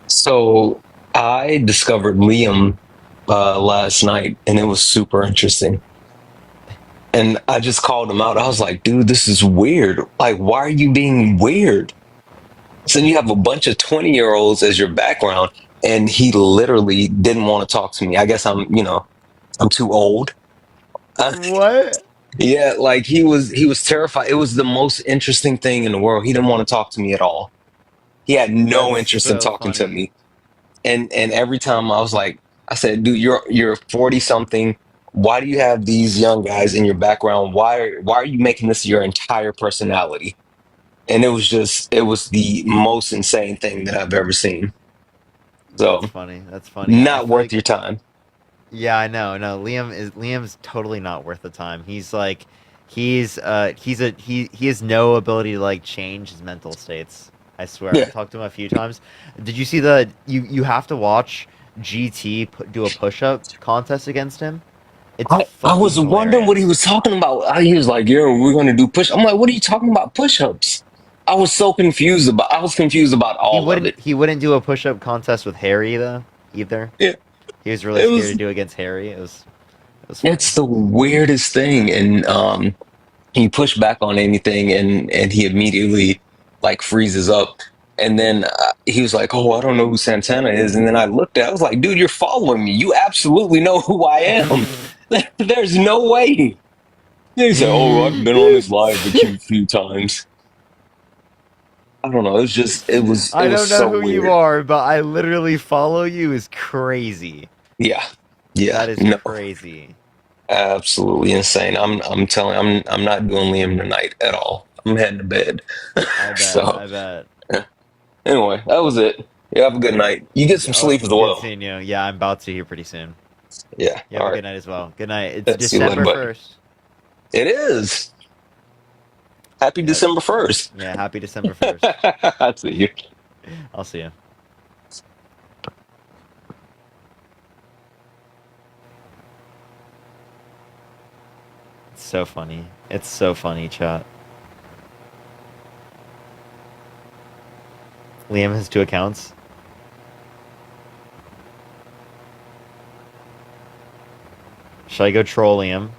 Speaker 7: So I discovered Liam last night, and it was super interesting. And I just called him out. I was like, dude, this is weird. Like, why are you being weird? So you have a bunch of 20-year-olds as your background, and he literally didn't want to talk to me. I guess I'm too old.
Speaker 1: What?
Speaker 7: Yeah, like he was terrified. It was the most interesting thing in the world. He didn't want to talk to me at all. He had no interest in talking to me. And every time I was like, I said, dude, you're 40 something. Why do you have these young guys in your background? Why are you making this your entire personality? And it was the most insane thing that I've ever seen. So
Speaker 1: That's funny. That's funny.
Speaker 7: not worth your time.
Speaker 1: Yeah, I know. No, Liam's totally not worth the time. He's like, he has no ability to like change his mental states. I swear.
Speaker 7: Yeah.
Speaker 1: I've talked to him a few times. Did you see you have to watch GT do a push-up contest against him? It's
Speaker 7: I was wondering what he was talking about. He was like, "Yeah, we're going to do push." I'm like, "What are you talking about push-ups?" I was confused about all of it.
Speaker 1: He wouldn't do a push-up contest with Harry though, either.
Speaker 7: Yeah.
Speaker 1: He was really scared to do against Harry. It was
Speaker 7: It's the weirdest thing, and he pushed back on anything, and he immediately like freezes up, and then he was like, "Oh, I don't know who Santana is," and then I looked at, I was like, "Dude, you're following me. You absolutely know who I am. There's no way." He said, "Oh, I've been on his live a few times." I don't know. It was just,
Speaker 1: I
Speaker 7: it was
Speaker 1: don't know
Speaker 7: so
Speaker 1: who you
Speaker 7: weird.
Speaker 1: are, but I literally follow you is crazy.
Speaker 7: Yeah, yeah,
Speaker 1: That is
Speaker 7: no,
Speaker 1: crazy.
Speaker 7: absolutely insane. I'm not doing Liam tonight at all. I'm heading to bed.
Speaker 1: I bet.
Speaker 7: So
Speaker 1: I bet.
Speaker 7: anyway, that was it. You have a good night. You get some sleep as
Speaker 1: Good
Speaker 7: well.
Speaker 1: seeing you. Yeah, I'm about to here pretty soon.
Speaker 7: Yeah.
Speaker 1: You have
Speaker 7: All
Speaker 1: a
Speaker 7: right.
Speaker 1: good night as well. Good night. It's
Speaker 7: See you later,
Speaker 1: December
Speaker 7: buddy.
Speaker 1: 1st.
Speaker 7: It is. Happy December 1st.
Speaker 1: Yeah, happy December 1st.
Speaker 7: I'll see you.
Speaker 1: I'll see you. It's so funny. It's so funny, chat. Liam has 2 accounts. Should I go troll Liam?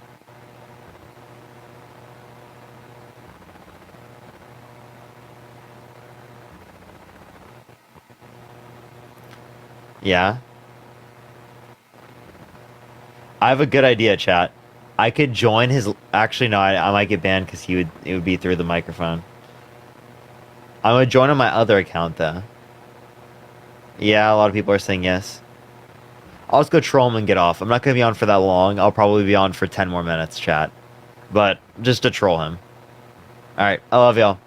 Speaker 1: Yeah. I have a good idea, chat. I could join his. Actually, no. I might get banned because it would be through the microphone. I'm gonna join on my other account though. Yeah, a lot of people are saying yes. I'll just go troll him and get off. I'm not gonna be on for that long. I'll probably be on for 10 more minutes, chat. But just to troll him. All right. I love y'all.